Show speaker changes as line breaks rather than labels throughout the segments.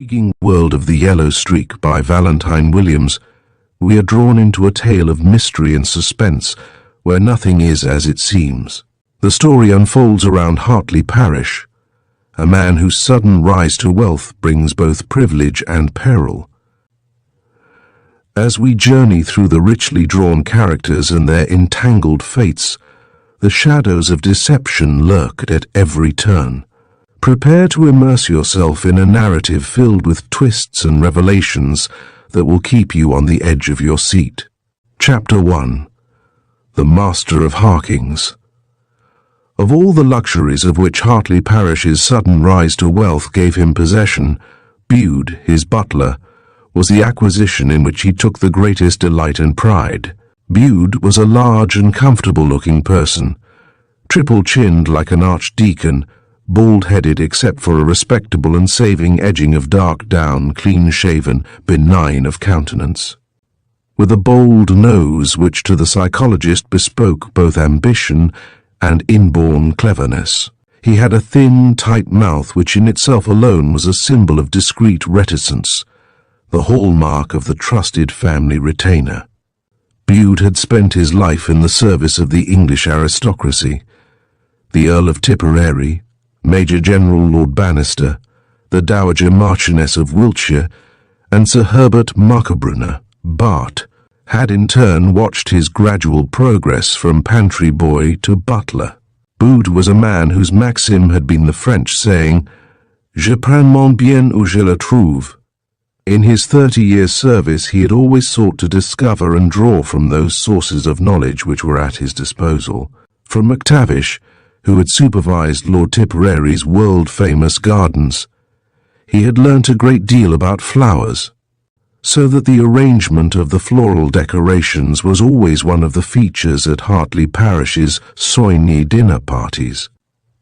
Intriguing world of the Yellow Streak by Valentine Williams, we are drawn into a tale of mystery and suspense where nothing is as it seems. The story unfolds around Hartley Parrish, a man whose sudden rise to wealth brings both privilege and peril. As we journey through the richly drawn characters and their entangled fates, the shadows of deception lurk at every turn. Prepare to immerse yourself in a narrative filled with twists and revelations that will keep you on the edge of your seat. Chapter 1. The Master of Harkings. Of all the luxuries of which Hartley Parrish's sudden rise to wealth gave him possession, Bude, his butler, was the acquisition in which he took the greatest delight and pride. Bude was a large and comfortable-looking person, triple-chinned like an archdeacon, bald-headed except for a respectable and saving edging of dark down, clean-shaven, benign of countenance. With a bold nose which to the psychologist bespoke both ambition and inborn cleverness. He had a thin, tight mouth which in itself alone was a symbol of discreet reticence, the hallmark of the trusted family retainer. Bude had spent his life in the service of the English aristocracy. The Earl of Tipperary, Major General Lord Bannister, the Dowager Marchioness of Wiltshire, and Sir Herbert Marcobrunner, Bart, had in turn watched his gradual progress from pantry boy to butler. Bude was a man whose maxim had been the French saying, "Je prends mon bien où je le trouve." In his 30-year service he had always sought to discover and draw from those sources of knowledge which were at his disposal. From MacTavish, who had supervised Lord Tipperary's world-famous gardens, he had learnt a great deal about flowers, so that the arrangement of the floral decorations was always one of the features at Hartley Parrish's Soigny dinner parties.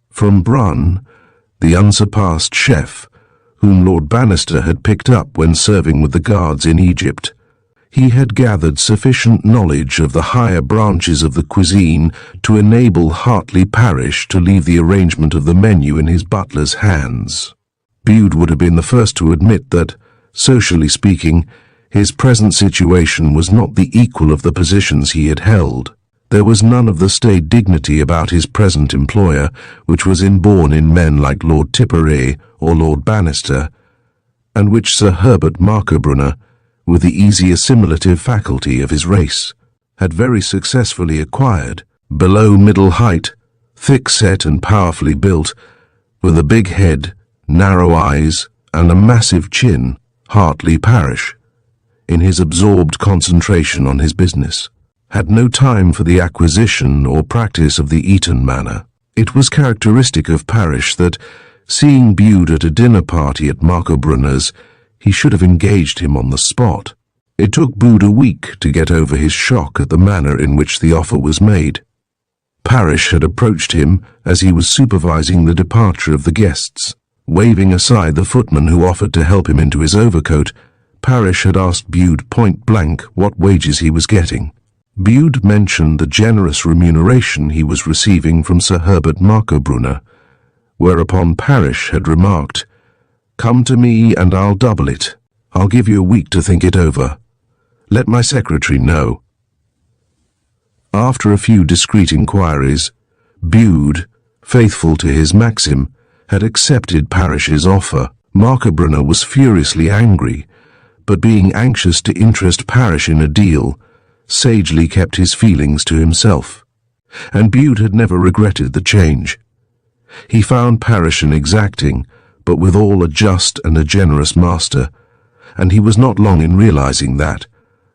From Brun, the unsurpassed chef, whom Lord Bannister had picked up when serving with the guards in Egypt, he had gathered sufficient knowledge of the higher branches of the cuisine to enable Hartley Parrish to leave the arrangement of the menu in his butler's hands. Bude would have been the first to admit that, socially speaking, his present situation was not the equal of the positions he had held. There was none of the staid dignity about his present employer which was inborn in men like Lord Tipperary or Lord Bannister, and which Sir Herbert Marcobrunner, with the easy assimilative faculty of his race, had very successfully acquired. Below middle height, thick-set and powerfully built, with a big head, narrow eyes, and a massive chin, Hartley Parrish, in his absorbed concentration on his business, had no time for the acquisition or practice of the Eton manner. It was characteristic of Parrish that, seeing Bude at a dinner party at Marcobrunner's, he should have engaged him on the spot. It took Bude a week to get over his shock at the manner in which the offer was made. Parrish had approached him as he was supervising the departure of the guests. Waving aside the footman who offered to help him into his overcoat, Parrish had asked Bude point-blank what wages he was getting. Bude mentioned the generous remuneration he was receiving from Sir Herbert Marcobrunner, whereupon Parrish had remarked, "Come to me and I'll double it. I'll give you a week to think it over. Let my secretary know." After a few discreet inquiries, Bude, faithful to his maxim, had accepted Parrish's offer. Marcobrunner was furiously angry, but being anxious to interest Parrish in a deal, sagely kept his feelings to himself, and Bude had never regretted the change. He found Parrish an exacting, but withal a just and a generous master, and he was not long in realizing that,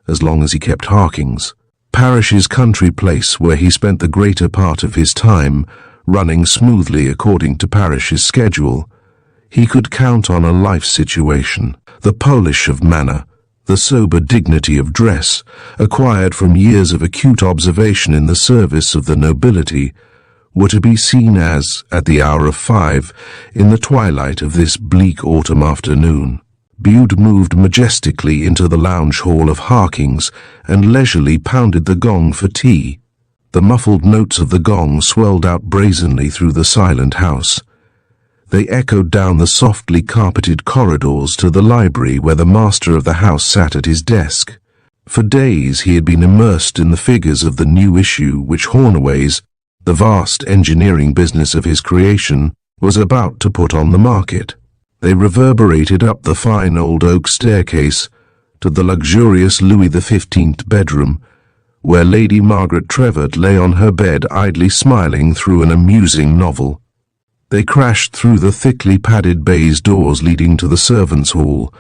as long as he kept Harkings, Parrish's country place where he spent the greater part of his time, running smoothly according to Parrish's schedule, he could count on a life situation. The polish of manner, the sober dignity of dress, acquired from years of acute observation in the service of the nobility, were to be seen as, at the hour of 5, in the twilight of this bleak autumn afternoon. Bude moved majestically into the lounge hall of Harkings and leisurely pounded the gong for tea. The muffled notes of the gong swelled out brazenly through the silent house. They echoed down the softly carpeted corridors to the library where the master of the house sat at his desk. For days he had been immersed in the figures of the new issue which Hornaway's, the vast engineering business of his creation, was about to put on the market. They reverberated up the fine old oak staircase to the luxurious Louis XV bedroom, where Lady Margaret Trevor lay on her bed idly smiling through an amusing novel. They crashed through the thickly padded baize doors leading to the servants' hall,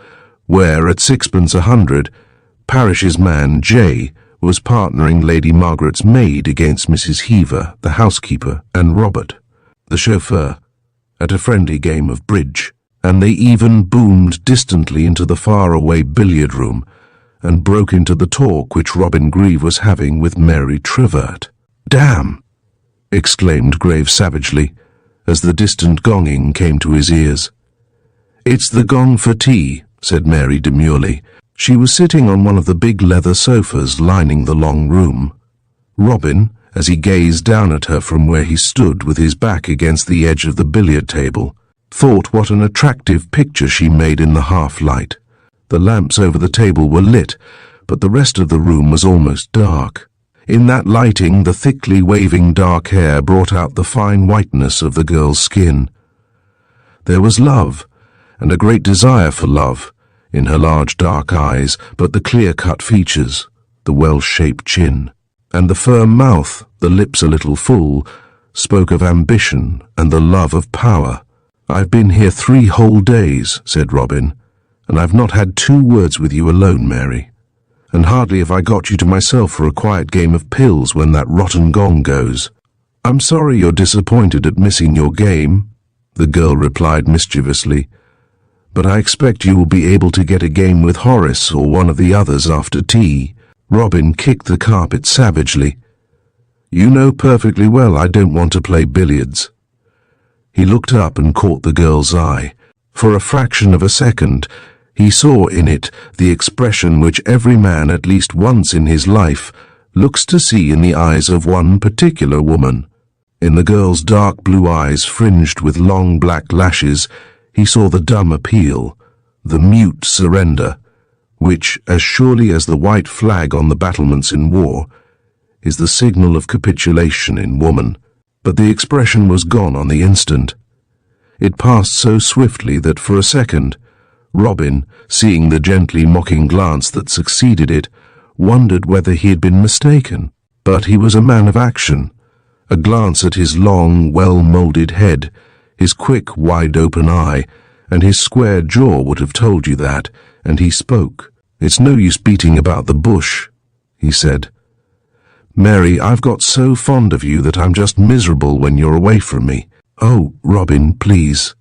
where, at sixpence a hundred, Parrish's man, Jay, was partnering Lady Margaret's maid against Mrs. Heaver, the housekeeper, and Robert, the chauffeur, at a friendly game of bridge, and they even boomed distantly into the far-away billiard room and broke into the talk which Robin Grieve was having with Mary Trevert. "Damn!" exclaimed Graves savagely, as the distant gonging came to his ears. "It's the gong for tea," said Mary demurely. She was sitting on one of the big leather sofas lining the long room. Robin, as he gazed down at her from where he stood with his back against the edge of the billiard table, thought what an attractive picture she made in the half-light. The lamps over the table were lit, but the rest of the room was almost dark. In that lighting, the thickly waving dark hair brought out the fine whiteness of the girl's skin. There was love, and a great desire for love, in her large dark eyes, but the clear-cut features, the well-shaped chin, and the firm mouth, the lips a little full, spoke of ambition and the love of power. "I've been here 3 whole days," said Robin, "and I've not had 2 words with you alone, Mary. And hardly have I got you to myself for a quiet game of pills when that rotten gong goes." "I'm sorry you're disappointed at missing your game," the girl replied mischievously, "but I expect you will be able to get a game with Horace or one of the others after tea." Robin kicked the carpet savagely. "You know perfectly well I don't want to play billiards." He looked up and caught the girl's eye. For a fraction of a second, he saw in it the expression which every man at least once in his life looks to see in the eyes of one particular woman. In the girl's dark blue eyes fringed with long black lashes, he saw the dumb appeal, the mute surrender, which, as surely as the white flag on the battlements in war, is the signal of capitulation in woman. But the expression was gone on the instant. It passed so swiftly that for a second, Robin, seeing the gently mocking glance that succeeded it, wondered whether he had been mistaken. But he was a man of action. A glance at his long, well-moulded head, his quick, wide-open eye, and his square jaw would have told you that, and he spoke. "It's no use beating about the bush," he said. "Mary, I've got so fond of you that I'm just miserable when you're away from me. Oh, Robin, please."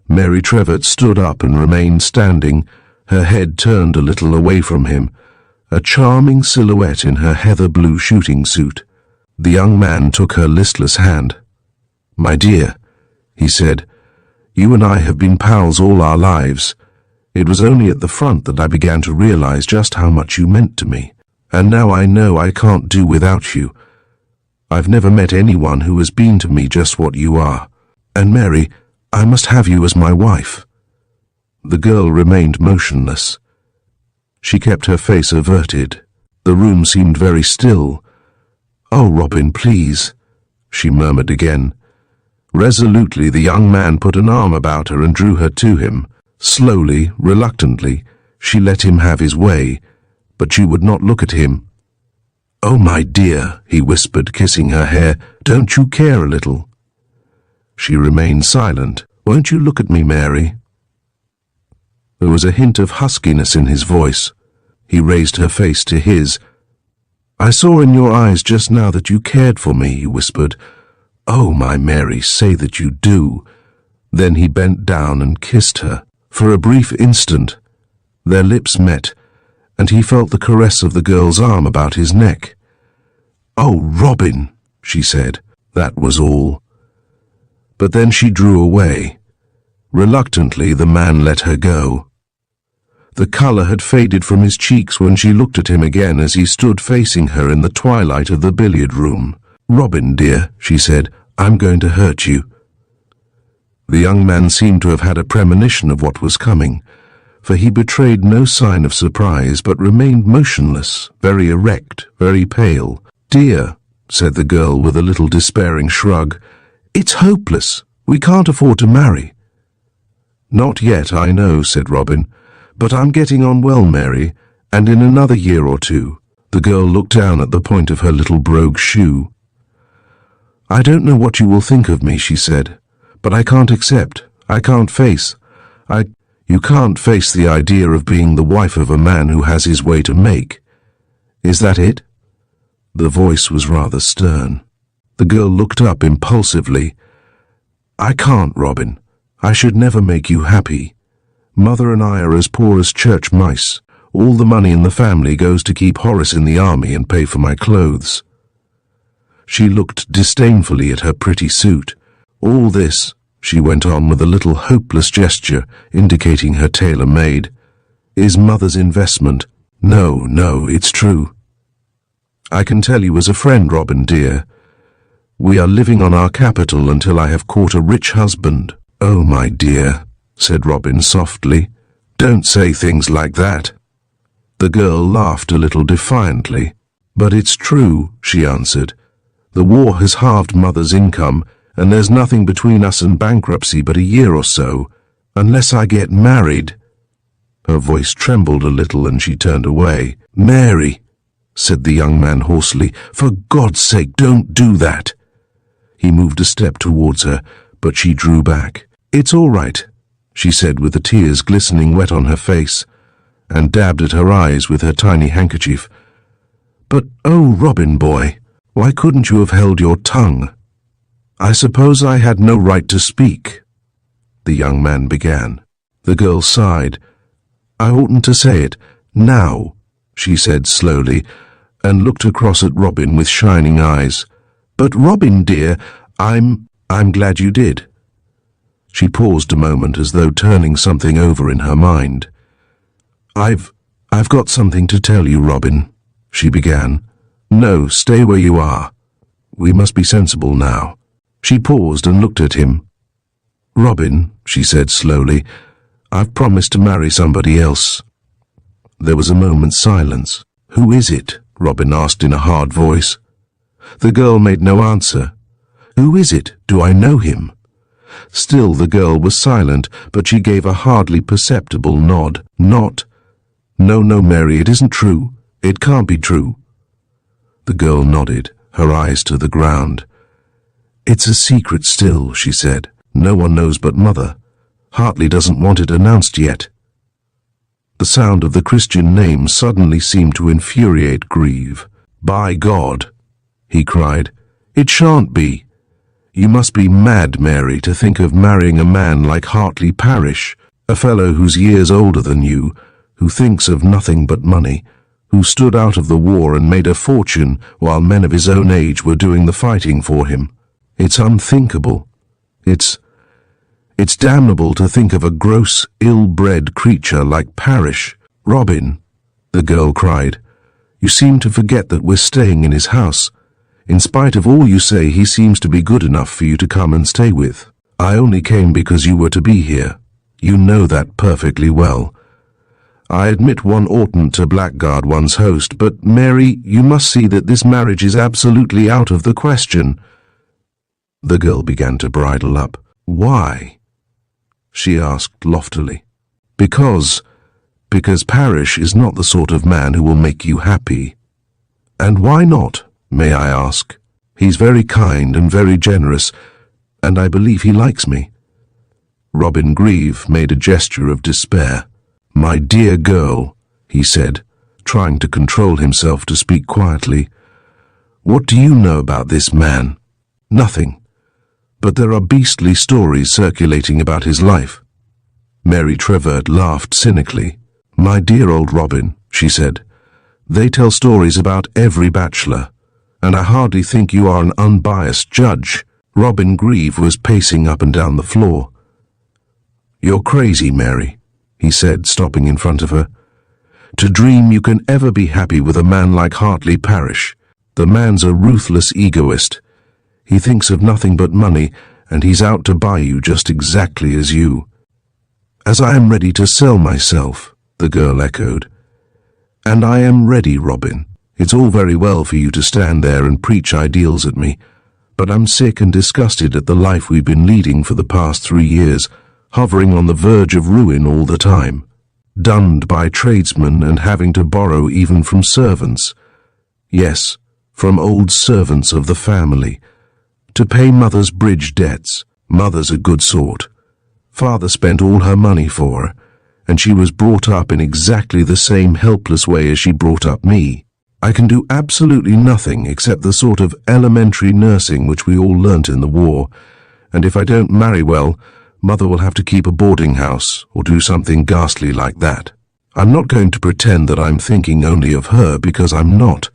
Mary Trevor stood up and remained standing, her head turned a little away from him, a charming silhouette in her heather-blue shooting suit. The young man took her listless hand. "My dear," he said, "you and I have been pals all our lives. It was only at the front that I began to realize just how much you meant to me. And now I know I can't do without you. I've never met anyone who has been to me just what you are. And Mary, I must have you as my wife." The girl remained motionless. She kept her face averted. The room seemed very still. "Oh, Robin, please," she murmured again. Resolutely, the young man put an arm about her and drew her to him. Slowly, reluctantly, she let him have his way, but she would not look at him. "Oh, my dear," he whispered, kissing her hair, "don't you care a little?" She remained silent. "Won't you look at me, Mary?" There was a hint of huskiness in his voice. He raised her face to his. "I saw in your eyes just now that you cared for me," he whispered. "Oh, my Mary, say that you do." Then he bent down and kissed her. For a brief instant, their lips met, and he felt the caress of the girl's arm about his neck. "Oh, Robin," she said. That was all. But then she drew away. Reluctantly, the man let her go. The colour had faded from his cheeks when she looked at him again as he stood facing her in the twilight of the billiard room. "Robin, dear," she said, "I'm going to hurt you." The young man seemed to have had a premonition of what was coming, for he betrayed no sign of surprise but remained motionless, very erect, very pale. "Dear," said the girl with a little despairing shrug, "it's hopeless. We can't afford to marry." "Not yet, I know," said Robin, "but I'm getting on well, Mary, and in another year or two." The girl looked down at the point of her little brogue shoe. "I don't know what you will think of me," she said, "but I can't accept, I can't face, You can't face the idea of being the wife of a man who has his way to make. Is that it?" The voice was rather stern. The girl looked up impulsively. "I can't, Robin. I should never make you happy. Mother and I are as poor as church mice. All the money in the family goes to keep Horace in the army and pay for my clothes." She looked disdainfully at her pretty suit. "All this," she went on with a little hopeless gesture indicating her tailor-made, "is Mother's investment. No, it's true. I can tell you as a friend, Robin dear. We are living on our capital until I have caught a rich husband." "Oh, my dear," said Robin softly, "don't say things like that." The girl laughed a little defiantly. "But it's true," she answered. "The war has halved Mother's income, and there's nothing between us and bankruptcy but a year or so, unless I get married." Her voice trembled a little and she turned away. "Mary," said the young man hoarsely, "for God's sake, don't do that." He moved a step towards her, but she drew back. "It's all right," she said with the tears glistening wet on her face, and dabbed at her eyes with her tiny handkerchief. "But, oh, Robin boy, why couldn't you have held your tongue?" "I suppose I had no right to speak," the young man began. The girl sighed. "I oughtn't to say it now," she said slowly, and looked across at Robin with shining eyes. "But, Robin dear, I'm glad you did." She paused a moment as though turning something over in her mind. I've got something to tell you, Robin," she began. "No, stay where you are. We must be sensible now." She paused and looked at him. "Robin," she said slowly, "I've promised to marry somebody else." There was a moment's silence. "Who is it?" Robin asked in a hard voice. The girl made no answer. "Who is it? Do I know him?" Still the girl was silent, but she gave a hardly perceptible nod. No, Mary, it isn't true. It can't be true." The girl nodded, her eyes to the ground. "It's a secret still," she said. "No one knows but Mother. Hartley doesn't want it announced yet." The sound of the Christian name suddenly seemed to infuriate Grieve. "By God!" he cried. "It shan't be. You must be mad, Mary, to think of marrying a man like Hartley Parish, a fellow who's years older than you, who thinks of nothing but money, who stood out of the war and made a fortune while men of his own age were doing the fighting for him. It's unthinkable. It's damnable to think of a gross, ill-bred creature like Parish." "Robin," the girl cried, "you seem to forget that we're staying in his house. In spite of all you say, he seems to be good enough for you to come and stay with. I only came because you were to be here. You know that perfectly well. I admit one oughtn't to blackguard one's host, but, Mary, you must see that this marriage is absolutely out of the question." The girl began to bridle up. "Why?" she asked loftily. Because Parish is not the sort of man who will make you happy." "And why not, may I ask?" "He's very kind and very generous, and I believe he likes me." Robin Grieve made a gesture of despair. "My dear girl," he said, trying to control himself to speak quietly, "what do you know about this man? Nothing. But there are beastly stories circulating about his life." Mary Trevert laughed cynically. "My dear old Robin," she said, "they tell stories about every bachelor, and I hardly think you are an unbiased judge." Robin Grieve was pacing up and down the floor. "You're crazy, Mary," he said, stopping in front of her. "To dream you can ever be happy with a man like Hartley Parish. The man's a ruthless egoist. He thinks of nothing but money, and he's out to buy you just exactly as you." "As I am ready to sell myself," the girl echoed. "And I am ready, Robin. It's all very well for you to stand there and preach ideals at me, but I'm sick and disgusted at the life we've been leading for the past 3 years, hovering on the verge of ruin all the time, dunned by tradesmen and having to borrow even from servants. Yes, from old servants of the family, to pay Mother's bridge debts. Mother's a good sort. Father spent all her money for her, and she was brought up in exactly the same helpless way as she brought up me. I can do absolutely nothing except the sort of elementary nursing which we all learnt in the war, and if I don't marry well, Mother will have to keep a boarding house or do something ghastly like that. I'm not going to pretend that I'm thinking only of her, because I'm not.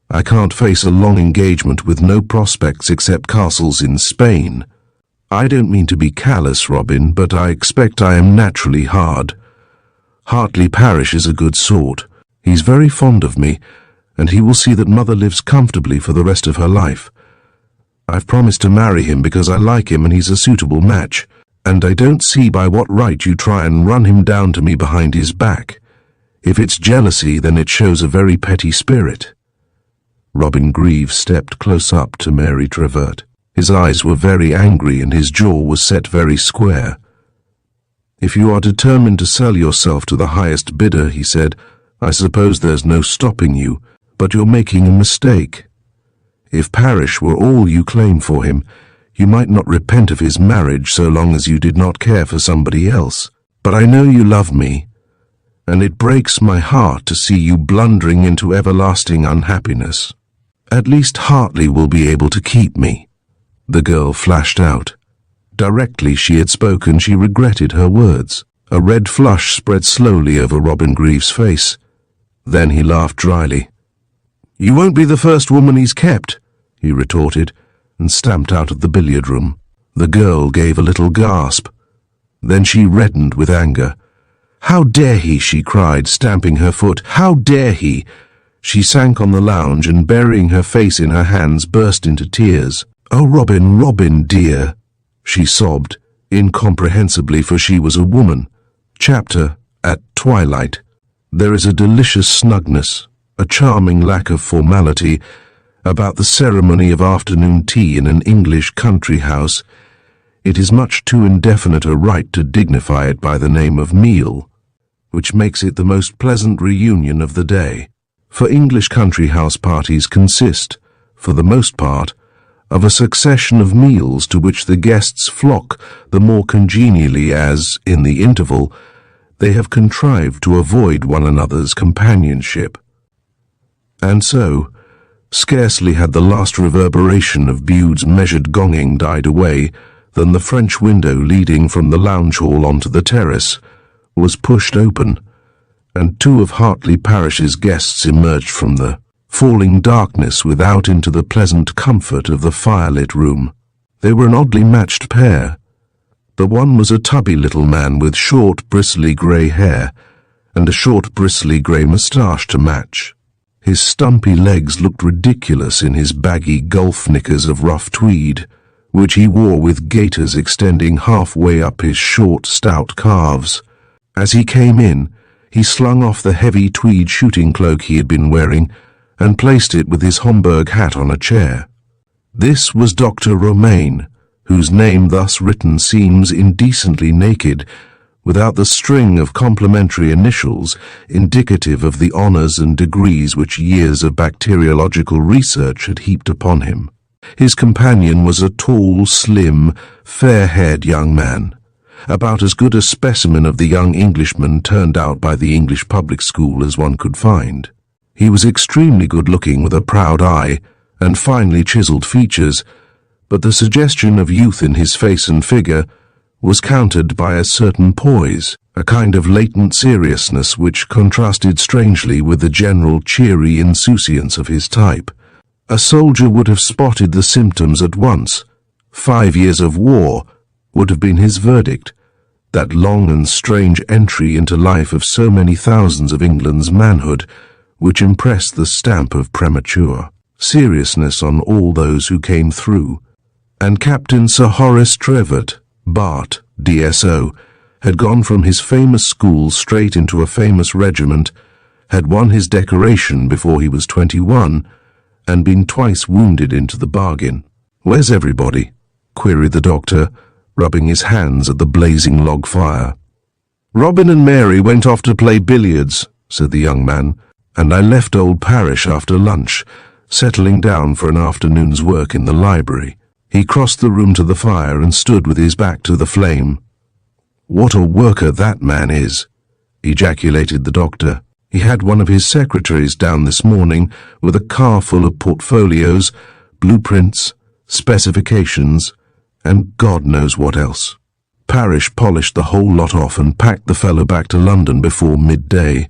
I can't face a long engagement with no prospects except castles in Spain. I don't mean to be callous, Robin, but I expect I am naturally hard. Hartley Parish is a good sort. He's very fond of me, and he will see that Mother lives comfortably for the rest of her life. I've promised to marry him because I like him and he's a suitable match, and I don't see by what right you try and run him down to me behind his back. If it's jealousy, then it shows a very petty spirit." Robin Grieve stepped close up to Mary Trevert. His eyes were very angry and his jaw was set very square. "If you are determined to sell yourself to the highest bidder," he said, "I suppose there's no stopping you. But you're making a mistake. If Parish were all you claim for him, you might not repent of his marriage so long as you did not care for somebody else. But I know you love me, and it breaks my heart to see you blundering into everlasting unhappiness. At least Hartley will be able to keep me." The girl flashed out. Directly she had spoken, she regretted her words. A red flush spread slowly over Robin Grieve's face. Then he laughed dryly. "You won't be the first woman he's kept," he retorted, and stamped out of the billiard room. The girl gave a little gasp. Then she reddened with anger. "How dare he!" she cried, stamping her foot. "How dare he!" She sank on the lounge and, burying her face in her hands, burst into tears. "Oh, Robin, Robin, dear," she sobbed, incomprehensibly, for she was a woman. Chapter: At Twilight. There is a delicious snugness, a charming lack of formality, about the ceremony of afternoon tea in an English country house. It is much too indefinite a rite to dignify it by the name of meal, which makes it the most pleasant reunion of the day. For English country house parties consist, for the most part, of a succession of meals to which the guests flock the more congenially as, in the interval, they have contrived to avoid one another's companionship. And so, scarcely had the last reverberation of Bude's measured gonging died away than the French window leading from the lounge hall onto the terrace was pushed open, and 2 of Hartley Parish's guests emerged from the falling darkness without into the pleasant comfort of the firelit room. They were an oddly matched pair. The one was a tubby little man with short, bristly grey hair, and a short, bristly grey moustache to match. His stumpy legs looked ridiculous in his baggy golf knickers of rough tweed, which he wore with gaiters extending halfway up his short, stout calves. As he came in, he slung off the heavy tweed shooting cloak he had been wearing and placed it with his Homburg hat on a chair. This was Dr. Romaine, whose name thus written seems indecently naked, without the string of complimentary initials indicative of the honours and degrees which years of bacteriological research had heaped upon him. His companion was a tall, slim, fair-haired young man, about as good a specimen of the young Englishman turned out by the English public school as one could find. He was extremely good-looking, with a proud eye and finely chiselled features, but the suggestion of youth in his face and figure was countered by a certain poise, a kind of latent seriousness which contrasted strangely with the general cheery insouciance of his type. A soldier would have spotted the symptoms at once. 5 years of war would have been his verdict, that long and strange entry into life of so many thousands of England's manhood, which impressed the stamp of premature seriousness on all those who came through. and Captain Sir Horace Trevett, Bart, DSO, had gone from his famous school straight into a famous regiment, had won his decoration before he was 21, and been twice wounded into the bargain. "Where's everybody?" queried the doctor, rubbing his hands at the blazing log fire. "Robin and Mary went off to play billiards," said the young man, "and I left old Parrish after lunch, settling down for an afternoon's work in the library." He crossed the room to the fire and stood with his back to the flame. "What a worker that man is," ejaculated the doctor. "He had one of his secretaries down this morning with a car full of portfolios, blueprints, specifications, and God knows what else. Parrish polished the whole lot off and packed the fellow back to London before midday.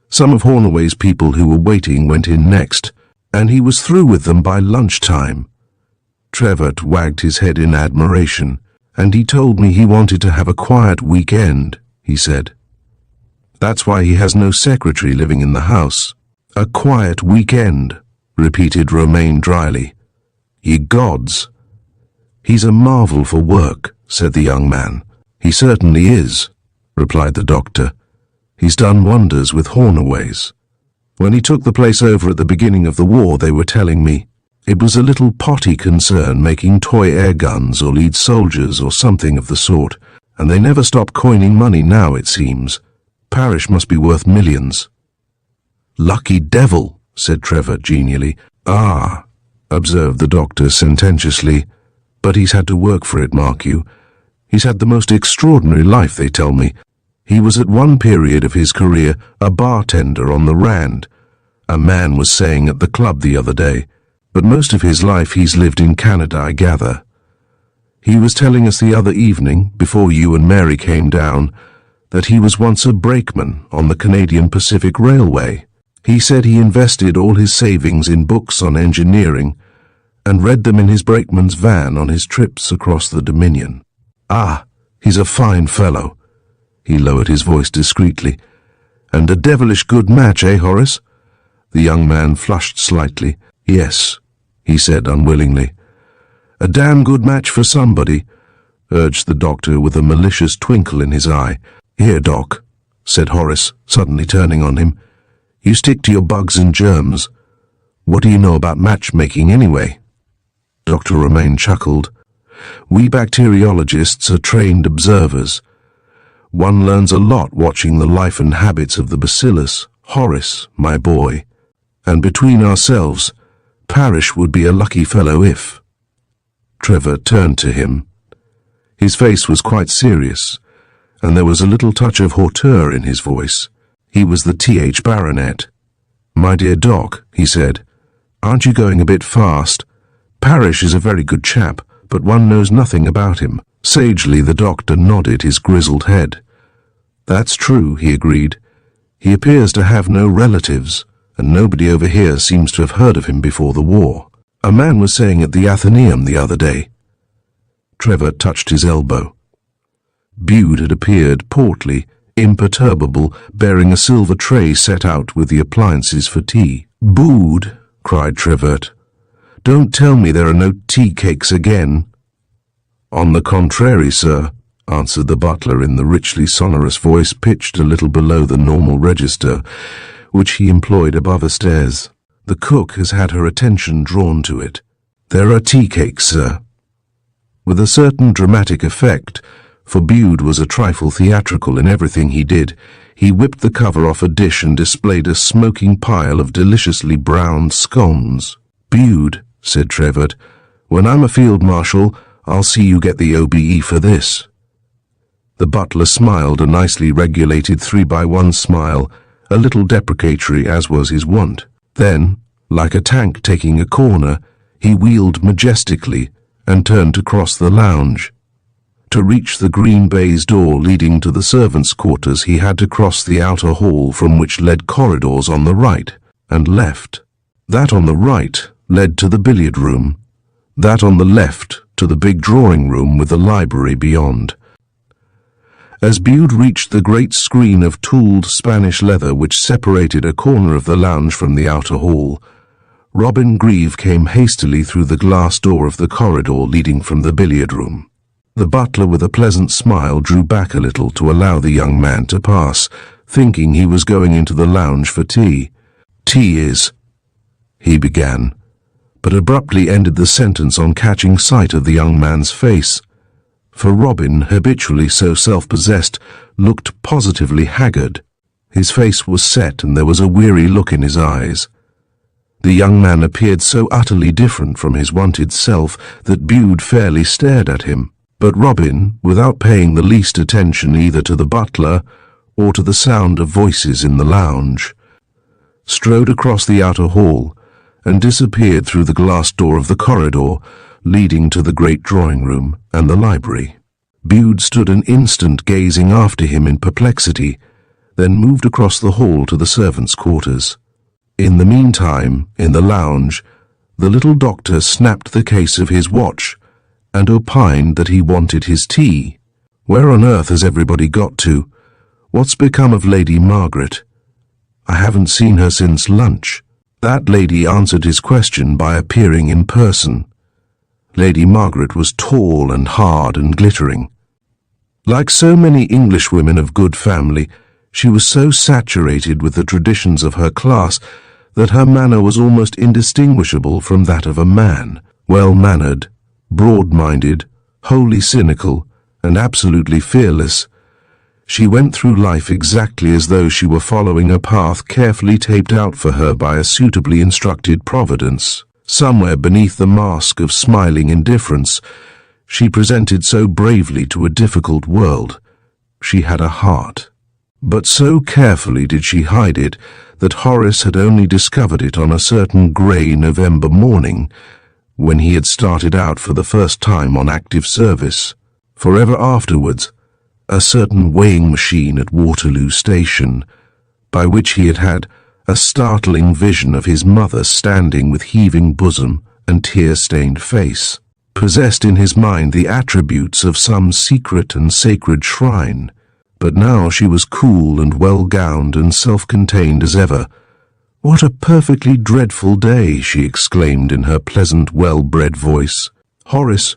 Some of Hornaway's people who were waiting went in next, and he was through with them by lunchtime." Trevett wagged his head in admiration. "And he told me he wanted to have a quiet weekend," he said. "That's why he has no secretary living in the house." "A quiet weekend," repeated Romaine dryly. "Ye gods!" "He's a marvel for work," said the young man. "He certainly is," replied the doctor. "He's done wonders with Hornaways. When he took the place over at the beginning of the war, they were telling me, it was a little potty concern making toy air guns or lead soldiers or something of the sort, and they never stop coining money now, it seems. Parrish must be worth millions." "Lucky devil," said Trevor genially. "Ah," observed the doctor sententiously, "but he's had to work for it, mark you. He's had the most extraordinary life, they tell me. He was at one period of his career a bartender on the Rand, a man was saying at the club the other day, but most of his life he's lived in Canada, I gather. He was telling us the other evening, before you and Mary came down, that he was once a brakeman on the Canadian Pacific Railway. He said he invested all his savings in books on engineering and read them in his brakeman's van on his trips across the Dominion. Ah, he's a fine fellow." He lowered his voice discreetly. "And a devilish good match, eh, Horace?" The young man flushed slightly. "Yes," he said unwillingly. "A damn good match for somebody," urged the doctor with a malicious twinkle in his eye. "Here, Doc," said Horace, suddenly turning on him. "You stick to your bugs and germs. What do you know about matchmaking anyway?" Dr. Romaine chuckled. "We bacteriologists are trained observers. One learns a lot watching the life and habits of the bacillus, Horace, my boy. And between ourselves, Parrish would be a lucky fellow if—" Trevor turned to him. His face was quite serious, and there was a little touch of hauteur in his voice. He was the Th. Baronet. "My dear Doc," he said, "aren't you going a bit fast? Parrish is a very good chap, but one knows nothing about him." Sagely the doctor nodded his grizzled head. "That's true," he agreed. "He appears to have no relatives, and nobody over here seems to have heard of him before the war. A man was saying at the Athenaeum the other day." Trevor touched his elbow. Bude had appeared, portly, imperturbable, bearing a silver tray set out with the appliances for tea. "Bude," cried Trevor, "don't tell me there are no tea cakes again." "On the contrary, sir," answered the butler in the richly sonorous voice pitched a little below the normal register, which he employed above stairs. "The cook has had her attention drawn to it. There are tea cakes, sir." With a certain dramatic effect, for Bude was a trifle theatrical in everything he did, he whipped the cover off a dish and displayed a smoking pile of deliciously browned scones. "Bude," said Trevor, "when I'm a field marshal, I'll see you get the OBE for this." The butler smiled a nicely regulated 3-by-1 smile, a little deprecatory as was his wont. Then, like a tank taking a corner, he wheeled majestically and turned to cross the lounge. To reach the green baize door leading to the servants' quarters, he had to cross the outer hall from which led corridors on the right and left. That on the right led to the billiard room, that on the left to the big drawing room with the library beyond. As Bude reached the great screen of tooled Spanish leather which separated a corner of the lounge from the outer hall, Robin Grieve came hastily through the glass door of the corridor leading from the billiard room. The butler with a pleasant smile drew back a little to allow the young man to pass, thinking he was going into the lounge for tea. "Tea is," he began, but abruptly ended the sentence on catching sight of the young man's face. For Robin, habitually so self-possessed, looked positively haggard. His face was set and there was a weary look in his eyes. The young man appeared so utterly different from his wonted self that Bude fairly stared at him. But Robin, without paying the least attention either to the butler or to the sound of voices in the lounge, strode across the outer hall and disappeared through the glass door of the corridor leading to the great drawing-room and the library. Bude stood an instant gazing after him in perplexity, then moved across the hall to the servants' quarters. In the meantime, in the lounge, the little doctor snapped the case of his watch and opined that he wanted his tea. "Where on earth has everybody got to? What's become of Lady Margaret? I haven't seen her since lunch." That lady answered his question by appearing in person. Lady Margaret was tall and hard and glittering. Like so many English women of good family, she was so saturated with the traditions of her class that her manner was almost indistinguishable from that of a man, well-mannered, broad-minded, wholly cynical, and absolutely fearless. She went through life exactly as though she were following a path carefully taped out for her by a suitably instructed providence. Somewhere beneath the mask of smiling indifference, she presented so bravely to a difficult world. She had a heart. But so carefully did she hide it that Horace had only discovered it on a certain grey November morning, when he had started out for the first time on active service. Forever afterwards, a certain weighing machine at Waterloo Station, by which he had had a startling vision of his mother standing with heaving bosom and tear-stained face, possessed in his mind the attributes of some secret and sacred shrine. But now she was cool and well-gowned and self-contained as ever. "What a perfectly dreadful day," she exclaimed in her pleasant, well-bred voice. "Horace,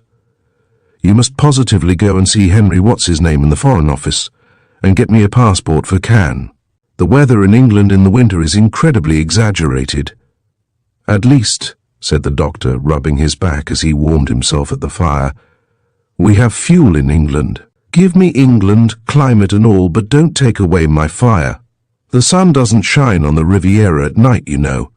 you must positively go and see Henry What's-his-name in the Foreign Office, and get me a passport for Cannes. The weather in England in the winter is incredibly exaggerated." "At least," said the doctor, rubbing his back as he warmed himself at the fire, "we have fuel in England. Give me England, climate and all, but don't take away my fire. The sun doesn't shine on the Riviera at night, you know."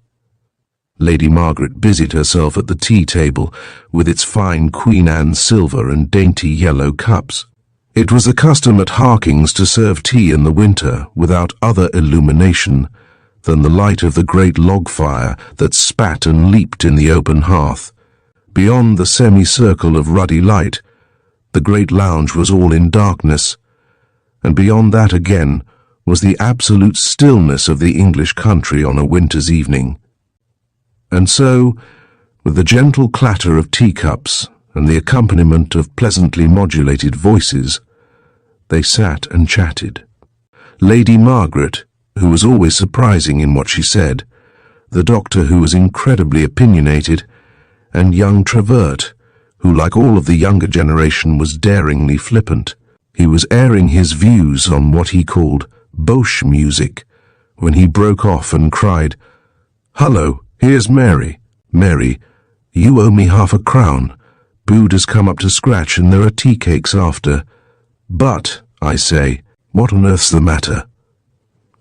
Lady Margaret busied herself at the tea-table with its fine Queen Anne silver and dainty yellow cups. It was the custom at Harking's to serve tea in the winter without other illumination than the light of the great log fire that spat and leaped in the open hearth. Beyond the semicircle of ruddy light, the great lounge was all in darkness, and beyond that again was the absolute stillness of the English country on a winter's evening. And so, with the gentle clatter of teacups and the accompaniment of pleasantly modulated voices, they sat and chatted. Lady Margaret, who was always surprising in what she said, the doctor, who was incredibly opinionated, and young Travert, who, like all of the younger generation, was daringly flippant. He was airing his views on what he called Boche music, when he broke off and cried, "Hullo, here's Mary. Mary, you owe me £0.50. Bude has come up to scratch and there are tea cakes after. But, I say, what on earth's the matter?"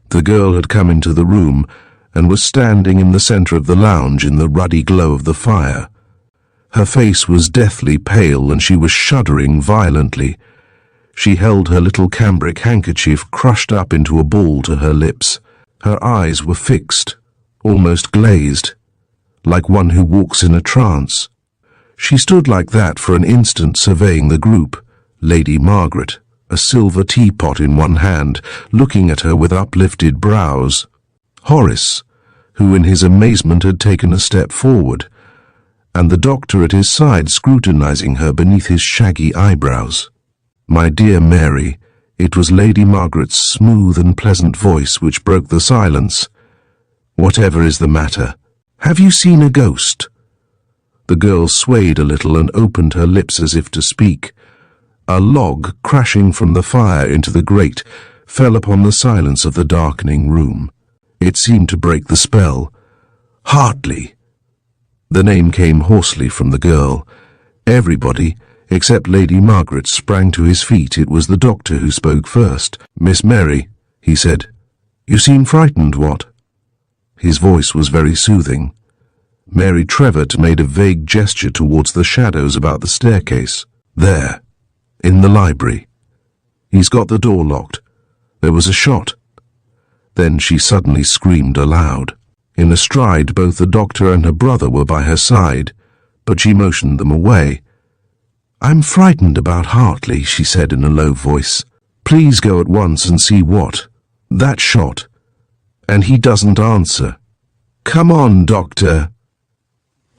The girl had come into the room and was standing in the centre of the lounge in the ruddy glow of the fire. Her face was deathly pale and she was shuddering violently. She held her little cambric handkerchief crushed up into a ball to her lips. Her eyes were fixed, almost glazed, like one who walks in a trance. She stood like that for an instant, surveying the group, Lady Margaret, a silver teapot in one hand, looking at her with uplifted brows. Horace, who in his amazement had taken a step forward, and the doctor at his side scrutinizing her beneath his shaggy eyebrows. "My dear Mary," it was Lady Margaret's smooth and pleasant voice which broke the silence. "Whatever is the matter? "Have you seen a ghost?" The girl swayed a little and opened her lips as if to speak. A log, crashing from the fire into the grate, fell upon the silence of the darkening room. It seemed to break the spell. "Hartley!" The name came hoarsely from the girl. Everybody, except Lady Margaret, sprang to his feet. It was the doctor who spoke first. "Miss Mary," he said, "you seem frightened, what?" His voice was very soothing. Mary Trevor made a vague gesture towards the shadows about the staircase. "There, in the library. He's got the door locked. There was a shot." Then she suddenly screamed aloud. In a stride, both the doctor and her brother were by her side, but she motioned them away. "I'm frightened about Hartley," she said in a low voice. "Please go at once and see what. That shot. And he doesn't answer. Come on, doctor."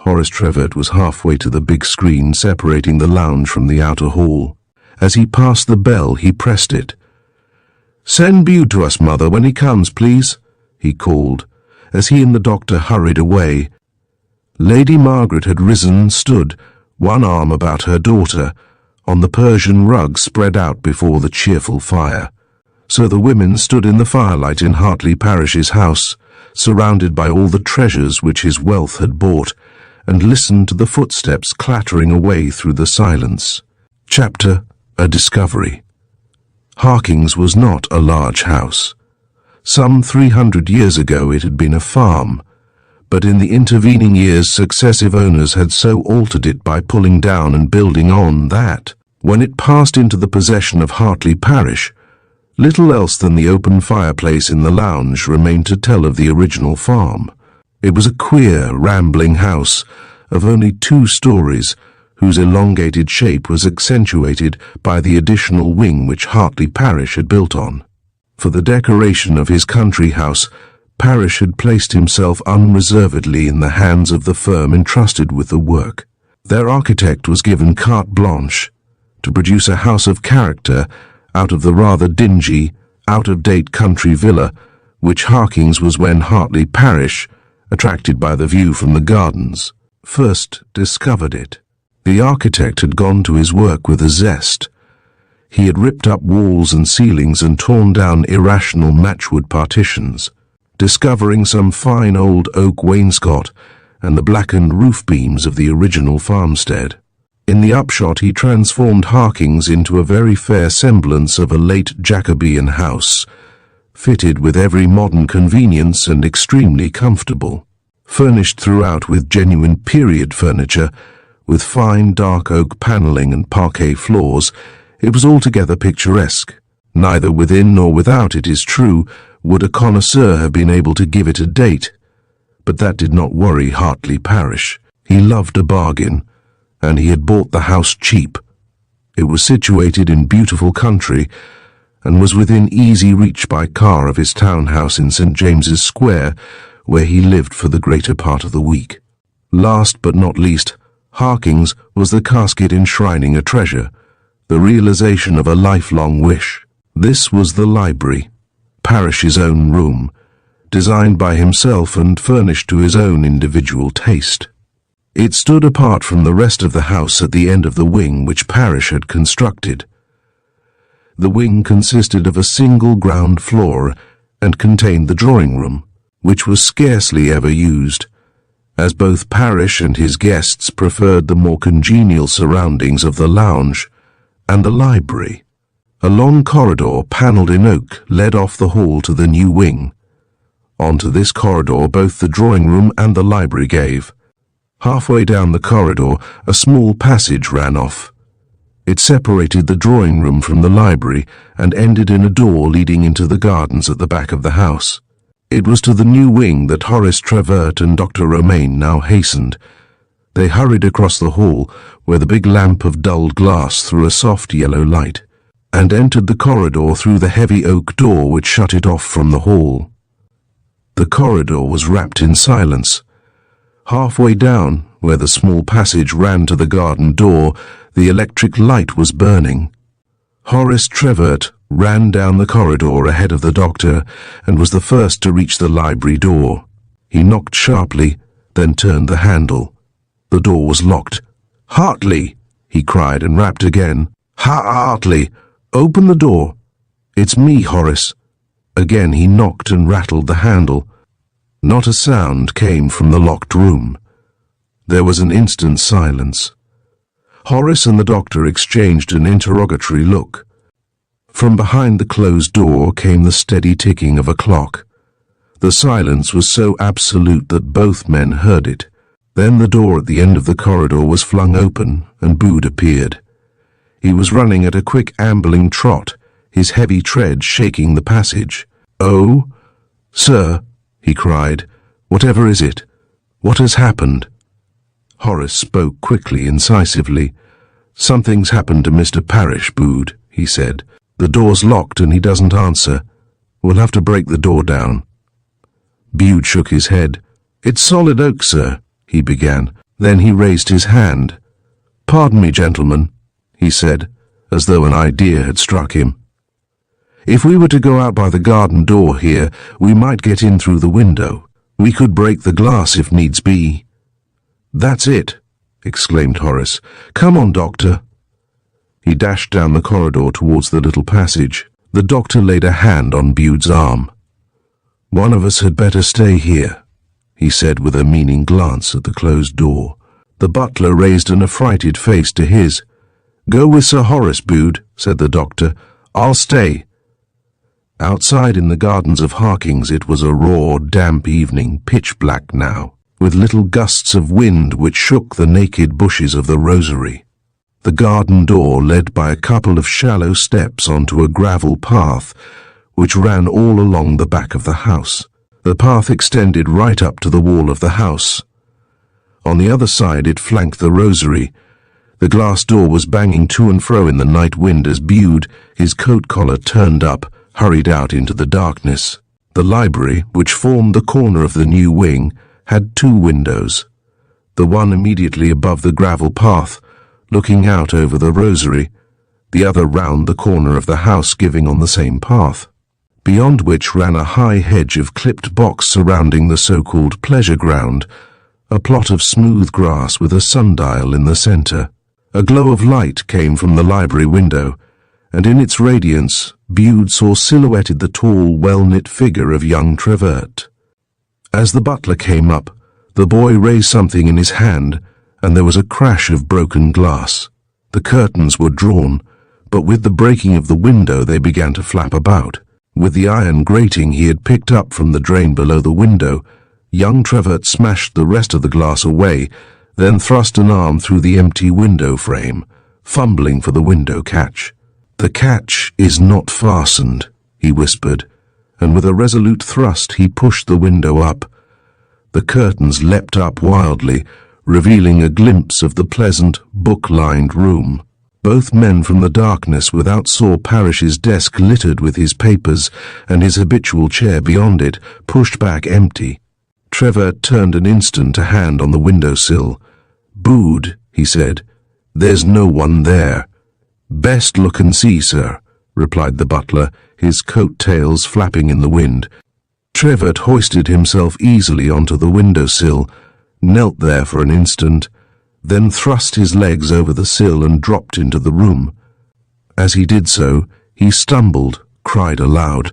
Horace Trevor was halfway to the big screen separating the lounge from the outer hall. As he passed the bell, he pressed it. "Send Bude to us, Mother, when he comes, please," he called, as he and the doctor hurried away. Lady Margaret had risen and stood, one arm about her daughter, on the Persian rug spread out before the cheerful fire. So the women stood in the firelight in Hartley Parish's house, surrounded by all the treasures which his wealth had bought, and listened to the footsteps clattering away through the silence. Chapter: A Discovery. Harking's was not a large house. Some 300 years ago it had been a farm, but in the intervening years successive owners had so altered it by pulling down and building on that, when it passed into the possession of Hartley Parish, little else than the open fireplace in the lounge remained to tell of the original farm. It was a queer, rambling house of only 2 stories, whose elongated shape was accentuated by the additional wing which Hartley Parish had built on. For the decoration of his country house, Parish had placed himself unreservedly in the hands of the firm entrusted with the work. Their architect was given carte blanche to produce a house of character out of the rather dingy, out-of-date country villa which Harking's was when Hartley Parish, attracted by the view from the gardens, first discovered it. The architect had gone to his work with a zest. He had ripped up walls and ceilings and torn down irrational matchwood partitions, discovering some fine old oak wainscot and the blackened roof beams of the original farmstead. In the upshot he transformed Harking's into a very fair semblance of a late Jacobean house, fitted with every modern convenience and extremely comfortable. Furnished throughout with genuine period furniture, with fine dark oak panelling and parquet floors, it was altogether picturesque. Neither within nor without, it is true, would a connoisseur have been able to give it a date, but that did not worry Hartley Parish. He loved a bargain, and he had bought the house cheap. It was situated in beautiful country, and was within easy reach by car of his townhouse in St. James's Square, where he lived for the greater part of the week. Last but not least, Harking's was the casket enshrining a treasure, the realization of a lifelong wish. This was the library, Parish's own room, designed by himself and furnished to his own individual taste. It stood apart from the rest of the house at the end of the wing which Parish had constructed. The wing consisted of a single ground floor and contained the drawing room, which was scarcely ever used, as both Parish and his guests preferred the more congenial surroundings of the lounge and the library. A long corridor panelled in oak led off the hall to the new wing. Onto this corridor both the drawing room and the library gave. Halfway down the corridor a small passage ran off. It separated the drawing room from the library and ended in a door leading into the gardens at the back of the house. It was to the new wing that Horace Trevor and Dr. Romaine now hastened. They hurried across the hall, where the big lamp of dulled glass threw a soft yellow light, and entered the corridor through the heavy oak door which shut it off from the hall. The corridor was wrapped in silence. Halfway down, where the small passage ran to the garden door, the electric light was burning. Horace Trevor ran down the corridor ahead of the doctor and was the first to reach the library door. He knocked sharply, then turned the handle. The door was locked. "Hartley!" he cried and rapped again. "Hartley! Open the door!" "It's me, Horace." Again he knocked and rattled the handle. Not a sound came from the locked room. There was an instant silence. Horace and the doctor exchanged an interrogatory look. From behind the closed door came the steady ticking of a clock. The silence was so absolute that both men heard it. Then the door at the end of the corridor was flung open, and Bood appeared. He was running at a quick ambling trot, his heavy tread shaking the passage. "Oh, sir," he cried, "whatever is it? What has happened?" Horace spoke quickly, incisively. "Something's happened to Mr. Parrish, Bood," he said. "The door's locked and he doesn't answer. We'll have to break the door down." Bood shook his head. "It's solid oak, sir," he began. Then he raised his hand. "Pardon me, gentlemen," he said, as though an idea had struck him. "If we were to go out by the garden door here, we might get in through the window. We could break the glass if needs be." "That's it," exclaimed Horace. "Come on, Doctor." He dashed down the corridor towards the little passage. The doctor laid a hand on Bood's arm. "One of us had better stay here," he said with a meaning glance at the closed door. The butler raised an affrighted face to his. "Go with Sir Horace, Bood," said the doctor. "I'll stay." Outside in the gardens of Harkings it was a raw, damp evening, pitch black now, with little gusts of wind which shook the naked bushes of the rosery. The garden door led by a couple of shallow steps onto a gravel path which ran all along the back of the house. The path extended right up to the wall of the house. On the other side it flanked the rosery. The glass door was banging to and fro in the night wind as Bood, his coat collar turned up, hurried out into the darkness. The library, which formed the corner of the new wing, had two windows. The one immediately above the gravel path, looking out over the rosery, the other round the corner of the house giving on the same path, beyond which ran a high hedge of clipped box surrounding the so-called pleasure ground, a plot of smooth grass with a sundial in the centre. A glow of light came from the library window, and in its radiance Bood saw silhouetted the tall, well-knit figure of young Trevert. As the butler came up, the boy raised something in his hand, and there was a crash of broken glass. The curtains were drawn, but with the breaking of the window they began to flap about. With the iron grating he had picked up from the drain below the window, young Trevert smashed the rest of the glass away, then thrust an arm through the empty window frame, fumbling for the window catch. "The catch is not fastened," he whispered, and with a resolute thrust he pushed the window up. The curtains leapt up wildly, revealing a glimpse of the pleasant, book-lined room. Both men from the darkness without saw Parrish's desk littered with his papers and his habitual chair beyond it, pushed back empty. Trevor turned an instant, a hand on the windowsill. "Bood," he said, "there's no one there." "Best look and see, sir," replied the butler, his coat-tails flapping in the wind. Trevor hoisted himself easily onto the windowsill, knelt there for an instant, then thrust his legs over the sill and dropped into the room. As he did so, he stumbled, cried aloud.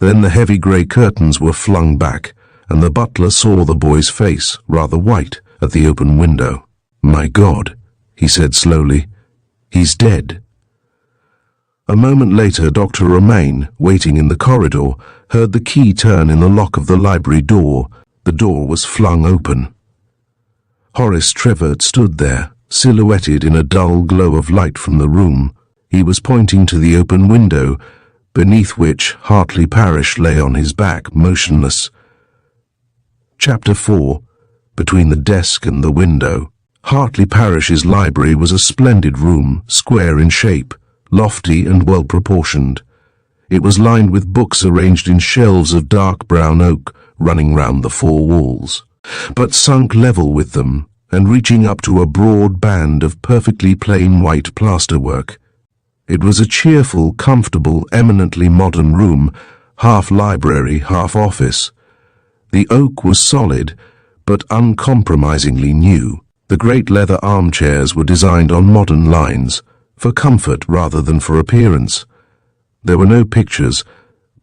Then the heavy grey curtains were flung back, and the butler saw the boy's face, rather white, at the open window. "My God," he said slowly, "he's dead." A moment later, Dr. Romaine, waiting in the corridor, heard the key turn in the lock of the library door. The door was flung open. Horace Trevert stood there, silhouetted in a dull glow of light from the room. He was pointing to the open window, beneath which Hartley Parrish lay on his back, motionless. Chapter 4. Between the desk and the window. Hartley Parrish's library was a splendid room, square in shape, lofty and well-proportioned. It was lined with books arranged in shelves of dark brown oak running round the four walls, but sunk level with them and reaching up to a broad band of perfectly plain white plasterwork. It was a cheerful, comfortable, eminently modern room, half library, half office. The oak was solid, but uncompromisingly new. The great leather armchairs were designed on modern lines, for comfort rather than for appearance. There were no pictures,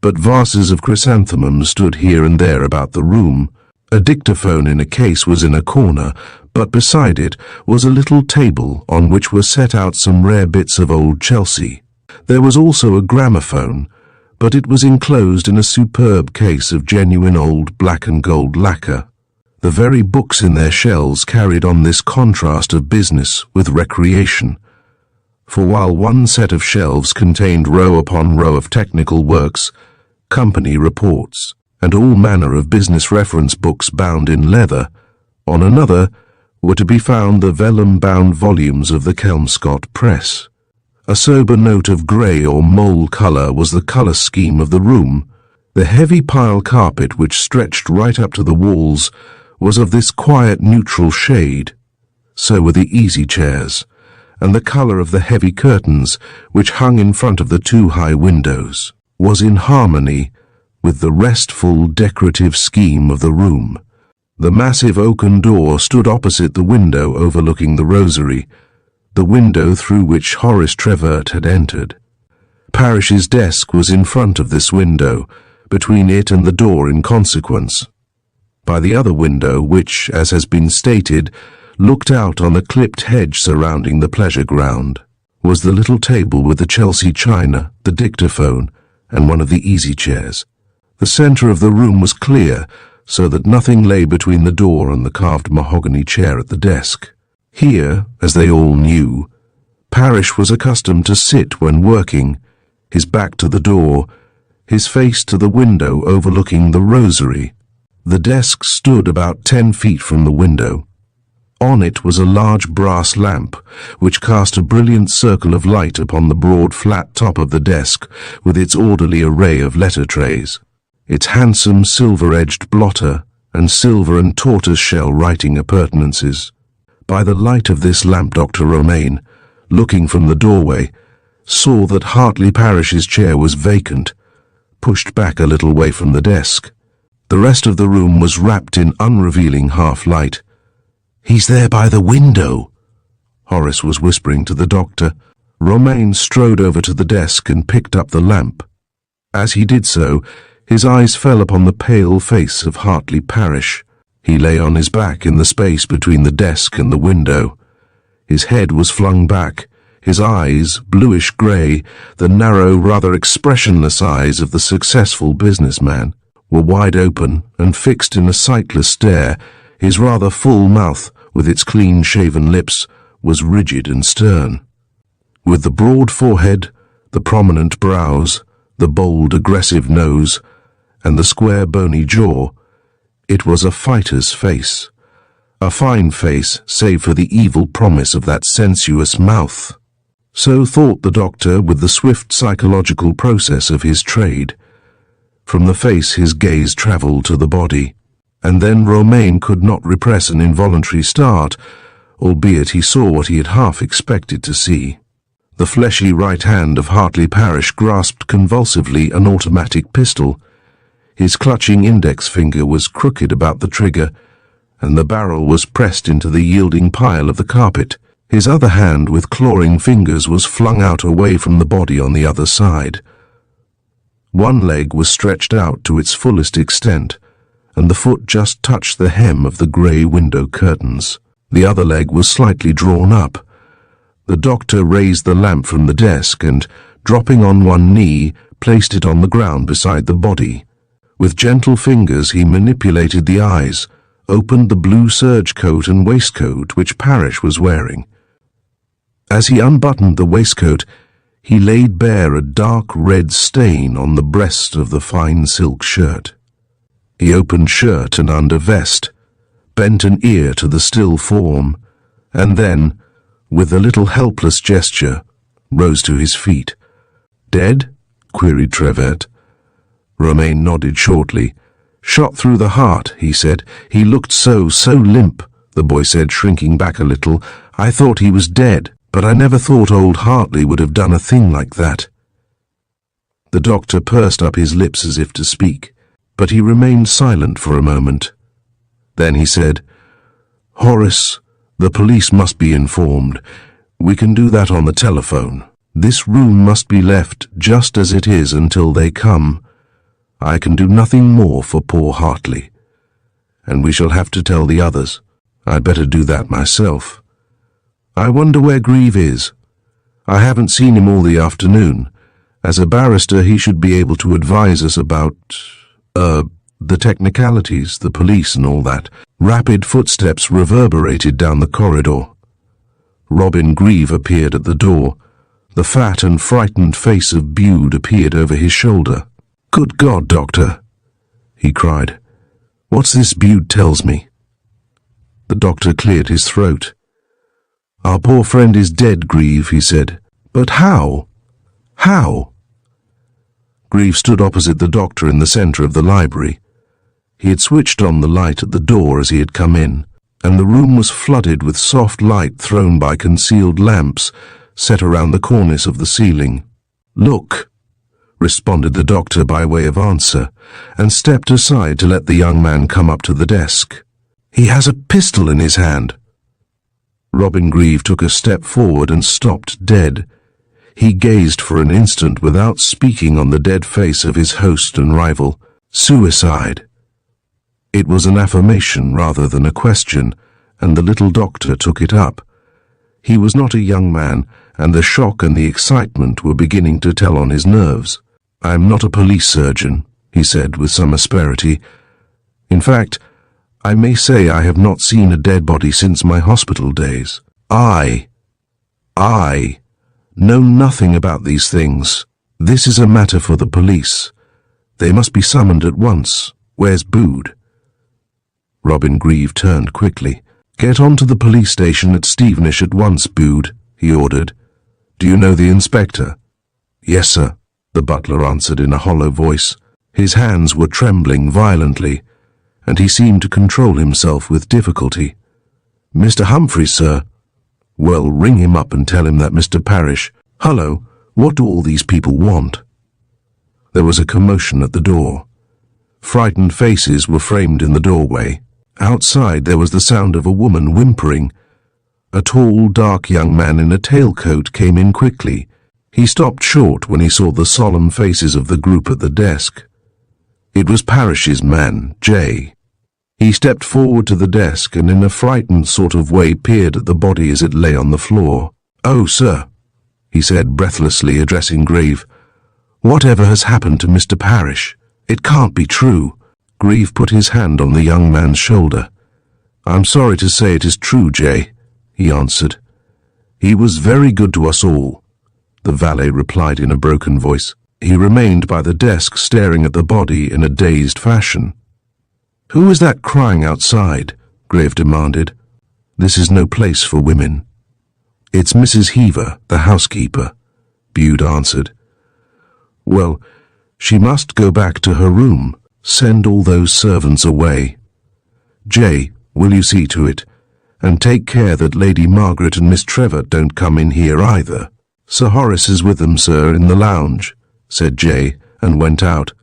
but vases of chrysanthemums stood here and there about the room. A dictaphone in a case was in a corner, but beside it was a little table on which were set out some rare bits of old Chelsea. There was also a gramophone, but it was enclosed in a superb case of genuine old black and gold lacquer. The very books in their shelves carried on this contrast of business with recreation. For while one set of shelves contained row upon row of technical works, company reports, and all manner of business reference books bound in leather, on another were to be found the vellum-bound volumes of the Kelmscott Press. A sober note of grey or mole colour was the colour scheme of the room. The heavy pile carpet which stretched right up to the walls was of this quiet neutral shade. So were the easy chairs, and the colour of the heavy curtains which hung in front of the two high windows was in harmony with the restful decorative scheme of the room. The massive oaken door stood opposite the window overlooking the rosary, the window through which Horace Trevert had entered. Parrish's desk was in front of this window, between it and the door in consequence. By the other window, which, as has been stated, looked out on the clipped hedge surrounding the pleasure ground, was the little table with the Chelsea china, the dictaphone, and one of the easy chairs. The centre of the room was clear, so that nothing lay between the door and the carved mahogany chair at the desk. Here, as they all knew, Parrish was accustomed to sit when working, his back to the door, his face to the window overlooking the rosary. The desk stood about 10 feet from the window. On it was a large brass lamp, which cast a brilliant circle of light upon the broad flat top of the desk with its orderly array of letter trays, its handsome silver-edged blotter, and silver and tortoise-shell writing appurtenances. By the light of this lamp Dr. Romaine, looking from the doorway, saw that Hartley Parrish's chair was vacant, pushed back a little way from the desk. The rest of the room was wrapped in unrevealing half-light. "He's there by the window," Horace was whispering to the doctor. Romaine strode over to the desk and picked up the lamp. As he did so, his eyes fell upon the pale face of Hartley Parrish. He lay on his back in the space between the desk and the window. His head was flung back, his eyes, bluish-grey, the narrow, rather expressionless eyes of the successful businessman, were wide open and fixed in a sightless stare. His rather full mouth, with its clean-shaven lips, was rigid and stern. With the broad forehead, the prominent brows, the bold, aggressive nose, and the square, bony jaw, it was a fighter's face. A fine face, save for the evil promise of that sensuous mouth. So thought the doctor with the swift psychological process of his trade. From the face his gaze travelled to the body, and then Romaine could not repress an involuntary start, albeit he saw what he had half expected to see. The fleshy right hand of Hartley Parrish grasped convulsively an automatic pistol. His clutching index finger was crooked about the trigger, and the barrel was pressed into the yielding pile of the carpet. His other hand, with clawing fingers, was flung out away from the body on the other side. One leg was stretched out to its fullest extent, and the foot just touched the hem of the grey window curtains. The other leg was slightly drawn up. The doctor raised the lamp from the desk and, dropping on one knee, placed it on the ground beside the body. With gentle fingers he manipulated the eyes, opened the blue serge coat and waistcoat which Parrish was wearing. As he unbuttoned the waistcoat, he laid bare a dark red stain on the breast of the fine silk shirt. He opened shirt and under vest, bent an ear to the still form, and then, with a little helpless gesture, rose to his feet. "Dead?" queried Trevert. Romaine nodded shortly. "Shot through the heart," he said. "He looked so limp," the boy said, shrinking back a little. "I thought he was dead, but I never thought old Hartley would have done a thing like that." The doctor pursed up his lips as if to speak, but he remained silent for a moment. Then he said, "Horace, the police must be informed. We can do that on the telephone. This room must be left just as it is until they come. I can do nothing more for poor Hartley. And we shall have to tell the others. I'd better do that myself. I wonder where Grieve is. I haven't seen him all the afternoon. As a barrister, he should be able to advise us about, the technicalities, the police and all that." Rapid footsteps reverberated down the corridor. Robin Grieve appeared at the door. The fat and frightened face of Bude appeared over his shoulder. "Good God, Doctor," he cried. "What's this Bude tells me?" The doctor cleared his throat. "Our poor friend is dead, Grieve," he said. "But how? How?" Grieve stood opposite the doctor in the centre of the library. He had switched on the light at the door as he had come in, and the room was flooded with soft light thrown by concealed lamps set around the cornice of the ceiling. "Look," responded the doctor by way of answer, and stepped aside to let the young man come up to the desk. "He has a pistol in his hand." Robin Grieve took a step forward and stopped dead. He gazed for an instant without speaking on the dead face of his host and rival. "Suicide." It was an affirmation rather than a question, and the little doctor took it up. He was not a young man, and the shock and the excitement were beginning to tell on his nerves. "I am not a police surgeon," he said with some asperity. "In fact, I may say I have not seen a dead body since my hospital days. I know nothing about these things. This is a matter for the police. They must be summoned at once. Where's Bude?" Robin Grieve turned quickly. "Get on to the police station at Stevenage at once, Bude," he ordered. "Do you know the inspector?" "Yes, sir," the butler answered in a hollow voice. His hands were trembling violently, and he seemed to control himself with difficulty. "Mr. Humphreys, sir." "Well, ring him up and tell him that Mr. Parrish—" "Hullo, what do all these people want?" There was a commotion at the door. Frightened faces were framed in the doorway. Outside there was the sound of a woman whimpering. A tall, dark young man in a tailcoat came in quickly. He stopped short when he saw the solemn faces of the group at the desk. It was Parrish's man, Jay. He stepped forward to the desk and in a frightened sort of way peered at the body as it lay on the floor. "Oh, sir," he said breathlessly, addressing Grieve. "Whatever has happened to Mr. Parrish? It can't be true." Grieve put his hand on the young man's shoulder. "I'm sorry to say it is true, Jay," he answered. "He was very good to us all," the valet replied in a broken voice. He remained by the desk staring at the body in a dazed fashion. "Who is that crying outside?" Grieve demanded. "This is no place for women." "It's Mrs. Heaver, the housekeeper," Bude answered. "Well, she must go back to her room. Send all those servants away. Jay, will you see to it? And take care that Lady Margaret and Miss Trevor don't come in here either." "Sir Horace is with them, sir, in the lounge," said Jay, and went out.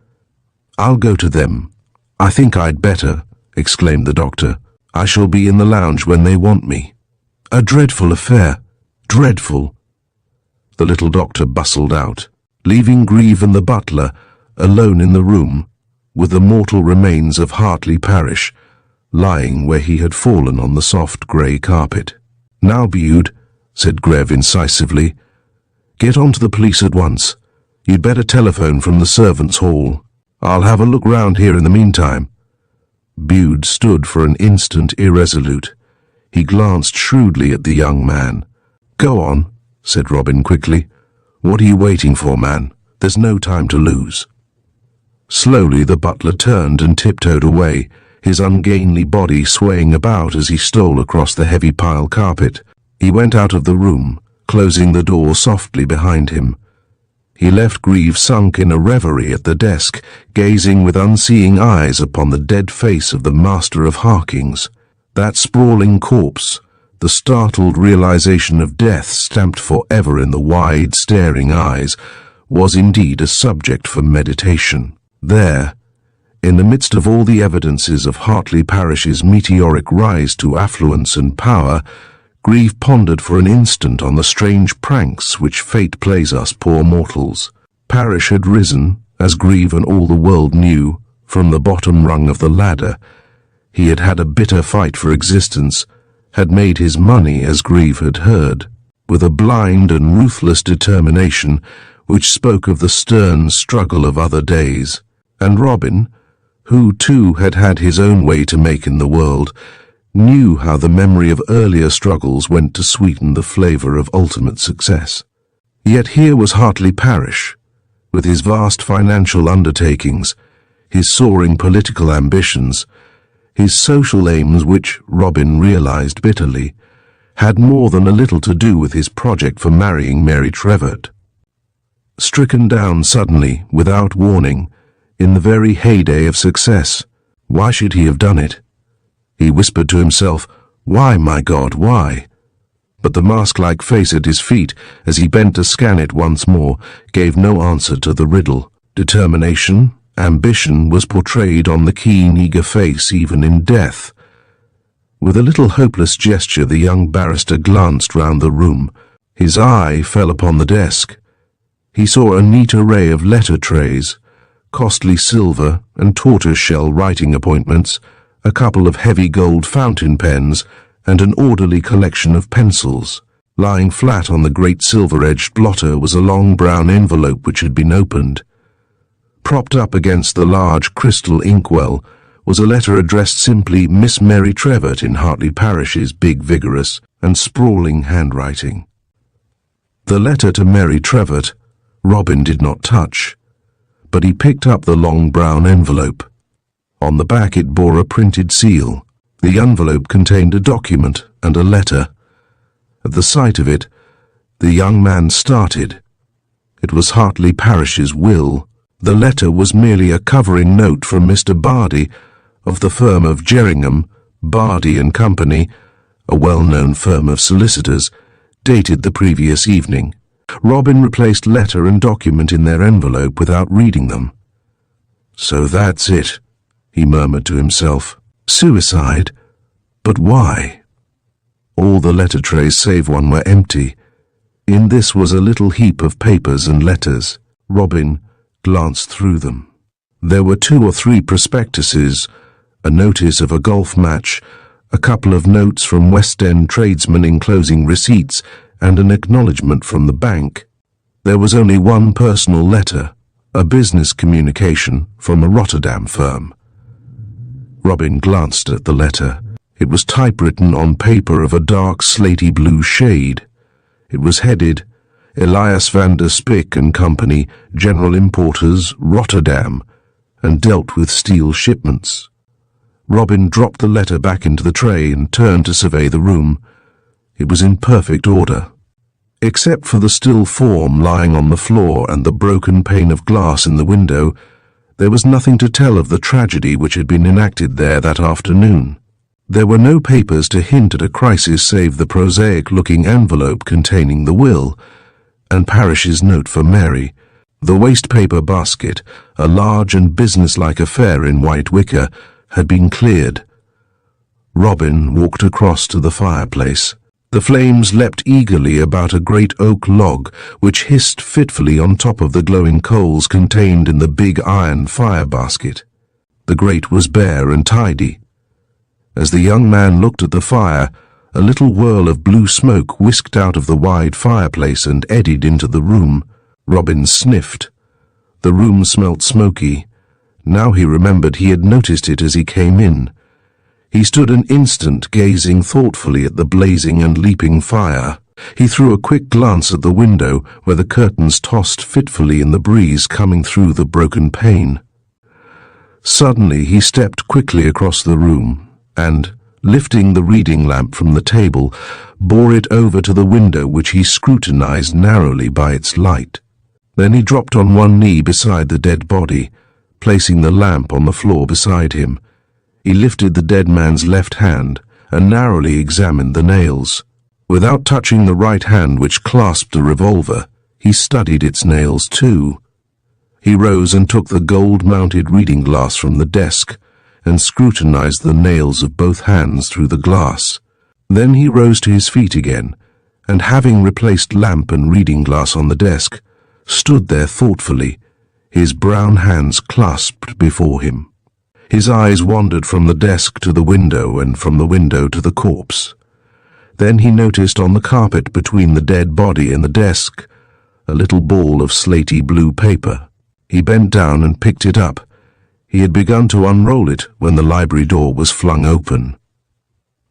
"I'll go to them." "I think I'd better," exclaimed the doctor. "I shall be in the lounge when they want me." "A dreadful affair. Dreadful." The little doctor bustled out, leaving Grieve and the butler alone in the room with the mortal remains of Hartley Parrish lying where he had fallen on the soft grey carpet. "Now, Bude," said Grieve incisively, "get on to the police at once. You'd better telephone from the servants' hall. I'll have a look round here in the meantime." Bude stood for an instant irresolute. He glanced shrewdly at the young man. "Go on," said Robin quickly. "What are you waiting for, man? There's no time to lose." Slowly the butler turned and tiptoed away, his ungainly body swaying about as he stole across the heavy pile carpet. He went out of the room, closing the door softly behind him. He left Grieve sunk in a reverie at the desk, gazing with unseeing eyes upon the dead face of the master of Harkings. That sprawling corpse, the startled realization of death stamped forever in the wide, staring eyes, was indeed a subject for meditation. There, In the midst of all the evidences of Hartley Parish's meteoric rise to affluence and power, Grieve pondered for an instant on the strange pranks which fate plays us poor mortals. Parish had risen, as Grieve and all the world knew, from the bottom rung of the ladder. He had had a bitter fight for existence, had made his money, as Grieve had heard, with a blind and ruthless determination which spoke of the stern struggle of other days. And Robin, who too had had his own way to make in the world, knew how the memory of earlier struggles went to sweeten the flavour of ultimate success. Yet here was Hartley Parish, with his vast financial undertakings, his soaring political ambitions, his social aims which, Robin realised bitterly, had more than a little to do with his project for marrying Mary Trevett. Stricken down suddenly, without warning, in the very heyday of success, why should he have done it? He whispered to himself, "Why, my God, why?" But the mask-like face at his feet, as he bent to scan it once more, gave no answer to the riddle. Determination, ambition was portrayed on the keen, eager face even in death. With a little hopeless gesture, the young barrister glanced round the room. His eye fell upon the desk. He saw a neat array of letter trays, costly silver and tortoise-shell writing appointments, a couple of heavy gold fountain pens, and an orderly collection of pencils. Lying flat on the great silver-edged blotter was a long brown envelope which had been opened. Propped up against the large crystal inkwell was a letter addressed simply Miss Mary Trevett in Hartley Parish's big, vigorous, and sprawling handwriting. The letter to Mary Trevett Robin did not touch, but he picked up the long brown envelope. On the back it bore a printed seal. The envelope contained a document and a letter. At the sight of it, the young man started. It was Hartley Parish's will. The letter was merely a covering note from Mr. Bardi of the firm of Jerringham, Bardi and Company, a well-known firm of solicitors, dated the previous evening. Robin replaced letter and document in their envelope without reading them. "So that's it," he murmured to himself. "Suicide? But why?" All the letter trays save one were empty. In this was a little heap of papers and letters. Robin glanced through them. There were 2 or 3 prospectuses, a notice of a golf match, a couple of notes from West End tradesmen enclosing receipts, and an acknowledgment from the bank. There was only one personal letter, a business communication from a Rotterdam firm. Robin glanced at the letter. It was typewritten on paper of a dark slaty blue shade. It was headed, Elias van der Spik and Company, General Importers, Rotterdam, and dealt with steel shipments. Robin dropped the letter back into the tray and turned to survey the room. It was in perfect order. Except for the still form lying on the floor and the broken pane of glass in the window, there was nothing to tell of the tragedy which had been enacted there that afternoon. There were no papers to hint at a crisis save the prosaic-looking envelope containing the will, and Parish's note for Mary. The waste-paper basket, a large and business-like affair in white wicker, had been cleared. Robin walked across to the fireplace. The flames leapt eagerly about a great oak log, which hissed fitfully on top of the glowing coals contained in the big iron fire basket. The grate was bare and tidy. As the young man looked at the fire, a little whirl of blue smoke whisked out of the wide fireplace and eddied into the room. Robin sniffed. The room smelt smoky. Now he remembered he had noticed it as he came in. He stood an instant gazing thoughtfully at the blazing and leaping fire. He threw a quick glance at the window where the curtains tossed fitfully in the breeze coming through the broken pane. Suddenly he stepped quickly across the room and, lifting the reading lamp from the table, bore it over to the window which he scrutinized narrowly by its light. Then he dropped on one knee beside the dead body, placing the lamp on the floor beside him. He lifted the dead man's left hand and narrowly examined the nails. Without touching the right hand which clasped a revolver, he studied its nails too. He rose and took the gold-mounted reading glass from the desk and scrutinized the nails of both hands through the glass. Then he rose to his feet again, and having replaced lamp and reading glass on the desk, stood there thoughtfully, his brown hands clasped before him. His eyes wandered from the desk to the window and from the window to the corpse. Then he noticed on the carpet between the dead body and the desk a little ball of slaty blue paper. He bent down and picked it up. He had begun to unroll it when the library door was flung open.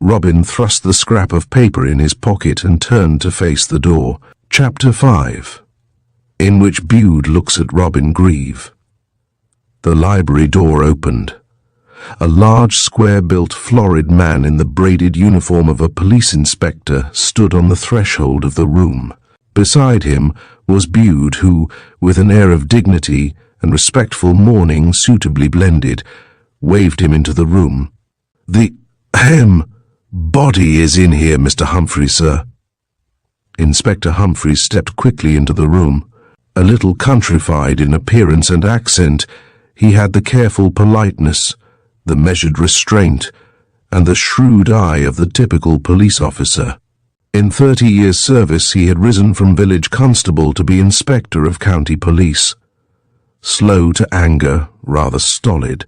Robin thrust the scrap of paper in his pocket and turned to face the door. Chapter 5, in which Bude looks at Robin Grieve. The library door opened. A large, square-built, florid man in the braided uniform of a police inspector stood on the threshold of the room. Beside him was Bude, who, with an air of dignity and respectful mourning suitably blended, waved him into the room. "The body is in here, Mr. Humphreys, sir." Inspector Humphreys stepped quickly into the room. A little countrified in appearance and accent, he had the careful politeness, the measured restraint, and the shrewd eye of the typical police officer. In 30 years' service he had risen from village constable to be inspector of county police. Slow to anger, rather stolid,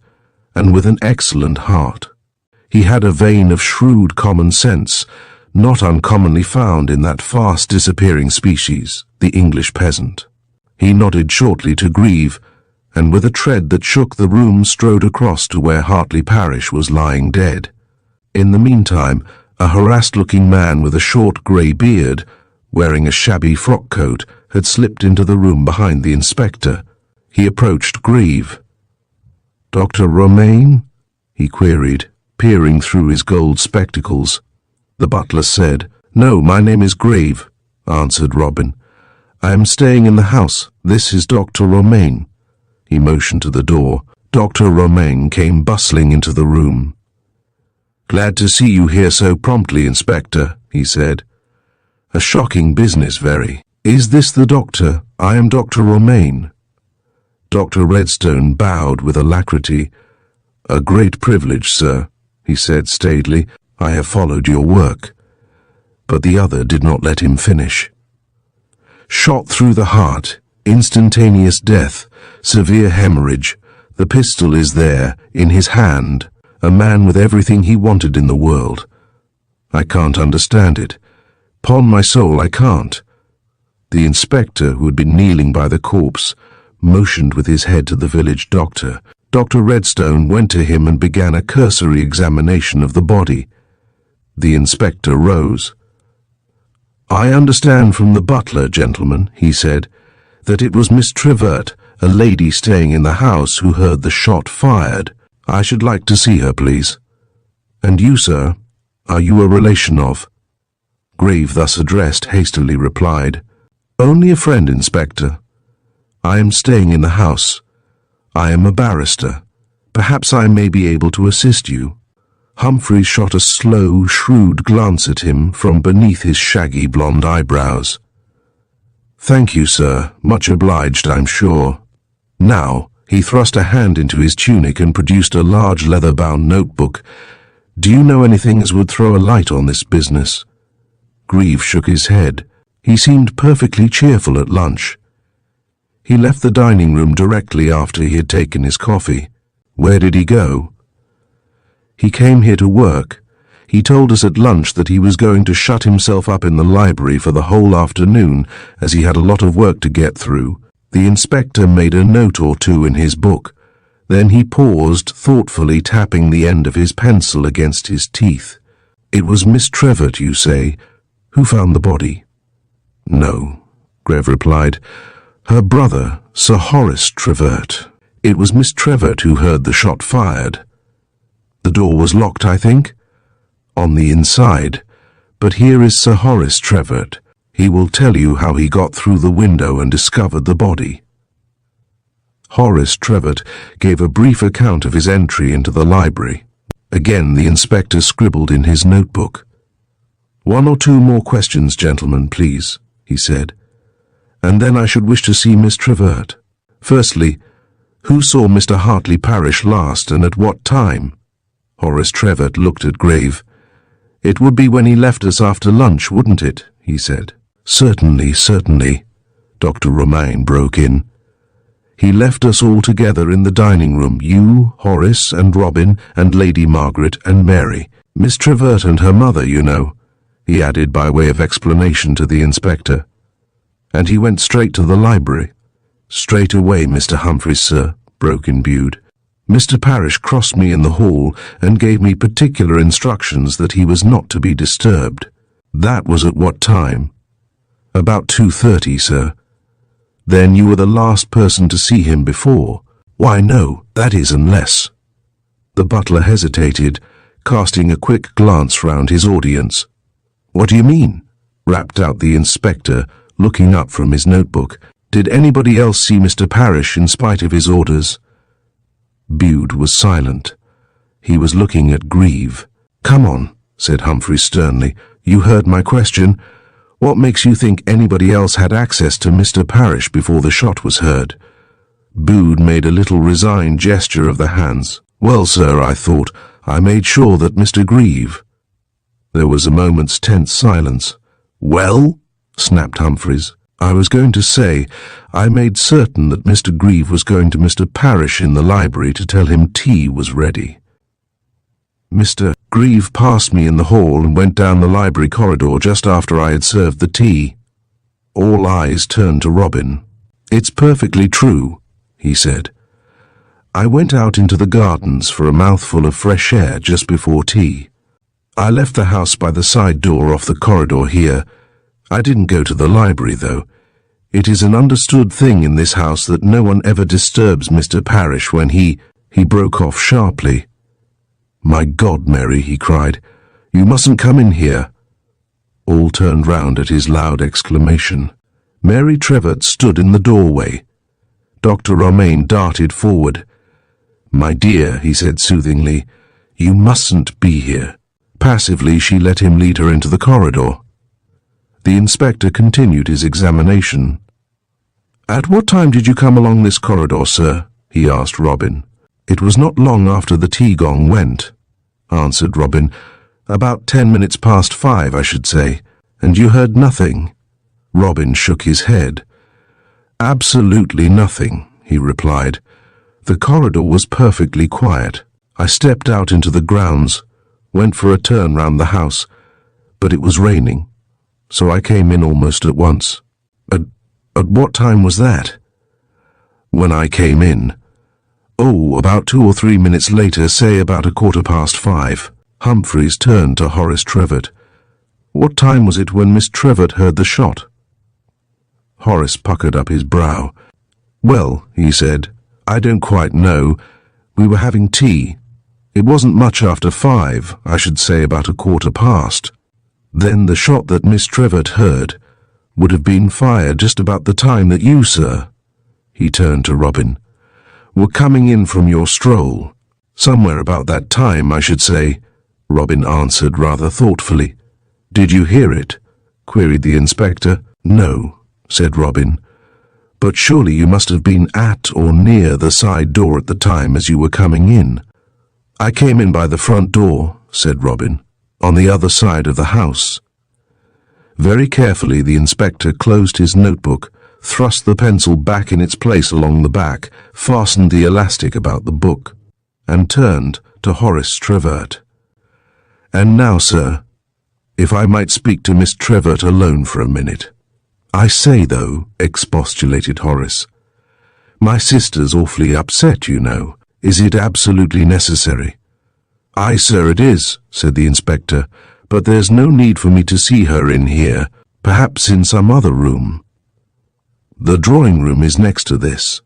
and with an excellent heart. He had a vein of shrewd common sense, not uncommonly found in that fast disappearing species, the English peasant. He nodded shortly to Grieve, and with a tread that shook the room strode across to where Hartley Parish was lying dead. In the meantime, a harassed-looking man with a short grey beard, wearing a shabby frock-coat, had slipped into the room behind the inspector. He approached Grieve. "Dr. Romaine?" he queried, peering through his gold spectacles. The butler said, "No, my name is Grieve," answered Robin. "I am staying in the house. This is Dr. Romaine." He motioned to the door. Dr. Romaine came bustling into the room. "Glad to see you here so promptly, Inspector," he said. "A shocking business, very. Is this the doctor? I am Dr. Romaine." Dr. Redstone bowed with alacrity. "A great privilege, sir," he said staidly. "I have followed your work." But the other did not let him finish. "Shot through the heart, instantaneous death, severe hemorrhage. The pistol is there, in his hand. A man with everything he wanted in the world. I can't understand it. 'Pon my soul, I can't." The inspector, who had been kneeling by the corpse, motioned with his head to the village doctor. Dr. Redstone went to him and began a cursory examination of the body. The inspector rose. "I understand from the butler, gentlemen," he said, "that it was Miss Trevert, a lady staying in the house, who heard the shot fired. I should like to see her, please." "And you, sir, are you a relation of?" Grieve, thus addressed, hastily replied, "Only a friend, Inspector. I am staying in the house. I am a barrister. Perhaps I may be able to assist you." Humphreys shot a slow, shrewd glance at him from beneath his shaggy blonde eyebrows. "Thank you, sir. Much obliged, I'm sure." Now, he thrust a hand into his tunic and produced a large leather-bound notebook. "Do you know anything as would throw a light on this business?" Grieve shook his head. He seemed perfectly cheerful at lunch. He left the dining room directly after he had taken his coffee. Where did he go? "He came here to work. He told us at lunch that he was going to shut himself up in the library for the whole afternoon, as he had a lot of work to get through." The inspector made a note or two in his book. Then he paused, thoughtfully tapping the end of his pencil against his teeth. "It was Miss Trevert, you say? Who found the body?" "No," Grieve replied. "Her brother, Sir Horace Trevert. It was Miss Trevert who heard the shot fired. The door was locked, I think?" "On the inside. But here is Sir Horace Trevert. He will tell you how he got through the window and discovered the body." Horace Trevert gave a brief account of his entry into the library. Again the inspector scribbled in his notebook. "1 or 2 more questions, gentlemen, please," he said. "And then I should wish to see Miss Trevert." Firstly, who saw Mr. Hartley Parrish last and at what time? Horace Trevett looked at Grave. It would be when he left us after lunch, wouldn't it? He said. Certainly, certainly, Dr. Romaine broke in. He left us all together in the dining room, you, Horace, and Robin, and Lady Margaret, and Mary. Miss Trevett and her mother, you know, he added by way of explanation to the inspector. And he went straight to the library. Straight away, Mr. Humphreys, sir, broke in Bude. Mr. Parrish crossed me in the hall and gave me particular instructions that he was not to be disturbed. That was at what time? About 2:30, sir. Then you were the last person to see him before? Why, no, that is unless. The butler hesitated, casting a quick glance round his audience. What do you mean? Rapped out the inspector, looking up from his notebook. Did anybody else see Mr. Parrish in spite of his orders? Bude was silent. He was looking at Grieve. Come on, said Humphrey sternly. You heard my question. What makes you think anybody else had access to Mr. Parrish before the shot was heard? Bude made a little resigned gesture of the hands. Well, sir, I thought. I made sure that Mr. Grieve. There was a moment's tense silence. Well? Snapped Humphreys. I was going to say, I made certain that Mr. Grieve was going to Mr. Parrish in the library to tell him tea was ready. Mr. Grieve passed me in the hall and went down the library corridor just after I had served the tea. All eyes turned to Robin. It's perfectly true, he said. I went out into the gardens for a mouthful of fresh air just before tea. I left the house by the side door off the corridor here. I didn't go to the library, though. It is an understood thing in this house that no one ever disturbs Mr. Parrish when he broke off sharply. My God, Mary, he cried, you mustn't come in here. All turned round at his loud exclamation. Mary Trevett stood in the doorway. Dr. Romaine darted forward. My dear, he said soothingly, you mustn't be here. Passively, she let him lead her into the corridor. The inspector continued his examination. At what time did you come along this corridor, sir? He asked Robin. It was not long after the tea gong went, answered Robin. About 10 minutes past 5, I should say. And you heard nothing? Robin shook his head. Absolutely nothing, he replied. The corridor was perfectly quiet. I stepped out into the grounds, went for a turn round the house, but it was raining, so I came in almost at once. At what time was that? When I came in. Oh, about 2 or 3 minutes later, say about 5:15. Humphreys turned to Horace Trevett. What time was it when Miss Trevett heard the shot? Horace puckered up his brow. Well, he said, I don't quite know. We were having tea. It wasn't much after 5, I should say about 15:15. Then the shot that Miss Trevett heard would have been fired just about the time that you, sir, he turned to Robin, were coming in from your stroll. Somewhere about that time, I should say, Robin answered rather thoughtfully. Did you hear it? Queried the inspector. No, said Robin. But surely you must have been at or near the side door at the time as you were coming in. I came in by the front door, said Robin, on the other side of the house. Very carefully the inspector closed his notebook, thrust the pencil back in its place along the back, fastened the elastic about the book, and turned to Horace Trevett. And now, sir, if I might speak to Miss Trevett alone for a minute. I say, though, expostulated Horace, my sister's awfully upset, you know. Is it absolutely necessary? Aye, sir, it is, said the inspector, but there's no need for me to see her in here, perhaps in some other room. The drawing-room is next to this,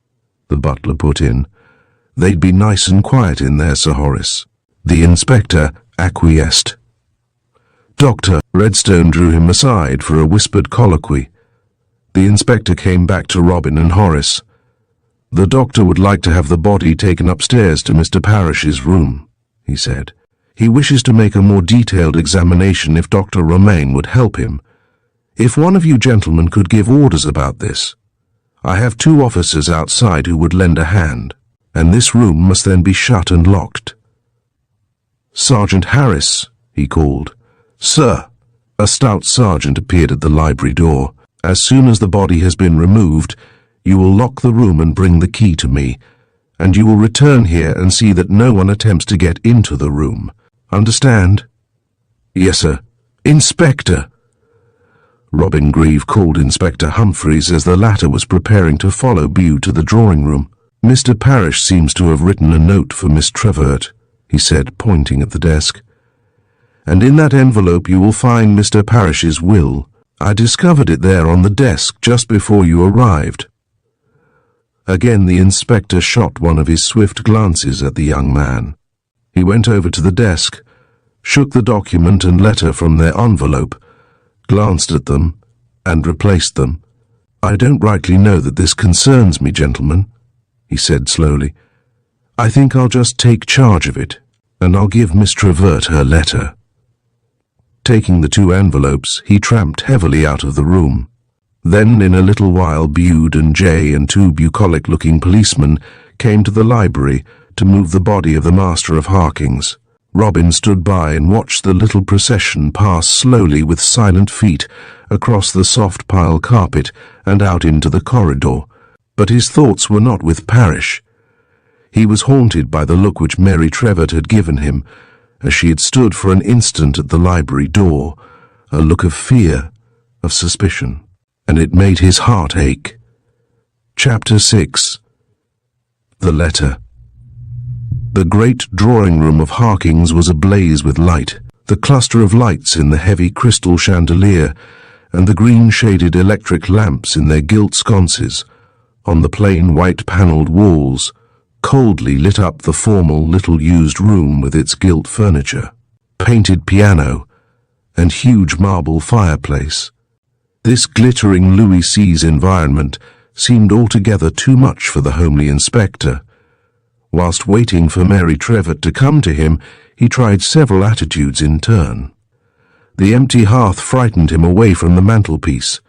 the butler put in. They'd be nice and quiet in there, Sir Horace. The inspector acquiesced. Dr. Redstone drew him aside for a whispered colloquy. The inspector came back to Robin and Horace. The doctor would like to have the body taken upstairs to Mr. Parrish's room, he said. He wishes to make a more detailed examination if Dr. Romaine would help him. If one of you gentlemen could give orders about this. I have 2 officers outside who would lend a hand, and this room must then be shut and locked." "Sergeant Harris," he called. "Sir." A stout sergeant appeared at the library door. "As soon as the body has been removed, you will lock the room and bring the key to me, and you will return here and see that no one attempts to get into the room. Understand?" "Yes, sir." "Inspector!" Robin Grieve called Inspector Humphreys as the latter was preparing to follow Bew to the drawing room. "Mr. Parrish seems to have written a note for Miss Trevert," he said, pointing at the desk. "And in that envelope you will find Mr. Parrish's will. I discovered it there on the desk just before you arrived." Again the inspector shot one of his swift glances at the young man. He went over to the desk, shook the document and letter from their envelope, glanced at them, and replaced them. "I don't rightly know that this concerns me, gentlemen," he said slowly. "I think I'll just take charge of it, and I'll give Miss Trevert her letter." Taking the 2 envelopes, he tramped heavily out of the room. Then, in a little while, Bude and Jay and 2 bucolic-looking policemen came to the library to move the body of the Master of Harkings. Robin stood by and watched the little procession pass slowly with silent feet across the soft pile carpet and out into the corridor, but his thoughts were not with Parrish. He was haunted by the look which Mary Trevert had given him as she had stood for an instant at the library door, a look of fear, of suspicion, and it made his heart ache. Chapter 6. The Letter. The great drawing room of Harkings was ablaze with light, the cluster of lights in the heavy crystal chandelier and the green-shaded electric lamps in their gilt sconces on the plain white-panelled walls coldly lit up the formal little-used room with its gilt furniture, painted piano, and huge marble fireplace. This glittering Louis Seize environment seemed altogether too much for the homely inspector. Whilst waiting for Mary Trevert to come to him, he tried several attitudes in turn. The empty hearth frightened him away from the mantelpiece.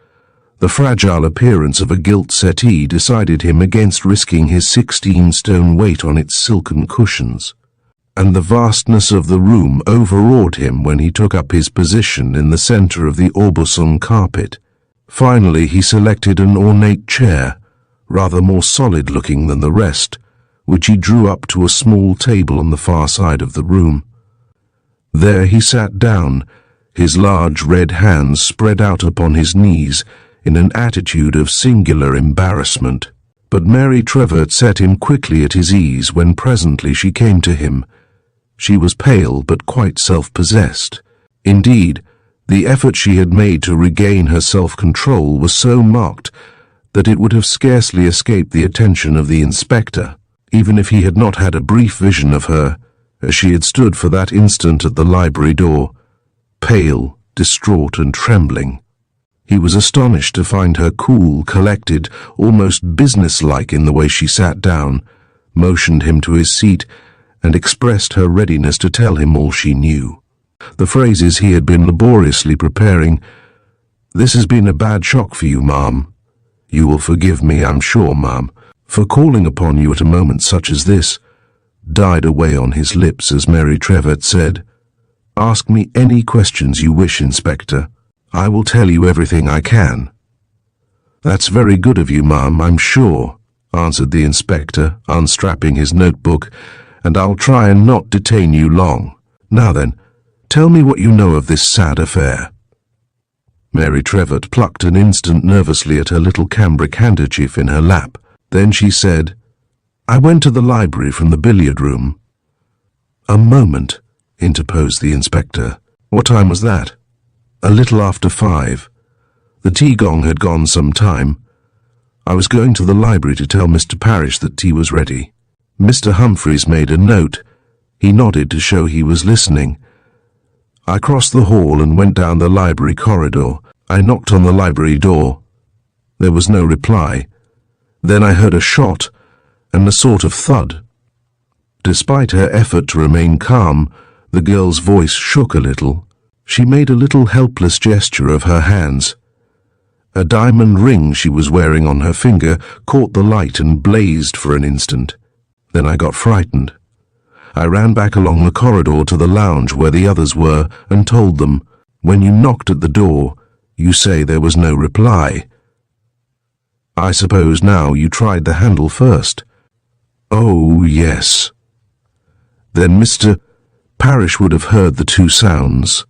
The fragile appearance of a gilt settee decided him against risking his 16-stone weight on its silken cushions. And the vastness of the room overawed him when he took up his position in the centre of the Aubusson carpet. Finally he selected an ornate chair, rather more solid-looking than the rest, which he drew up to a small table on the far side of the room. There he sat down, his large red hands spread out upon his knees in an attitude of singular embarrassment. But Mary Trevert set him quickly at his ease when presently she came to him. She was pale but quite self-possessed. Indeed, the effort she had made to regain her self-control was so marked that it would have scarcely escaped the attention of the inspector, even if he had not had a brief vision of her, as she had stood for that instant at the library door, pale, distraught and trembling. He was astonished to find her cool, collected, almost businesslike in the way she sat down, motioned him to his seat, and expressed her readiness to tell him all she knew. The phrases he had been laboriously preparing, "This has been a bad shock for you, ma'am. You will forgive me, I'm sure, ma'am, for calling upon you at a moment such as this," died away on his lips as Mary Trevert said, "Ask me any questions you wish, Inspector. I will tell you everything I can." "That's very good of you, ma'am, I'm sure," answered the inspector, unstrapping his notebook, "and I'll try and not detain you long. Now then, tell me what you know of this sad affair." Mary Trevert plucked an instant nervously at her little cambric handkerchief in her lap. Then she said, "I went to the library from the billiard room." "A moment," interposed the inspector. "What time was that?" "A little after 5. The tea gong had gone some time. I was going to the library to tell Mr. Parrish that tea was ready." Mr. Humphreys made a note. He nodded to show he was listening. "I crossed the hall and went down the library corridor. I knocked on the library door. There was no reply. Then I heard a shot and a sort of thud." Despite her effort to remain calm, the girl's voice shook a little. She made a little helpless gesture of her hands. A diamond ring she was wearing on her finger caught the light and blazed for an instant. Then I got frightened. I ran back along the corridor to the lounge where the others were and told them, "When you knocked at the door, you say there was no reply. I suppose now you tried the handle first." "Oh, yes." Then Mr. Parrish would have heard the two sounds,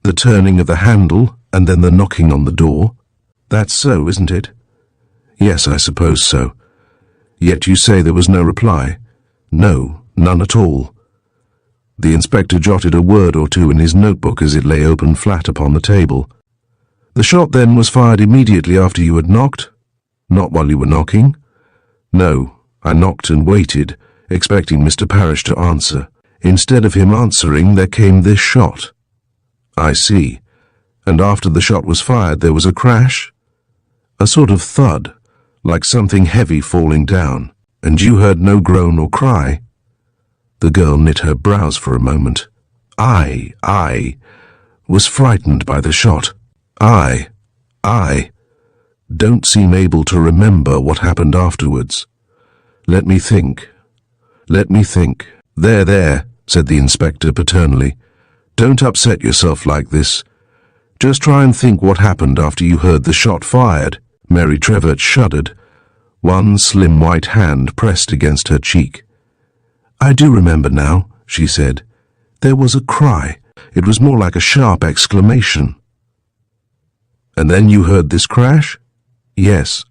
the turning of the handle and then the knocking on the door. "That's so, isn't it?" "Yes, I suppose so. Yet you say there was no reply?" "No, none at all." The inspector jotted a word or two in his notebook as it lay open flat upon the table. "The shot then was fired immediately after you had knocked? Not while you were knocking?" "No, I knocked and waited, expecting Mr. Parrish to answer. Instead of him answering, there came this shot." "I see. And after the shot was fired, there was a crash?" "A sort of thud, like something heavy falling down. And you heard no groan or cry?" The girl knit her brows for a moment. I was frightened by the shot. I don't seem able to remember what happened afterwards. Let me think. There, said the inspector paternally. Don't upset yourself like this. Just try and think what happened after you heard the shot fired. Mary Trevett shuddered. One slim white hand pressed against her cheek. "I do remember now," she said. "There was a cry. It was more like a sharp exclamation." "And then you heard this crash?" "Yes."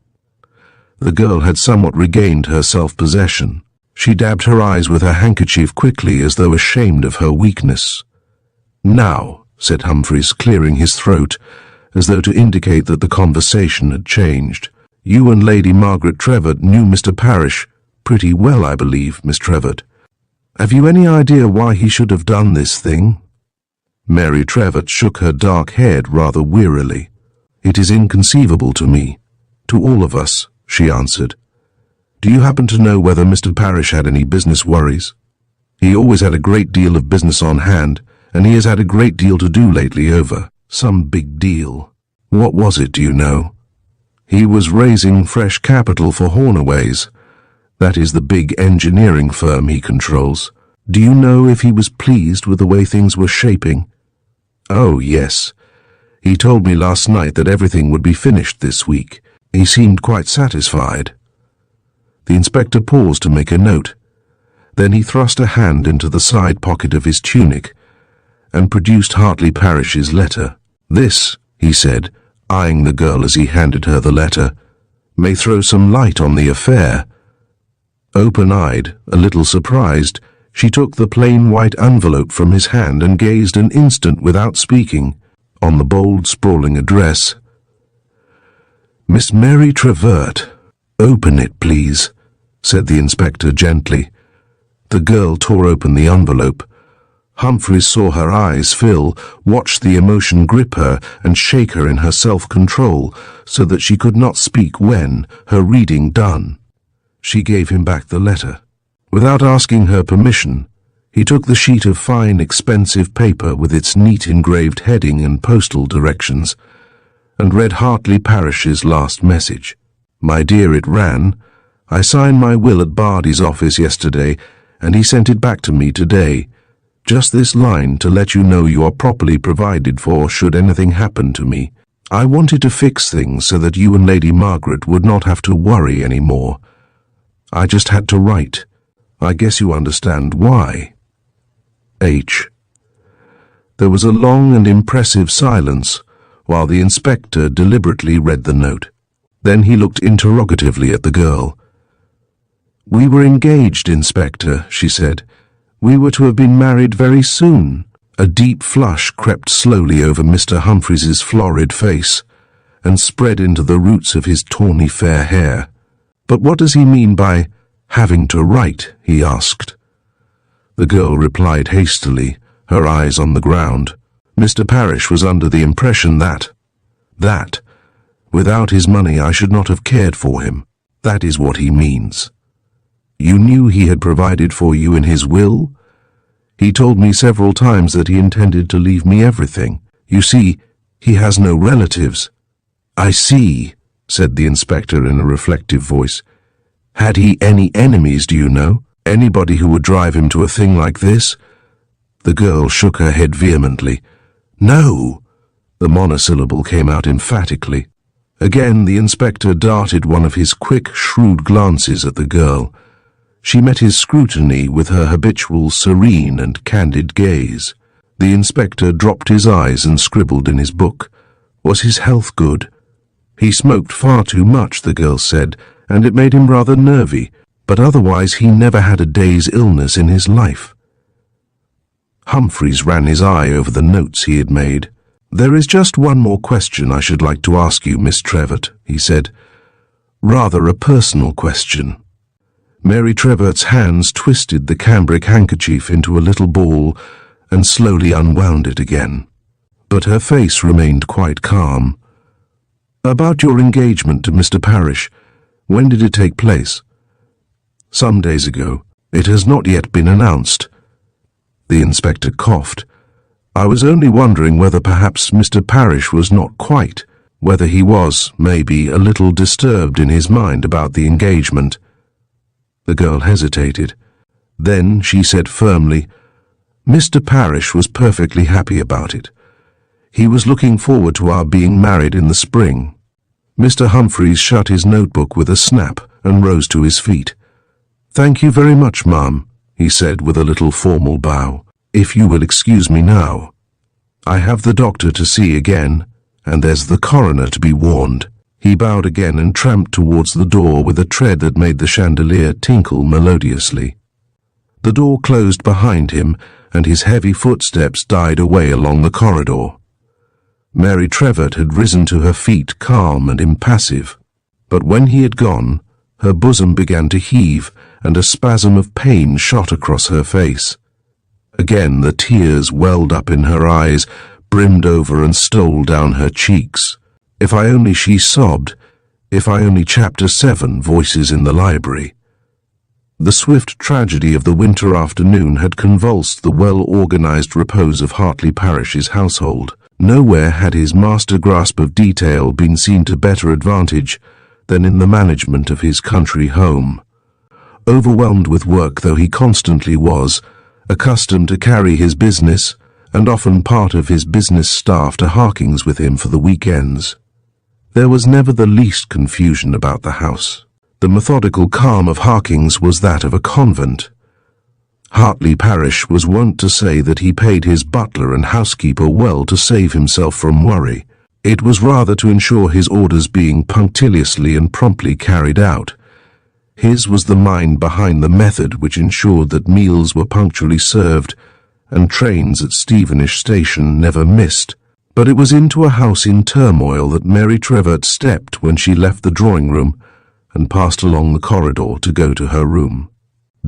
The girl had somewhat regained her self-possession. She dabbed her eyes with her handkerchief quickly as though ashamed of her weakness. "Now," said Humphreys, clearing his throat, as though to indicate that the conversation had changed. "You and Lady Margaret Trevett knew Mr. Parrish pretty well, I believe, Miss Trevett. Have you any idea why he should have done this thing?" Mary Trevett shook her dark head rather wearily. "It is inconceivable to me, to all of us," she answered. "Do you happen to know whether Mr. Parrish had any business worries? He always had a great deal of business on hand, and he has had a great deal to do lately over some big deal. What was it, do you know?" "He was raising fresh capital for Hornaways. That is the big engineering firm he controls. Do you know if he was pleased with the way things were shaping?" "Oh, yes. He told me last night that everything would be finished this week. He seemed quite satisfied." The inspector paused to make a note. Then he thrust a hand into the side pocket of his tunic and produced Hartley Parrish's letter. "This," he said, eyeing the girl as he handed her the letter, "may throw some light on the affair." Open-eyed, a little surprised, she took the plain white envelope from his hand and gazed an instant without speaking on the bold, sprawling address. "Miss Mary Trevett, open it, please," said the inspector gently. The girl tore open the envelope. Humphreys saw her eyes fill, watched the emotion grip her and shake her in her self-control so that she could not speak when, her reading done, she gave him back the letter. Without asking her permission, he took the sheet of fine, expensive paper with its neat engraved heading and postal directions and read Hartley Parrish's last message. "My dear," it ran, "I signed my will at Bardi's office yesterday and he sent it back to me today. Just this line to let you know you are properly provided for should anything happen to me. I wanted to fix things so that you and Lady Margaret would not have to worry any more. I just had to write. I guess you understand why. H." There was a long and impressive silence while the inspector deliberately read the note. Then he looked interrogatively at the girl. "We were engaged, Inspector," she said. "We were to have been married very soon." A deep flush crept slowly over Mr. Humphreys's florid face and spread into the roots of his tawny fair hair. "But what does he mean by having to write?" he asked. The girl replied hastily, her eyes on the ground. "Mr. Parrish was under the impression that, without his money I should not have cared for him. That is what he means. You knew he had provided for you in his will? He told me several times that he intended to leave me everything. You see, he has no relatives." "I see," said the inspector in a reflective voice. "Had he any enemies, do you know? Anybody who would drive him to a thing like this?" The girl shook her head vehemently. "No." The monosyllable came out emphatically. Again the inspector darted one of his quick, shrewd glances at the girl. She met his scrutiny with her habitual serene and candid gaze. The inspector dropped his eyes and scribbled in his book. Was his health good? He smoked far too much, the girl said, and it made him rather nervy, but otherwise he never had a day's illness in his life. Humphreys ran his eye over the notes he had made. "There is just one more question I should like to ask you, Miss Trevett," he said. "Rather a personal question." Mary Trevert's hands twisted the cambric handkerchief into a little ball and slowly unwound it again. But her face remained quite calm. "About your engagement to Mr. Parrish, when did it take place?" "Some days ago. It has not yet been announced." The inspector coughed. "I was only wondering whether perhaps Mr. Parrish was not quite, whether he was, maybe, a little disturbed in his mind about the engagement." The girl hesitated. Then she said firmly, "Mr. Parrish was perfectly happy about it. He was looking forward to our being married in the spring." Mr. Humphreys shut his notebook with a snap and rose to his feet. "Thank you very much, ma'am," he said with a little formal bow. "If you will excuse me now. I have the doctor to see again, and there's the coroner to be warned." He bowed again and tramped towards the door with a tread that made the chandelier tinkle melodiously. The door closed behind him, and his heavy footsteps died away along the corridor. Mary Trevett had risen to her feet, calm and impassive. But when he had gone, her bosom began to heave, and a spasm of pain shot across her face. Again the tears welled up in her eyes, brimmed over and stole down her cheeks. "If I only," she sobbed, "if I only Chapter 7, Voices in the Library." The swift tragedy of the winter afternoon had convulsed the well-organized repose of Hartley Parrish's household. Nowhere had his master grasp of detail been seen to better advantage than in the management of his country home. Overwhelmed with work though he constantly was, accustomed to carry his business, and often part of his business staff to Harkings with him for the weekends, there was never the least confusion about the house. The methodical calm of Harkings was that of a convent. Hartley Parrish was wont to say that he paid his butler and housekeeper well to save himself from worry. It was rather to ensure his orders being punctiliously and promptly carried out. His was the mind behind the method which ensured that meals were punctually served and trains at Stevenage station never missed. But it was into a house in turmoil that Mary Trevett stepped when she left the drawing-room and passed along the corridor to go to her room.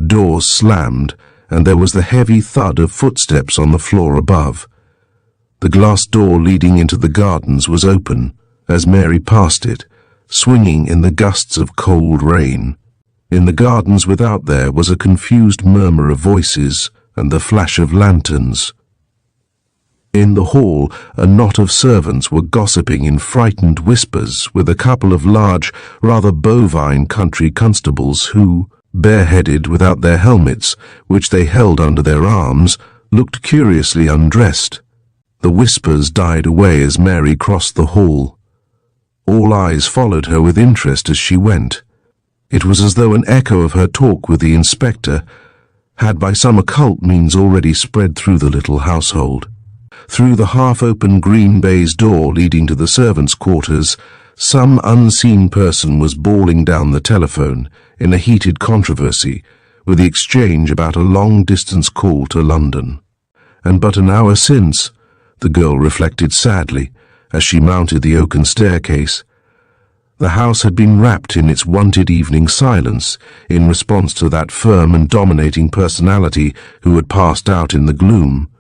Doors slammed, and there was the heavy thud of footsteps on the floor above. The glass door leading into the gardens was open as Mary passed it, swinging in the gusts of cold rain. In the gardens without there was a confused murmur of voices and the flash of lanterns. In the hall, a knot of servants were gossiping in frightened whispers with a couple of large, rather bovine country constables who, bareheaded without their helmets, which they held under their arms, looked curiously undressed. The whispers died away as Mary crossed the hall. All eyes followed her with interest as she went. It was as though an echo of her talk with the inspector had by some occult means already spread through the little household. Through the half-open green baize door leading to the servants' quarters, some unseen person was bawling down the telephone in a heated controversy with the exchange about a long-distance call to London. And but an hour since, the girl reflected sadly as she mounted the oaken staircase, the house had been wrapped in its wonted evening silence in response to that firm and dominating personality who had passed out in the gloom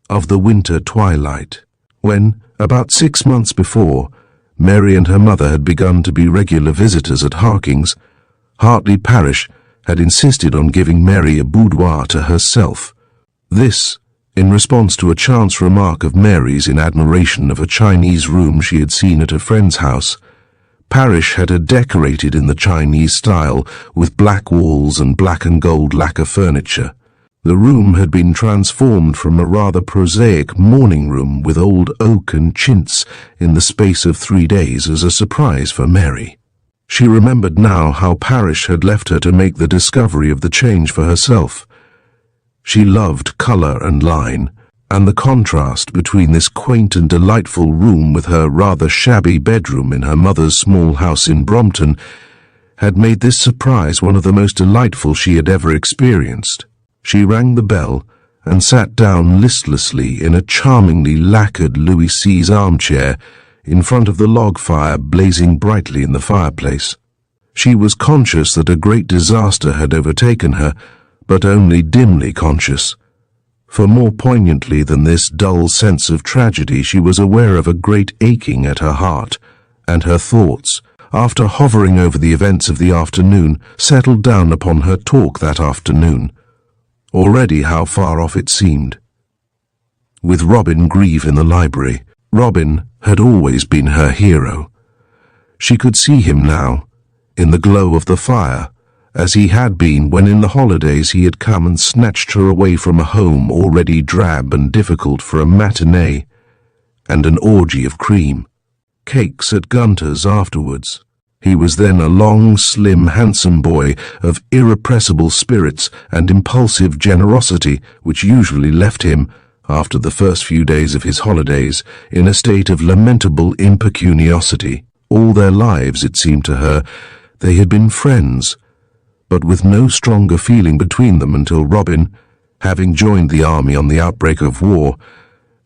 of the winter twilight, when, about 6 months before, Mary and her mother had begun to be regular visitors at Harkings. Hartley Parrish had insisted on giving Mary a boudoir to herself. This, In response to a chance remark of Mary's in admiration of a Chinese room she had seen at a friend's house, Parrish had it decorated in the Chinese style with black walls and black and gold lacquer furniture. The room had been transformed from a rather prosaic morning room with old oak and chintz in the space of 3 days as a surprise for Mary. She remembered now how Parrish had left her to make the discovery of the change for herself. She loved colour and line, and the contrast between this quaint and delightful room with her rather shabby bedroom in her mother's small house in Brompton had made this surprise one of the most delightful she had ever experienced. She rang the bell and sat down listlessly in a charmingly lacquered Louis Seize armchair in front of the log fire blazing brightly in the fireplace. She was conscious that a great disaster had overtaken her, but only dimly conscious. For more poignantly than this dull sense of tragedy, she was aware of a great aching at her heart, and her thoughts, after hovering over the events of the afternoon, settled down upon her talk that afternoon. Already how far off it seemed. With Robin Grieve in the library, Robin had always been her hero. She could see him now, in the glow of the fire, as he had been when in the holidays he had come and snatched her away from a home already drab and difficult for a matinee, and an orgy of cream. Cakes at Gunter's afterwards. He was then a long, slim, handsome boy of irrepressible spirits and impulsive generosity, which usually left him, after the first few days of his holidays, in a state of lamentable impecuniosity. All their lives, it seemed to her, they had been friends, but with no stronger feeling between them until Robin, having joined the army on the outbreak of war,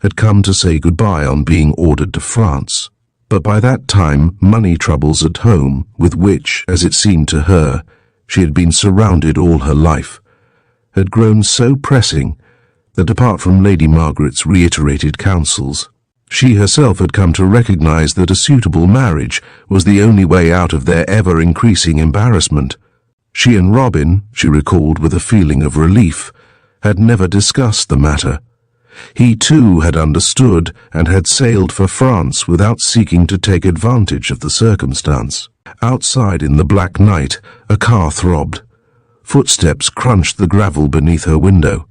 had come to say goodbye on being ordered to France. But by that time money troubles at home, with which, as it seemed to her, she had been surrounded all her life, had grown so pressing that apart from Lady Margaret's reiterated counsels, she herself had come to recognize that a suitable marriage was the only way out of their ever-increasing embarrassment. She and Robin, she recalled with a feeling of relief, had never discussed the matter. He too had understood and had sailed for France without seeking to take advantage of the circumstance. Outside in the black night, a car throbbed. Footsteps crunched the gravel beneath her window.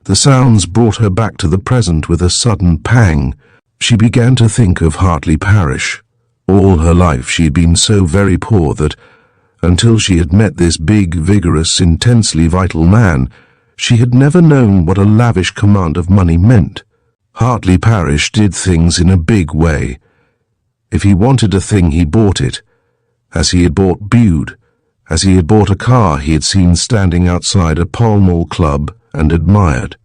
The sounds brought her back to the present with a sudden pang. She began to think of Hartley Parrish. All her life she had been so very poor that, until she had met this big, vigorous, intensely vital man, she had never known what a lavish command of money meant. Hartley Parrish did things in a big way. If he wanted a thing, he bought it, as he had bought Bude, as he had bought a car he had seen standing outside a Pall Mall club and admired.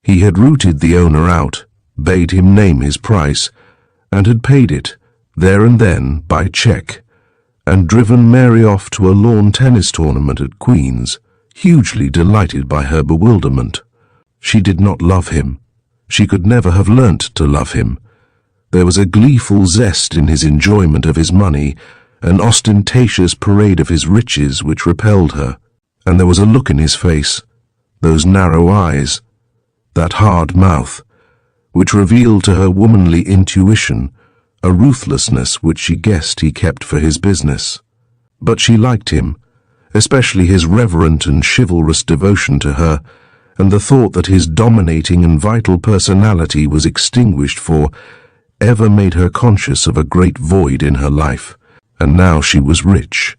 He had routed the owner out, bade him name his price, and had paid it, there and then, by cheque, and driven Mary off to a lawn tennis tournament at Queen's, hugely delighted by her bewilderment. She did not love him. She could never have learnt to love him. There was a gleeful zest in his enjoyment of his money, an ostentatious parade of his riches which repelled her, and there was a look in his face, those narrow eyes, that hard mouth, which revealed to her womanly intuition a ruthlessness which she guessed he kept for his business. But she liked him, especially his reverent and chivalrous devotion to her, and the thought that his dominating and vital personality was extinguished for ever made her conscious of a great void in her life, and now she was rich.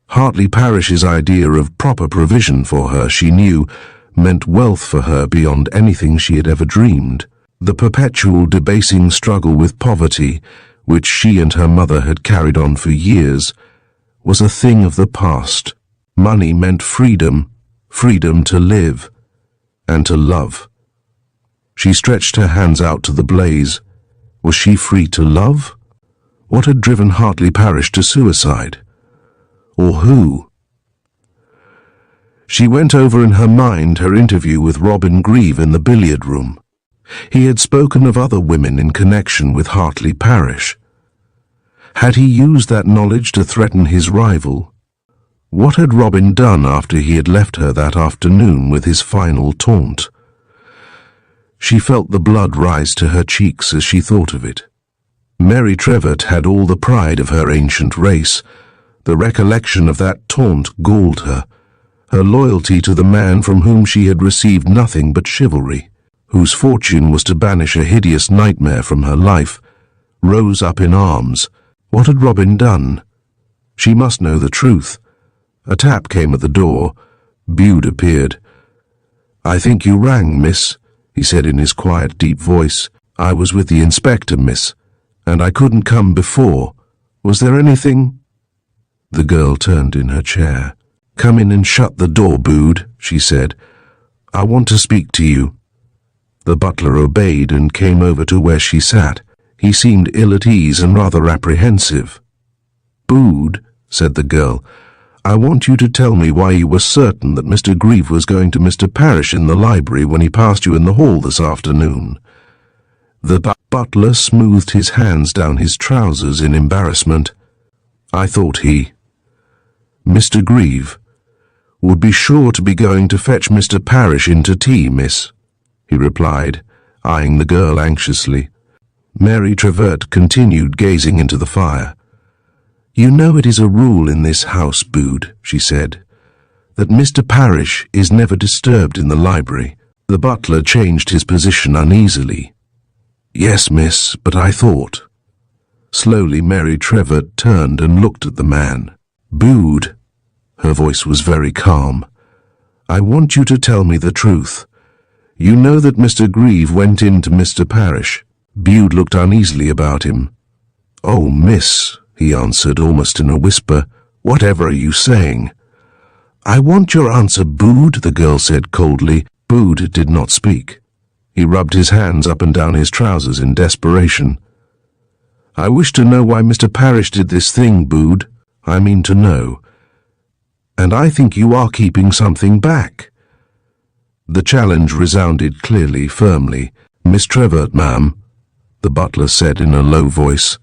Hartley Parrish's idea of proper provision for her, she knew, meant wealth for her beyond anything she had ever dreamed. The perpetual debasing struggle with poverty, which she and her mother had carried on for years, was a thing of the past. Money meant freedom, freedom to live and to love. She stretched her hands out to the blaze. Was she free to love? What had driven Hartley Parrish to suicide? Or who? She went over in her mind her interview with Robin Grieve in the billiard room. He had spoken of other women in connection with Hartley Parrish. Had he used that knowledge to threaten his rival? What had Robin done after he had left her that afternoon with his final taunt? She felt the blood rise to her cheeks as she thought of it. Mary Trevett had all the pride of her ancient race. The recollection of that taunt galled her. Her loyalty to the man from whom she had received nothing but chivalry, whose fortune was to banish a hideous nightmare from her life, rose up in arms. What had Robin done? She must know the truth. A tap came at the door. Bude appeared. "I think you rang, miss," he said in his quiet, deep voice. "I was with the inspector, miss, and I couldn't come before. Was there anything?" The girl turned in her chair. "Come in and shut the door, Bude," she said. "I want to speak to you." The butler obeyed and came over to where she sat. He seemed ill at ease and rather apprehensive. "Bude," said the girl, "I want you to tell me why you were certain that Mr. Grieve was going to Mr. Parish in the library when he passed you in the hall this afternoon." The butler smoothed his hands down his trousers in embarrassment. "I thought he, Mr. Grieve, would be sure to be going to fetch Mr. Parish in to tea, miss," he replied, eyeing the girl anxiously. Mary Trevett continued gazing into the fire. "You know it is a rule in this house, Bude," she said, "that Mr. Parish is never disturbed in the library." The butler changed his position uneasily. "Yes, miss, but I thought—" Slowly Mary Trevett turned and looked at the man. "Bude," her voice was very calm, "I want you to tell me the truth. You know that Mr. Grieve went in to Mr. Parish." Bude looked uneasily about him. "Oh, miss," he answered almost in a whisper, "whatever are you saying?" "I want your answer, Bude," the girl said coldly. Bude did not speak. He rubbed his hands up and down his trousers in desperation. "I wish to know why Mr. Parish did this thing, Bude. I mean to know. And I think you are keeping something back." The challenge resounded clearly, firmly. "Miss Trevett, ma'am," the butler said in a low voice,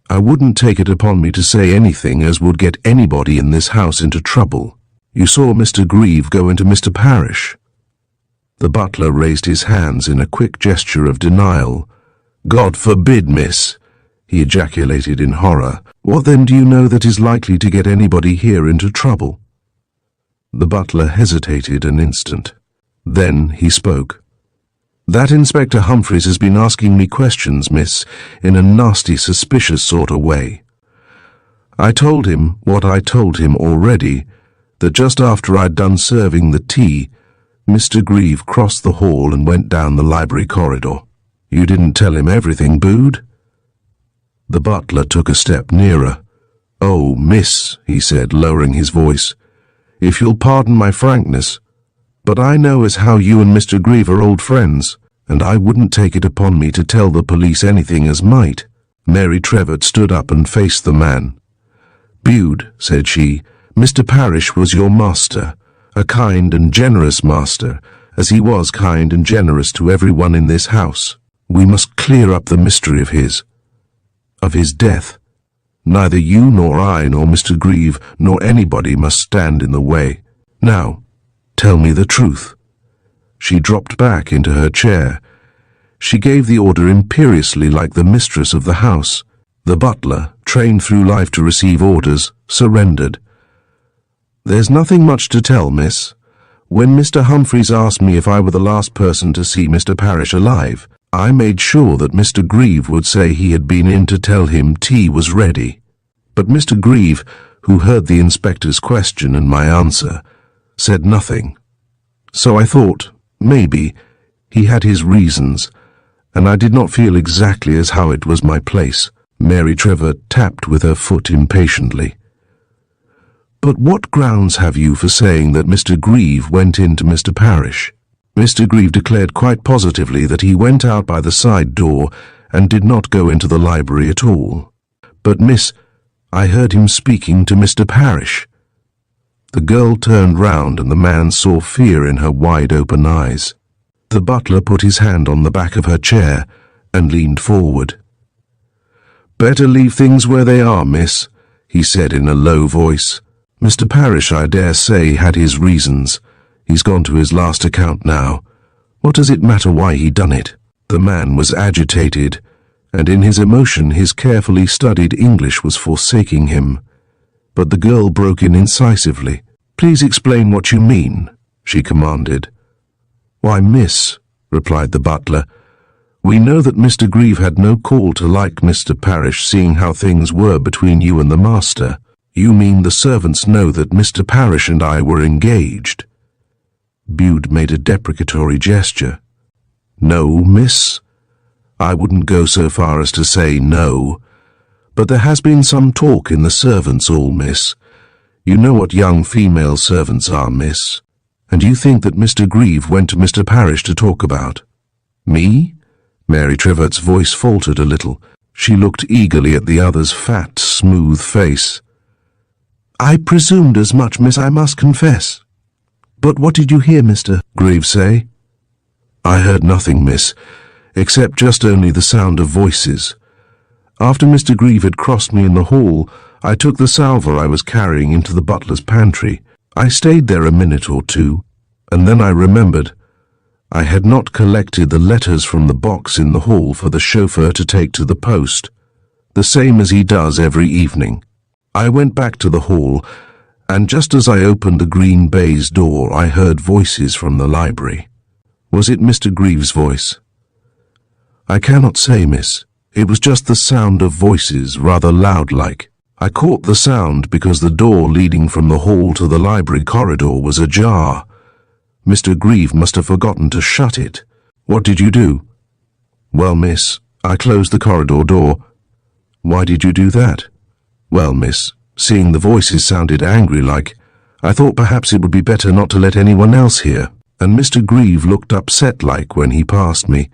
"I wouldn't take it upon me to say anything as would get anybody in this house into trouble. You saw Mr. Grieve go into Mr. Parish." The butler raised his hands in a quick gesture of denial. "God forbid, miss," he ejaculated in horror. "What then do you know that is likely to get anybody here into trouble?" The butler hesitated an instant. Then he spoke. "That Inspector Humphreys has been asking me questions, miss, in a nasty, suspicious sort of way. I told him what I told him already, that just after I'd done serving the tea, Mr. Grieve crossed the hall and went down the library corridor." "You didn't tell him everything, Bude?" The butler took a step nearer. "Oh, miss," he said, lowering his voice, "if you'll pardon my frankness, but I know as how you and Mr. Grieve are old friends, and I wouldn't take it upon me to tell the police anything as might." Mary Trevett stood up and faced the man. "Bude," said she, "Mr. Parish was your master, a kind and generous master, as he was kind and generous to everyone in this house. We must clear up the mystery of his death. Neither you nor I nor Mr. Grieve nor anybody must stand in the way. Now, tell me the truth." She dropped back into her chair. She gave the order imperiously like the mistress of the house. The butler, trained through life to receive orders, surrendered. "There's nothing much to tell, miss. When Mr. Humphreys asked me if I were the last person to see Mr. Parish alive, I made sure that Mr. Grieve would say he had been in to tell him tea was ready. But Mr. Grieve, who heard the inspector's question and my answer, said nothing. So I thought, maybe, he had his reasons, and I did not feel exactly as how it was my place." Mary Trevett tapped with her foot impatiently. "But what grounds have you for saying that Mr. Grieve went in to Mr. Parish?" Mr. Grieve declared quite positively that he went out by the side door and did not go into the library at all. "But, miss, I heard him speaking to Mr. Parish." The girl turned round and the man saw fear in her wide-open eyes. The butler put his hand on the back of her chair and leaned forward. "Better leave things where they are, miss," he said in a low voice. "Mr. Parish, I dare say, had his reasons. He's gone to his last account now. What does it matter why he done it? The man was agitated, and in his emotion his carefully studied English was forsaking him. But the girl broke in incisively. "Please explain what you mean," she commanded. "Why, miss," replied the butler, "we know that Mr. Grieve had no call to like Mr. Parish, seeing how things were between you and the master." "You mean the servants know that Mr. Parish and I were engaged?" Bude made a deprecatory gesture. "No, miss. I wouldn't go so far as to say no. But there has been some talk in the servants' hall, miss. You know what young female servants are, miss. And you think that Mr. Grieve went to Mr. Parish to talk about?" "Me?" Mary Trevert's voice faltered a little. She looked eagerly at the other's fat, smooth face. "I presumed as much, miss, I must confess. But what did you hear Mr. Grieve say?" "I heard nothing, miss, except just only the sound of voices. After Mr. Grieve had crossed me in the hall, I took the salver I was carrying into the butler's pantry. I stayed there a minute or two, and then I remembered. I had not collected the letters from the box in the hall for the chauffeur to take to the post, the same as he does every evening. I went back to the hall, and just as I opened the green baize door, I heard voices from the library." "Was it Mr. Grieve's voice?" "I cannot say, miss. It was just the sound of voices, rather loud-like. I caught the sound because the door leading from the hall to the library corridor was ajar. Mr. Grieve must have forgotten to shut it." "What did you do?" "Well, miss, I closed the corridor door." "Why did you do that?" "Well, miss, seeing the voices sounded angry-like, I thought perhaps it would be better not to let anyone else hear. And Mr. Grieve looked upset-like when he passed me.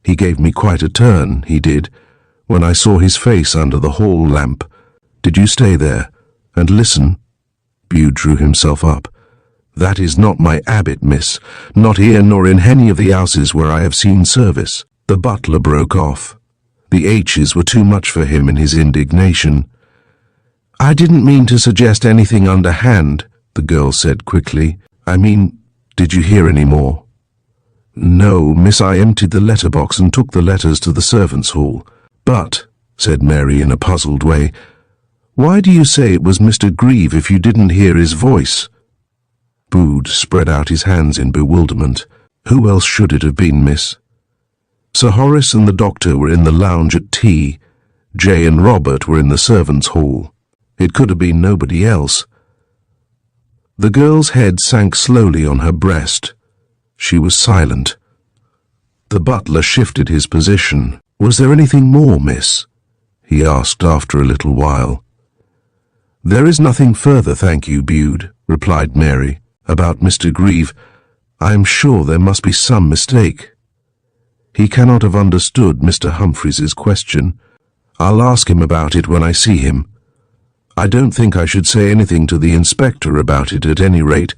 He gave me quite a turn, he did, when I saw his face under the hall lamp. Did you stay there and listen?" Bude drew himself up. "That is not my habit, miss, not here nor in any of the houses where I have seen service." The butler broke off. The H's were too much for him in his indignation. "I didn't mean to suggest anything underhand," the girl said quickly. "I mean, did you hear any more?" "No, miss, I emptied the letterbox and took the letters to the servants' hall." "But," said Mary in a puzzled way, "why do you say it was Mr. Grieve if you didn't hear his voice?" Bude spread out his hands in bewilderment. "Who else should it have been, miss? Sir Horace and the doctor were in the lounge at tea. Jay and Robert were in the servants' hall. It could have been nobody else." The girl's head sank slowly on her breast. She was silent. The butler shifted his position. "Was there anything more, miss?" he asked after a little while. "There is nothing further, thank you, Bude," replied Mary. "About Mr. Grieve, I am sure there must be some mistake. He cannot have understood Mr. Humphreys's question. I'll ask him about it when I see him. I don't think I should say anything to the inspector about it at any rate,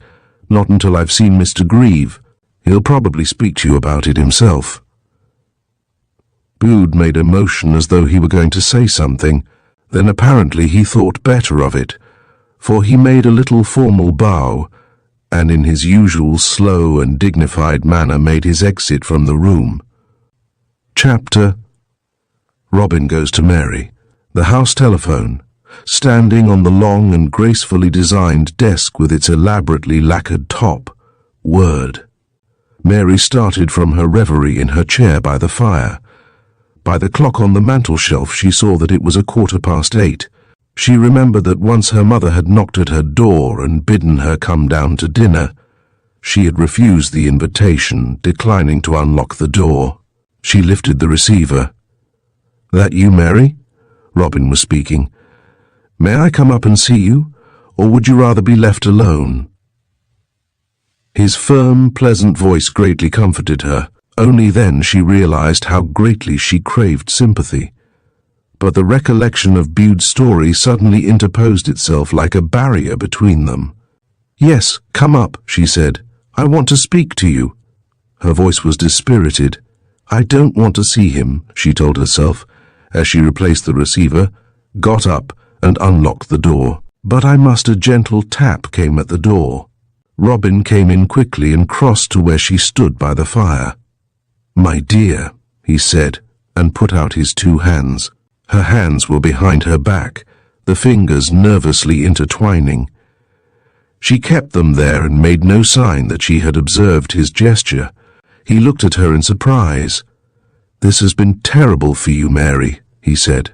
not until I've seen Mr. Grieve. He'll probably speak to you about it himself." Bude made a motion as though he were going to say something, then apparently he thought better of it, for he made a little formal bow, and in his usual slow and dignified manner made his exit from the room. Chapter Robin goes to Mary. The house telephone, standing on the long and gracefully designed desk with its elaborately lacquered top, whirred. Mary started from her reverie in her chair by the fire. By the clock on the mantelshelf she saw that it was 8:15. She remembered that once her mother had knocked at her door and bidden her come down to dinner. She had refused the invitation, declining to unlock the door. She lifted the receiver. "That you, Mary?" Robin was speaking. "May I come up and see you, or would you rather be left alone?" His firm, pleasant voice greatly comforted her. Only then she realized how greatly she craved sympathy. But the recollection of Bude's story suddenly interposed itself like a barrier between them. "Yes, come up," she said. "I want to speak to you." Her voice was dispirited. "I don't want to see him," she told herself, as she replaced the receiver, got up, and unlocked the door. But a gentle tap came at the door. Robin came in quickly and crossed to where she stood by the fire. "My dear," he said, and put out his 2 hands. Her hands were behind her back, the fingers nervously intertwining. She kept them there and made no sign that she had observed his gesture. He looked at her in surprise. "This has been terrible for you, Mary," he said.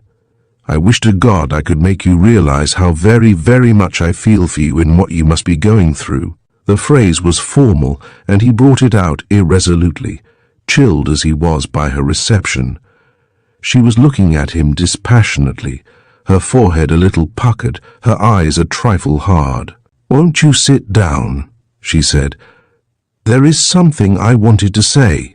"I wish to God I could make you realize how very, very much I feel for you in what you must be going through." The phrase was formal, and he brought it out irresolutely, chilled as he was by her reception. She was looking at him dispassionately, her forehead a little puckered, her eyes a trifle hard. "Won't you sit down?" she said. "There is something I wanted to say."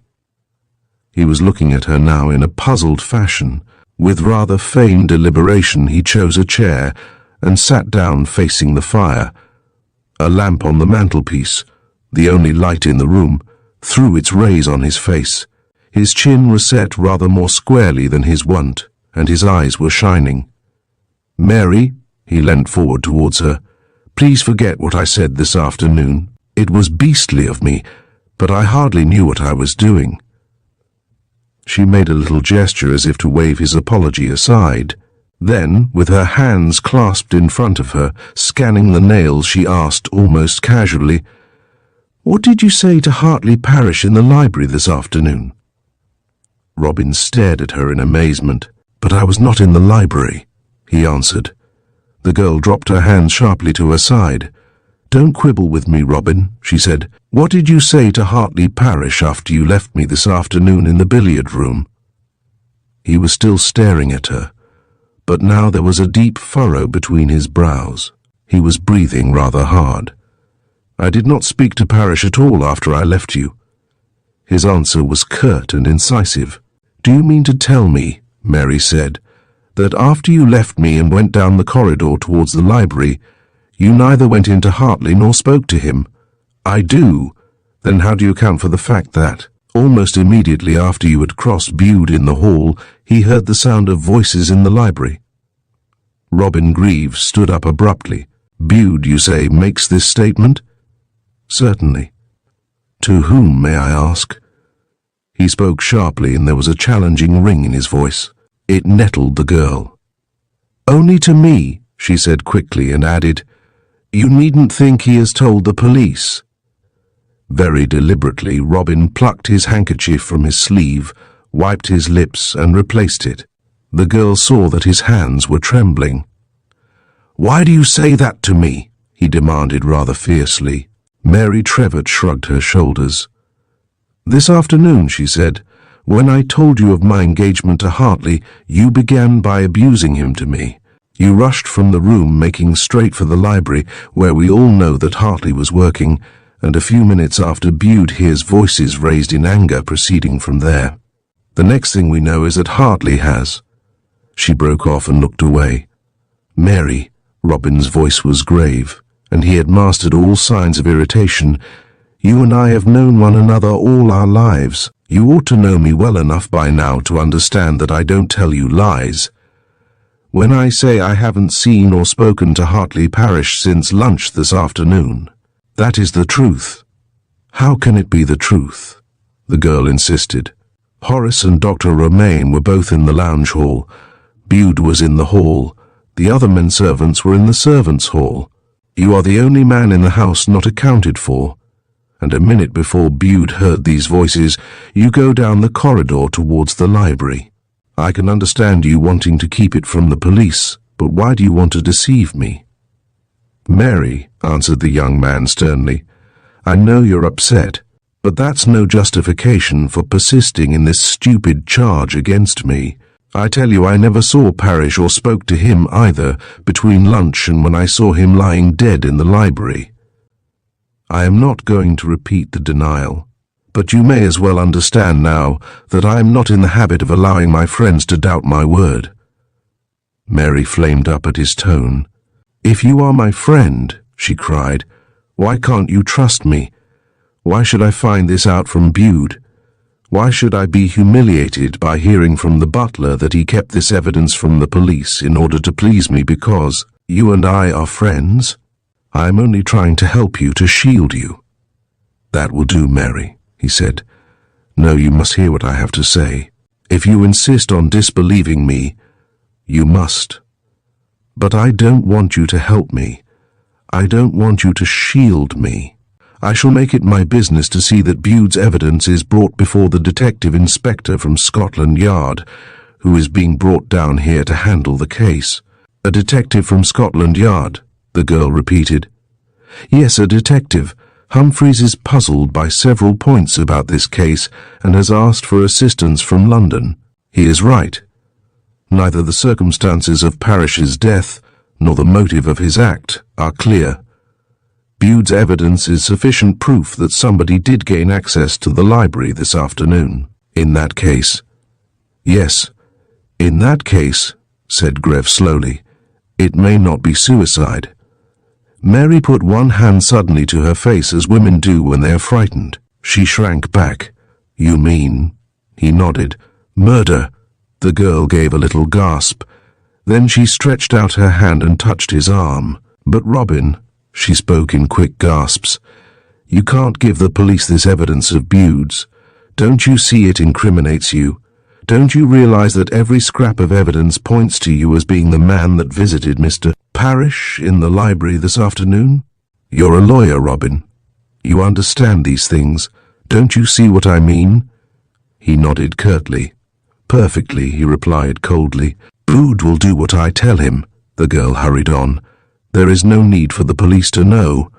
He was looking at her now in a puzzled fashion. With rather feigned deliberation he chose a chair and sat down facing the fire. A lamp on the mantelpiece, the only light in the room, threw its rays on his face. His chin was set rather more squarely than his wont, and his eyes were shining. "Mary," he leant forward towards her, "please forget what I said this afternoon. It was beastly of me, but I hardly knew what I was doing." She made a little gesture as if to wave his apology aside. Then, with her hands clasped in front of her, scanning the nails, she asked almost casually, "What did you say to Hartley Parish in the library this afternoon?" Robin stared at her in amazement. "But I was not in the library," he answered. The girl dropped her hands sharply to her side. "Don't quibble with me, Robin," she said. "What did you say to Hartley Parish after you left me this afternoon in the billiard room?" He was still staring at her, but now there was a deep furrow between his brows. He was breathing rather hard. "I did not speak to Parish at all after I left you." His answer was curt and incisive. "Do you mean to tell me," Mary said, "that after you left me and went down the corridor towards the library, you neither went into Hartley nor spoke to him?" "I do." "Then how do you account for the fact that, almost immediately after you had crossed Bude in the hall, he heard the sound of voices in the library?" Robin Greaves stood up abruptly. "Bude, you say, makes this statement?" "Certainly." "To whom, may I ask?" He spoke sharply, and there was a challenging ring in his voice. It nettled the girl. "Only to me," she said quickly, and added, "You needn't think he has told the police." Very deliberately, Robin plucked his handkerchief from his sleeve, wiped his lips, and replaced it. The girl saw that his hands were trembling. "Why do you say that to me?" he demanded rather fiercely. Mary Trevett shrugged her shoulders. "This afternoon," she said, "when I told you of my engagement to Hartley, you began by abusing him to me. You rushed from the room, making straight for the library, where we all know that Hartley was working, and a few minutes after Bude hears voices raised in anger proceeding from there. The next thing we know is that Hartley has—" She broke off and looked away. "Mary," Robin's voice was grave, and he had mastered all signs of irritation, "you and I have known one another all our lives. You ought to know me well enough by now to understand that I don't tell you lies. When I say I haven't seen or spoken to Hartley Parish since lunch this afternoon, that is the truth." "How can it be the truth?" the girl insisted. "Horace and Dr. Romaine were both in the lounge hall. Bude was in the hall. The other men servants were in the servants' hall. You are the only man in the house not accounted for. And a minute before Bude heard these voices, you go down the corridor towards the library. I can understand you wanting to keep it from the police, but why do you want to deceive me?" "Mary," answered the young man sternly, "I know you're upset, but that's no justification for persisting in this stupid charge against me. I tell you I never saw Parish or spoke to him either between lunch and when I saw him lying dead in the library. I am not going to repeat the denial, but you may as well understand now that I am not in the habit of allowing my friends to doubt my word." Mary flamed up at his tone. "If you are my friend," she cried, "why can't you trust me? Why should I find this out from Bude? Why should I be humiliated by hearing from the butler that he kept this evidence from the police in order to please me because you and I are friends? I am only trying to help you, to shield you." "That will do, Mary," he said. "No, you must hear what I have to say. If you insist on disbelieving me, you must. But I don't want you to help me. I don't want you to shield me. I shall make it my business to see that Bude's evidence is brought before the detective inspector from Scotland Yard, who is being brought down here to handle the case." "A detective from Scotland Yard," the girl repeated. "Yes, a detective. Humphreys is puzzled by several points about this case and has asked for assistance from London." "He is right. Neither the circumstances of Parrish's death nor the motive of his act are clear. Bude's evidence is sufficient proof that somebody did gain access to the library this afternoon. In that case—" "Yes, in that case," said Greve slowly, "it may not be suicide." Mary put one hand suddenly to her face, as women do when they are frightened. She shrank back. "You mean—" He nodded. "Murder." The girl gave a little gasp. Then she stretched out her hand and touched his arm. "But Robin," she spoke in quick gasps, "you can't give the police this evidence of Bude's. Don't you see it incriminates you? Don't you realize that every scrap of evidence points to you as being the man that visited Mr. Parrish in the library this afternoon? You're a lawyer, Robin. You understand these things. Don't you see what I mean?" He nodded curtly. "Perfectly," he replied coldly. "Bude will do what I tell him," the girl hurried on. "There is no need for the police to know."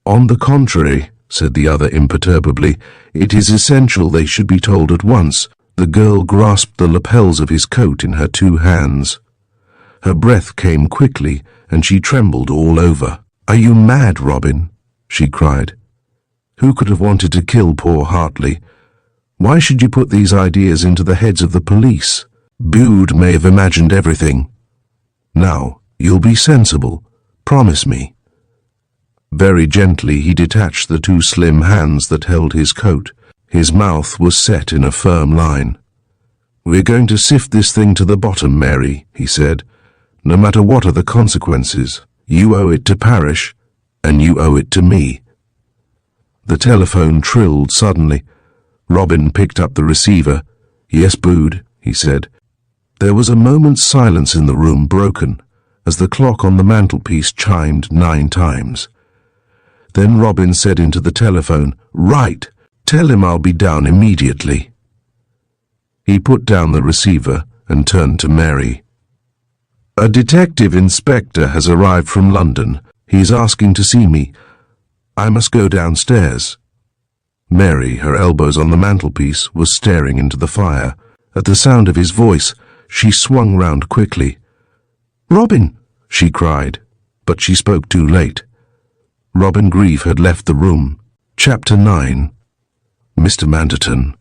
"On the contrary," said the other imperturbably, "it is essential they should be told at once." The girl grasped the lapels of his coat in her two hands. Her breath came quickly, and she trembled all over. "Are you mad, Robin?" she cried. "Who could have wanted to kill poor Hartley? Why should you put these ideas into the heads of the police? Bude may have imagined everything. Now, you'll be sensible. Promise me." Very gently he detached the two slim hands that held his coat. His mouth was set in a firm line. "We're going to sift this thing to the bottom, Mary," he said. "No matter what are the consequences, you owe it to Parrish, and you owe it to me." The telephone trilled suddenly. Robin picked up the receiver. "Yes, Bude," he said. There was a moment's silence in the room, broken, as the clock on the mantelpiece chimed 9 times. Then Robin said into the telephone, "Right! Tell him I'll be down immediately." He put down the receiver and turned to Mary. "A detective inspector has arrived from London. He's asking to see me. I must go downstairs." Mary, her elbows on the mantelpiece, was staring into the fire. At the sound of his voice, she swung round quickly. "Robin!" she cried, but she spoke too late. Robin Grieve had left the room. Chapter 9. Mr. Manderton.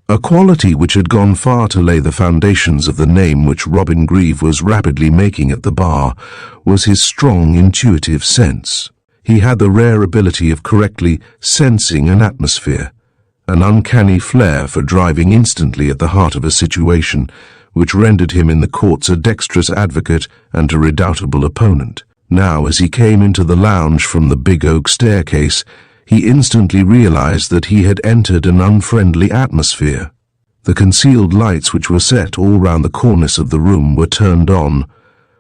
A quality which had gone far to lay the foundations of the name which Robin Grieve was rapidly making at the bar was his strong intuitive sense. He had the rare ability of correctly sensing an atmosphere, an uncanny flair for driving instantly at the heart of a situation, which rendered him in the courts a dexterous advocate and a redoubtable opponent. Now, as he came into the lounge from the big oak staircase, he instantly realized that he had entered an unfriendly atmosphere. The concealed lights which were set all round the cornice of the room were turned on,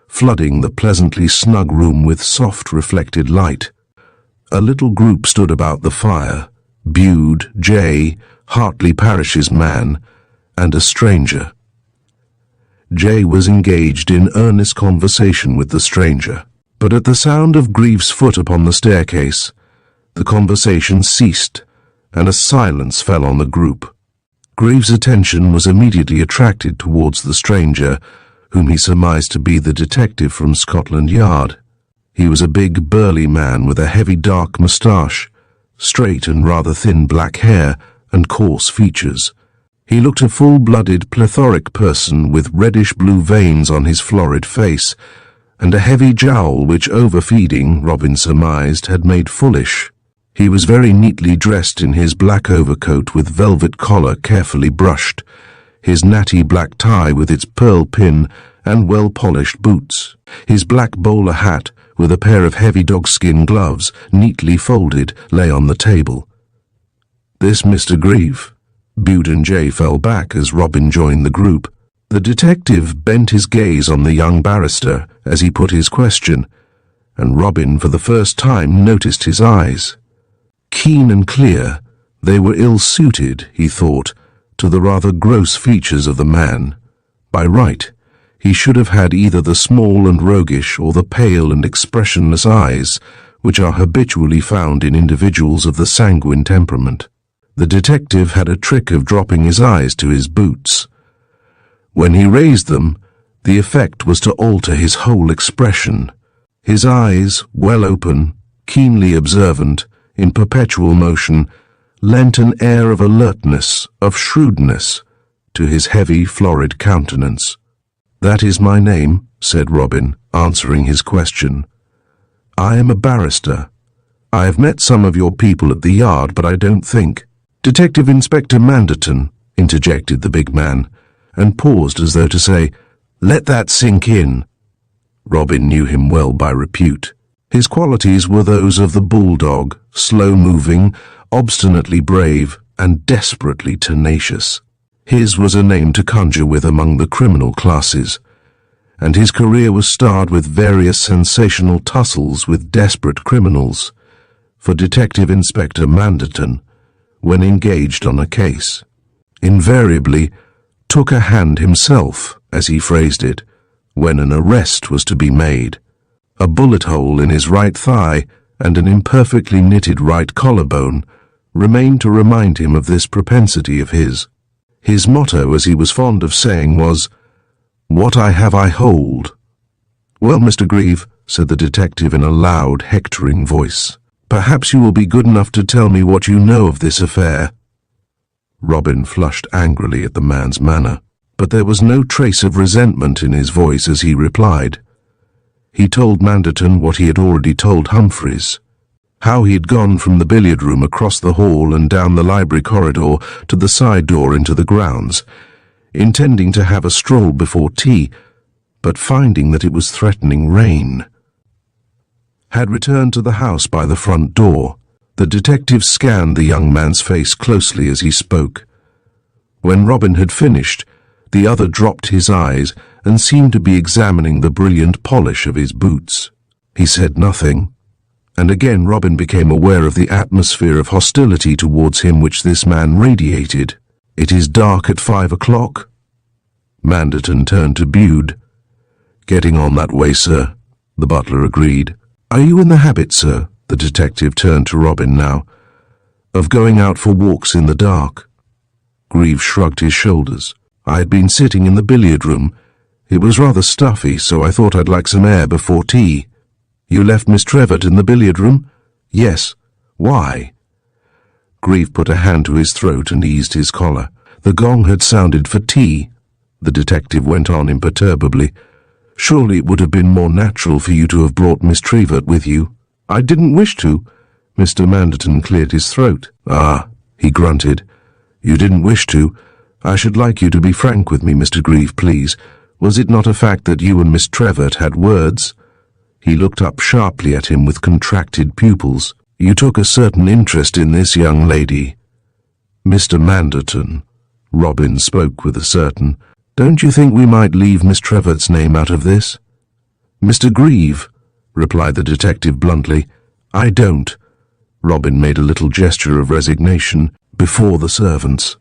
flooding the pleasantly snug room with soft reflected light. A little group stood about the fire: Bude, Jay, Hartley Parrish's man, and a stranger. Jay was engaged in earnest conversation with the stranger, but at the sound of Grieve's foot upon the staircase, the conversation ceased, and a silence fell on the group. Grieve's attention was immediately attracted towards the stranger, whom he surmised to be the detective from Scotland Yard. He was a big, burly man with a heavy dark moustache, straight and rather thin black hair, and coarse features. He looked a full-blooded, plethoric person with reddish-blue veins on his florid face, and a heavy jowl which overfeeding, Robin surmised, had made foolish. He was very neatly dressed in his black overcoat with velvet collar carefully brushed, his natty black tie with its pearl pin, and well-polished boots. His black bowler hat, with a pair of heavy dogskin gloves, neatly folded, lay on the table. "This Mr. Grieve." Bude and Jay fell back as Robin joined the group. The detective bent his gaze on the young barrister as he put his question, and Robin for the first time noticed his eyes. Keen and clear, they were ill-suited, he thought, to the rather gross features of the man. By right, he should have had either the small and roguish or the pale and expressionless eyes which are habitually found in individuals of the sanguine temperament. The detective had a trick of dropping his eyes to his boots. When he raised them, the effect was to alter his whole expression. His eyes, well open, keenly observant, in perpetual motion, lent an air of alertness, of shrewdness, to his heavy, florid countenance. "That is my name," said Robin, answering his question. "I am a barrister. I have met some of your people at the yard, but I don't think—" "Detective Inspector Manderton," interjected the big man, and paused as though to say, "Let that sink in." Robin knew him well by repute. His qualities were those of the bulldog, slow-moving, obstinately brave, and desperately tenacious. His was a name to conjure with among the criminal classes, and his career was starred with various sensational tussles with desperate criminals, for Detective Inspector Manderton, when engaged on a case, invariably took a hand himself, as he phrased it, when an arrest was to be made. A bullet hole in his right thigh and an imperfectly knitted right collarbone remained to remind him of this propensity of his. His motto, as he was fond of saying, was, "What I have I hold." "Well, Mr. Grieve," said the detective in a loud, hectoring voice, "perhaps you will be good enough to tell me what you know of this affair." Robin flushed angrily at the man's manner, but there was no trace of resentment in his voice as he replied. He told Manderton what he had already told Humphreys, how he had gone from the billiard room across the hall and down the library corridor to the side door into the grounds, intending to have a stroll before tea, but finding that it was threatening rain. Had returned to the house by the front door. The detective scanned the young man's face closely as he spoke. When Robin had finished, the other dropped his eyes and seemed to be examining the brilliant polish of his boots. He said nothing, and again Robin became aware of the atmosphere of hostility towards him which this man radiated. "It is dark at 5 o'clock?" Manderton turned to Bude. "Getting on that way, sir," the butler agreed. "Are you in the habit, sir," the detective turned to Robin now, "of going out for walks in the dark?" Grieve shrugged his shoulders. "I had been sitting in the billiard room. It was rather stuffy, so I thought I'd like some air before tea." "You left Miss Trevett in the billiard room?" "Yes." "Why?" Grieve put a hand to his throat and eased his collar. "The gong had sounded for tea," the detective went on imperturbably. "Surely it would have been more natural for you to have brought Miss Trevett with you." "I didn't wish to." Mr. Manderton cleared his throat. "Ah," he grunted. "You didn't wish to. I should like you to be frank with me, Mr. Grieve, please. Was it not a fact that you and Miss Trevett had words?" He looked up sharply at him with contracted pupils. "You took a certain interest in this young lady." "Mr. Manderton," Robin spoke with a certain, "don't you think we might leave Miss Trevett's name out of this?" "Mr. Grieve," replied the detective bluntly, "I don't." Robin made a little gesture of resignation before the servants.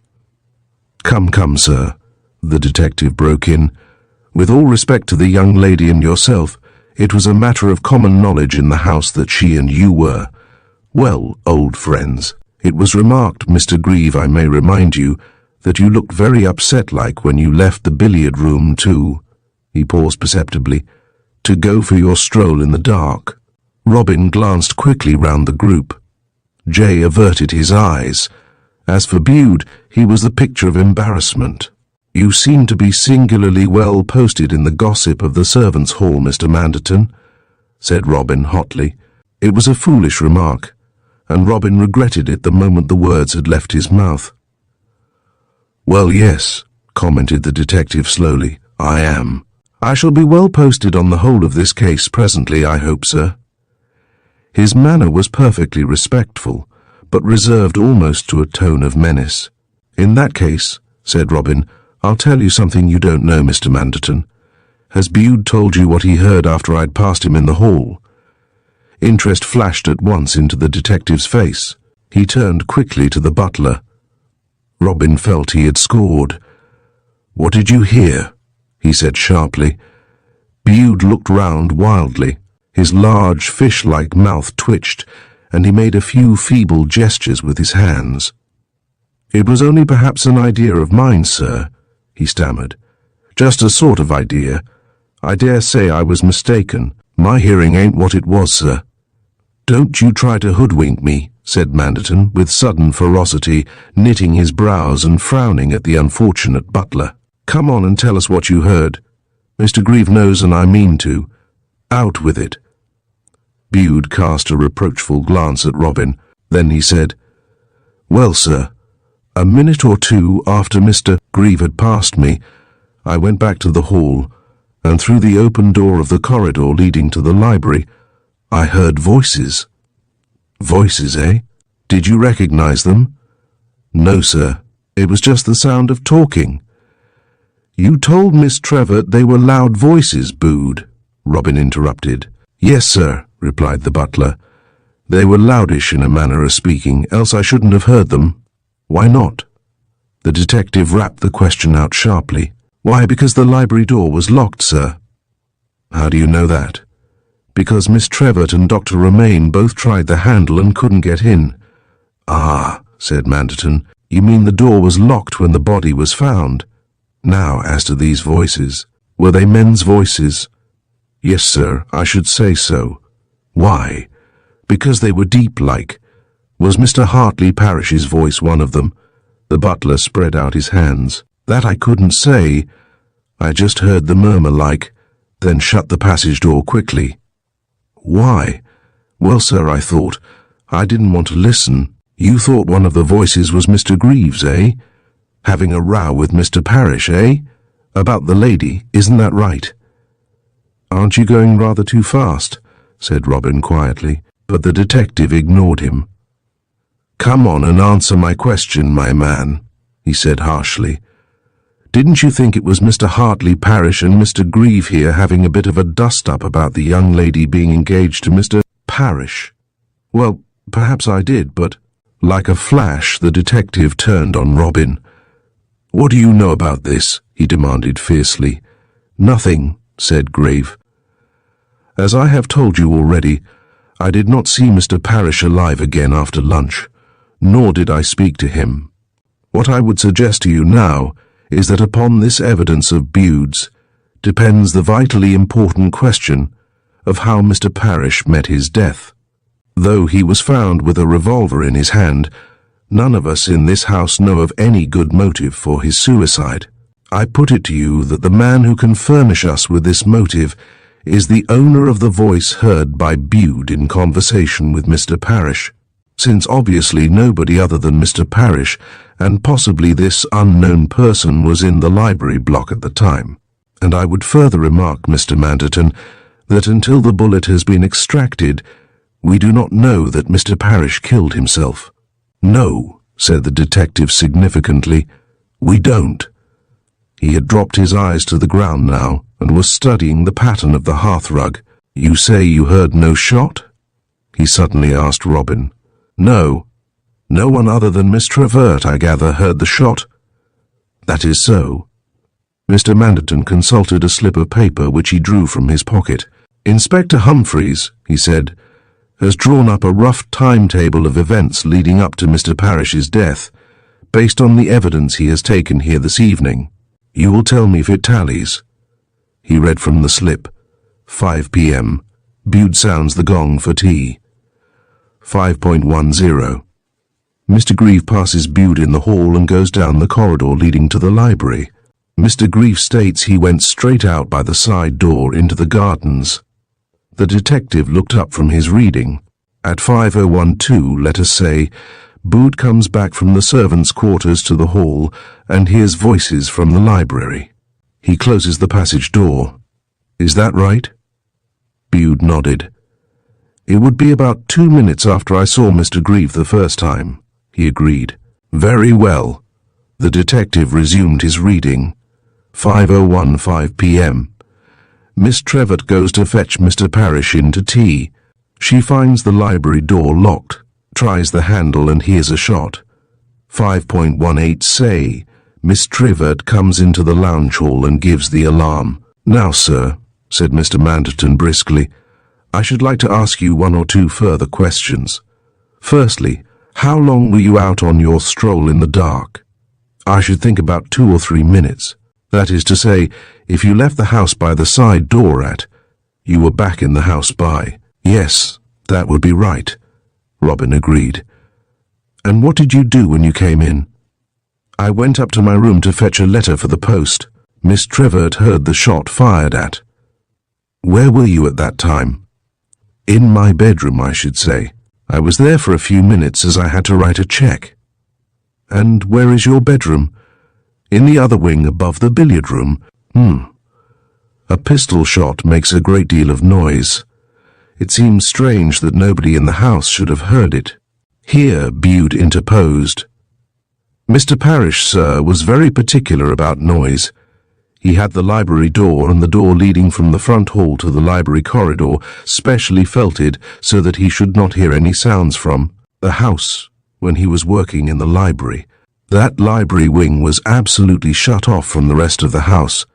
Come, sir," the detective broke in. "With all respect to the young lady and yourself, it was a matter of common knowledge in the house that she and you were, well, old friends. It was remarked, Mr. Grieve, I may remind you, that you looked very upset-like when you left the billiard room he paused perceptibly, to go for your stroll in the dark." Robin glanced quickly round the group. Jay averted his eyes. As for Bude, he was the picture of embarrassment. "You seem to be singularly well posted in the gossip of the servants' hall, Mr. Manderton," said Robin hotly. It was a foolish remark, and Robin regretted it the moment the words had left his mouth. "Well, yes," commented the detective slowly, "I am. I shall be well posted on the whole of this case presently, I hope, sir. His manner was perfectly respectful, but reserved almost to a tone of menace. In that case, said Robin, I'll tell you something you don't know, Mr. Manderton. Has Bude told you what he heard after I'd passed him in the hall? Interest flashed at once into the detective's face. He turned quickly to the butler. Robin felt he had scored. What did you hear? He said sharply. Bude looked round wildly. His large, fish-like mouth twitched, and he made a few feeble gestures with his hands. It was only perhaps an idea of mine, sir, he stammered. Just a sort of idea. I dare say I was mistaken. My hearing ain't what it was, sir. Don't you try to hoodwink me, said Manderton, with sudden ferocity, knitting his brows and frowning at the unfortunate butler. Come on and tell us what you heard. Mr. Grieve knows, and I mean to. Out with it. Bude cast a reproachful glance at Robin. Then he said, Well, sir, a minute or two after Mr. Grieve had passed me, I went back to the hall, and through the open door of the corridor leading to the library, I heard voices. Voices, eh? Did you recognize them? No, sir. It was just the sound of talking. You told Miss Trevor they were loud voices, Bude, Robin interrupted. Yes, sir, replied the butler. They were loudish in a manner of speaking, else I shouldn't have heard them. Why not? The detective rapped the question out sharply. Why, because the library door was locked, sir. How do you know that? Because Miss Trevor and Dr. Romaine both tried the handle and couldn't get in. Ah, said Manderton, you mean the door was locked when the body was found? Now, as to these voices, were they men's voices? Yes, sir, I should say so. Why? Because they were deep-like. Was Mr. Hartley Parrish's voice one of them? The butler spread out his hands. That I couldn't say. I just heard the murmur like, then shut the passage door quickly. Why? Well, sir, I thought. I didn't want to listen. You thought one of the voices was Mr. Greaves, eh? Having a row with Mr. Parrish, eh? About the lady, isn't that right? Aren't you going rather too fast? Said Robin quietly, but the detective ignored him. Come on and answer my question, my man, he said harshly. Didn't you think it was Mr. Hartley Parrish and Mr. Grieve here having a bit of a dust-up about the young lady being engaged to Mr. Parrish? Well, perhaps I did, but... Like a flash, the detective turned on Robin. What do you know about this? He demanded fiercely. Nothing, said Grieve. As I have told you already, I did not see Mr. Parrish alive again after lunch, nor did I speak to him. What I would suggest to you now is that upon this evidence of Bude's depends the vitally important question of how Mr. Parrish met his death. Though he was found with a revolver in his hand, none of us in this house know of any good motive for his suicide. I put it to you that the man who can furnish us with this motive is the owner of the voice heard by Bude in conversation with Mr. Parrish, since obviously nobody other than Mr. Parrish and possibly this unknown person was in the library block at the time. And I would further remark, Mr. Manderton, that until the bullet has been extracted, we do not know that Mr. Parrish killed himself. No, said the detective significantly, we don't. He had dropped his eyes to the ground now and was studying the pattern of the hearthrug. You say you heard no shot? He suddenly asked Robin. No. No one other than Miss Trevert, I gather, heard the shot. That is so. Mr. Manderton consulted a slip of paper which he drew from his pocket. Inspector Humphreys, he said, has drawn up a rough timetable of events leading up to Mr. Parrish's death, based on the evidence he has taken here this evening. You will tell me if it tallies. He read from the slip. 5 p.m. Bude sounds the gong for tea. 5.10. Mr. Grieve passes Bude in the hall and goes down the corridor leading to the library. Mr. Grieve states he went straight out by the side door into the gardens. The detective looked up from his reading. At 5:012, let us say, Bude comes back from the servants' quarters to the hall and hears voices from the library. He closes the passage door. Is that right?" Bude nodded. "It would be about 2 minutes after I saw Mr. Grieve the first time," he agreed. "Very well." The detective resumed his reading. 5:05 p.m. Miss Trevett goes to fetch Mr. Parrish in to tea. She finds the library door locked, tries the handle and hears a shot. 5:18 say, Miss Trevett comes into the lounge hall and gives the alarm. "Now, sir," said Mr. Manderton briskly, "I should like to ask you 1 or 2 further questions. Firstly, how long were you out on your stroll in the dark?" "I should think about 2 or 3 minutes. That is to say, if you left the house by the side door you were back in the house by—" "Yes, that would be right," Robin agreed. "And what did you do when you came in?" "I went up to my room to fetch a letter for the post. Miss Trevett heard the shot fired at." "Where were you at that time?" "In my bedroom, I should say. I was there for a few minutes as I had to write a cheque." "And where is your bedroom?" "In the other wing above the billiard room." "A pistol shot makes a great deal of noise. It seems strange that nobody in the house should have heard it." Here Bude interposed. "Mr. Parrish, sir, was very particular about noise. He had the library door and the door leading from the front hall to the library corridor specially felted so that he should not hear any sounds from the house when he was working in the library. That library wing was absolutely shut off from the rest of the house.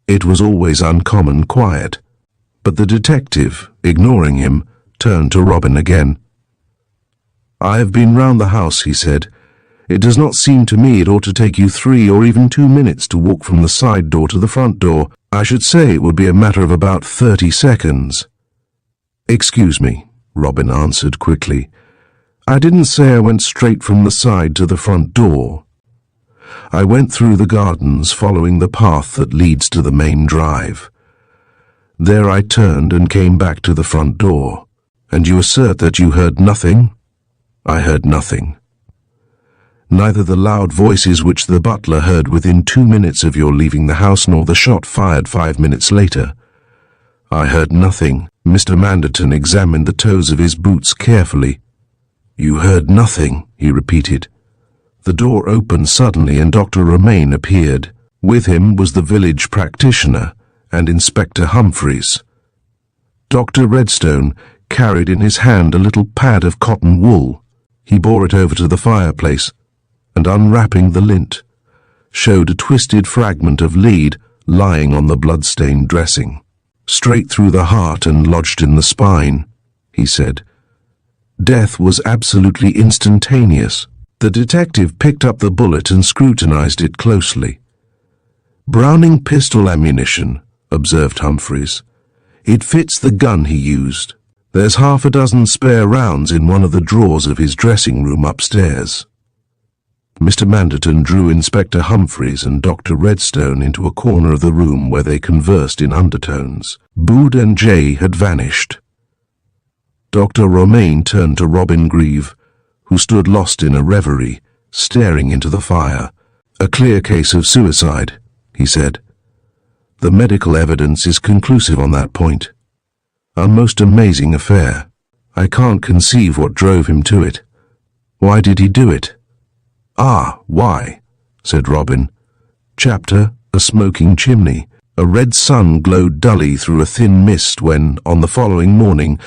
It was always uncommon quiet." But the detective, ignoring him, turned to Robin again. "I have been round the house," he said. "It does not seem to me it ought to take you 3 or even 2 minutes to walk from the side door to the front door. I should say it would be a matter of about 30 seconds. "Excuse me," Robin answered quickly. "I didn't say I went straight from the side to the front door. I went through the gardens following the path that leads to the main drive. There I turned and came back to the front door." "And you assert that you heard nothing?" "I heard nothing. Neither the loud voices which the butler heard within 2 minutes of your leaving the house nor the shot fired 5 minutes later." "I heard nothing." Mr. Manderton examined the toes of his boots carefully. "You heard nothing," he repeated. The door opened suddenly and Dr. Romaine appeared. With him was the village practitioner and Inspector Humphreys. Dr. Redstone carried in his hand a little pad of cotton wool. He bore it over to the fireplace, and unwrapping the lint, showed a twisted fragment of lead lying on the blood-stained dressing. "Straight through the heart and lodged in the spine," he said. "Death was absolutely instantaneous." The detective picked up the bullet and scrutinized it closely. "Browning pistol ammunition," observed Humphreys. "It fits the gun he used. There's 6 spare rounds in one of the drawers of his dressing room upstairs." Mr. Manderton drew Inspector Humphreys and Dr. Redstone into a corner of the room where they conversed in undertones. Bude and Jay had vanished. Dr. Romaine turned to Robin Grieve, who stood lost in a reverie, staring into the fire. "A clear case of suicide," he said. "The medical evidence is conclusive on that point. A most amazing affair. I can't conceive what drove him to it. Why did he do it?" "Ah, why?" said Robin. Chapter: A Smoking Chimney. A red sun glowed dully through a thin mist when, on the following morning,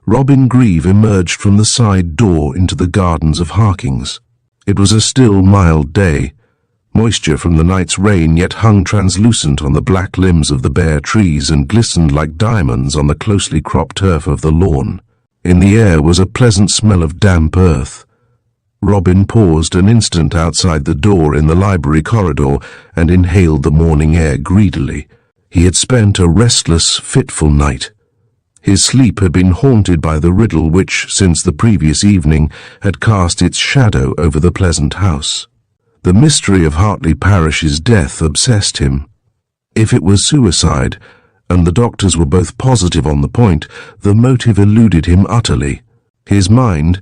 Robin Grieve emerged from the side door into the gardens of Harkings. It was a still, mild day. Moisture from the night's rain yet hung translucent on the black limbs of the bare trees and glistened like diamonds on the closely cropped turf of the lawn. In the air was a pleasant smell of damp earth. Robin paused an instant outside the door in the library corridor and inhaled the morning air greedily. He had spent a restless, fitful night. His sleep had been haunted by the riddle which, since the previous evening, had cast its shadow over the pleasant house. The mystery of Hartley Parrish's death obsessed him. If it was suicide, and the doctors were both positive on the point, the motive eluded him utterly. His mind,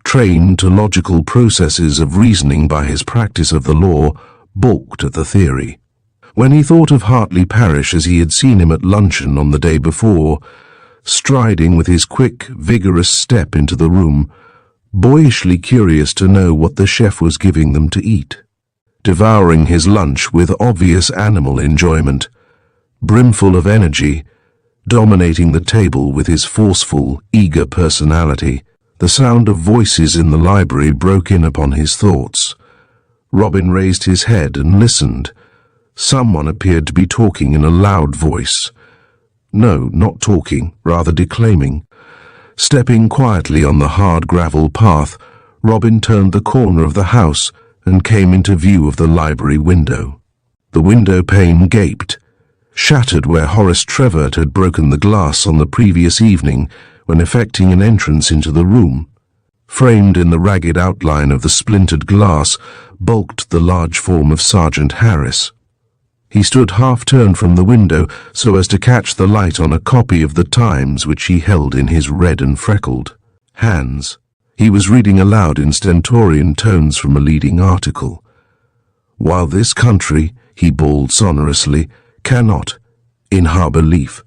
trained to logical processes of reasoning by his practice of the law, balked at the theory. When he thought of Hartley Parrish as he had seen him at luncheon on the day before, striding with his quick, vigorous step into the room, boyishly curious to know what the chef was giving them to eat, devouring his lunch with obvious animal enjoyment, brimful of energy, dominating the table with his forceful, eager personality, the sound of voices in the library broke in upon his thoughts. Robin raised his head and listened. Someone appeared to be talking in a loud voice. No, not talking, rather declaiming. Stepping quietly on the hard gravel path, Robin turned the corner of the house and came into view of the library window. The window pane gaped, shattered where Horace Trevor had broken the glass on the previous evening when effecting an entrance into the room. Framed in the ragged outline of the splintered glass bulked the large form of Sergeant Harris. He stood half-turned from the window so as to catch the light on a copy of the Times which he held in his red and freckled hands. He was reading aloud in stentorian tones from a leading article. "While this country," he bawled sonorously, "cannot, in her belief,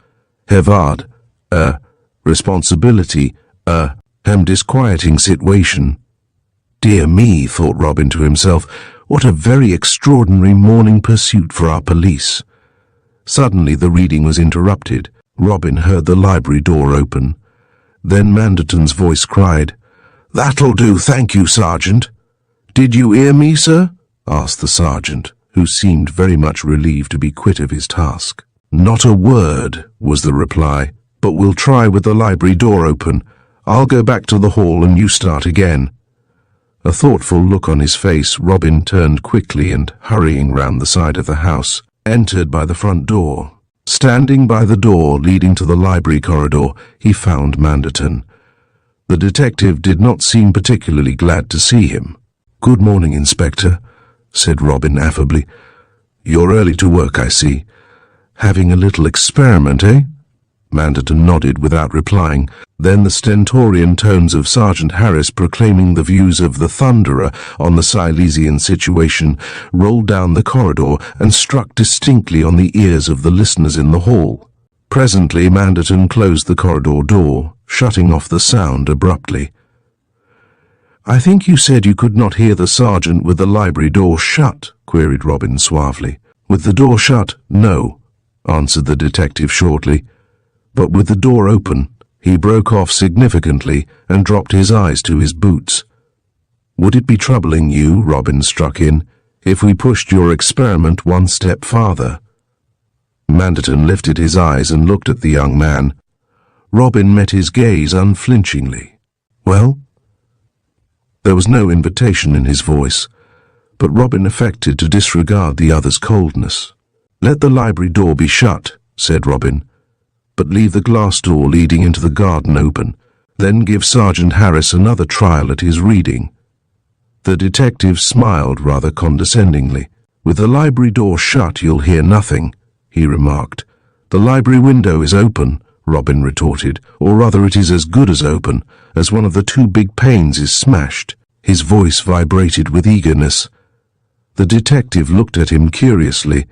have had a responsibility, a disquieting situation." Dear me, thought Robin to himself, what a very extraordinary morning pursuit for our police. Suddenly the reading was interrupted. Robin heard the library door open. Then Manderton's voice cried, "That'll do, thank you, Sergeant." "Did you hear me, sir?" asked the sergeant, who seemed very much relieved to be quit of his task. "Not a word," was the reply, "but we'll try with the library door open. I'll go back to the hall and you start again." A thoughtful look on his face, Robin turned quickly and, hurrying round the side of the house, entered by the front door. Standing by the door leading to the library corridor, he found Manderton. The detective did not seem particularly glad to see him. "Good morning, Inspector," said Robin affably. "You're early to work, I see. Having a little experiment, eh?" Manderton nodded without replying. Then the stentorian tones of Sergeant Harris proclaiming the views of the Thunderer on the Silesian situation rolled down the corridor and struck distinctly on the ears of the listeners in the hall. Presently Manderton closed the corridor door, shutting off the sound abruptly. "I think you said you could not hear the sergeant with the library door shut?" queried Robin suavely. "With the door shut, no," answered the detective shortly. "But with the door open," he broke off significantly and dropped his eyes to his boots. "Would it be troubling you," Robin struck in, "if we pushed your experiment one step farther?" Manderton lifted his eyes and looked at the young man. Robin met his gaze unflinchingly. "Well?" There was no invitation in his voice, but Robin affected to disregard the other's coldness. "Let the library door be shut," said Robin, "but leave the glass door leading into the garden open. Then give Sergeant Harris another trial at his reading." The detective smiled rather condescendingly. "With the library door shut, you'll hear nothing," he remarked. "The library window is open," Robin retorted, "or rather it is as good as open, as one of the two big panes is smashed." His voice vibrated with eagerness. The detective looked at him curiously.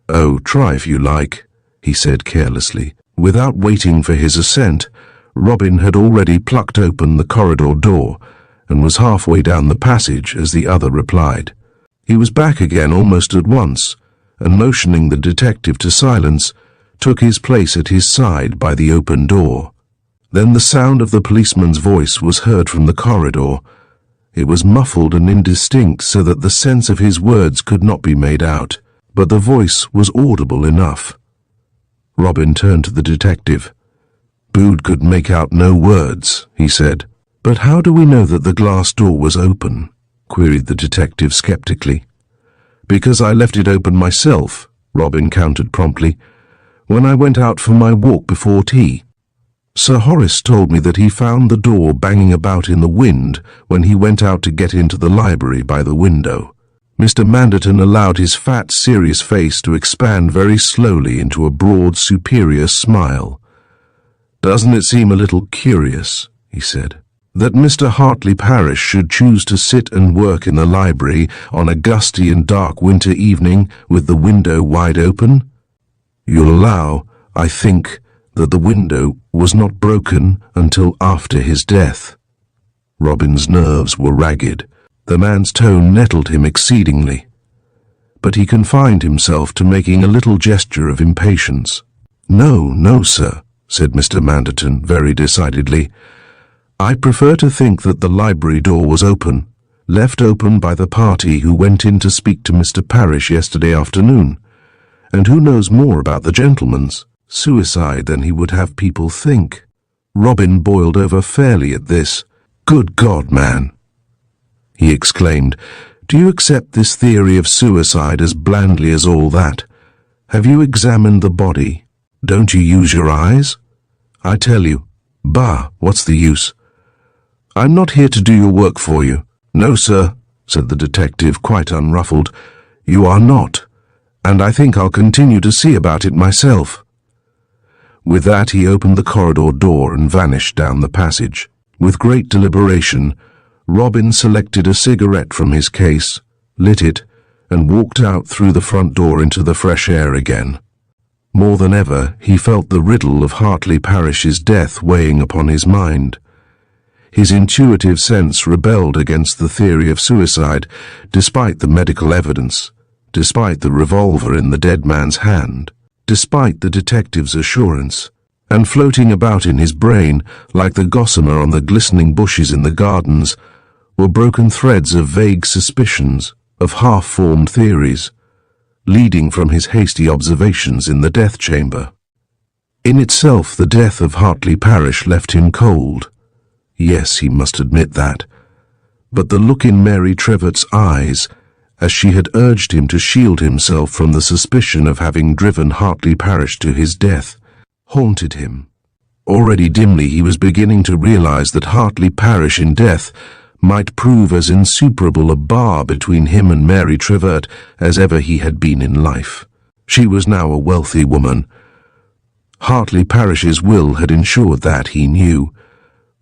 "Oh, try if you like," he said carelessly. Without waiting for his assent, Robin had already plucked open the corridor door and was halfway down the passage as the other replied. He was back again almost at once, and motioning the detective to silence, took his place at his side by the open door. Then the sound of the policeman's voice was heard from the corridor. It was muffled and indistinct so that the sense of his words could not be made out, but the voice was audible enough. Robin turned to the detective. "Bood could make out no words," he said. "But how do we know that the glass door was open?" queried the detective skeptically. "Because I left it open myself," Robin countered promptly, "when I went out for my walk before tea. Sir Horace told me that he found the door banging about in the wind when he went out to get into the library by the window." Mr. Manderton allowed his fat, serious face to expand very slowly into a broad, superior smile. "Doesn't it seem a little curious?" he said. That Mr. Hartley Parrish should choose to sit and work in the library on a gusty and dark winter evening with the window wide open? You'll allow, I think, that the window was not broken until after his death. Robin's nerves were ragged. The man's tone nettled him exceedingly. But he confined himself to making a little gesture of impatience. No, sir, said Mr. Manderton very decidedly. I prefer to think that the library door was open, left open by the party who went in to speak to Mr. Parrish yesterday afternoon. And who knows more about the gentleman's suicide than he would have people think? Robin boiled over fairly at this. Good God, man, he exclaimed. Do you accept this theory of suicide as blandly as all that? Have you examined the body? Don't you use your eyes? I tell you, bah, what's the use? I'm not here to do your work for you. No, sir, said the detective, quite unruffled. You are not, and I think I'll continue to see about it myself. With that he opened the corridor door and vanished down the passage. With great deliberation, Robin selected a cigarette from his case, lit it, and walked out through the front door into the fresh air again. More than ever, he felt the riddle of Hartley Parrish's death weighing upon his mind. His intuitive sense rebelled against the theory of suicide, despite the medical evidence, despite the revolver in the dead man's hand, despite the detective's assurance, and floating about in his brain, like the gossamer on the glistening bushes in the gardens, were broken threads of vague suspicions, of half-formed theories, leading from his hasty observations in the death chamber. In itself, the death of Hartley Parrish left him cold. Yes, he must admit that. But the look in Mary Trevert's eyes, as she had urged him to shield himself from the suspicion of having driven Hartley Parrish to his death, haunted him. Already dimly he was beginning to realize that Hartley Parrish in death might prove as insuperable a bar between him and Mary Trevert as ever he had been in life. She was now a wealthy woman. Hartley Parrish's will had ensured that, he knew.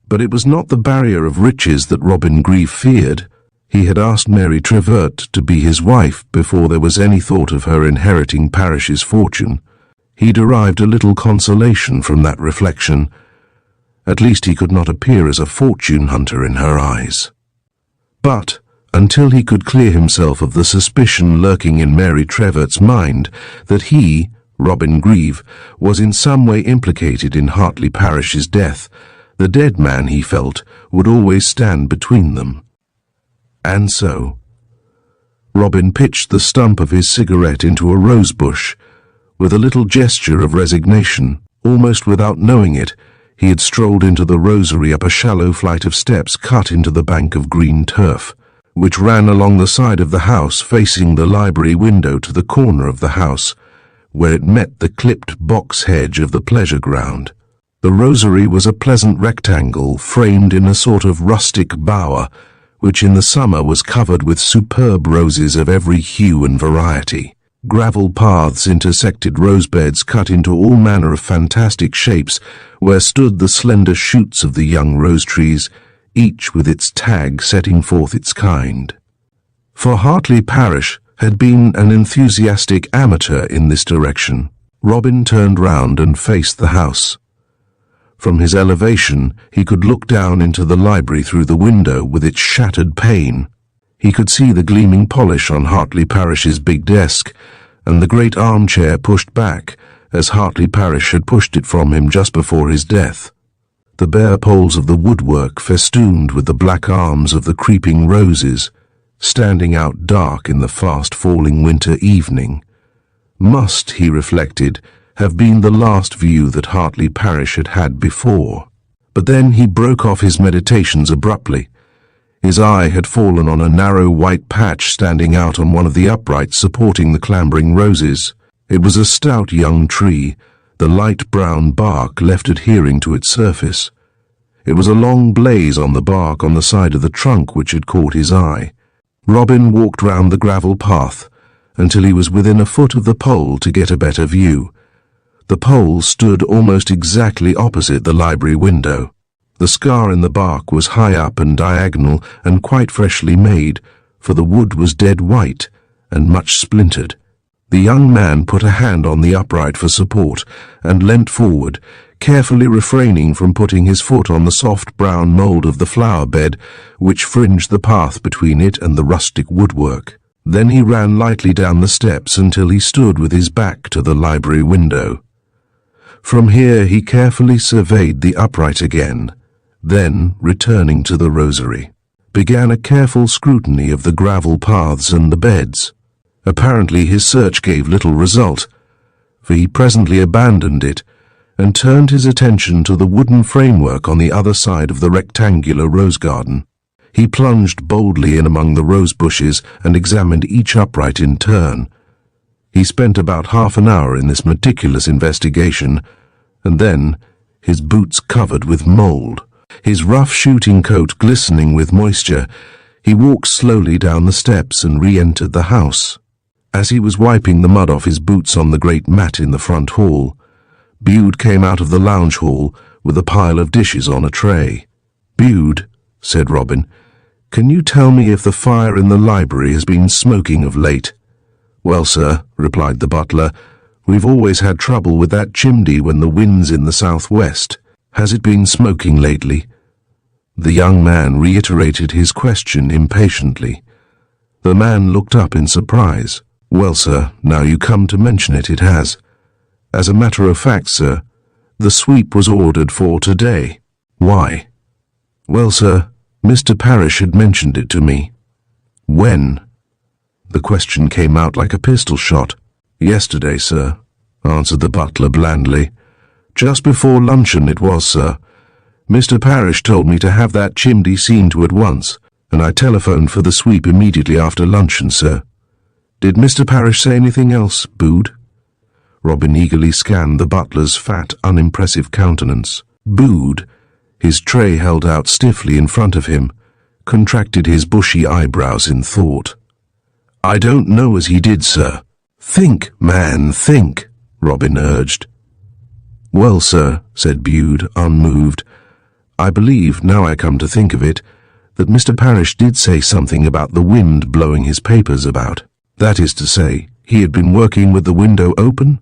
But it was not the barrier of riches that Robin Grieve feared. He had asked Mary Trevert to be his wife before there was any thought of her inheriting Parrish's fortune. He derived a little consolation from that reflection. At least he could not appear as a fortune hunter in her eyes. But, until he could clear himself of the suspicion lurking in Mary Trevert's mind that he, Robin Grieve, was in some way implicated in Hartley Parrish's death, the dead man, he felt, would always stand between them. And so, Robin pitched the stump of his cigarette into a rose bush. With a little gesture of resignation, almost without knowing it, he had strolled into the rosery up a shallow flight of steps cut into the bank of green turf, which ran along the side of the house facing the library window to the corner of the house, where it met the clipped box hedge of the pleasure ground. The rosery was a pleasant rectangle framed in a sort of rustic bower, which in the summer was covered with superb roses of every hue and variety. Gravel paths intersected rosebeds cut into all manner of fantastic shapes, where stood the slender shoots of the young rose trees, each with its tag setting forth its kind. For Hartley Parrish had been an enthusiastic amateur in this direction. Robin turned round and faced the house. From his elevation, he could look down into the library through the window with its shattered pane. He could see the gleaming polish on Hartley Parrish's big desk, and the great armchair pushed back, as Hartley Parrish had pushed it from him just before his death. The bare poles of the woodwork festooned with the black arms of the creeping roses, standing out dark in the fast-falling winter evening, must, he reflected, have been the last view that Hartley Parrish had had before. But then he broke off his meditations abruptly. His eye had fallen on a narrow white patch standing out on one of the uprights supporting the clambering roses. It was a stout young tree, the light brown bark left adhering to its surface. It was a long blaze on the bark on the side of the trunk which had caught his eye. Robin walked round the gravel path until he was within a foot of the pole to get a better view. The pole stood almost exactly opposite the library window. The scar in the bark was high up and diagonal and quite freshly made, for the wood was dead white and much splintered. The young man put a hand on the upright for support and leant forward, carefully refraining from putting his foot on the soft brown mould of the flower bed which fringed the path between it and the rustic woodwork. Then he ran lightly down the steps until he stood with his back to the library window. From here he carefully surveyed the upright again, then, returning to the rosary, began a careful scrutiny of the gravel paths and the beds. Apparently his search gave little result, for he presently abandoned it and turned his attention to the wooden framework on the other side of the rectangular rose garden. He plunged boldly in among the rose bushes and examined each upright in turn. He spent about half an hour in this meticulous investigation, and then, his boots covered with mould, his rough shooting coat glistening with moisture, he walked slowly down the steps and re-entered the house. As he was wiping the mud off his boots on the great mat in the front hall, Bude came out of the lounge hall with a pile of dishes on a tray. "Bude," said Robin, "can you tell me if the fire in the library has been smoking of late?" "Well, sir," replied the butler, "we've always had trouble with that chimney when the wind's in the southwest. Has it been smoking lately?" The young man reiterated his question impatiently. The man looked up in surprise. "Well, sir, now you come to mention it, it has. As a matter of fact, sir, the sweep was ordered for today." "Why?" "Well, sir, Mr. Parrish had mentioned it to me." "When?" The question came out like a pistol shot. "Yesterday, sir," answered the butler blandly. "Just before luncheon it was, sir. Mr. Parrish told me to have that chimney seen to at once, and I telephoned for the sweep immediately after luncheon, sir." "Did Mr. Parrish say anything else, Bude?" Robin eagerly scanned the butler's fat, unimpressive countenance. Bude, his tray held out stiffly in front of him, contracted his bushy eyebrows in thought. "I don't know as he did, sir." "Think, man, think," Robin urged. "Well, sir," said Bude, unmoved, "I believe, now I come to think of it, that Mr. Parrish did say something about the wind blowing his papers about. That is to say, he had been working with the window open?"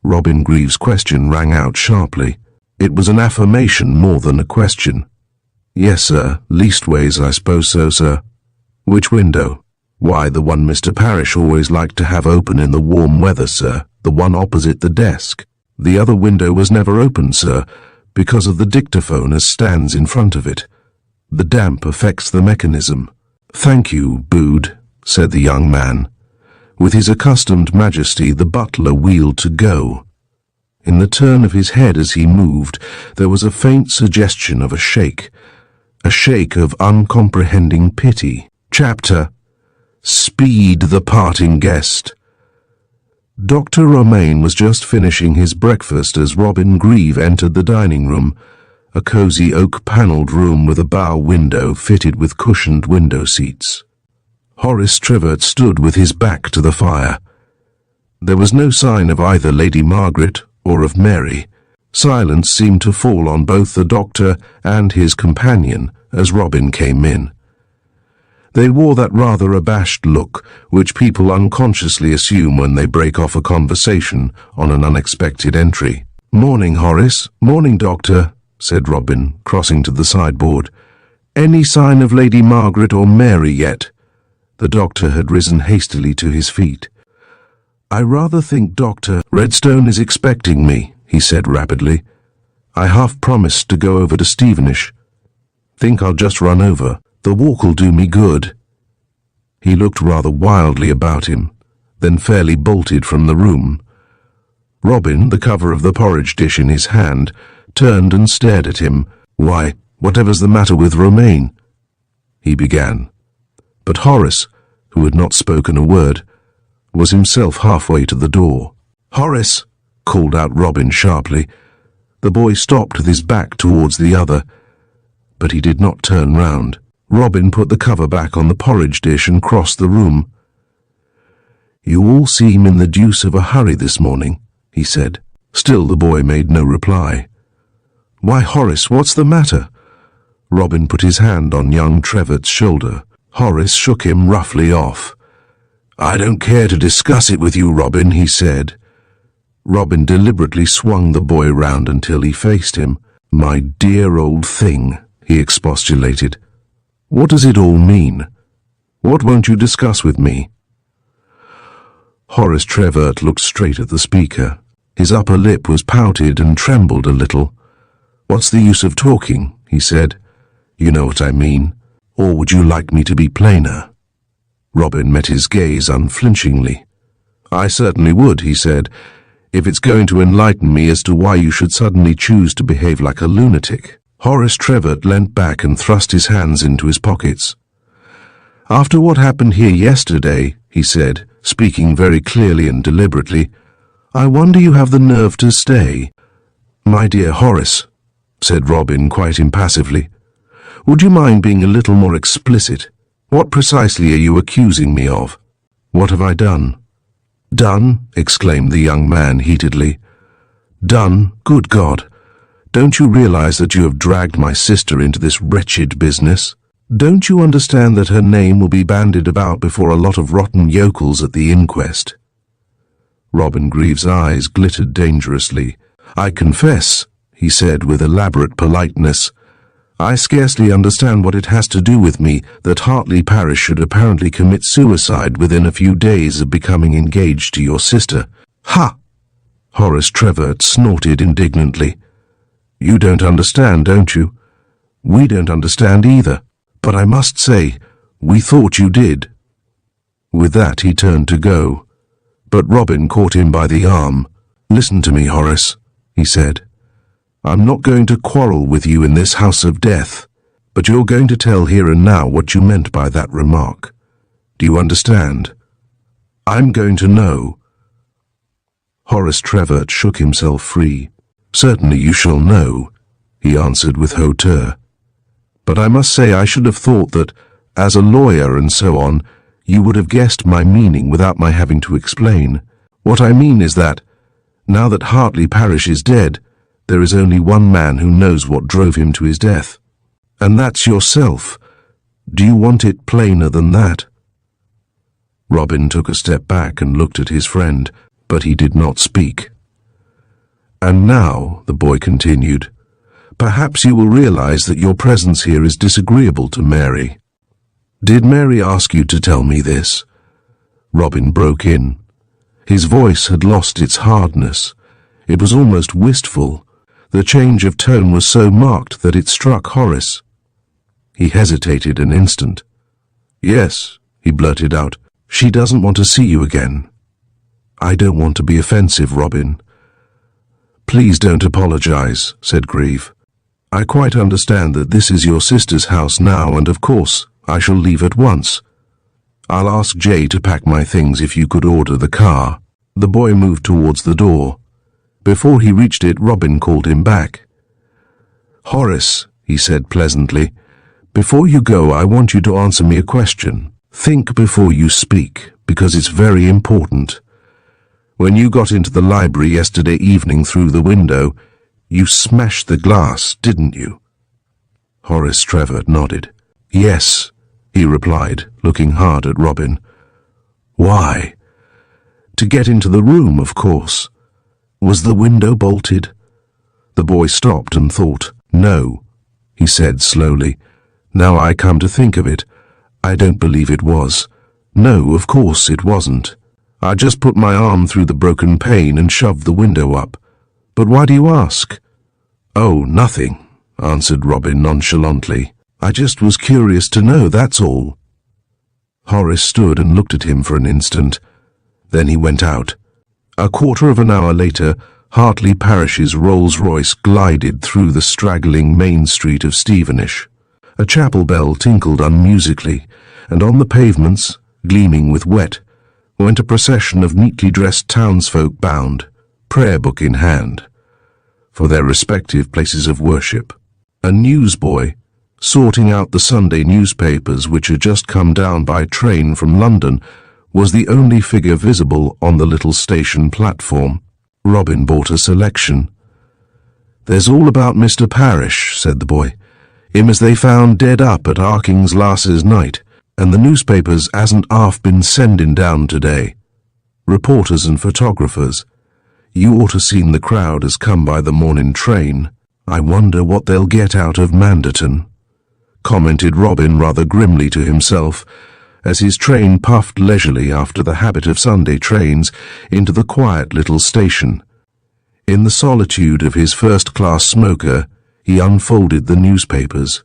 Robin Greaves' question rang out sharply. It was an affirmation more than a question. "Yes, sir, leastways I suppose so, sir." "Which window?" "Why, the one Mr. Parrish always liked to have open in the warm weather, sir, the one opposite the desk. The other window was never opened, sir, because of the dictaphone as stands in front of it. The damp affects the mechanism." "Thank you, Bude," said the young man. With his accustomed majesty, the butler wheeled to go. In the turn of his head as he moved, there was a faint suggestion of a shake of uncomprehending pity. Chapter: Speed the Parting Guest. Dr. Romaine was just finishing his breakfast as Robin Greave entered the dining room, a cosy oak-panelled room with a bow window fitted with cushioned window seats. Horace Trivert stood with his back to the fire. There was no sign of either Lady Margaret or of Mary. Silence seemed to fall on both the doctor and his companion as Robin came in. They wore that rather abashed look which people unconsciously assume when they break off a conversation on an unexpected entry. "Morning, Horace. Morning, Doctor," said Robin, crossing to the sideboard. "Any sign of Lady Margaret or Mary yet?" The doctor had risen hastily to his feet. "I rather think, Doctor, Redstone is expecting me," he said rapidly. "I half promised to go over to Stevenage. Think I'll just run over. The walk'll do me good." He looked rather wildly about him, then fairly bolted from the room. Robin, the cover of the porridge dish in his hand, turned and stared at him. "Why, whatever's the matter with Romaine?" he began. But Horace, who had not spoken a word, was himself halfway to the door. "Horace!" called out Robin sharply. The boy stopped with his back towards the other, but he did not turn round. Robin put the cover back on the porridge dish and crossed the room. "You all seem in the deuce of a hurry this morning," he said. Still the boy made no reply. "Why, Horace, what's the matter?" Robin put his hand on young Trevor's shoulder. Horace shook him roughly off. "I don't care to discuss it with you, Robin," he said. Robin deliberately swung the boy round until he faced him. "My dear old thing," he expostulated. "What does it all mean? What won't you discuss with me?" Horace Trevor looked straight at the speaker. His upper lip was pouted and trembled a little. "What's the use of talking?" he said. "You know what I mean. Or would you like me to be plainer?" Robin met his gaze unflinchingly. "I certainly would," he said, "if it's going to enlighten me as to why you should suddenly choose to behave like a lunatic." Horace Trevor leant back and thrust his hands into his pockets. "After what happened here yesterday," he said, speaking very clearly and deliberately, "I wonder you have the nerve to stay." "My dear Horace," said Robin quite impassively, "would you mind being a little more explicit? What precisely are you accusing me of? What have I done?" "Done?" exclaimed the young man heatedly. "Done? Good God! Don't you realize that you have dragged my sister into this wretched business? Don't you understand that her name will be bandied about before a lot of rotten yokels at the inquest?" Robin Greaves' eyes glittered dangerously. "I confess," he said with elaborate politeness, "I scarcely understand what it has to do with me that Hartley Parish should apparently commit suicide within a few days of becoming engaged to your sister." "Ha!" Horace Trevor snorted indignantly. "You don't understand, don't you? We don't understand either. But I must say, we thought you did." With that he turned to go, but Robin caught him by the arm. "Listen to me, Horace," he said. "I'm not going to quarrel with you in this house of death, but you're going to tell here and now what you meant by that remark. Do you understand? I'm going to know." Horace Trevor shook himself free. "Certainly you shall know," he answered with hauteur. "But I must say I should have thought that, as a lawyer and so on, you would have guessed my meaning without my having to explain. What I mean is that, now that Hartley Parish is dead, there is only one man who knows what drove him to his death. And that's yourself. Do you want it plainer than that?" Robin took a step back and looked at his friend, but he did not speak. "And now," the boy continued, "perhaps you will realize that your presence here is disagreeable to Mary." "Did Mary ask you to tell me this?" Robin broke in. His voice had lost its hardness. It was almost wistful. The change of tone was so marked that it struck Horace. He hesitated an instant. "Yes," he blurted out, "she doesn't want to see you again." "I don't want to be offensive, Robin." "Please don't apologize," said Grieve. "I quite understand that this is your sister's house now, and of course I shall leave at once. I'll ask Jay to pack my things if you could order the car." The boy moved towards the door. Before he reached it, Robin called him back. "Horace," he said pleasantly, "before you go, I want you to answer me a question. Think before you speak, because it's very important. When you got into the library yesterday evening through the window, you smashed the glass, didn't you?" Horace Trevor nodded. "Yes," he replied, looking hard at Robin. "Why?" "To get into the room, of course." "Was the window bolted?" The boy stopped and thought. "No," he said slowly. "Now I come to think of it, I don't believe it was. No, of course it wasn't. I just put my arm through the broken pane and shoved the window up. But why do you ask?" "Oh, nothing," answered Robin nonchalantly. "I just was curious to know, that's all." Horace stood and looked at him for an instant. Then he went out. A quarter of an hour later, Hartley Parish's Rolls-Royce glided through the straggling main street of Stevenage. A chapel bell tinkled unmusically, and on the pavements, gleaming with wet, went a procession of neatly dressed townsfolk bound, prayer book in hand, for their respective places of worship. A newsboy, sorting out the Sunday newspapers which had just come down by train from London, was the only figure visible on the little station platform. Robin bought a selection. "There's all about Mr. Parrish," said the boy. "Him as they found dead up at Arkings lasses night, and the newspapers hasn't half been sending down today. Reporters and photographers. You ought to seen the crowd as come by the morning train. I wonder what they'll get out of Manderton," commented Robin rather grimly to himself, as his train puffed leisurely after the habit of Sunday trains into the quiet little station. In the solitude of his first-class smoker, he unfolded the newspapers.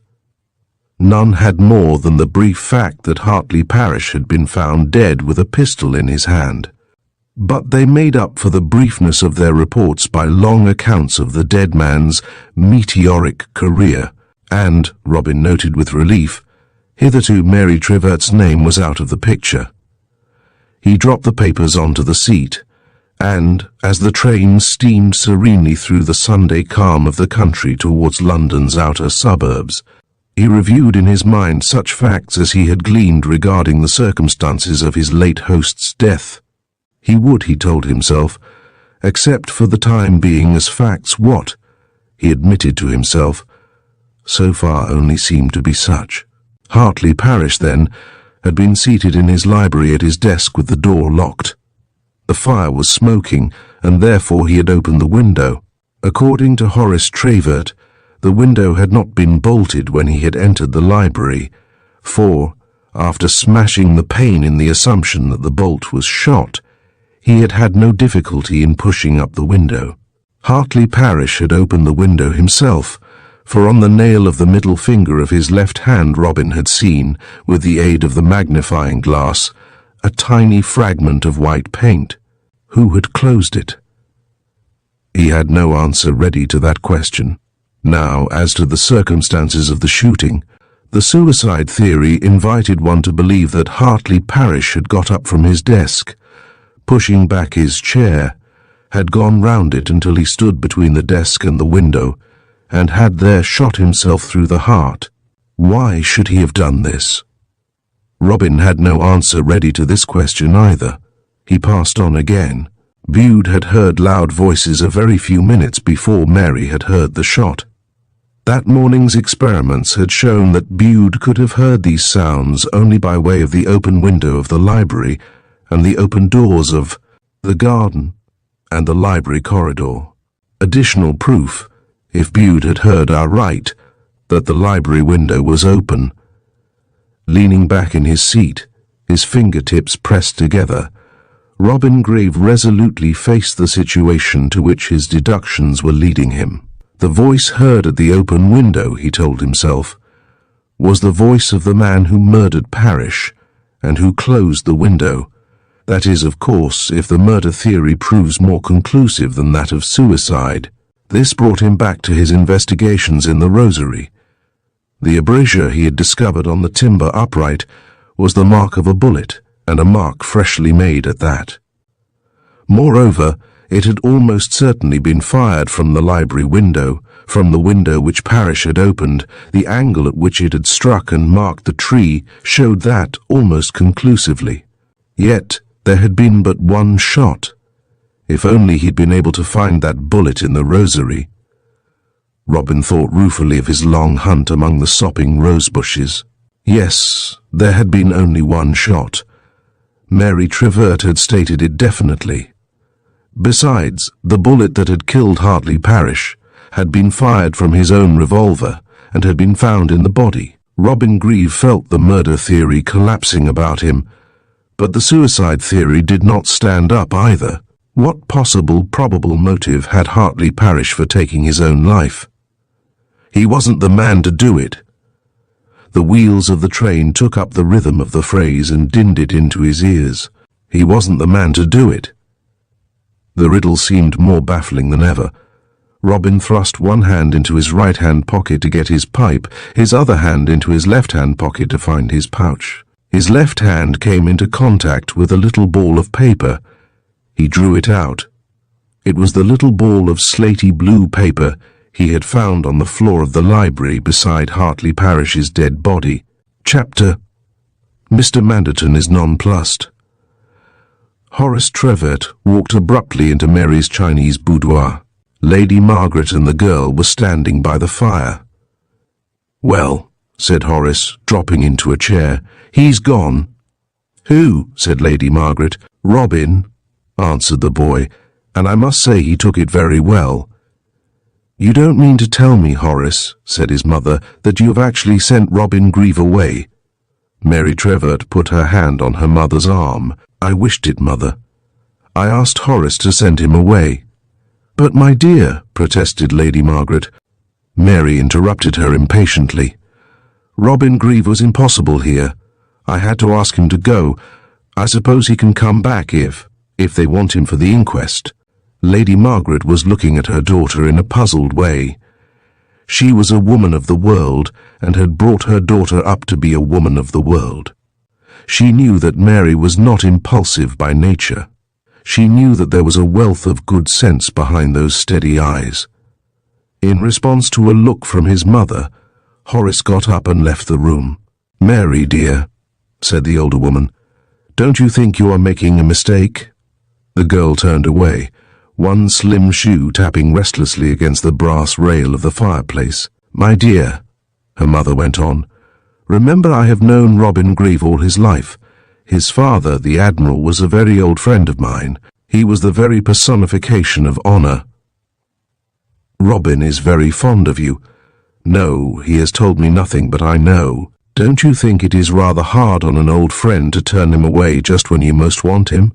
None had more than the brief fact that Hartley Parrish had been found dead with a pistol in his hand. But they made up for the briefness of their reports by long accounts of the dead man's meteoric career, and, Robin noted with relief, hitherto Mary Trevert's name was out of the picture. He dropped the papers onto the seat, and, as the train steamed serenely through the Sunday calm of the country towards London's outer suburbs, he reviewed in his mind such facts as he had gleaned regarding the circumstances of his late host's death. He would, he told himself, accept for the time being as facts what, he admitted to himself, so far only seemed to be such. Hartley Parrish, then, had been seated in his library at his desk with the door locked. The fire was smoking, and therefore he had opened the window. According to Horace Trevert, the window had not been bolted when he had entered the library, for, after smashing the pane in the assumption that the bolt was shot, he had had no difficulty in pushing up the window. Hartley Parrish had opened the window himself, for on the nail of the middle finger of his left hand Robin had seen, with the aid of the magnifying glass, a tiny fragment of white paint. Who had closed it? He had no answer ready to that question. Now, as to the circumstances of the shooting, the suicide theory invited one to believe that Hartley Parrish had got up from his desk, pushing back his chair, had gone round it until he stood between the desk and the window, and had there shot himself through the heart. Why should he have done this? Robin had no answer ready to this question either. He passed on again. Bude had heard loud voices a very few minutes before Mary had heard the shot. That morning's experiments had shown that Bude could have heard these sounds only by way of the open window of the library and the open doors of the garden and the library corridor. Additional proof, if Bude had heard aright, that the library window was open. Leaning back in his seat, his fingertips pressed together, Robin Grave resolutely faced the situation to which his deductions were leading him. The voice heard at the open window, he told himself, was the voice of the man who murdered Parrish and who closed the window. That is, of course, if the murder theory proves more conclusive than that of suicide. This brought him back to his investigations in the Rosary. The abrasure he had discovered on the timber upright was the mark of a bullet, and a mark freshly made at that. Moreover, it had almost certainly been fired from the library window, from the window which Parrish had opened. The angle at which it had struck and marked the tree showed that almost conclusively. Yet there had been but one shot. If only he'd been able to find that bullet in the Rosary. Robin thought ruefully of his long hunt among the sopping rose bushes. Yes, there had been only one shot. Mary Trevert had stated it definitely. Besides, the bullet that had killed Hartley Parrish had been fired from his own revolver and had been found in the body. Robin Greve felt the murder theory collapsing about him, but the suicide theory did not stand up either. What possible probable motive had Hartley Parrish for taking his own life? He wasn't the man to do it. The wheels of the train took up the rhythm of the phrase and dinned it into his ears. He wasn't the man to do it. The riddle seemed more baffling than ever. Robin thrust one hand into his right-hand pocket to get his pipe, his other hand into his left-hand pocket to find his pouch. His left hand came into contact with a little ball of paper. He drew it out. It was the little ball of slaty blue paper he had found on the floor of the library beside Hartley Parrish's dead body. Chapter: Mr. Manderton is nonplussed. Horace Trevert walked abruptly into Mary's Chinese boudoir. Lady Margaret and the girl were standing by the fire. "Well," said Horace, dropping into a chair, "he's gone." "Who?" said Lady Margaret. "Robin," answered the boy, "and I must say he took it very well." "You don't mean to tell me, Horace," said his mother, "that you have actually sent Robin Grieve away?" Mary Trevor put her hand on her mother's arm. "I wished it, Mother. I asked Horace to send him away." "But, my dear," protested Lady Margaret. Mary interrupted her impatiently. "Robin Grieve was impossible here. I had to ask him to go. I suppose he can come back if they want him for the inquest." Lady Margaret was looking at her daughter in a puzzled way. She was a woman of the world, and had brought her daughter up to be a woman of the world. She knew that Mary was not impulsive by nature. She knew that there was a wealth of good sense behind those steady eyes. In response to a look from his mother, Horace got up and left the room. "Mary, dear," said the older woman, "don't you think you are making a mistake?" The girl turned away, one slim shoe tapping restlessly against the brass rail of the fireplace. "My dear," her mother went on, "remember I have known Robin Grieve all his life. His father, the Admiral, was a very old friend of mine. He was the very personification of honour. Robin is very fond of you. No, he has told me nothing, but I know. Don't you think it is rather hard on an old friend to turn him away just when you most want him?"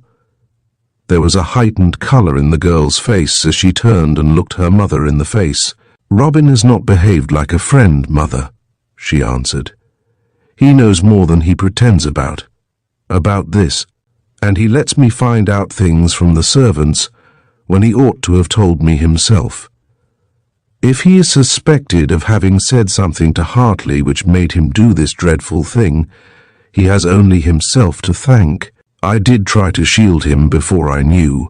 There was a heightened colour in the girl's face as she turned and looked her mother in the face. "Robin has not behaved like a friend, Mother," she answered. "He knows more than he pretends about this, and he lets me find out things from the servants when he ought to have told me himself. If he is suspected of having said something to Hartley which made him do this dreadful thing, he has only himself to thank. I did try to shield him before I knew,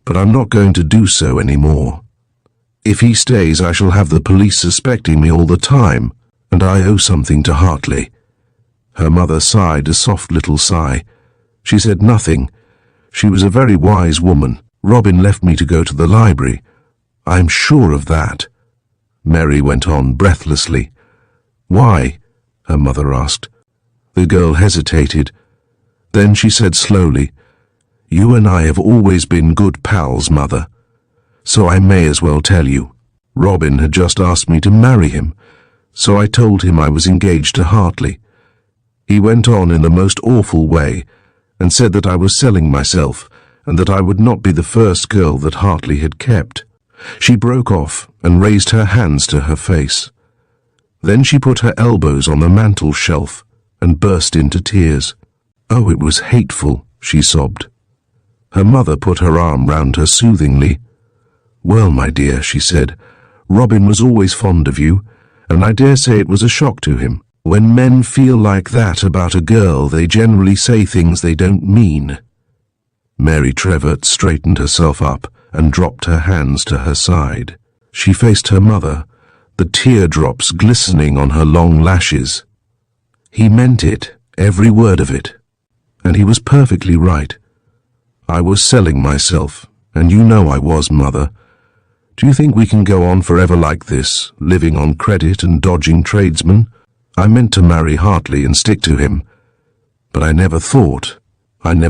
but I'm not going to do so any more. If he stays, I shall have the police suspecting me all the time, and I owe something to Hartley." Her mother sighed a soft little sigh. She said nothing. She was a very wise woman. "Robin left me to go to the library. I am sure of that." Mary went on breathlessly. "Why?" her mother asked. The girl hesitated. Then she said slowly, "You and I have always been good pals, Mother, so I may as well tell you. Robin had just asked me to marry him, so I told him I was engaged to Hartley. He went on in the most awful way, and said that I was selling myself, and that I would not be the first girl that Hartley had kept." She broke off and raised her hands to her face. Then she put her elbows on the mantel shelf and burst into tears. "Oh, it was hateful," she sobbed. Her mother put her arm round her soothingly. "Well, my dear," she said, "Robin was always fond of you, and I dare say it was a shock to him. When men feel like that about a girl, they generally say things they don't mean." Mary Trevor straightened herself up and dropped her hands to her side. She faced her mother, the teardrops glistening on her long lashes. "He meant it, every word of it. And he was perfectly right. I was selling myself, and you know I was, Mother. Do you think we can go on forever like this, living on credit and dodging tradesmen? I meant to marry Hartley and stick to him, but I never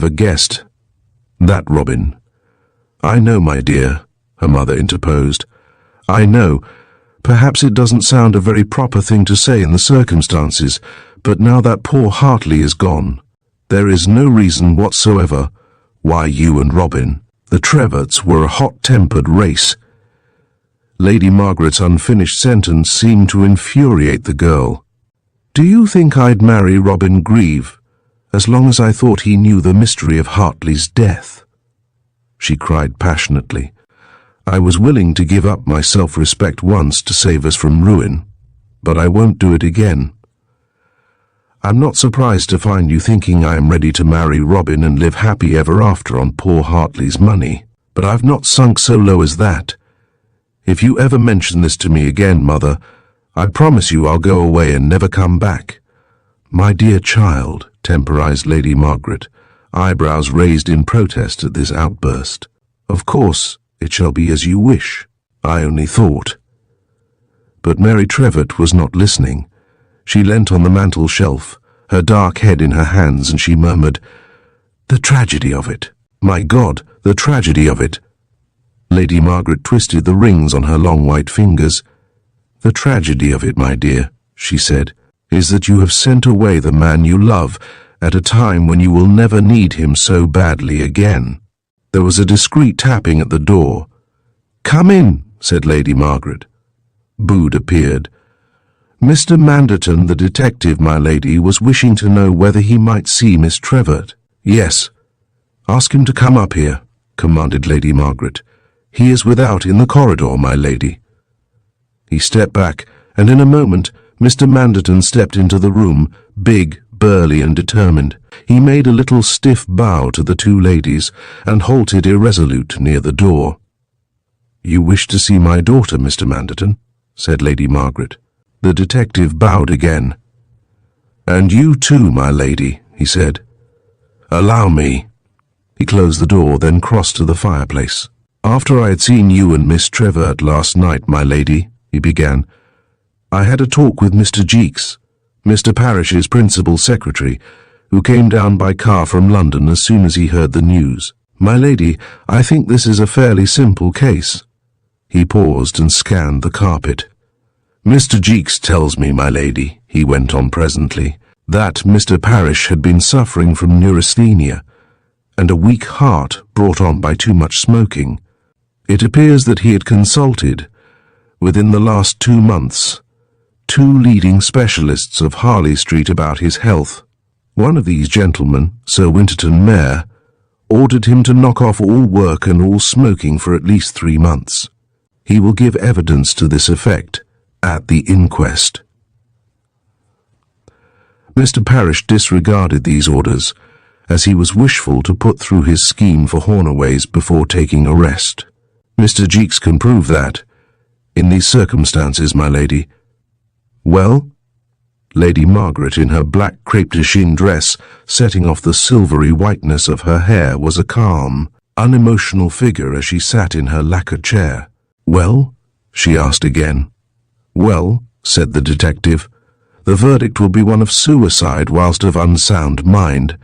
guessed that Robin—" "I know, my dear," her mother interposed. "I know. Perhaps it doesn't sound a very proper thing to say in the circumstances, but now that poor Hartley is gone, there is no reason whatsoever why you and Robin, the Treverts, were a hot-tempered race." Lady Margaret's unfinished sentence seemed to infuriate the girl. "Do you think I'd marry Robin Grieve as long as I thought he knew the mystery of Hartley's death?" she cried passionately. "I was willing to give up my self-respect once to save us from ruin, but I won't do it again. I'm not surprised to find you thinking I am ready to marry Robin and live happy ever after on poor Hartley's money, but I've not sunk so low as that. If you ever mention this to me again, Mother, I promise you I'll go away and never come back." "My dear child," temporized Lady Margaret, eyebrows raised in protest at this outburst. "Of course, it shall be as you wish. I only thought. But Mary Trevett was not listening. She leant on the mantel shelf, her dark head in her hands, and she murmured, "The tragedy of it! My God, the tragedy of it!" Lady Margaret twisted the rings on her long white fingers. "The tragedy of it, my dear," she said, "is that you have sent away the man you love at a time when you will never need him so badly again." There was a discreet tapping at the door. "Come in," said Lady Margaret. Bude appeared. "Mr. Manderton, the detective, my lady, was wishing to know whether he might see Miss Trevett." "Yes. Ask him to come up here," commanded Lady Margaret. "He is without in the corridor, my lady." He stepped back, and in a moment Mr. Manderton stepped into the room, big, burly, and determined. He made a little stiff bow to the two ladies, and halted irresolute near the door. "You wish to see my daughter, Mr. Manderton?" said Lady Margaret. The detective bowed again. "And you too, my lady," he said. "Allow me." He closed the door, then crossed to the fireplace. "After I had seen you and Miss Trevett last night, my lady," he began, "I had a talk with Mr. Jeeks, Mr. Parrish's principal secretary, who came down by car from London as soon as he heard the news. My lady, I think this is a fairly simple case." He paused and scanned the carpet. "Mr. Jeeks tells me, my lady," he went on presently, "that Mr. Parrish had been suffering from neurasthenia, and a weak heart brought on by too much smoking. It appears that he had consulted, within the last 2 months, 2 leading specialists of Harley Street about his health. One of these gentlemen, Sir Winterton Mayor, ordered him to knock off all work and all smoking for at least 3 months. He will give evidence to this effect at the inquest." Mr. Parrish disregarded these orders, as he was wishful to put through his scheme for Hornaways before taking a rest. "Mr. Jeeks can prove that, in these circumstances, my lady." "Well?" Lady Margaret, in her black crepe de chine dress, setting off the silvery whiteness of her hair, was a calm, unemotional figure as she sat in her lacquered chair. "Well?" she asked again. "Well," said the detective, "the verdict will be one of suicide whilst of unsound mind,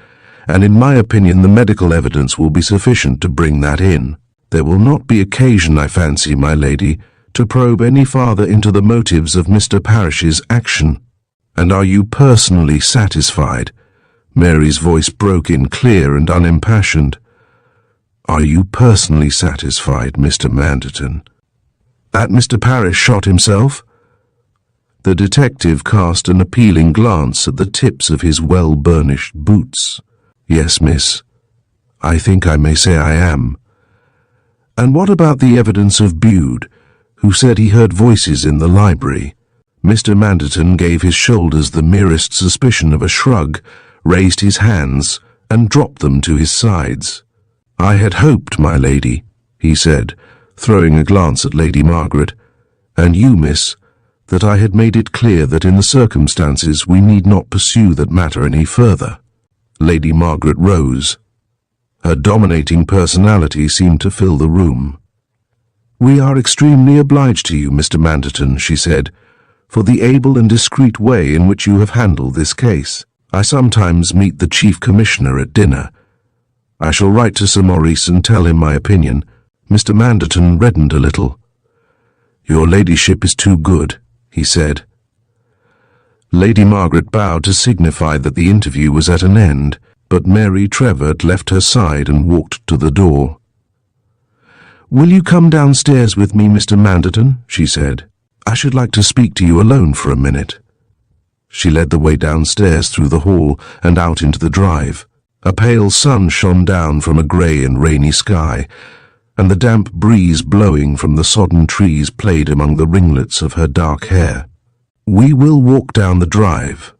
and in my opinion the medical evidence will be sufficient to bring that in. There will not be occasion, I fancy, my lady, to probe any farther into the motives of Mr. Parrish's action." "And are you personally satisfied?" Mary's voice broke in clear and unimpassioned. "Are you personally satisfied, Mr. Manderton?" "That Mr. Parrish shot himself?" The detective cast an appealing glance at the tips of his well-burnished boots. "Yes, miss. I think I may say I am." "And what about the evidence of Bude, who said he heard voices in the library?" Mr. Manderton gave his shoulders the merest suspicion of a shrug, raised his hands, and dropped them to his sides. "I had hoped, my lady," he said, throwing a glance at Lady Margaret, "and you, miss, that I had made it clear that in the circumstances we need not pursue that matter any further." Lady Margaret rose. Her dominating personality seemed to fill the room. "We are extremely obliged to you, Mr. Manderton," she said, "for the able and discreet way in which you have handled this case. I sometimes meet the Chief Commissioner at dinner. I shall write to Sir Maurice and tell him my opinion." Mr. Manderton reddened a little. "Your ladyship is too good," he said. Lady Margaret bowed to signify that the interview was at an end, but Mary Trevett left her side and walked to the door. "Will you come downstairs with me, Mr. Manderton?" she said. "I should like to speak to you alone for a minute." She led the way downstairs through the hall and out into the drive. A pale sun shone down from a grey and rainy sky, and the damp breeze blowing from the sodden trees played among the ringlets of her dark hair. "We will walk down the drive,"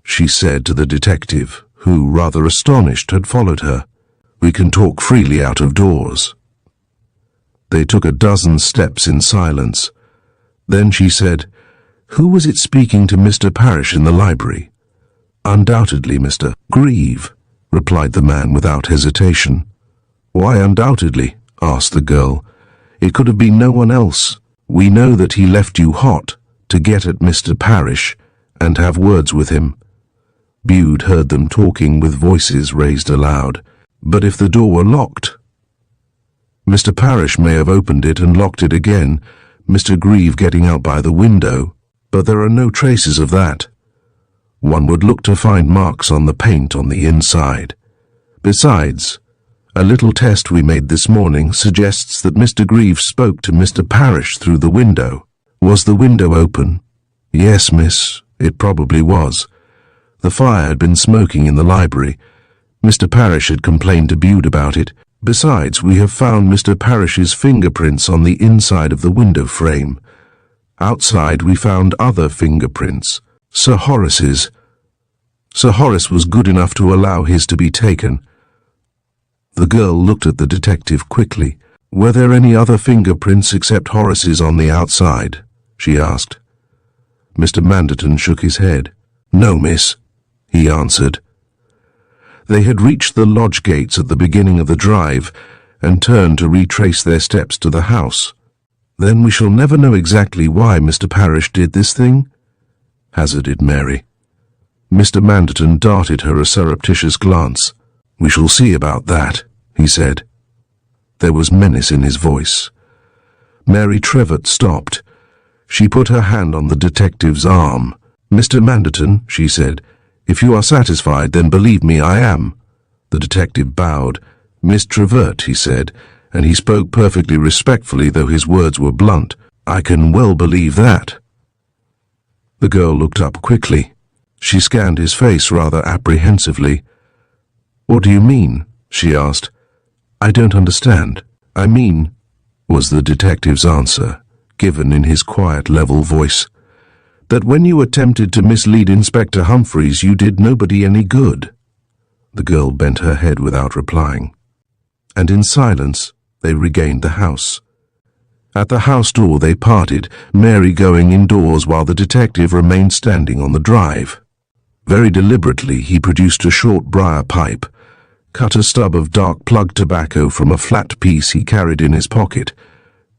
she said to the detective, who, rather astonished, had followed her. "We can talk freely out of doors." They took a dozen steps in silence. Then she said, "Who was it speaking to Mr. Parrish in the library?" "Undoubtedly Mr. Grieve," replied the man without hesitation. "Why undoubtedly?" asked the girl. "It could have been no one else. We know that he left you hot to get at Mr. Parrish and have words with him." Bude heard them talking with voices raised aloud. "But if the door were locked?" "Mr. Parrish may have opened it and locked it again, Mr. Grieve getting out by the window, but there are no traces of that. One would look to find marks on the paint on the inside. Besides, a little test we made this morning suggests that Mr. Grieve spoke to Mr. Parrish through the window." "Was the window open?" "Yes, miss, it probably was. The fire had been smoking in the library. Mr. Parrish had complained to Bude about it. Besides, we have found Mr. Parrish's fingerprints on the inside of the window frame. Outside we found other fingerprints, Sir Horace's. Sir Horace was good enough to allow his to be taken." The girl looked at the detective quickly. "Were there any other fingerprints except Horace's on the outside?" she asked. Mr. Manderton shook his head. "No, miss," he answered. They had reached the lodge gates at the beginning of the drive and turned to retrace their steps to the house. "Then we shall never know exactly why Mr. Parrish did this thing?" hazarded Mary. Mr. Manderton darted her a surreptitious glance. "We shall see about that," he said. There was menace in his voice. Mary Trevett stopped. She put her hand on the detective's arm. "Mr. Manderton," she said, "if you are satisfied, then believe me, I am." The detective bowed. "Miss Trevett," he said, and he spoke perfectly respectfully, though his words were blunt, "I can well believe that." The girl looked up quickly. She scanned his face rather apprehensively. "What do you mean?" she asked. "I don't understand." "I mean," was the detective's answer, given in his quiet, level voice, "that when you attempted to mislead Inspector Humphreys, you did nobody any good." The girl bent her head without replying, and in silence they regained the house. At the house door they parted, Mary going indoors while the detective remained standing on the drive. Very deliberately he produced a short briar pipe, cut a stub of dark plug tobacco from a flat piece he carried in his pocket,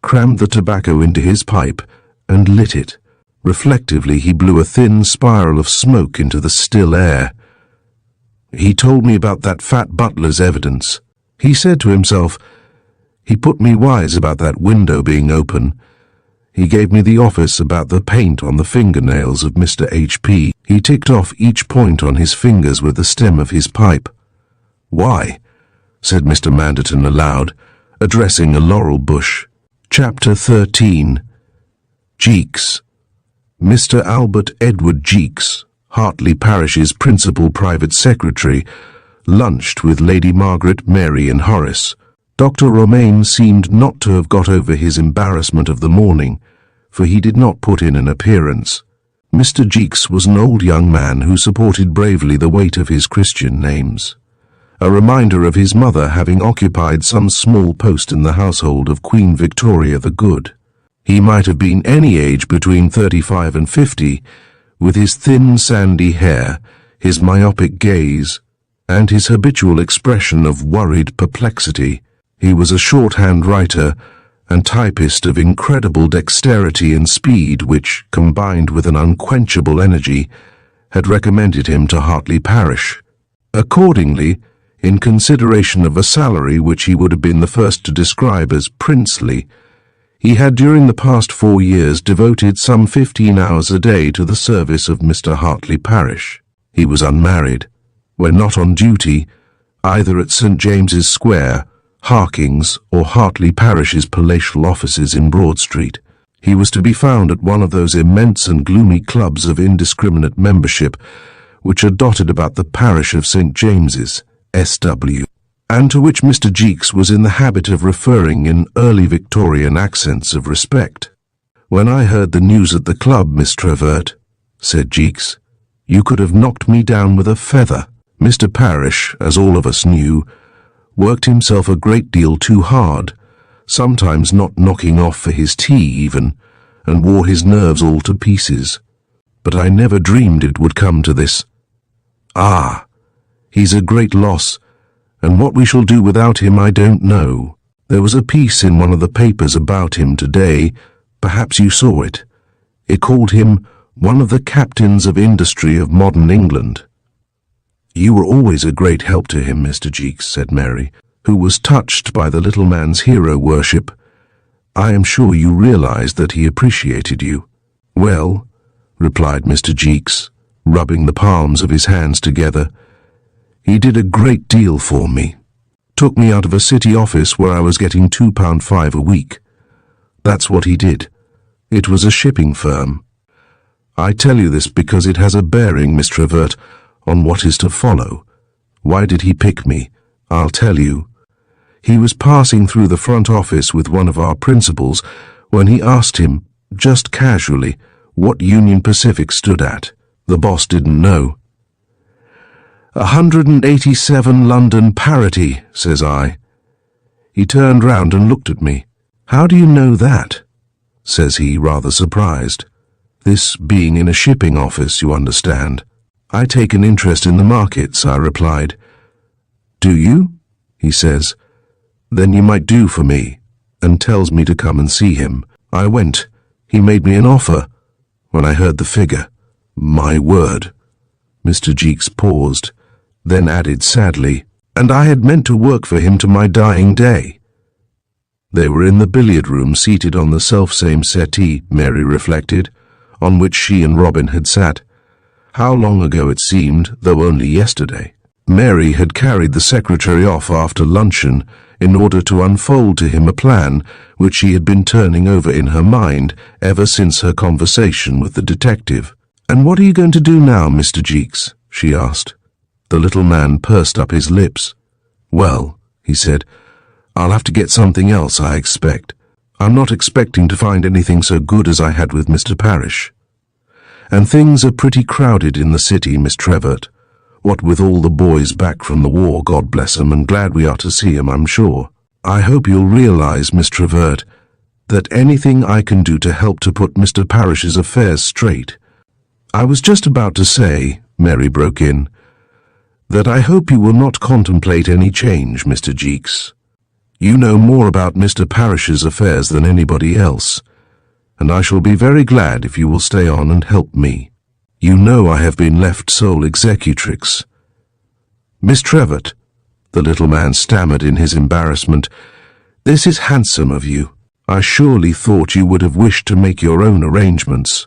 crammed the tobacco into his pipe, and lit it. Reflectively he blew a thin spiral of smoke into the still air. "He told me about that fat butler's evidence," he said to himself. "He put me wise about that window being open. He gave me the office about the paint on the fingernails of Mr. H.P. He ticked off each point on his fingers with the stem of his pipe." "Why?" said Mr. Manderton aloud, addressing a laurel bush. Chapter 13. Jeeks. Mr. Albert Edward Jeeks, Hartley Parish's principal private secretary, lunched with Lady Margaret, Mary and Horace. Dr. Romaine seemed not to have got over his embarrassment of the morning, for he did not put in an appearance. Mr. Jeeks was an old young man who supported bravely the weight of his Christian names, a reminder of his mother having occupied some small post in the household of Queen Victoria the Good. He might have been any age between 35 and 50, with his thin sandy hair, his myopic gaze, and his habitual expression of worried perplexity. He was a shorthand writer and typist of incredible dexterity and speed which, combined with an unquenchable energy, had recommended him to Hartley Parish. Accordingly, in consideration of a salary which he would have been the first to describe as princely, he had during the past 4 years devoted some 15 hours a day to the service of Mr. Hartley Parish. He was unmarried. When not on duty, either at St. James's Square, Harking's, or Hartley Parish's palatial offices in Broad Street, he was to be found at one of those immense and gloomy clubs of indiscriminate membership which are dotted about the parish of St. James's, S.W., and to which Mr. Jeeks was in the habit of referring in early Victorian accents of respect. "When I heard the news at the club, Miss Trevett," said Jeeks, "you could have knocked me down with a feather. Mr. Parish, as all of us knew, worked himself a great deal too hard, sometimes not knocking off for his tea even, and wore his nerves all to pieces. But I never dreamed it would come to this. Ah, he's a great loss, and what we shall do without him I don't know. There was a piece in one of the papers about him today, Perhaps you saw it. It called him one of the captains of industry of modern England. You were always a great help to him, Mr. Jeeks, said Mary, who was touched by the little man's hero worship. I am sure you realized that he appreciated you. Well, replied Mr. Jeeks, rubbing the palms of his hands together, he did a great deal for me. Took me out of a city office where I was getting £2.5 a week. That's what he did. It was a shipping firm. I tell you this because it has a bearing, Miss Trevert, on what is to follow. Why did he pick me? I'll tell you. He was passing through the front office with one of our principals when he asked him, just casually, what Union Pacific stood at. The boss didn't know. 187 London parity, says I. He turned round and looked at me. How do you know that? Says he, rather surprised. This being in a shipping office, you understand. I take an interest in the markets, I replied. Do you? He says. Then you might do for me, and tells me to come and see him. I went. He made me an offer. When I heard the figure, my word. Mr. Jeeks paused, then added sadly, and I had meant to work for him to my dying day. They were in the billiard room, seated on the self-same settee, Mary reflected, on which she and Robin had sat. How long ago it seemed, though only yesterday. Mary had carried the secretary off after luncheon in order to unfold to him a plan which she had been turning over in her mind ever since her conversation with the detective. "And what are you going to do now, Mr. Jeeks?" she asked. The little man pursed up his lips. "Well," he said, "I'll have to get something else, I expect. I'm not expecting to find anything so good as I had with Mr. Parrish. And things are pretty crowded in the city, Miss Trevert. What with all the boys back from the war, God bless 'em, and glad we are to see 'em, I'm sure. I hope you'll realize, Miss Trevert, that anything I can do to help to put Mr. Parrish's affairs straight—" "I was just about to say," Mary broke in, "that I hope you will not contemplate any change, Mr. Jeeks. You know more about Mr. Parrish's affairs than anybody else, and I shall be very glad if you will stay on and help me. You know I have been left sole executrix." "Miss Trevert," the little man stammered in his embarrassment, "this is handsome of you. I surely thought you would have wished to make your own arrangements,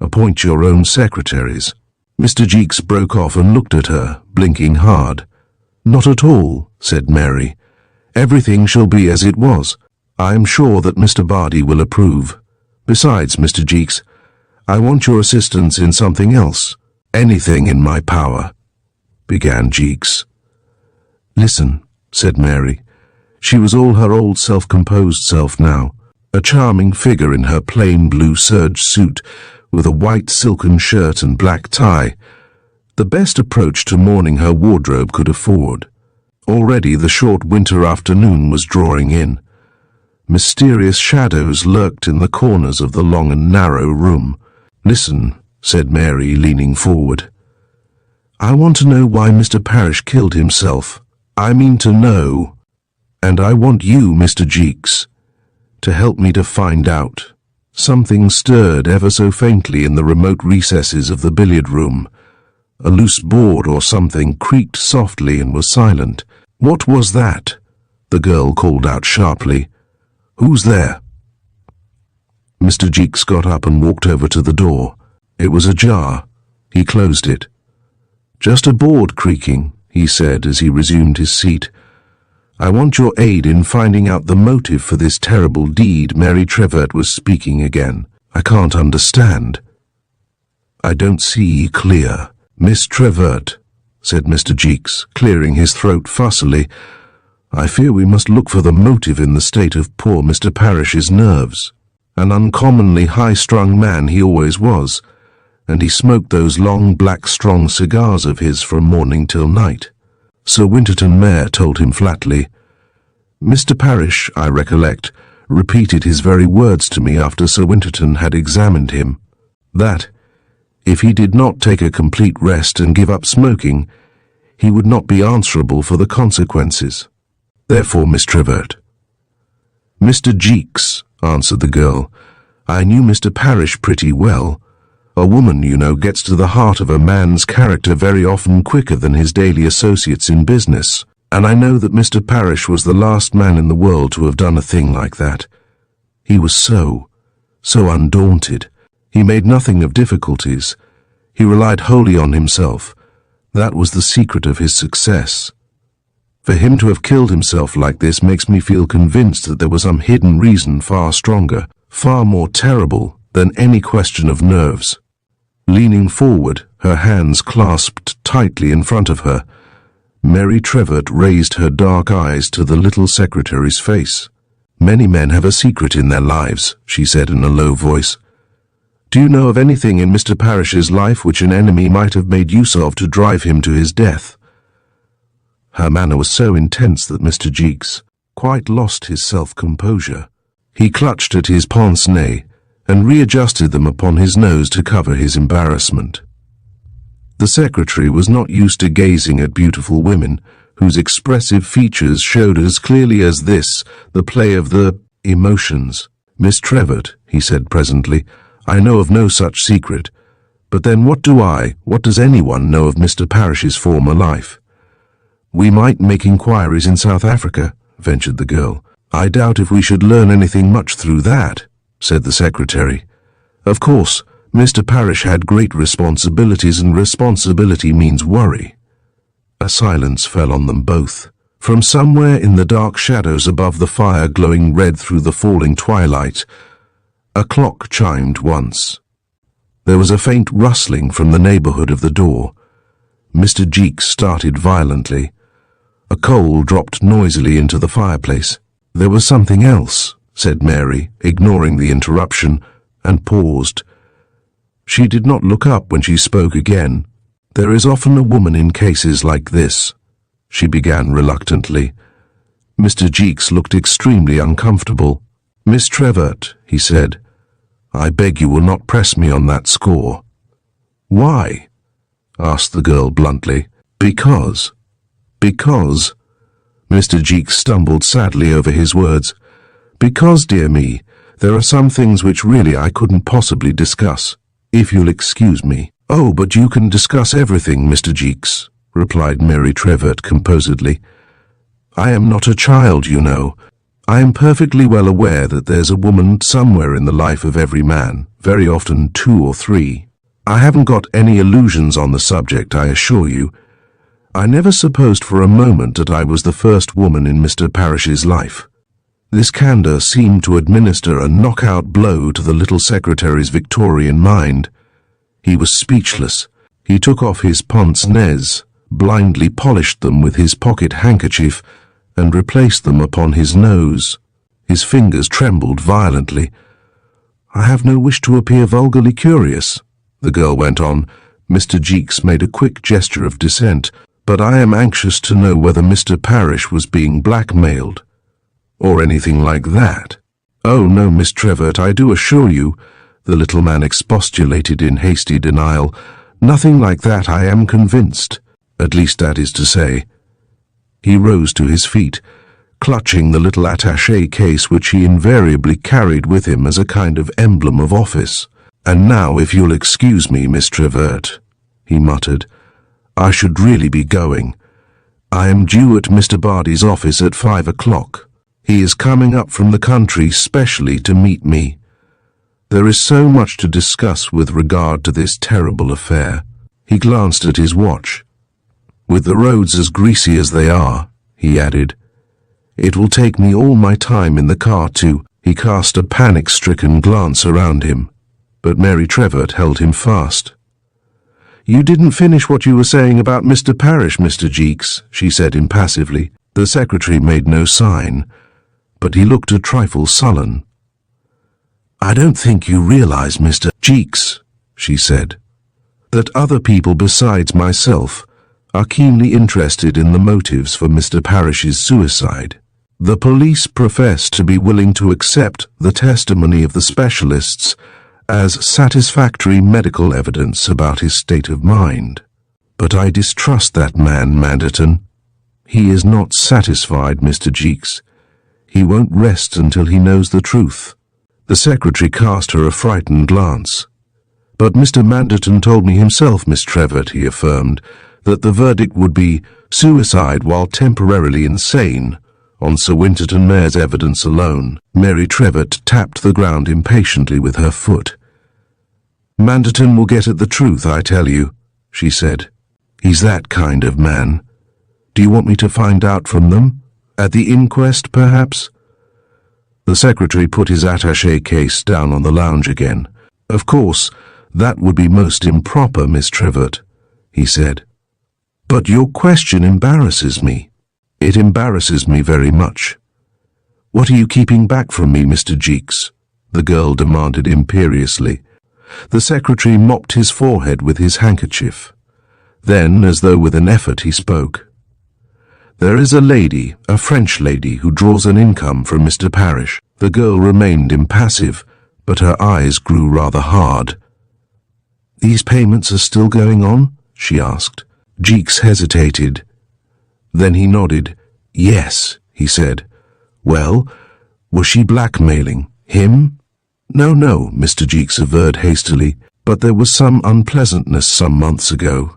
appoint your own secretaries." Mr. Jeeks broke off and looked at her, blinking hard. "Not at all," said Mary. "Everything shall be as it was. I am sure that Mr. Bardi will approve. Besides, Mr. Jeeks, I want your assistance in something else." "Anything in my power," began Jeeks. "Listen," said Mary. She was all her old self-composed self now, a charming figure in her plain blue serge suit with a white silken shirt and black tie, the best approach to mourning her wardrobe could afford. Already the short winter afternoon was drawing in. Mysterious shadows lurked in the corners of the long and narrow room. "Listen," said Mary, leaning forward. "I want to know why Mr. Parrish killed himself. I mean to know, and I want you, Mr. Jeeks, to help me to find out." Something stirred ever so faintly in the remote recesses of the billiard room. A loose board or something creaked softly and was silent. "What was that?" the girl called out sharply. "Who's there?" Mr. Jeeks got up and walked over to the door. It was ajar. He closed it. "Just a board creaking," he said as he resumed his seat. "I want your aid in finding out the motive for this terrible deed." Mary Trevert was speaking again. "I can't understand. I don't see clear." "Miss Trevert," said Mr. Jeeks, clearing his throat fussily, "I fear we must look for the motive in the state of poor Mr. Parrish's nerves. An uncommonly high-strung man he always was, and he smoked those long black strong cigars of his from morning till night. Sir Winterton Mayor told him flatly. Mr. Parrish, I recollect, repeated his very words to me after Sir Winterton had examined him, that, if he did not take a complete rest and give up smoking, he would not be answerable for the consequences. Therefore, Miss Trevert—" "Mr. Jeeks," answered the girl, I knew Mr. Parrish pretty well. A woman, you know, gets to the heart of a man's character very often quicker than his daily associates in business, and I know that Mr. Parrish was the last man in the world to have done a thing like that. He was so undaunted. He made nothing of difficulties. He relied wholly on himself. That was the secret of his success. For him to have killed himself like this makes me feel convinced that there was some hidden reason far stronger, far more terrible than any question of nerves. Leaning forward, her hands clasped tightly in front of her, Mary Trevett raised her dark eyes to the little secretary's face. "Many men have a secret in their lives," she said in a low voice. "Do you know of anything in Mr. Parrish's life which an enemy might have made use of to drive him to his death?" Her manner was so intense that Mr. Jeeks quite lost his self-composure. He clutched at his pince-nez and readjusted them upon his nose to cover his embarrassment. The secretary was not used to gazing at beautiful women whose expressive features showed as clearly as this the play of the emotions. "Miss Trevett," he said presently, "I know of no such secret. But then what does anyone know of Mr. Parrish's former life?" "We might make inquiries in South Africa," ventured the girl. "I doubt if we should learn anything much through that," said the secretary. "Of course, Mr. Parrish had great responsibilities, and responsibility means worry." A silence fell on them both. From somewhere in the dark shadows above the fire glowing red through the falling twilight, a clock chimed once. There was a faint rustling from the neighborhood of the door. Mr. Jeeks started violently. A coal dropped noisily into the fireplace. "There was something else," said Mary, ignoring the interruption, and paused. She did not look up when she spoke again. "There is often a woman in cases like this," she began reluctantly. Mr. Jeeks looked extremely uncomfortable. "Miss Trevett," he said, "I beg you will not press me on that score." "Why?" asked the girl bluntly. Because, Mr. Jeeks stumbled sadly over his words. "Because, dear me, there are some things which really I couldn't possibly discuss, if you'll excuse me." "Oh, but you can discuss everything, Mr. Jeeks," replied Mary Trevett composedly. "I am not a child, you know. I am perfectly well aware that there's a woman somewhere in the life of every man, very often 2 or 3. I haven't got any illusions on the subject, I assure you. I never supposed for a moment that I was the first woman in Mr. Parrish's life." This candor seemed to administer a knockout blow to the little secretary's Victorian mind. He was speechless. He took off his pince-nez, blindly polished them with his pocket handkerchief, and replaced them upon his nose. His fingers trembled violently. "I have no wish to appear vulgarly curious," the girl went on. Mr. Jeeks made a quick gesture of dissent. "But I am anxious to know whether Mr. Parrish was being blackmailed, or anything like that." "Oh, no, Miss Trevett, I do assure you," the little man expostulated in hasty denial. "Nothing like that, I am convinced. At least that is to say." He rose to his feet, clutching the little attaché case which he invariably carried with him as a kind of emblem of office. "And now, if you'll excuse me, Miss Trevett," he muttered, "I should really be going. I am due at Mr. Bardi's office at 5 o'clock. He is coming up from the country specially to meet me. There is so much to discuss with regard to this terrible affair." He glanced at his watch. "With the roads as greasy as they are," he added, "it will take me all my time in the car to—" He cast a panic-stricken glance around him, but Mary Trevett held him fast. "You didn't finish what you were saying about Mr. Parrish, Mr. Jeeks," she said impassively. The secretary made no sign, but he looked a trifle sullen. "I don't think you realize, Mr. Jeeks," she said, "that other people besides myself are keenly interested in the motives for Mr. Parrish's suicide. The police profess to be willing to accept the testimony of the specialists as satisfactory medical evidence about his state of mind. But I distrust that man, Manderton. He is not satisfied, Mr. Jeeks. He won't rest until he knows the truth." The secretary cast her a frightened glance. "But Mr. Manderton told me himself, Miss Trevett," he affirmed, "that the verdict would be suicide while temporarily insane on Sir Winterton Mayor's evidence alone." Mary Trevett tapped the ground impatiently with her foot. "Manderton will get at the truth, I tell you," she said. "He's that kind of man. Do you want me to find out from them? At the inquest, perhaps?" The secretary put his attaché case down on the lounge again. "Of course, that would be most improper, Miss Trevett," he said. "But your question embarrasses me." "It embarrasses me very much." "What are you keeping back from me, Mr. Jeeks?" the girl demanded imperiously. The secretary mopped his forehead with his handkerchief. Then, as though with an effort, he spoke. "There is a lady, a French lady, who draws an income from Mr. Parrish." The girl remained impassive, but her eyes grew rather hard. "These payments are still going on?" she asked. Jeeks hesitated. Then he nodded. "Yes," he said. "Well, was she blackmailing him?" "No, no," Mr. Jeeks averred hastily, "but there was some unpleasantness some months ago.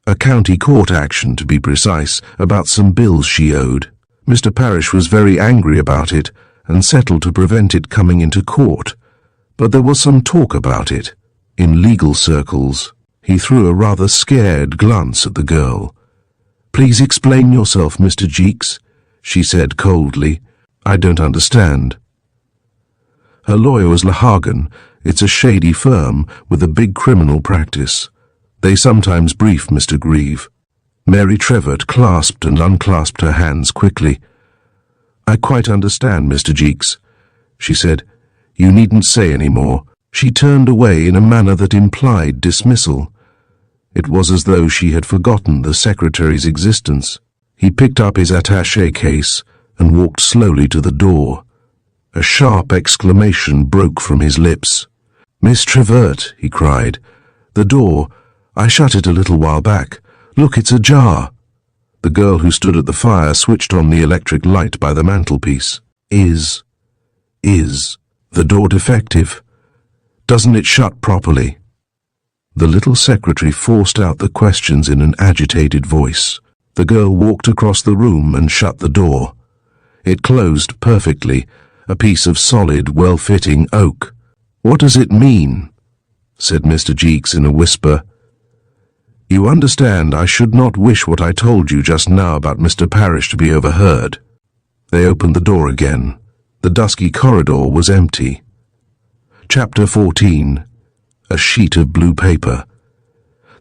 A county court action, to be precise, about some bills she owed. Mr. Parrish was very angry about it and settled to prevent it coming into court. But there was some talk about it, in legal circles." He threw a rather scared glance at the girl. "Please explain yourself, Mr. Jeeks," she said coldly. "I don't understand." Her lawyer was Lahagan. It's a shady firm with a big criminal practice. They sometimes brief Mr. Grieve. Mary Trevett clasped and unclasped her hands quickly. "I quite understand, Mr. Jeeks," she said. "You needn't say any more." She turned away in a manner that implied dismissal. It was as though she had forgotten the secretary's existence. He picked up his attaché case and walked slowly to the door. A sharp exclamation broke from his lips. "Miss Trevett," he cried. "The door. I shut it a little while back. Look, it's ajar." The girl who stood at the fire switched on the electric light by the mantelpiece. Is the door defective? Doesn't it shut properly?" The little secretary forced out the questions in an agitated voice. The girl walked across the room and shut the door. It closed perfectly, a piece of solid, well-fitting oak. "What does it mean?" said Mr. Jeeks in a whisper. "You understand, I should not wish what I told you just now about Mr. Parrish to be overheard." They opened the door again. The dusky corridor was empty. Chapter 14. A sheet of blue paper.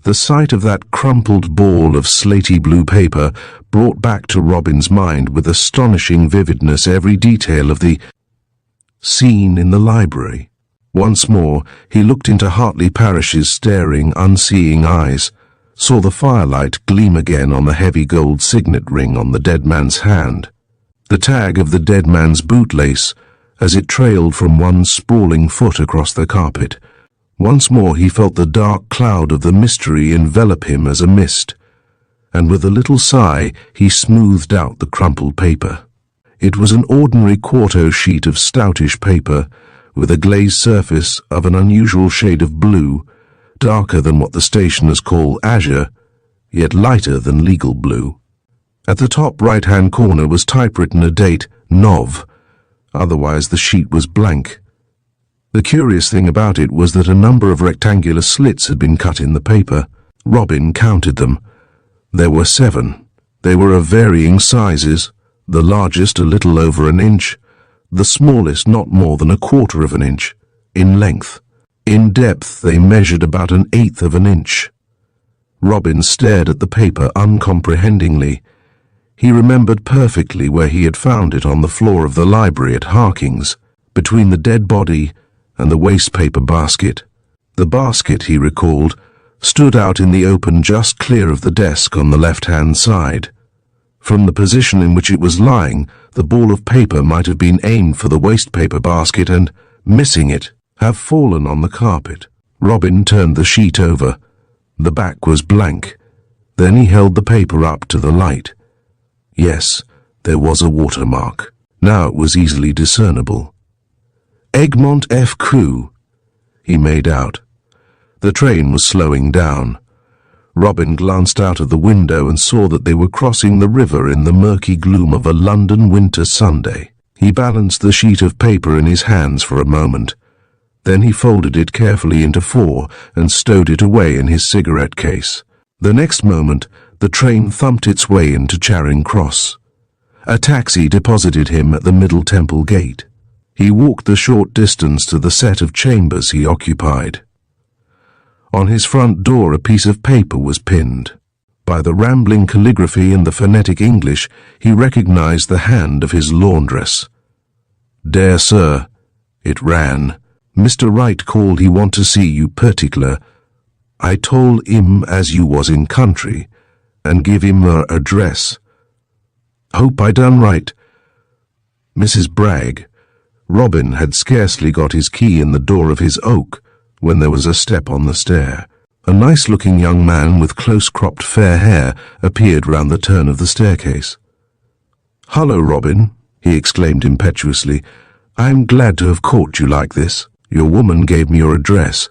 The sight of that crumpled ball of slaty blue paper brought back to Robin's mind with astonishing vividness every detail of the scene in the library. Once more he looked into Hartley Parrish's staring, unseeing eyes, saw the firelight gleam again on the heavy gold signet ring on the dead man's hand, the tag of the dead man's bootlace as it trailed from one sprawling foot across the carpet. Once more he felt the dark cloud of the mystery envelop him as a mist, and with a little sigh he smoothed out the crumpled paper. It was an ordinary quarto sheet of stoutish paper, with a glazed surface of an unusual shade of blue, darker than what the stationers call azure, yet lighter than legal blue. At the top right-hand corner was typewritten a date, Nov. Otherwise the sheet was blank. The curious thing about it was that a number of rectangular slits had been cut in the paper. Robin counted them. There were 7. They were of varying sizes, the largest a little over an inch, the smallest not more than 1/4 of an inch, in length. In depth they measured about 1/8 of an inch. Robin stared at the paper uncomprehendingly. He remembered perfectly where he had found it on the floor of the library at Harking's, between the dead body and the waste paper basket. The basket, he recalled, stood out in the open just clear of the desk on the left-hand side. From the position in which it was lying, the ball of paper might have been aimed for the waste paper basket and, missing it, have fallen on the carpet. Robin turned the sheet over. The back was blank. Then he held the paper up to the light. Yes, there was a watermark. Now it was easily discernible. Egmont F. Crew, he made out. The train was slowing down. Robin glanced out of the window and saw that they were crossing the river in the murky gloom of a London winter Sunday. He balanced the sheet of paper in his hands for a moment. Then he folded it carefully into four and stowed it away in his cigarette case. The next moment, the train thumped its way into Charing Cross. A taxi deposited him at the Middle Temple Gate. He walked the short distance to the set of chambers he occupied. On his front door a piece of paper was pinned. By the rambling calligraphy and the phonetic English, he recognized the hand of his laundress. "Dear Sir," it ran, "Mr. Wright called he want to see you particular. I told him as you was in country, and give him her address. Hope I done right. Mrs. Bragg." Robin had scarcely got his key in the door of his oak when there was a step on the stair. A nice-looking young man with close-cropped fair hair appeared round the turn of the staircase. "Hullo, Robin," he exclaimed impetuously. "I am glad to have caught you like this. Your woman gave me your address,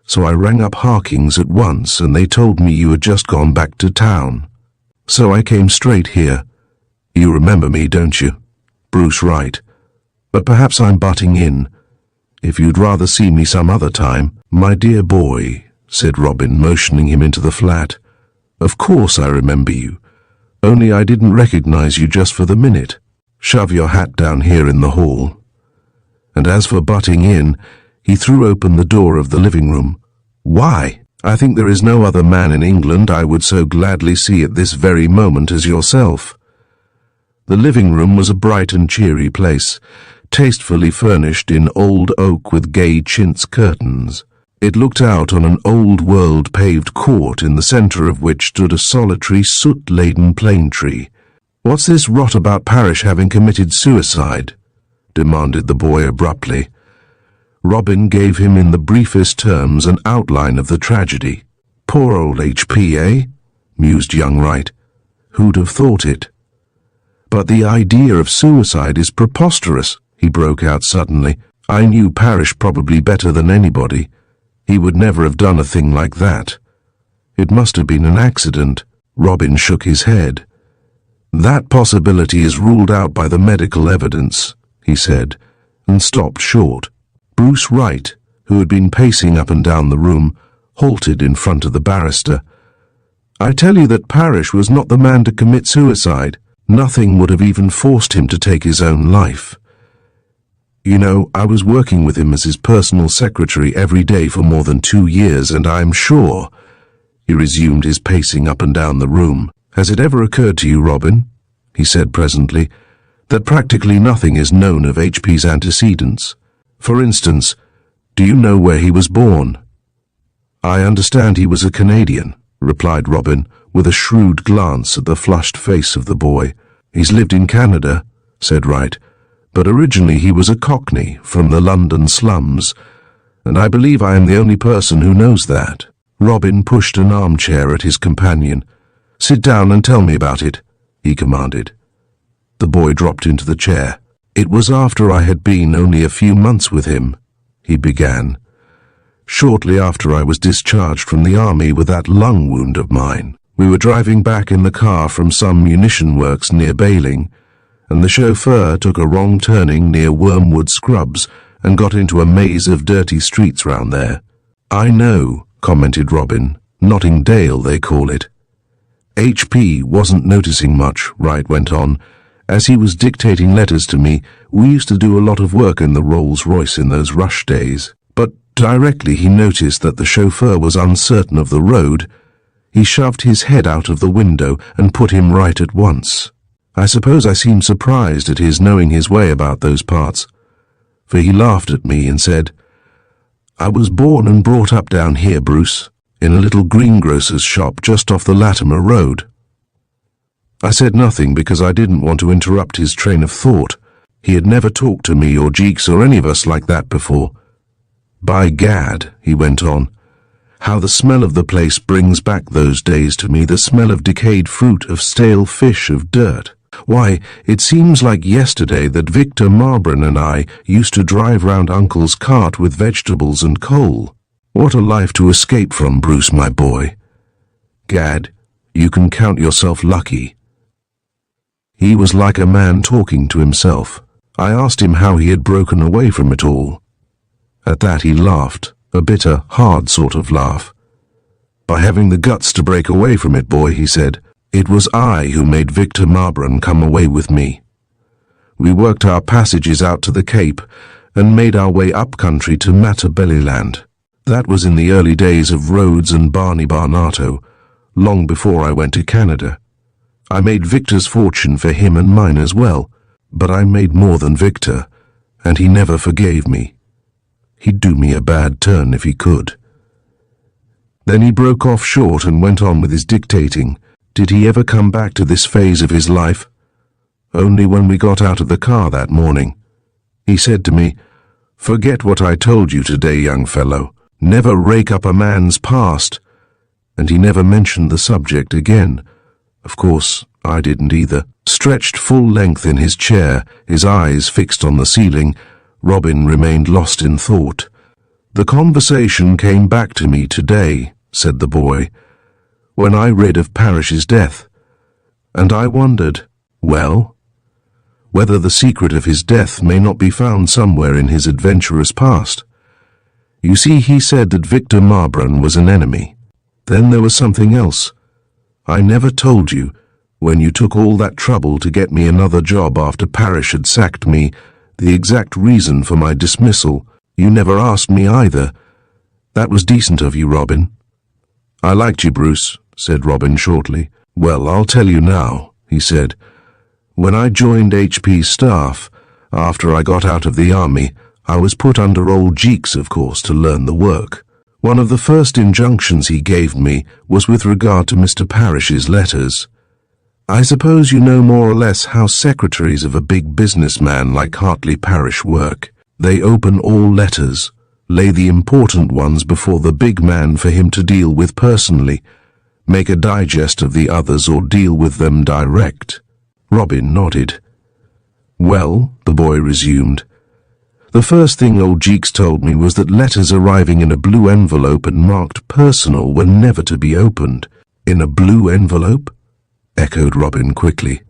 so I rang up Harking's at once, and they told me you had just gone back to town. So I came straight here. You remember me, don't you? Bruce Wright. But perhaps I'm butting in. If you'd rather see me some other time." "My dear boy," said Robin, motioning him into the flat. "Of course I remember you. Only I didn't recognize you just for the minute. Shove your hat down here in the hall." And as for butting in, he threw open the door of the living room. "Why? I think there is no other man in England I would so gladly see at this very moment as yourself." The living room was a bright and cheery place, tastefully furnished in old oak with gay chintz curtains. It looked out on an old-world paved court in the centre of which stood a solitary soot-laden plane tree. "What's this rot about Parrish having committed suicide?" demanded the boy abruptly. Robin gave him in the briefest terms an outline of the tragedy. "Poor old H.P., eh?" mused young Wright. "Who'd have thought it?" "But the idea of suicide is preposterous," he broke out suddenly. "I knew Parrish probably better than anybody. He would never have done a thing like that. It must have been an accident." Robin shook his head. "That possibility is ruled out by the medical evidence," he said, and stopped short. Bruce Wright, who had been pacing up and down the room, halted in front of the barrister. "I tell you that Parrish was not the man to commit suicide. Nothing would have even forced him to take his own life. You know, I was working with him as his personal secretary every day for more than 2 years, and I'm sure," he resumed his pacing up and down the room, "has it ever occurred to you, Robin," he said presently, "that practically nothing is known of H.P.'s antecedents? For instance, do you know where he was born?" "I understand he was a Canadian," replied Robin, with a shrewd glance at the flushed face of the boy. "He's lived in Canada," said Wright, "but originally he was a Cockney from the London slums, and I believe I am the only person who knows that." Robin pushed an armchair at his companion. "Sit down and tell me about it," he commanded. The boy dropped into the chair. "It was after I had been only a few months with him," he began. "Shortly after I was discharged from the army with that lung wound of mine. We were driving back in the car from some munition works near Bailing, and the chauffeur took a wrong turning near Wormwood Scrubs and got into a maze of dirty streets round there." "I know," commented Robin. "Notting Dale, they call it." "H.P. wasn't noticing much," Wright went on. "As he was dictating letters to me, we used to do a lot of work in the Rolls-Royce in those rush days. But directly he noticed that the chauffeur was uncertain of the road, he shoved his head out of the window and put him right at once. I suppose I seemed surprised at his knowing his way about those parts, for he laughed at me and said, 'I was born and brought up down here, Bruce, in a little greengrocer's shop just off the Latimer Road.' I said nothing because I didn't want to interrupt his train of thought. He had never talked to me or Jeeks or any of us like that before. 'By gad,' he went on, 'how the smell of the place brings back those days to me, the smell of decayed fruit, of stale fish, of dirt. Why, it seems like yesterday that Victor Marbron and I used to drive round Uncle's cart with vegetables and coal. What a life to escape from, Bruce, my boy. Gad, you can count yourself lucky." He was like a man talking to himself. I asked him how he had broken away from it all. At that he laughed, a bitter, hard sort of laugh. "By having the guts to break away from it, boy," he said. "It was I who made Victor Marbron come away with me. We worked our passages out to the Cape and made our way up country to Matabeleland. That was in the early days of Rhodes and Barney Barnato, long before I went to Canada. I made Victor's fortune for him and mine as well, but I made more than Victor, and he never forgave me. He'd do me a bad turn if he could." Then he broke off short and went on with his dictating. Did he ever come back to this phase of his life? Only when we got out of the car that morning. He said to me, "Forget what I told you today, young fellow. Never rake up a man's past." And he never mentioned the subject again. Of course, I didn't either. Stretched full length in his chair, his eyes fixed on the ceiling, Robin remained lost in thought. "The conversation came back to me today," said the boy, "when I read of Parrish's death. And I wondered, well, whether the secret of his death may not be found somewhere in his adventurous past. You see, he said that Victor Marbron was an enemy. Then there was something else. I never told you, when you took all that trouble to get me another job after Parrish had sacked me, the exact reason for my dismissal. You never asked me either. That was decent of you, Robin." "I liked you, Bruce," said Robin shortly. "Well, I'll tell you now," he said. "When I joined HP's staff, after I got out of the army, I was put under old Jeeks, of course, to learn the work. One of the first injunctions he gave me was with regard to Mr. Parrish's letters. I suppose you know more or less how secretaries of a big businessman like Hartley Parrish work. They open all letters, lay the important ones before the big man for him to deal with personally, make a digest of the others or deal with them direct." Robin nodded. "Well," the boy resumed, "the first thing old Jeeks told me was that letters arriving in a blue envelope and marked personal were never to be opened." "In a blue envelope?" echoed Robin quickly.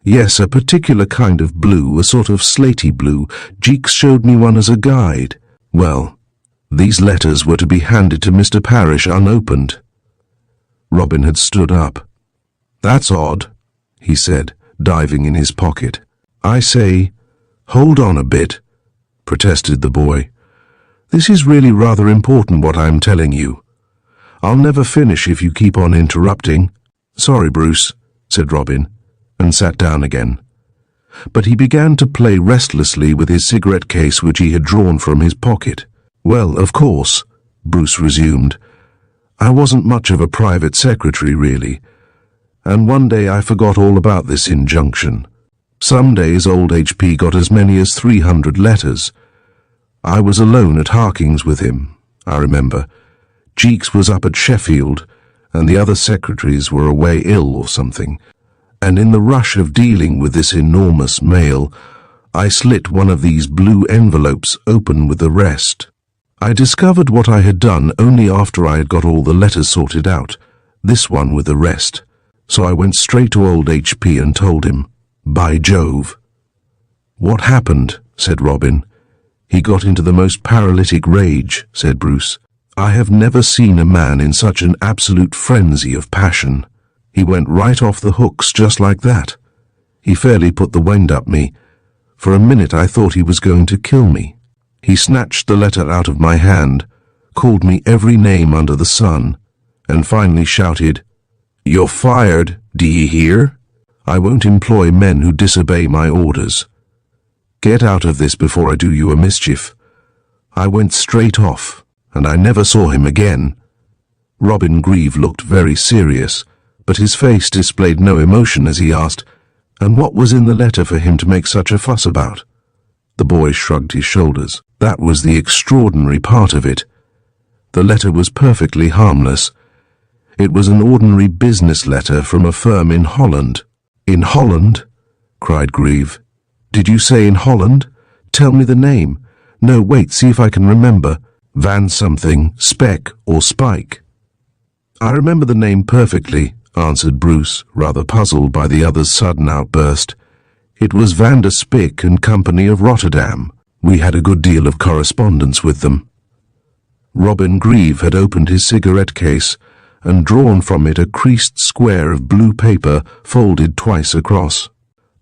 "Yes, a particular kind of blue, a sort of slaty blue. Jeeks showed me one as a guide. Well, these letters were to be handed to Mr. Parrish unopened." Robin had stood up. "That's odd," he said, diving in his pocket. "I say, hold on a bit," protested the boy. "This is really rather important what I'm telling you. I'll never finish if you keep on interrupting." "Sorry, Bruce," said Robin, and sat down again. But he began to play restlessly with his cigarette case which he had drawn from his pocket. "Well, of course," Bruce resumed, "I wasn't much of a private secretary, really, and one day I forgot all about this injunction. Some days old HP got as many as 300 letters. I was alone at Harking's with him, I remember. Jeeks was up at Sheffield, and the other secretaries were away ill or something, and in the rush of dealing with this enormous mail, I slit one of these blue envelopes open with the rest. I discovered what I had done only after I had got all the letters sorted out, this one with the rest, so I went straight to old HP and told him. By Jove." "What happened?" said Robin. "He got into the most paralytic rage," said Bruce. "I have never seen a man in such an absolute frenzy of passion. He went right off the hooks just like that. He fairly put the wind up me. For a minute I thought he was going to kill me. He snatched the letter out of my hand, called me every name under the sun, and finally shouted, 'You're fired, d'ye hear? I won't employ men who disobey my orders. Get out of this before I do you a mischief.' I went straight off, and I never saw him again." Robin Grieve looked very serious, but his face displayed no emotion as he asked, "And what was in the letter for him to make such a fuss about?" The boy shrugged his shoulders. That was the extraordinary part of it. The letter was perfectly harmless. It was an ordinary business letter from a firm in Holland. "In Holland?" cried Grieve. "Did you say in Holland? Tell me the name. No, wait, see if I can remember. Van something, Speck or Spike." "I remember the name perfectly," answered Bruce, rather puzzled by the other's sudden outburst. "It was Van der Spik and Company of Rotterdam. We had a good deal of correspondence with them." Robin Grieve had opened his cigarette case and drawn from it a creased square of blue paper folded twice across.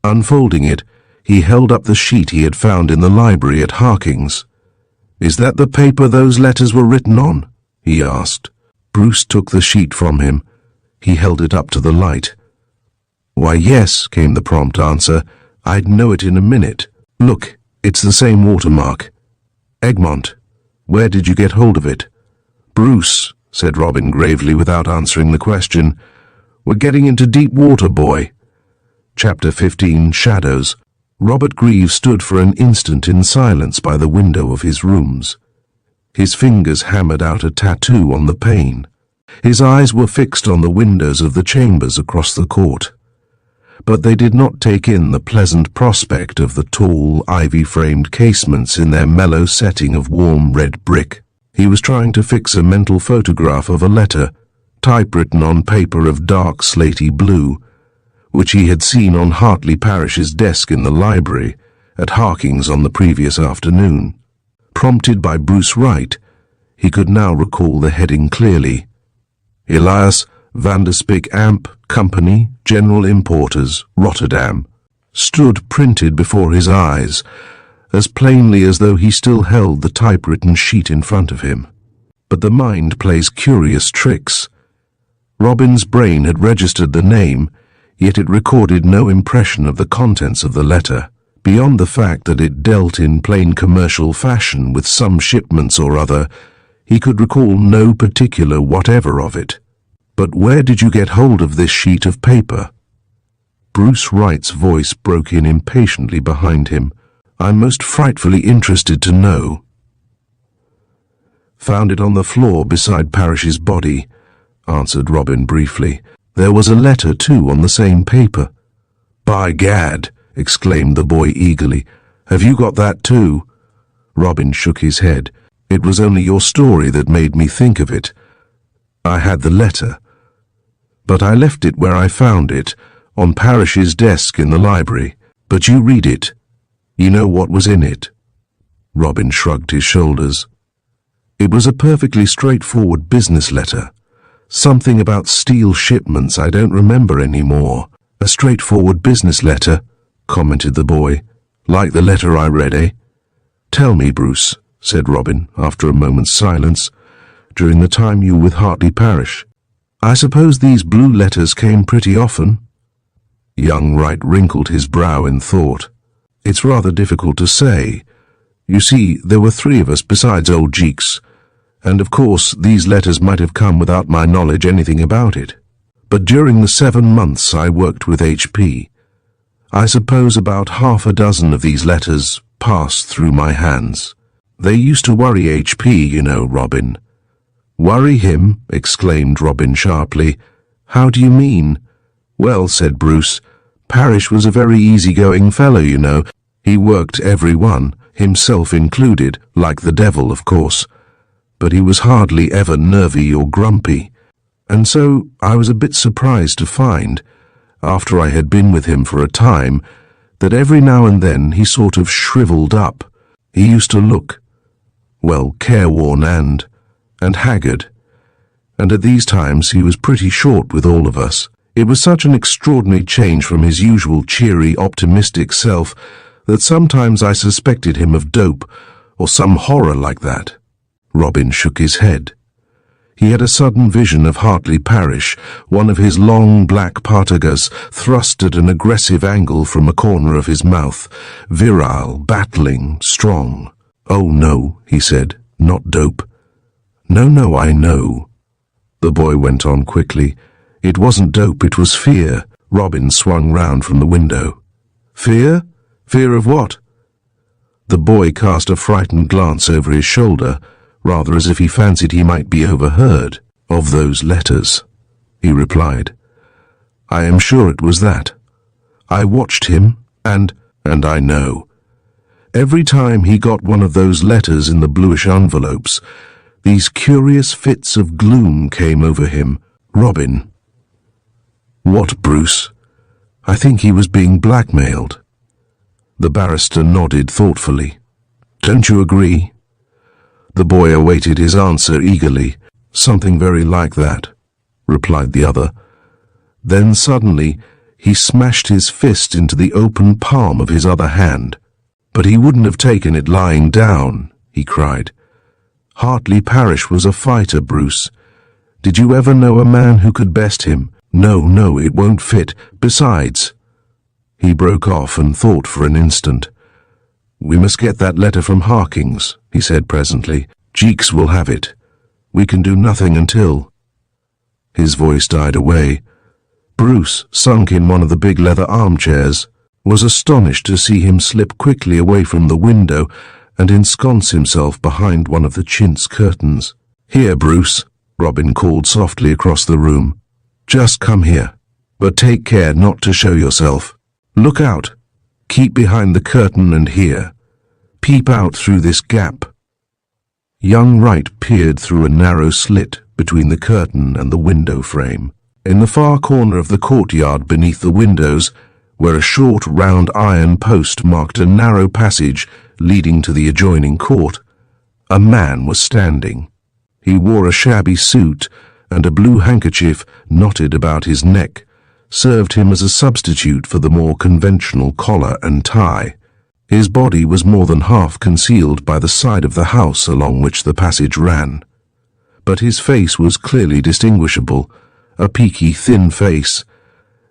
Unfolding it, he held up the sheet he had found in the library at Harking's. "Is that the paper those letters were written on?" he asked. Bruce took the sheet from him. He held it up to the light. "Why, yes," came the prompt answer. "I'd know it in a minute. Look, it's the same watermark. Egmont. Where did you get hold of it?" "Bruce," said Robin gravely without answering the question, "we're getting into deep water, boy." Chapter 15, Shadows. Robert Grieve stood for an instant in silence by the window of his rooms. His fingers hammered out a tattoo on the pane. His eyes were fixed on the windows of the chambers across the court. But they did not take in the pleasant prospect of the tall, ivy-framed casements in their mellow setting of warm red brick. He was trying to fix a mental photograph of a letter, typewritten on paper of dark slaty blue, which he had seen on Hartley Parrish's desk in the library at Harking's on the previous afternoon. Prompted by Bruce Wright, he could now recall the heading clearly. Elias van der Spik Amp Company, General Importers, Rotterdam, stood printed before his eyes, as plainly as though he still held the typewritten sheet in front of him. But the mind plays curious tricks. Robin's brain had registered the name, yet it recorded no impression of the contents of the letter, beyond the fact that it dealt in plain commercial fashion with some shipments or other. He could recall no particular whatever of it. "But where did you get hold of this sheet of paper?" Bruce Wright's voice broke in impatiently behind him. "I'm most frightfully interested to know." "Found it on the floor beside Parrish's body," answered Robin briefly. "There was a letter, too, on the same paper." "By gad!" exclaimed the boy eagerly. "Have you got that, too?" Robin shook his head. "It was only your story that made me think of it. I had the letter, but I left it where I found it, on Parrish's desk in the library. But you read it. You know what was in it." Robin shrugged his shoulders. "It was a perfectly straightforward business letter. Something about steel shipments I don't remember anymore." "A straightforward business letter," commented the boy. "Like the letter I read, eh?" "Tell me, Bruce," said Robin, after a moment's silence, "during the time you were with Hartley Parish, I suppose these blue letters came pretty often?" Young Wright wrinkled his brow in thought. "It's rather difficult to say. You see, there were 3 of us besides old Jeeks, and of course these letters might have come without my knowledge anything about it. But during the 7 months I worked with HP, I suppose about half a dozen of these letters passed through my hands. They used to worry HP, you know, Robin." "Worry him?" exclaimed Robin sharply. "How do you mean?" "Well," said Bruce, "Parrish was a very easy-going fellow, you know. He worked every one, himself included, like the devil, of course. But he was hardly ever nervy or grumpy. And so I was a bit surprised to find, after I had been with him for a time, that every now and then he sort of shriveled up. He used to look, well, careworn and haggard. And at these times he was pretty short with all of us. It was such an extraordinary change from his usual cheery, optimistic self that sometimes I suspected him of dope or some horror like that." Robin shook his head. He had a sudden vision of Hartley Parish, one of his long black partagas thrust at an aggressive angle from a corner of his mouth, virile, battling, strong. "Oh, no," he said, "not dope." No, I know." The boy went on quickly. "It wasn't dope, it was fear." Robin swung round from the window. "Fear? Fear of what?" The boy cast a frightened glance over his shoulder, rather as if he fancied he might be overheard. "Of those letters," he replied. "I am sure it was that. I watched him, and I know. Every time he got one of those letters in the bluish envelopes, these curious fits of gloom came over him. Robin. What, Bruce? I think he was being blackmailed. The barrister nodded thoughtfully. Don't you agree? The boy awaited his answer eagerly. Something very like that, replied the other. Then suddenly he smashed his fist into the open palm of his other hand. But he wouldn't have taken it lying down, he cried. Hartley Parrish was a fighter, Bruce. Did you ever know a man who could best him? No, it won't fit. Besides... He broke off and thought for an instant. We must get that letter from Harking's, he said presently. Jeeks will have it. We can do nothing until... His voice died away. Bruce, sunk in one of the big leather armchairs, was astonished to see him slip quickly away from the window and ensconce himself behind one of the chintz curtains. Here, Bruce, Robin called softly across the room. Just come here, but take care not to show yourself. Look out. Keep behind the curtain and hear. Peep out through this gap. Young Wright peered through a narrow slit between the curtain and the window frame. In the far corner of the courtyard beneath the windows, where a short round iron post marked a narrow passage leading to the adjoining court, a man was standing. He wore a shabby suit, and a blue handkerchief knotted about his neck served him as a substitute for the more conventional collar and tie. His body was more than half concealed by the side of the house along which the passage ran. But his face was clearly distinguishable, a peaky, thin face,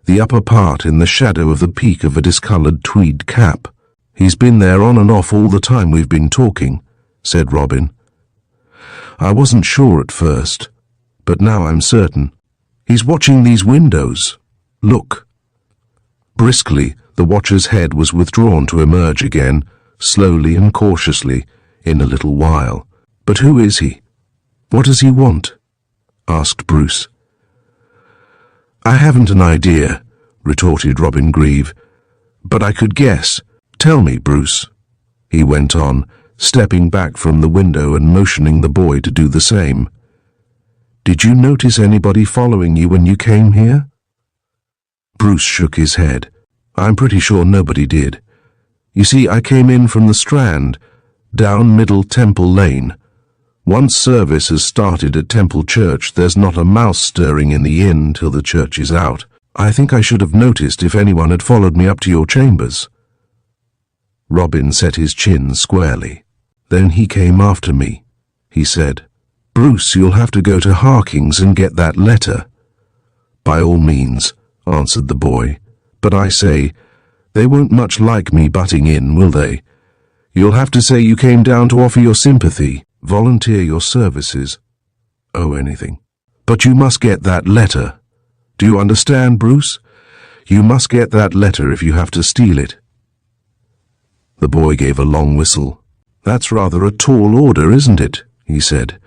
the upper part in the shadow of the peak of a discoloured tweed cap. He's been there on and off all the time we've been talking, said Robin. I wasn't sure at first, but now I'm certain. He's watching these windows. Look. Briskly, the watcher's head was withdrawn to emerge again, slowly and cautiously, in a little while. But who is he? What does he want? Asked Bruce. I haven't an idea, retorted Robin Grieve, but I could guess. Tell me, Bruce, he went on, stepping back from the window and motioning the boy to do the same. Did you notice anybody following you when you came here? Bruce shook his head. I'm pretty sure nobody did. You see, I came in from the Strand, down Middle Temple Lane. Once service has started at Temple Church, there's not a mouse stirring in the inn till the church is out. I think I should have noticed if anyone had followed me up to your chambers. Robin set his chin squarely. Then he came after me, he said. Bruce, you'll have to go to Harking's and get that letter. By all means, answered the boy. But I say, they won't much like me butting in, will they? You'll have to say you came down to offer your sympathy, volunteer your services. Oh, anything. But you must get that letter. Do you understand, Bruce? You must get that letter if you have to steal it. The boy gave a long whistle. That's rather a tall order, isn't it? He said.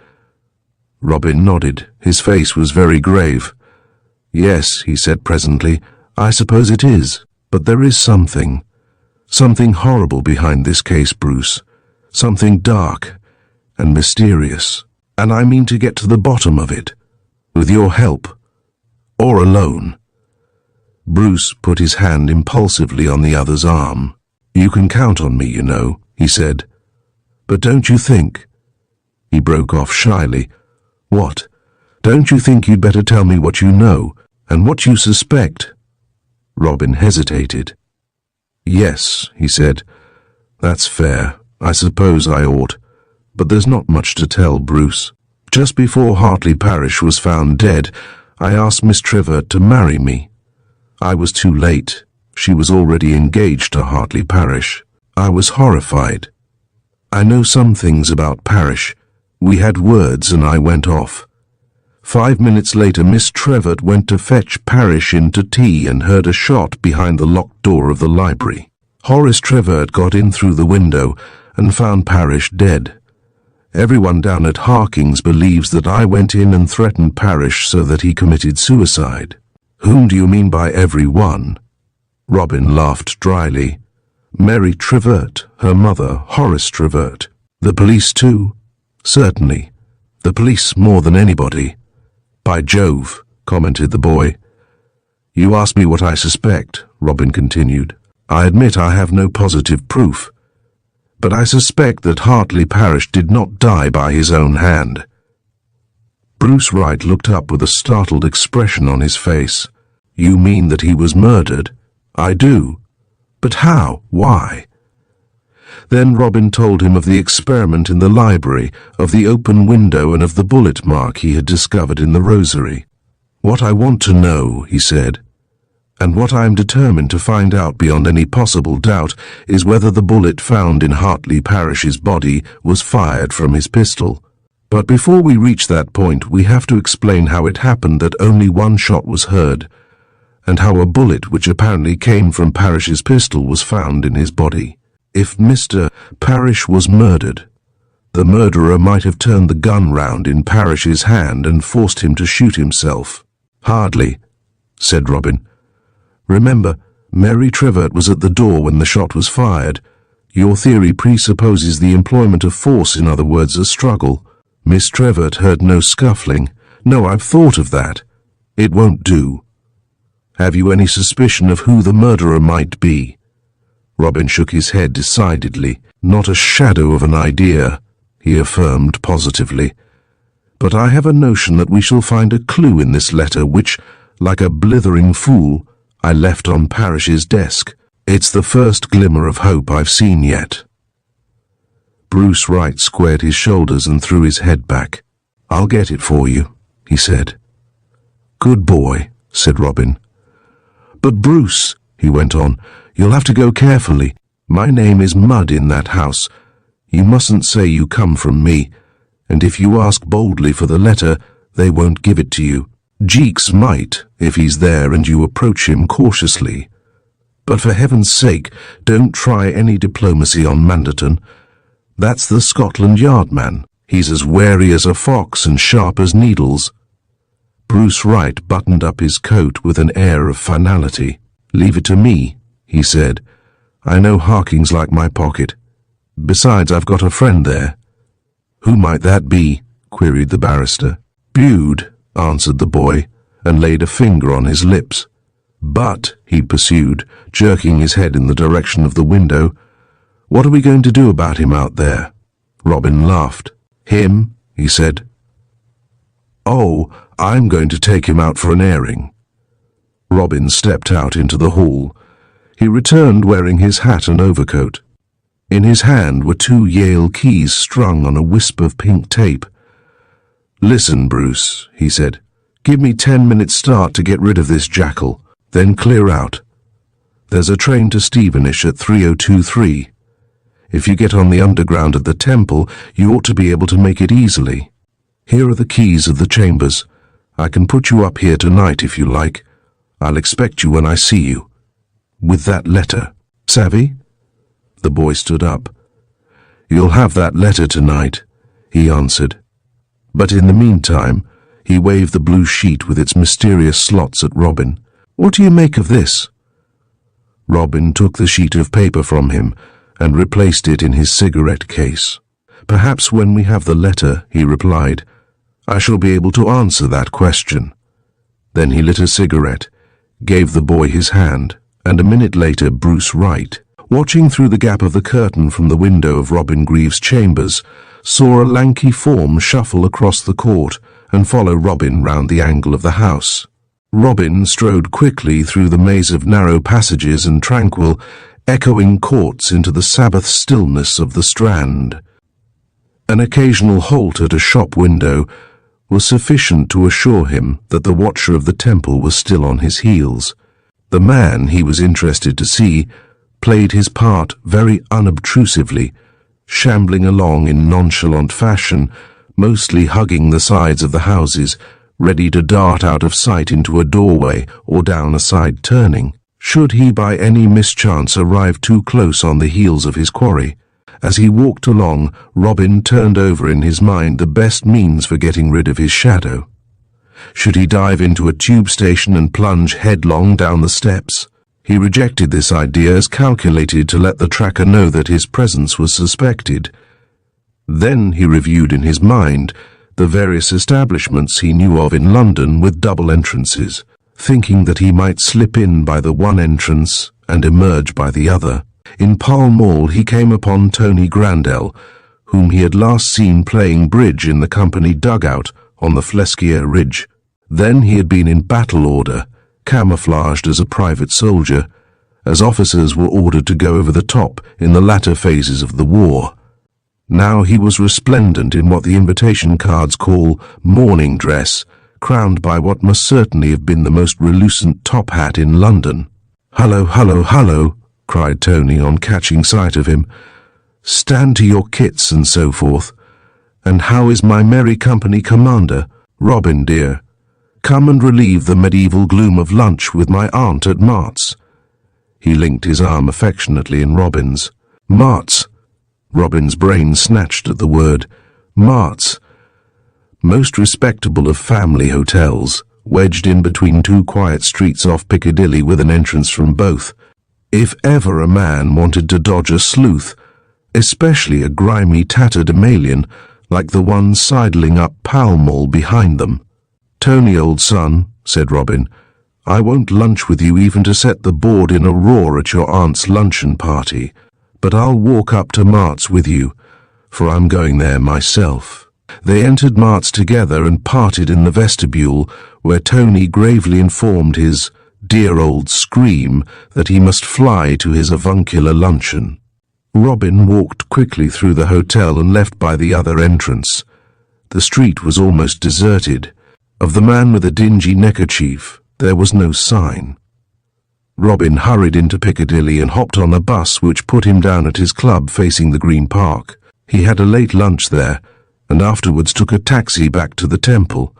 Robin nodded. His face was very grave. Yes, he said presently, I suppose it is. But there is something horrible behind this case, Bruce. Something dark and mysterious. And I mean to get to the bottom of it. With your help. Or alone. Bruce put his hand impulsively on the other's arm. You can count on me, you know, he said. But don't you think... He broke off shyly. What? Don't you think you'd better tell me what you know, and what you suspect? Robin hesitated. Yes, he said. That's fair. I suppose I ought. But there's not much to tell, Bruce. Just before Hartley Parrish was found dead, I asked Miss Trevor to marry me. I was too late. She was already engaged to Hartley Parrish. I was horrified. I know some things about Parrish. We had words and I went off. 5 minutes later, Miss Trevor went to fetch Parrish in to tea and heard a shot behind the locked door of the library. Horace Trevor got in through the window and found Parrish dead. Everyone down at Harking's believes that I went in and threatened Parrish so that he committed suicide. Whom do you mean by everyone? Robin laughed dryly. Mary Trevert, her mother, Horace Trevert. The police too? Certainly. The police more than anybody. By Jove, commented the boy. You ask me what I suspect, Robin continued. I admit I have no positive proof, but I suspect that Hartley Parrish did not die by his own hand. Bruce Wright looked up with a startled expression on his face. You mean that he was murdered? I do. But how? Why? Then Robin told him of the experiment in the library, of the open window and of the bullet mark he had discovered in the rosary. What I want to know, he said, and what I am determined to find out beyond any possible doubt, is whether the bullet found in Hartley Parrish's body was fired from his pistol. But before we reach that point, we have to explain how it happened that only one shot was heard, and how a bullet which apparently came from Parrish's pistol was found in his body. If Mr. Parrish was murdered, the murderer might have turned the gun round in Parrish's hand and forced him to shoot himself. Hardly, said Robin. Remember, Mary Trevert was at the door when the shot was fired. Your theory presupposes the employment of force, in other words, a struggle. Miss Trevert heard no scuffling. No, I've thought of that. It won't do. Have you any suspicion of who the murderer might be? Robin shook his head decidedly. Not a shadow of an idea, he affirmed positively. But I have a notion that we shall find a clue in this letter which, like a blithering fool, I left on Parrish's desk. It's the first glimmer of hope I've seen yet. Bruce Wright squared his shoulders and threw his head back. I'll get it for you, he said. Good boy, said Robin. But Bruce, he went on, you'll have to go carefully. My name is Mud in that house. You mustn't say you come from me, and if you ask boldly for the letter, they won't give it to you. Jeeks might, if he's there and you approach him cautiously. But for heaven's sake, don't try any diplomacy on Manderton. That's the Scotland Yard man. He's as wary as a fox and sharp as needles. Bruce Wright buttoned up his coat with an air of finality. Leave it to me, he said. I know Harking's like my pocket. Besides, I've got a friend there. Who might that be? Queried the barrister. Bude, answered the boy, and laid a finger on his lips. But, he pursued, jerking his head in the direction of the window, what are we going to do about him out there? Robin laughed. Him, he said. Oh, I'm going to take him out for an airing. Robin stepped out into the hall. He returned wearing his hat and overcoat. In his hand were 2 Yale keys strung on a wisp of pink tape. Listen, Bruce, he said. Give me 10 minutes start to get rid of this jackal, then clear out. There's a train to Stevenage at 3:02:3. If you get on the underground at the temple, you ought to be able to make it easily. Here are the keys of the chambers. I can put you up here tonight if you like. I'll expect you when I see you. With that letter. Savvy? The boy stood up. You'll have that letter tonight, he answered. But in the meantime, he waved the blue sheet with its mysterious slots at Robin. What do you make of this? Robin took the sheet of paper from him and replaced it in his cigarette case. Perhaps when we have the letter, he replied, I shall be able to answer that question. Then he lit a cigarette, gave the boy his hand, and a minute later Bruce Wright, watching through the gap of the curtain from the window of Robin Greaves' chambers, saw a lanky form shuffle across the court and follow Robin round the angle of the house. Robin strode quickly through the maze of narrow passages and tranquil, echoing courts into the Sabbath stillness of the Strand. An occasional halt at a shop window was sufficient to assure him that the watcher of the temple was still on his heels. The man he was interested to see played his part very unobtrusively, shambling along in nonchalant fashion, mostly hugging the sides of the houses, ready to dart out of sight into a doorway or down a side turning, should he by any mischance arrive too close on the heels of his quarry. As he walked along, Robin turned over in his mind the best means for getting rid of his shadow. Should he dive into a tube station and plunge headlong down the steps? He rejected this idea as calculated to let the tracker know that his presence was suspected. Then he reviewed in his mind the various establishments he knew of in London with double entrances, thinking that he might slip in by the one entrance and emerge by the other. In Pall Mall he came upon Tony Grandel, whom he had last seen playing bridge in the company dugout on the Flesquier Ridge. Then he had been in battle order, camouflaged as a private soldier, as officers were ordered to go over the top in the latter phases of the war. Now he was resplendent in what the invitation cards call morning dress, crowned by what must certainly have been the most relucent top hat in London. "Hullo, hullo, hullo," cried Tony on catching sight of him. "Stand to your kits and so forth. And how is my merry company commander? Robin, dear, come and relieve the medieval gloom of lunch with my aunt at Mart's." He linked his arm affectionately in Robin's. "Mart's." Robin's brain snatched at the word. Mart's. Most respectable of family hotels, wedged in between two quiet streets off Piccadilly with an entrance from both. If ever a man wanted to dodge a sleuth, especially a grimy tatterdemalion like the one sidling up Pall Mall behind them. "Tony, old son," said Robin, "I won't lunch with you even to set the board in a roar at your aunt's luncheon party, but I'll walk up to Mart's with you, for I'm going there myself." They entered Mart's together and parted in the vestibule, where Tony gravely informed his dear old Scream that he must fly to his avuncular luncheon. Robin walked quickly through the hotel and left by the other entrance. The street was almost deserted. Of the man with a dingy neckerchief, there was no sign. Robin hurried into Piccadilly and hopped on a bus which put him down at his club facing the Green Park. He had a late lunch there, and afterwards took a taxi back to the Temple.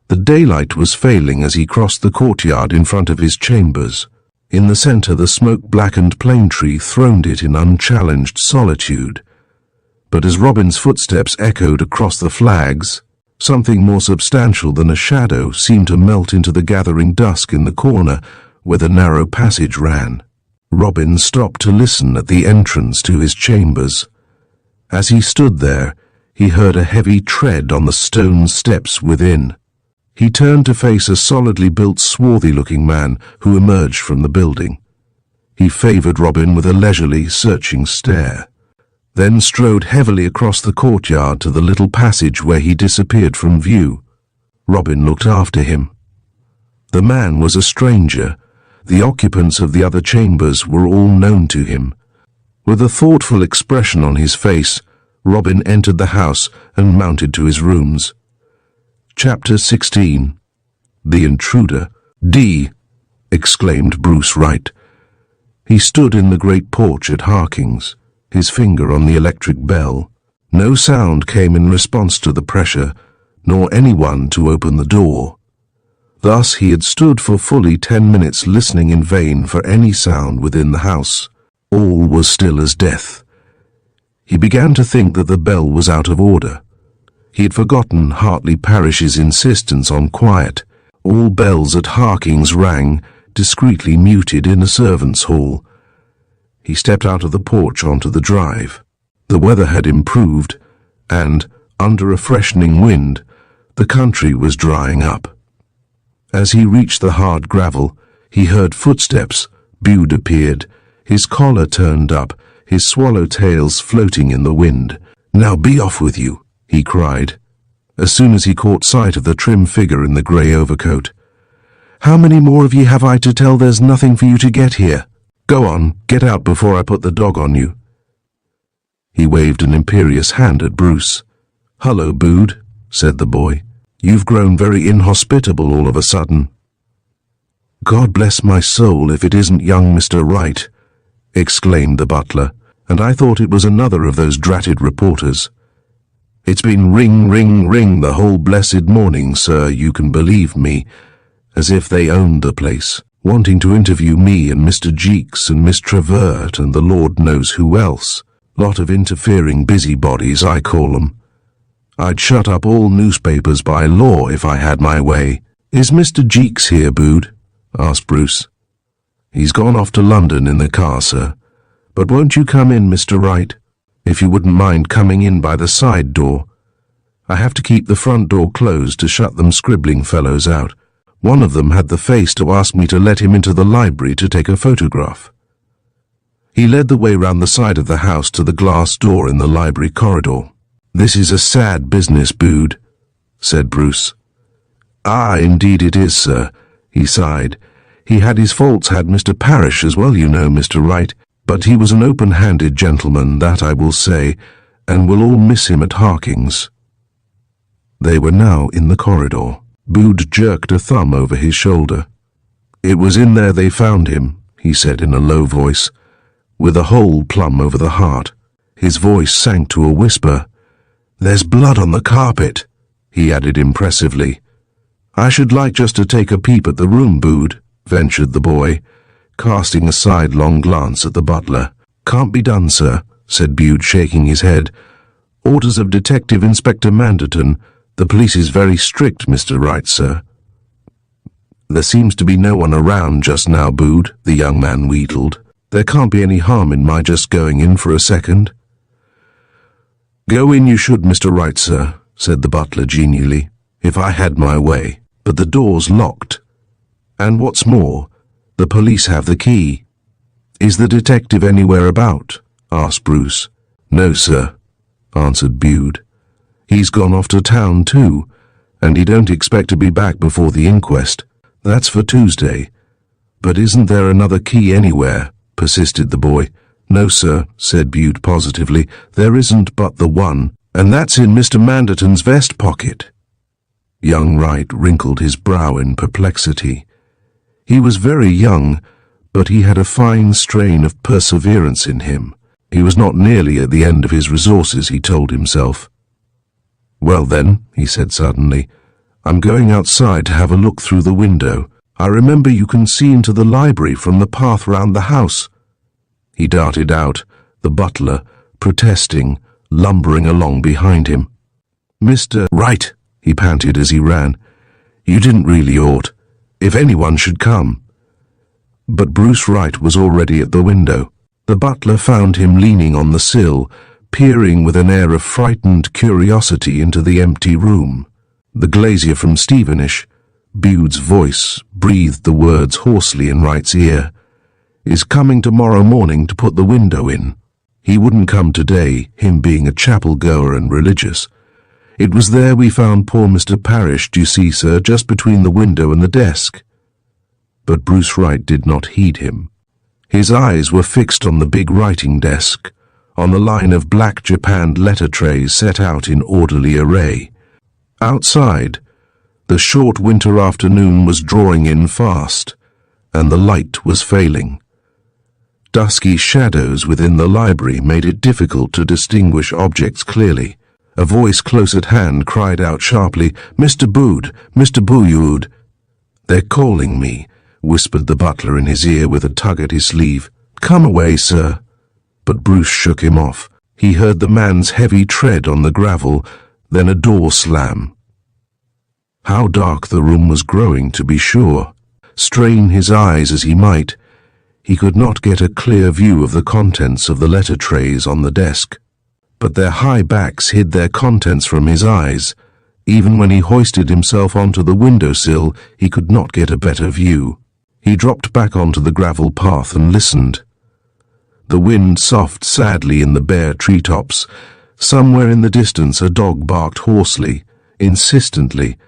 The daylight was failing as he crossed the courtyard in front of his chambers. In the centre the smoke-blackened plane tree throned it in unchallenged solitude. But as Robin's footsteps echoed across the flags, something more substantial than a shadow seemed to melt into the gathering dusk in the corner where the narrow passage ran. Robin stopped to listen at the entrance to his chambers. As he stood there, he heard a heavy tread on the stone steps within. He turned to face a solidly built, swarthy-looking man who emerged from the building. He favoured Robin with a leisurely, searching stare, then strode heavily across the courtyard to the little passage where he disappeared from view. Robin looked after him. The man was a stranger. The occupants of the other chambers were all known to him. With a thoughtful expression on his face, Robin entered the house and mounted to his rooms. Chapter 16. The Intruder. "D!" exclaimed Bruce Wright. He stood in the great porch at Harking's, his finger on the electric bell. No sound came in response to the pressure, nor anyone to open the door. Thus he had stood for fully 10 minutes listening in vain for any sound within the house. All was still as death. He began to think that the bell was out of order. He had forgotten Hartley Parish's insistence on quiet. All bells at Harking's rang, discreetly muted in a servants' hall. He stepped out of the porch onto the drive. The weather had improved, and, under a freshening wind, the country was drying up. As he reached the hard gravel, he heard footsteps. Bude appeared, his collar turned up, his swallow-tails floating in the wind. "Now be off with you," he cried, as soon as he caught sight of the trim figure in the grey overcoat. "How many more of ye have I to tell there's nothing for you to get here? Go on, get out before I put the dog on you." He waved an imperious hand at Bruce. "Hullo, Bude," said the boy. "You've grown very inhospitable all of a sudden." "God bless my soul if it isn't young Mr. Wright," exclaimed the butler, "and I thought it was another of those dratted reporters. It's been ring, ring, ring the whole blessed morning, sir, you can believe me, as if they owned the place, wanting to interview me and Mr. Jeeks and Miss Trevert and the Lord knows who else. Lot of interfering busybodies, I call them. I'd shut up all newspapers by law if I had my way." "Is Mr. Jeeks here, Bude?" asked Bruce. "He's gone off to London in the car, sir. But won't you come in, Mr. Wright? If you wouldn't mind coming in by the side door. I have to keep the front door closed to shut them scribbling fellows out. One of them had the face to ask me to let him into the library to take a photograph." He led the way round the side of the house to the glass door in the library corridor. "This is a sad business, Bude," said Bruce. "Ah, indeed it is, sir," he sighed. "He had his faults, had Mr. Parrish as well, you know, Mr. Wright. But he was an open-handed gentleman, that I will say, and we'll all miss him at Harking's." They were now in the corridor. Bude jerked a thumb over his shoulder. "It was in there they found him," he said in a low voice, "with a hole plumb over the heart." His voice sank to a whisper. "There's blood on the carpet," he added impressively. "I should like just to take a peep at the room, Bude," ventured the boy, casting a sidelong glance at the butler. "Can't be done, sir," said Bude, shaking his head. "Orders of Detective Inspector Manderton. The police is very strict, Mr. Wright, sir." "There seems to be no one around just now, Bude," the young man wheedled. "There can't be any harm in my just going in for a second." "Go in you should, Mr. Wright, sir," said the butler genially, "if I had my way. But the door's locked. And what's more, the police have the key." "Is the detective anywhere about?" asked Bruce. "No, sir," answered Bude. "He's gone off to town too, and he don't expect to be back before the inquest. That's for Tuesday." "But isn't there another key anywhere?" persisted the boy. "No, sir," said Bude positively. "There isn't but the one, and that's in Mr. Manderton's vest pocket." Young Wright wrinkled his brow in perplexity. He was very young, but he had a fine strain of perseverance in him. He was not nearly at the end of his resources, he told himself. "Well then," he said suddenly, "I'm going outside to have a look through the window. I remember you can see into the library from the path round the house." He darted out, the butler, protesting, lumbering along behind him. "Mr. Wright," he panted as he ran, "you didn't really ought. If anyone should come." But Bruce Wright was already at the window. The butler found him leaning on the sill, peering with an air of frightened curiosity into the empty room. The glazier from Stevenage, Bude's voice breathed the words hoarsely in Wright's ear, "is coming tomorrow morning to put the window in. He wouldn't come today, him being a chapel-goer and religious. It was there we found poor Mr. Parrish, do you see, sir, just between the window and the desk." But Bruce Wright did not heed him. His eyes were fixed on the big writing desk, on the line of black japanned letter trays set out in orderly array. Outside, the short winter afternoon was drawing in fast, and the light was failing. Dusky shadows within the library made it difficult to distinguish objects clearly. A voice close at hand cried out sharply, "Mr. Bude! Mr. Bude!" "They're calling me," whispered the butler in his ear with a tug at his sleeve. "Come away, sir." But Bruce shook him off. He heard the man's heavy tread on the gravel, then a door slam. How dark the room was growing, to be sure. Strain his eyes as he might, he could not get a clear view of the contents of the letter trays on the desk. But their high backs hid their contents from his eyes. Even when he hoisted himself onto the window-sill, he could not get a better view. He dropped back onto the gravel path and listened. The wind soughed sadly in the bare treetops. Somewhere in the distance a dog barked hoarsely, insistently.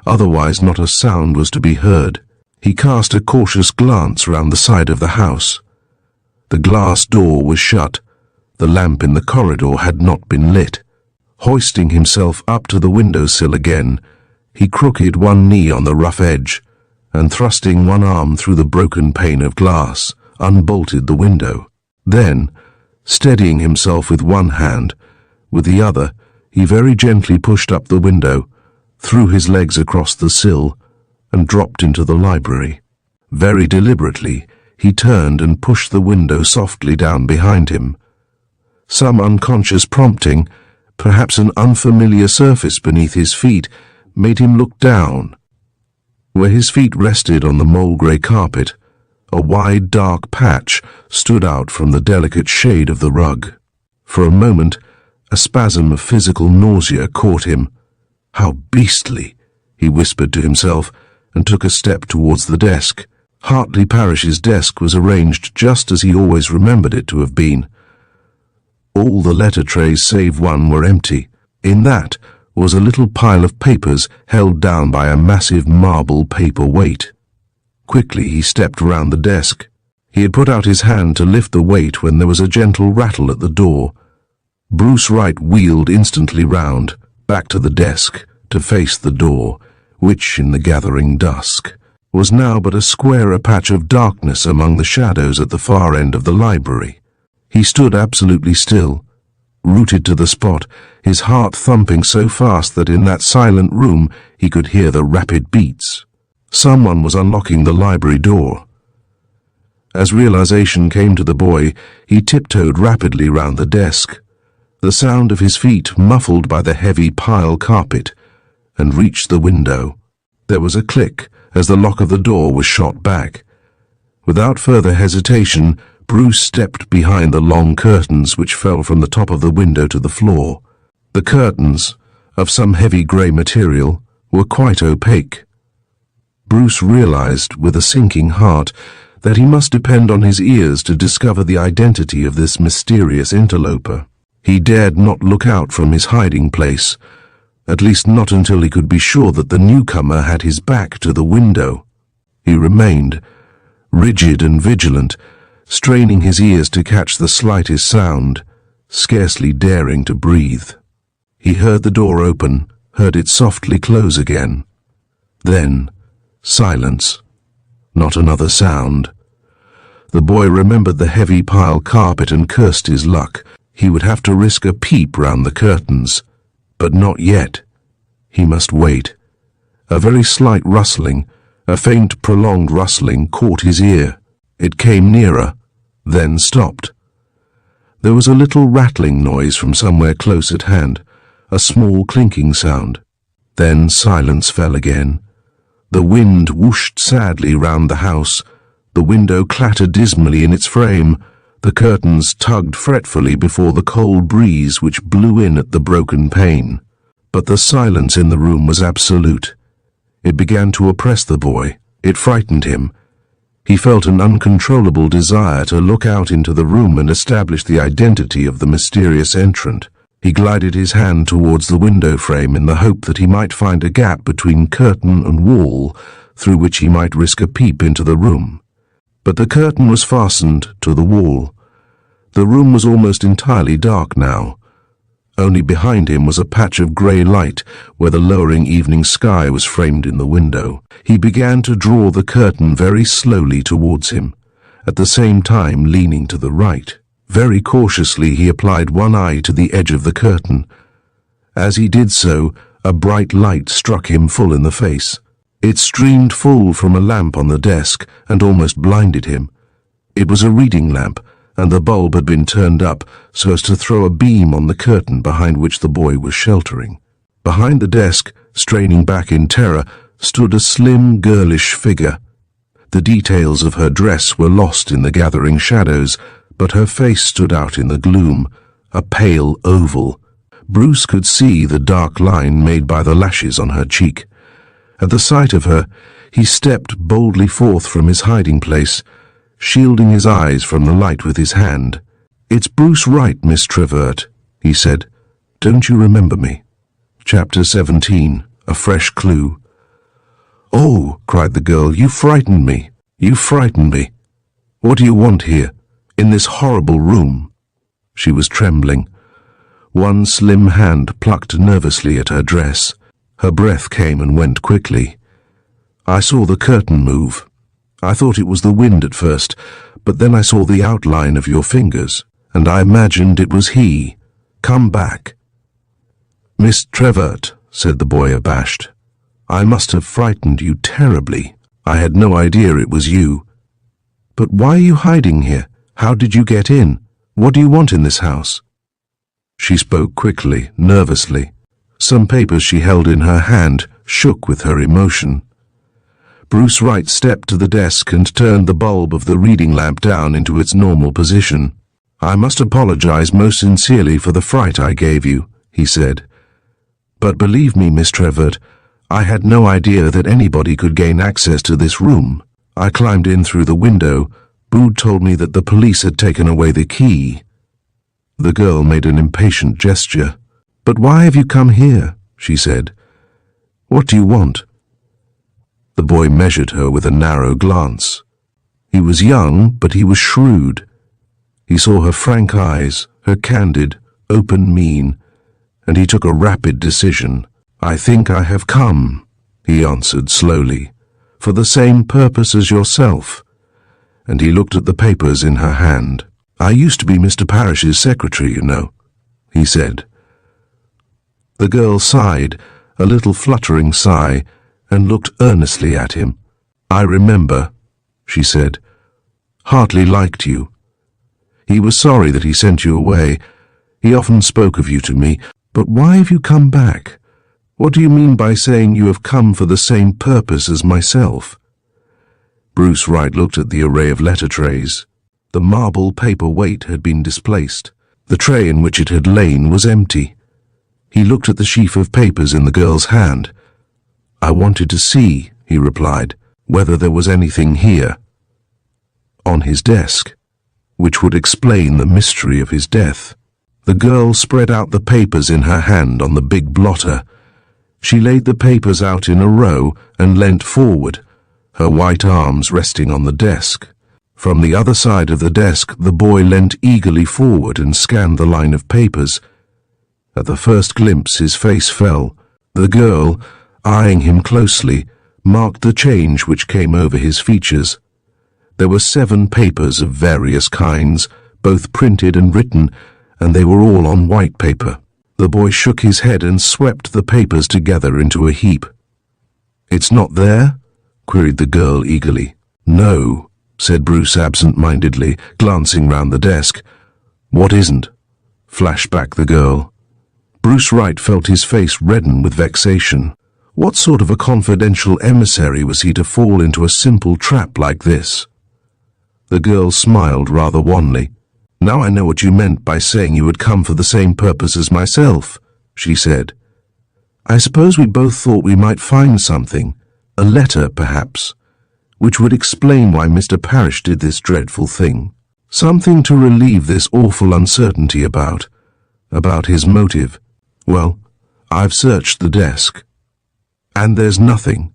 Otherwise not a sound was to be heard. He cast a cautious glance round the side of the house. The glass door was shut. The lamp in the corridor had not been lit. Hoisting himself up to the window-sill again, he crooked one knee on the rough edge, and thrusting one arm through the broken pane of glass, unbolted the window. Then, steadying himself with one hand, with the other, he very gently pushed up the window, threw his legs across the sill, and dropped into the library. Very deliberately, he turned and pushed the window softly down behind him. Some unconscious prompting, perhaps an unfamiliar surface beneath his feet, made him look down. Where his feet rested on the mole-grey carpet, A wide dark patch stood out from the delicate shade of the rug. For a moment, a spasm of physical nausea caught him. "How beastly," he whispered to himself, and took a step towards the desk. Hartley Parrish's desk was arranged just as he always remembered it to have been. All the letter trays save one were empty. In that was a little pile of papers held down by a massive marble paper weight. Quickly he stepped round the desk. He had put out his hand to lift the weight when there was a gentle rattle at the door. Bruce Wright wheeled instantly round, back to the desk, to face the door, which, in the gathering dusk, was now but a squarer patch of darkness among the shadows at the far end of the library. He stood absolutely still, rooted to the spot, his heart thumping so fast that in that silent room he could hear the rapid beats. Someone was unlocking the library door. As realization came to the boy, he tiptoed rapidly round the desk, the sound of his feet muffled by the heavy pile carpet, and reached the window. There was a click as the lock of the door was shot back. Without further hesitation, Bruce stepped behind the long curtains which fell from the top of the window to the floor. The curtains, of some heavy grey material, were quite opaque. Bruce realized, with a sinking heart, that he must depend on his ears to discover the identity of this mysterious interloper. He dared not look out from his hiding place, at least not until he could be sure that the newcomer had his back to the window. He remained, rigid and vigilant, straining his ears to catch the slightest sound, scarcely daring to breathe. He heard the door open, heard it softly close again. Then, silence. Not another sound. The boy remembered the heavy pile carpet and cursed his luck. He would have to risk a peep round the curtains. But not yet. He must wait. A very slight rustling, a faint prolonged rustling, caught his ear. It came nearer, then stopped. There was a little rattling noise from somewhere close at hand, a small clinking sound. Then silence fell again. The wind whooshed sadly round the house. The window clattered dismally in its frame. The curtains tugged fretfully before the cold breeze which blew in at the broken pane. But the silence in the room was absolute. It began to oppress the boy. It frightened him. He felt an uncontrollable desire to look out into the room and establish the identity of the mysterious entrant. He glided his hand towards the window frame in the hope that he might find a gap between curtain and wall through which he might risk a peep into the room. But the curtain was fastened to the wall. The room was almost entirely dark now. Only behind him was a patch of grey light where the lowering evening sky was framed in the window. He began to draw the curtain very slowly towards him, at the same time leaning to the right. Very cautiously he applied one eye to the edge of the curtain. As he did so, a bright light struck him full in the face. It streamed full from a lamp on the desk and almost blinded him. It was a reading lamp, and the bulb had been turned up so as to throw a beam on the curtain behind which the boy was sheltering. Behind the desk, straining back in terror, stood a slim, girlish figure. The details of her dress were lost in the gathering shadows, but her face stood out in the gloom, a pale oval. Bruce could see the dark line made by the lashes on her cheek. At the sight of her, he stepped boldly forth from his hiding place, shielding his eyes from the light with his hand. "It's Bruce Wright, Miss Trevert," he said. "Don't you remember me?" Chapter 17. A Fresh Clue. "Oh," cried the girl, "you frightened me. You frightened me. What do you want here, in this horrible room?" She was trembling. One slim hand plucked nervously at her dress. Her breath came and went quickly. "I saw the curtain move. I thought it was the wind at first, but then I saw the outline of your fingers, and I imagined it was he. Come back." "Miss Trevert," said the boy, abashed, "I must have frightened you terribly. I had no idea it was you. But why are you hiding here? How did you get in? What do you want in this house?" She spoke quickly, nervously. Some papers she held in her hand shook with her emotion. Bruce Wright stepped to the desk and turned the bulb of the reading lamp down into its normal position. "I must apologize most sincerely for the fright I gave you," he said. "But believe me, Miss Trevor, I had no idea that anybody could gain access to this room. I climbed in through the window. Bood told me that the police had taken away the key." The girl made an impatient gesture. "But why have you come here?" she said. "What do you want?" The boy measured her with a narrow glance. He was young, but he was shrewd. He saw her frank eyes, her candid, open mien, and he took a rapid decision. "I think I have come," he answered slowly, "for the same purpose as yourself." And he looked at the papers in her hand. "I used to be Mr. Parrish's secretary, you know," he said. The girl sighed, a little fluttering sigh, and looked earnestly at him. "I remember," she said. "Hartley liked you. He was sorry that he sent you away. He often spoke of you to me. But why have you come back? What do you mean by saying you have come for the same purpose as myself?" Bruce Wright looked at the array of letter trays. The marble paper weight had been displaced. The tray in which it had lain was empty. He looked at the sheaf of papers in the girl's hand. "I wanted to see," he replied, "whether there was anything here, on his desk, which would explain the mystery of his death." The girl spread out the papers in her hand on the big blotter. She laid the papers out in a row and leant forward, her white arms resting on the desk. From the other side of the desk, the boy leant eagerly forward and scanned the line of papers. At the first glimpse, his face fell. The girl, eyeing him closely, marked the change which came over his features. There were 7 papers of various kinds, both printed and written, and they were all on white paper. The boy shook his head and swept the papers together into a heap. "It's not there?" queried the girl eagerly. "No," said Bruce absent-mindedly, glancing round the desk. "What isn't?" flashed back the girl. Bruce Wright felt his face redden with vexation. What sort of a confidential emissary was he to fall into a simple trap like this? The girl smiled rather wanly. "Now I know what you meant by saying you had come for the same purpose as myself," she said. "I suppose we both thought we might find something, a letter perhaps, which would explain why Mr. Parrish did this dreadful thing. Something to relieve this awful uncertainty about his motive. Well, I've searched the desk, and there's nothing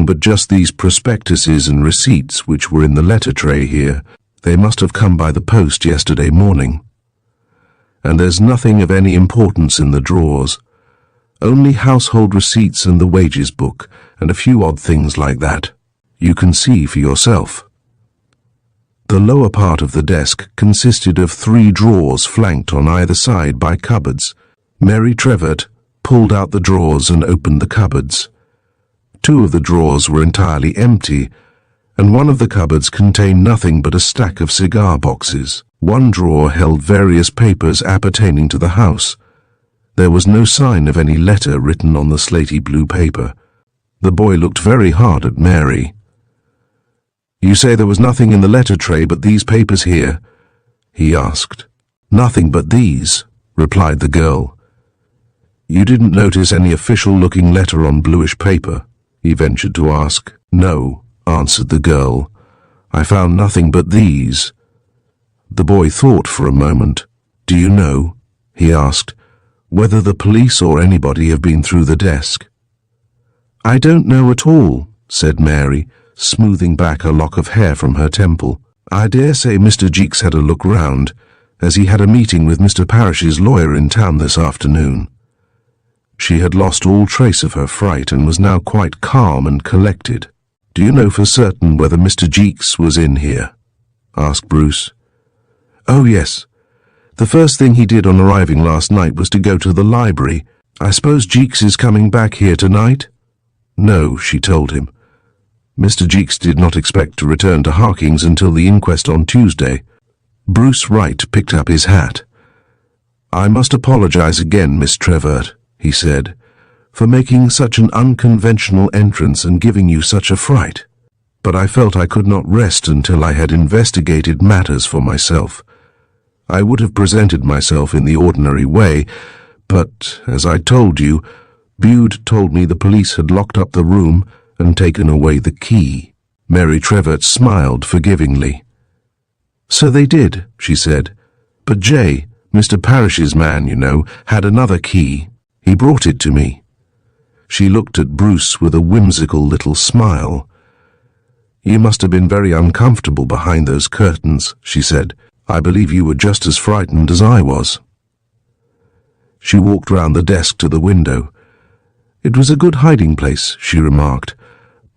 but just these prospectuses and receipts which were in the letter tray here. They must have come by the post yesterday morning. And there's nothing of any importance in the drawers, only household receipts and the wages book, and a few odd things like that. You can see for yourself." The lower part of the desk consisted of 3 drawers flanked on either side by cupboards. Mary Trevor pulled out the drawers and opened the cupboards. 2 of the drawers were entirely empty, and one of the cupboards contained nothing but a stack of cigar boxes. One drawer held various papers appertaining to the house. There was no sign of any letter written on the slaty blue paper. The boy looked very hard at Mary. "You say there was nothing in the letter tray but these papers here?" he asked. "Nothing but these," replied the girl. "You didn't notice any official-looking letter on bluish paper?" he ventured to ask. "No," answered the girl. "I found nothing but these." The boy thought for a moment. "Do you know," he asked, "whether the police or anybody have been through the desk?" "I don't know at all," said Mary, smoothing back a lock of hair from her temple. "I dare say Mr. Jeeks had a look round, as he had a meeting with Mr. Parrish's lawyer in town this afternoon." She had lost all trace of her fright and was now quite calm and collected. "Do you know for certain whether Mr. Jeeks was in here?" asked Bruce. "Oh, yes. The first thing he did on arriving last night was to go to the library. I suppose Jeeks is coming back here tonight?" "No," she told him. "Mr. Jeeks did not expect to return to Harking's until the inquest on Tuesday." Bruce Wright picked up his hat. "I must apologize again, Miss Trevor," he said, for making such an unconventional entrance and giving you such a fright. But I felt I could not rest until I had investigated matters for myself. I would have presented myself in the ordinary way, but, as I told you, Bude told me the police had locked up the room and taken away the key. Mary Trevett smiled forgivingly. So they did, she said. But Jay, Mr. Parrish's man, you know, had another key. He brought it to me. She looked at Bruce with a whimsical little smile. You must have been very uncomfortable behind those curtains, she said. I believe you were just as frightened as I was. She walked round the desk to the window. It was a good hiding place, she remarked,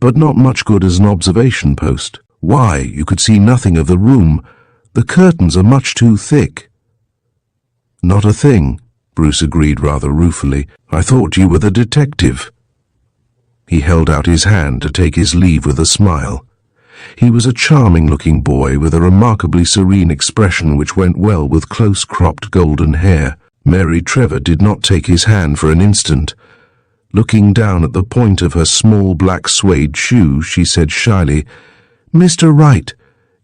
but not much good as an observation post. Why, you could see nothing of the room. The curtains are much too thick. Not a thing, Bruce agreed rather ruefully. I thought you were the detective. He held out his hand to take his leave with a smile. He was a charming-looking boy with a remarkably serene expression which went well with close-cropped golden hair. Mary Trevett did not take his hand for an instant. Looking down at the point of her small black suede shoe, she said shyly, "Mr. Wright,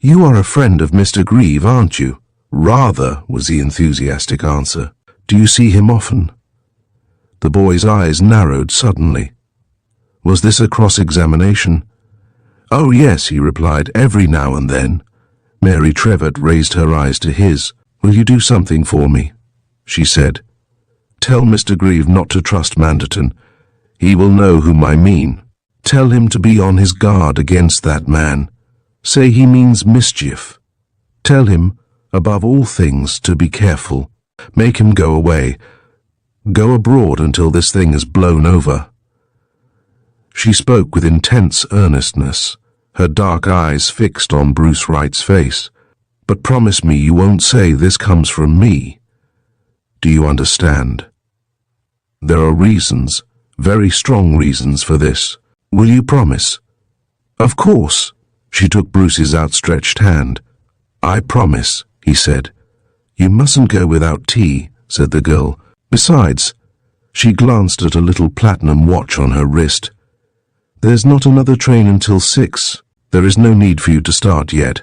you are a friend of Mr. Grieve, aren't you?" "Rather," was the enthusiastic answer. "Do you see him often?" The boy's eyes narrowed suddenly. Was this a cross-examination? "Oh, yes," he replied, "every now and then." Mary Trevett raised her eyes to his. "Will you do something for me?" she said. "Tell Mr. Grieve not to trust Manderton. He will know whom I mean. Tell him to be on his guard against that man. Say he means mischief. Tell him, above all things, to be careful. Make him go away. Go abroad until this thing is blown over." She spoke with intense earnestness, her dark eyes fixed on Bruce Wright's face. "But promise me you won't say this comes from me. Do you understand? There are reasons, very strong reasons for this. Will you promise?" "Of course." She took Bruce's outstretched hand. "I promise," he said. "You mustn't go without tea," said the girl. "Besides," she glanced at a little platinum watch on her wrist, "there's not another train until 6. There is no need for you to start yet.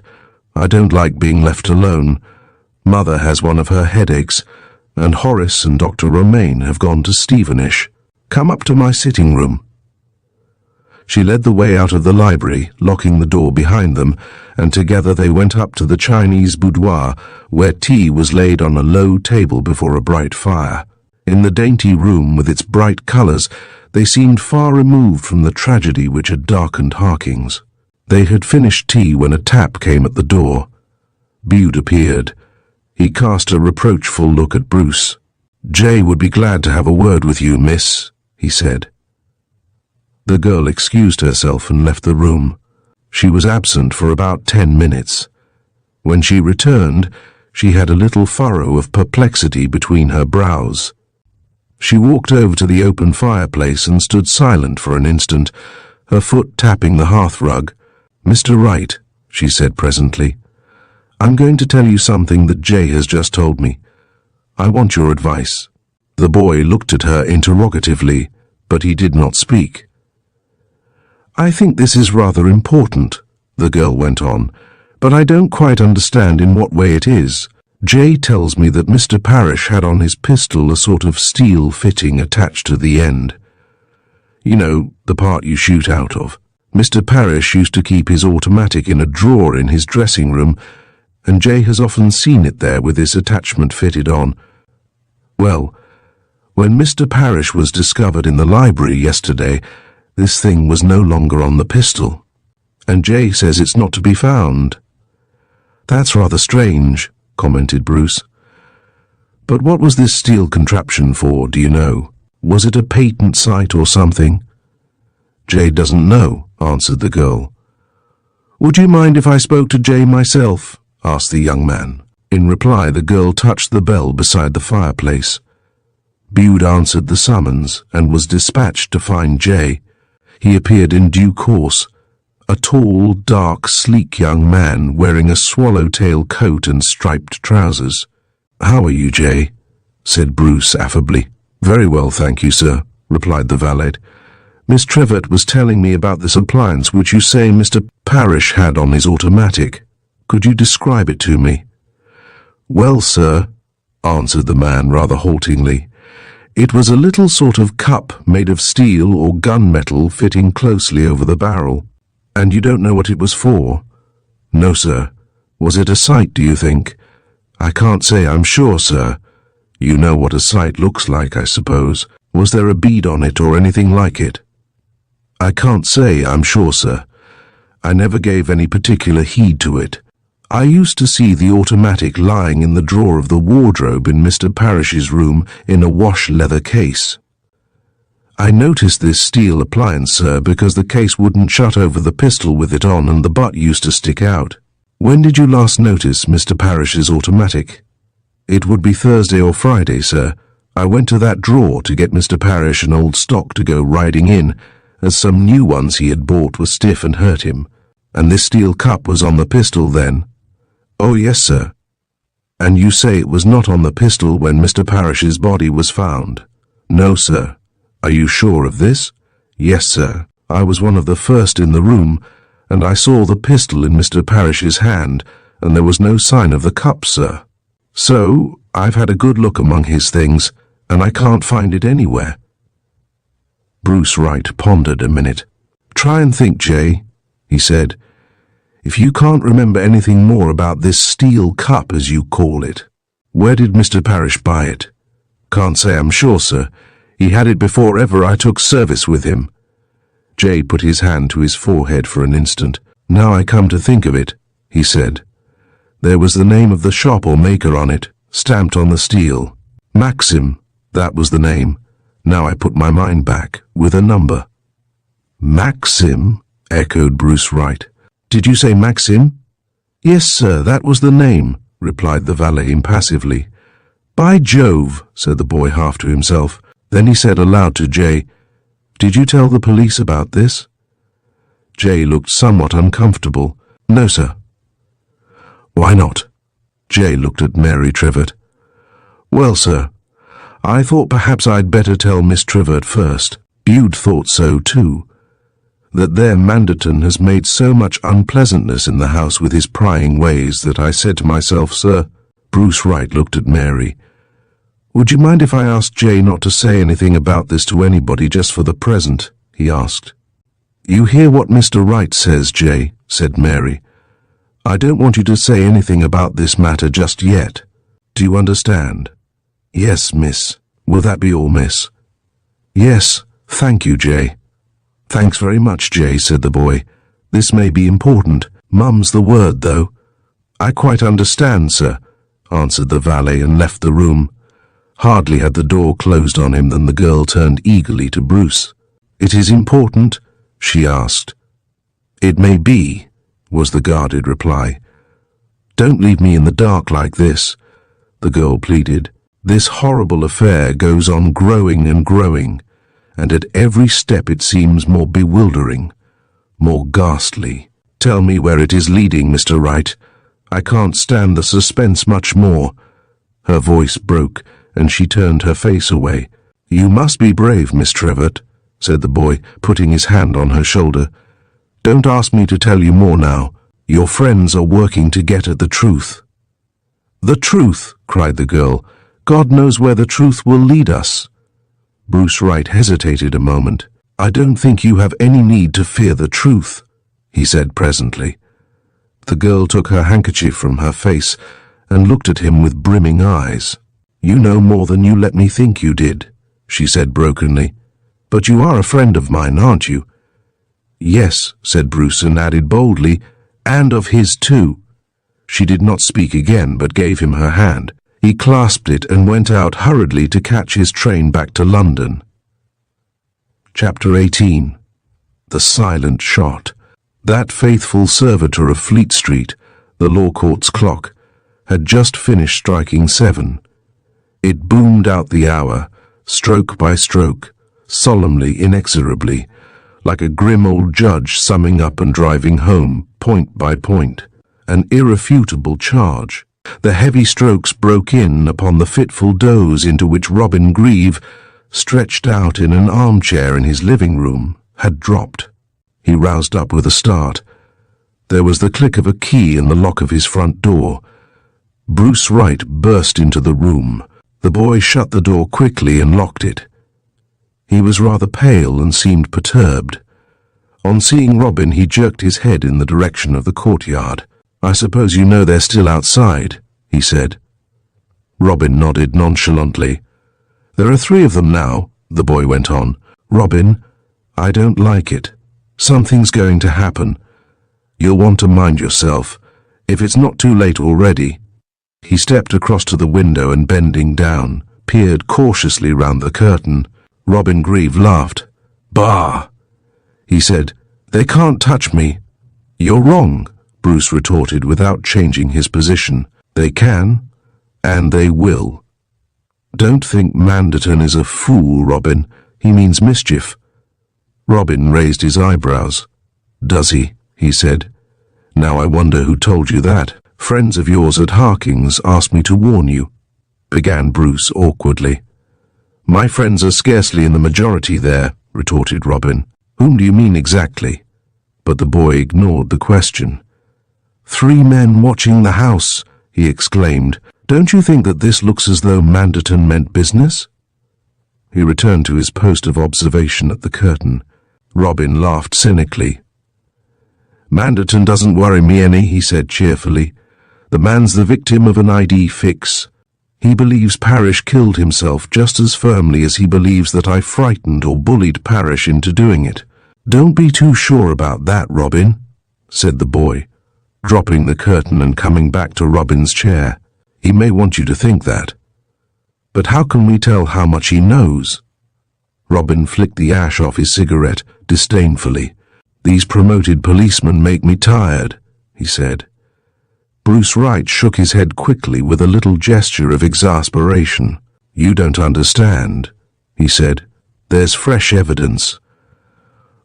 I don't like being left alone. Mother has one of her headaches, and Horace and Dr. Romaine have gone to Stevenage. Come up to my sitting room." She led the way out of the library, locking the door behind them, and together they went up to the Chinese boudoir, where tea was laid on a low table before a bright fire. In the dainty room with its bright colours, they seemed far removed from the tragedy which had darkened Harkings. They had finished tea when a tap came at the door. Bude appeared. He cast a reproachful look at Bruce. "Jay would be glad to have a word with you, miss," he said. The girl excused herself and left the room. She was absent for about 10 minutes. When she returned, she had a little furrow of perplexity between her brows. She walked over to the open fireplace and stood silent for an instant, her foot tapping the hearthrug. "Mr. Wright," she said presently, "I'm going to tell you something that Jay has just told me. I want your advice." The boy looked at her interrogatively, but he did not speak. "I think this is rather important," the girl went on, "but I don't quite understand in what way it is. Jay tells me that Mr. Parrish had on his pistol a sort of steel fitting attached to the end. You know, the part you shoot out of. Mr. Parrish used to keep his automatic in a drawer in his dressing room, and Jay has often seen it there with this attachment fitted on. Well, when Mr. Parrish was discovered in the library yesterday, this thing was no longer on the pistol, and Jay says it's not to be found." "That's rather strange," commented Bruce. "But what was this steel contraption for, do you know? Was it a patent site or something?" "Jay doesn't know," answered the girl. "Would you mind if I spoke to Jay myself?" asked the young man. In reply, the girl touched the bell beside the fireplace. Bude answered the summons and was dispatched to find Jay. He appeared in due course, a tall, dark, sleek young man wearing a swallowtail coat and striped trousers. "How are you, Jay?" said Bruce affably. "Very well, thank you, sir," replied the valet. "Miss Trevett was telling me about this appliance which you say Mr. Parrish had on his automatic. Could you describe it to me?" "Well, sir," answered the man rather haltingly, "it was a little sort of cup made of steel or gunmetal fitting closely over the barrel. And you don't know what it was for?" "No, sir." "Was it a sight, do you think?" "I can't say I'm sure, sir." "You know what a sight looks like, I suppose. Was there a bead on it or anything like it?" "I can't say, I'm sure, sir. I never gave any particular heed to it. I used to see the automatic lying in the drawer of the wardrobe in Mr. Parrish's room in a wash leather case. I noticed this steel appliance, sir, because the case wouldn't shut over the pistol with it on and the butt used to stick out." "When did you last notice Mr. Parrish's automatic?" "It would be Thursday or Friday, sir. I went to that drawer to get Mr. Parrish an old stock to go riding in, as some new ones he had bought were stiff and hurt him. And this steel cup was on the pistol then?" "Oh, yes, sir." "And you say it was not on the pistol when Mr. Parrish's body was found?" "No, sir." "Are you sure of this?" "Yes, sir. I was one of the first in the room, and I saw the pistol in Mr. Parrish's hand, and there was no sign of the cup, sir. So, I've had a good look among his things, and I can't find it anywhere." Bruce Wright pondered a minute. "Try and think, Jay," he said. "If you can't remember anything more about this steel cup, as you call it, where did Mr. Parrish buy it?" "Can't say I'm sure, sir. He had it before ever I took service with him." Jay put his hand to his forehead for an instant. "Now I come to think of it," he said. "There was the name of the shop or maker on it, stamped on the steel. Maxim, that was the name. Now I put my mind back, with a number." "Maxim?" echoed Bruce Wright. "Did you say Maxim?" "Yes, sir, that was the name," replied the valet impassively. "By Jove," said the boy half to himself. Then he said aloud to Jay, "Did you tell the police about this?" Jay looked somewhat uncomfortable. "No, sir." "Why not?" Jay looked at Mary Trevett. "Well, sir, I thought perhaps I'd better tell Miss Trevett first. You'd thought so too. That there Manderton has made so much unpleasantness in the house with his prying ways that I said to myself, sir—" Bruce Wright looked at Mary. "Would you mind if I asked Jay not to say anything about this to anybody just for the present?" he asked. "You hear what Mr. Wright says, Jay," said Mary. "I don't want you to say anything about this matter just yet. Do you understand?" "Yes, miss." "Will that be all, miss?" "Yes, thank you, Jay." "Thanks very much, Jay," said the boy. "This may be important. Mum's the word, though." "I quite understand, sir," answered the valet and left the room. Hardly had the door closed on him than the girl turned eagerly to Bruce. "It is important?" she asked. "It may be," was the guarded reply. "Don't leave me in the dark like this," the girl pleaded. "This horrible affair goes on growing and growing, and at every step it seems more bewildering, more ghastly. Tell me where it is leading, Mr. Wright. I can't stand the suspense much more." Her voice broke, and she turned her face away. "You must be brave, Miss Trevett," said the boy, putting his hand on her shoulder. "Don't ask me to tell you more now. Your friends are working to get at the truth." "The truth!" cried the girl. "God knows where the truth will lead us." Bruce Wright hesitated a moment. "I don't think you have any need to fear the truth," he said presently. The girl took her handkerchief from her face and looked at him with brimming eyes. "You know more than you let me think you did," she said brokenly. "But you are a friend of mine, aren't you?" "Yes," said Bruce, and added boldly, "and of his too." She did not speak again, but gave him her hand. He clasped it and went out hurriedly to catch his train back to London. Chapter 18. The Silent Shot. That faithful servitor of Fleet Street, the Law Court's clock, had just finished striking 7. It boomed out the hour, stroke by stroke, solemnly, inexorably, like a grim old judge summing up and driving home, point by point, an irrefutable charge. The heavy strokes broke in upon the fitful doze into which Robin Grieve, stretched out in an armchair in his living room, had dropped. He roused up with a start. There was the click of a key in the lock of his front door. Bruce Wright burst into the room. The boy shut the door quickly and locked it. He was rather pale and seemed perturbed. On seeing Robin, he jerked his head in the direction of the courtyard. "I suppose you know they're still outside," he said. Robin nodded nonchalantly. "There are 3 of them now," the boy went on. "Robin, I don't like it. Something's going to happen. You'll want to mind yourself, if it's not too late already." He stepped across to the window and, bending down, peered cautiously round the curtain. Robin Grieve laughed. "Bah!" he said. "They can't touch me." "You're wrong," Bruce retorted without changing his position. "They can, and they will. Don't think Manderton is a fool, Robin. He means mischief." Robin raised his eyebrows. "Does he?" he said. "Now I wonder who told you that." "Friends of yours at Harking's asked me to warn you," began Bruce awkwardly. "My friends are scarcely in the majority there," retorted Robin. "Whom do you mean exactly?" But the boy ignored the question. "3 men watching the house," he exclaimed. "Don't you think that this looks as though Manderton meant business?" He returned to his post of observation at the curtain. Robin laughed cynically. "Manderton doesn't worry me any," he said cheerfully. "The man's the victim of an ID fix. He believes Parrish killed himself just as firmly as he believes that I frightened or bullied Parrish into doing it." "Don't be too sure about that, Robin," said the boy, dropping the curtain and coming back to Robin's chair. "He may want you to think that. But how can we tell how much he knows?" Robin flicked the ash off his cigarette disdainfully. "These promoted policemen make me tired," he said. Bruce Wright shook his head quickly with a little gesture of exasperation. "You don't understand," he said. "There's fresh evidence."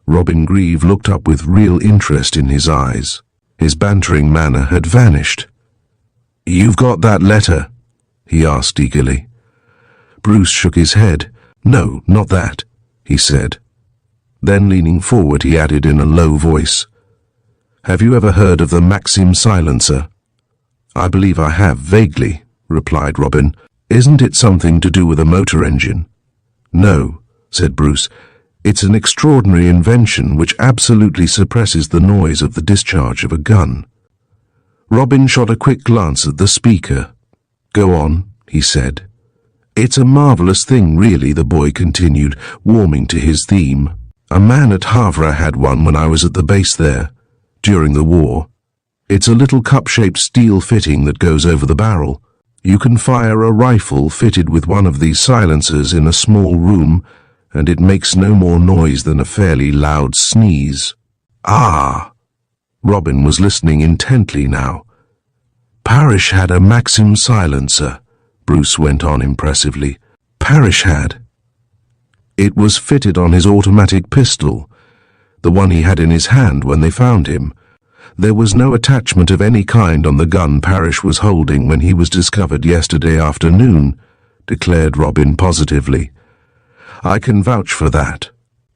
Robin Grieve looked up with real interest in his eyes. His bantering manner had vanished. "You've got that letter?" he asked eagerly. Bruce shook his head. "No, not that," he said. Then, leaning forward, he added in a low voice, "Have you ever heard of the Maxim silencer?" "I believe I have, vaguely," replied Robin. "Isn't it something to do with a motor engine?" "No," said Bruce. "It's an extraordinary invention which absolutely suppresses the noise of the discharge of a gun." Robin shot a quick glance at the speaker. "Go on," he said. "It's a marvelous thing, really," the boy continued, warming to his theme. "A man at Havre had one when I was at the base there, during the war. It's a little cup-shaped steel fitting that goes over the barrel. You can fire a rifle fitted with one of these silencers in a small room, and it makes no more noise than a fairly loud sneeze." "Ah!" Robin was listening intently now. "Parrish had a Maxim silencer," Bruce went on impressively. "Parrish had. It was fitted on his automatic pistol, the one he had in his hand when they found him. There was no attachment of any kind on the gun Parrish was holding when he was discovered yesterday afternoon," declared Robin positively. "I can vouch for that.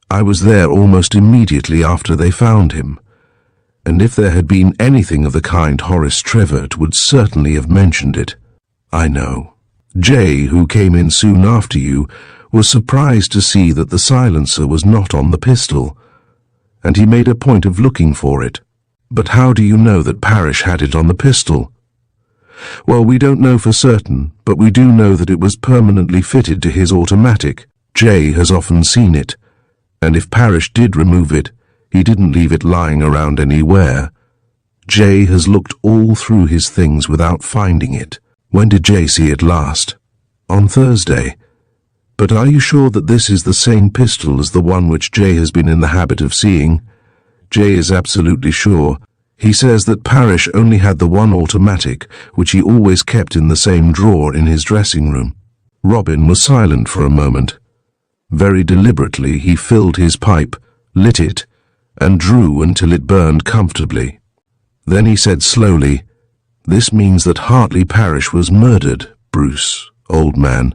I was there almost immediately after they found him. And if there had been anything of the kind, Horace Trevor would certainly have mentioned it." "I know. Jay, who came in soon after you, was surprised to see that the silencer was not on the pistol, and he made a point of looking for it. But how do you know that Parrish had it on the pistol?" "Well, we don't know for certain, but we do know that it was permanently fitted to his automatic. Jay has often seen it, and if Parrish did remove it, he didn't leave it lying around anywhere. Jay has looked all through his things without finding it." "When did Jay see it last?" "On Thursday. But are you sure that this is the same pistol as the one which Jay has been in the habit of seeing?" "Jay is absolutely sure. He says that Parrish only had the one automatic, which he always kept in the same drawer in his dressing room." Robin was silent for a moment. Very deliberately he filled his pipe, lit it, and drew until it burned comfortably. Then he said slowly, "This means that Hartley Parrish was murdered, Bruce, old man.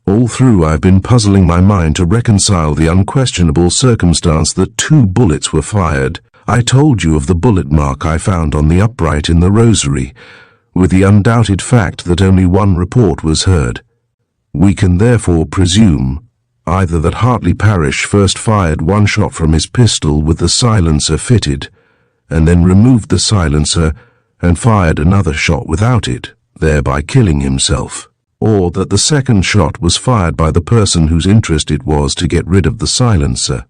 All through I've been puzzling my mind to reconcile the unquestionable circumstance that 2 bullets were fired. I told you of the bullet mark I found on the upright in the rosary, with the undoubted fact that only 1 report was heard. We can therefore presume either that Hartley Parrish first fired 1 shot from his pistol with the silencer fitted, and then removed the silencer and fired another shot without it, thereby killing himself, or that the second shot was fired by the person whose interest it was to get rid of the silencer.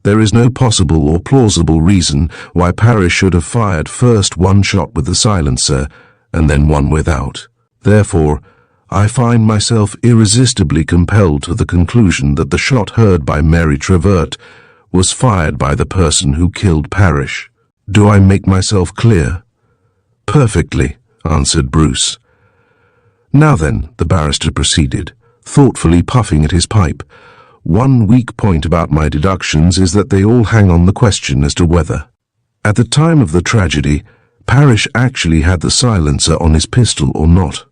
There is no possible or plausible reason why Parrish should have fired first 1 shot with the silencer and then 1 without. Therefore, I find myself irresistibly compelled to the conclusion that the shot heard by Mary Trevert was fired by the person who killed Parrish. Do I make myself clear? Perfectly, answered Bruce. Now then, the barrister proceeded, thoughtfully puffing at his pipe, one weak point about my deductions is that they all hang on the question as to whether, at the time of the tragedy, Parrish actually had the silencer on his pistol or not.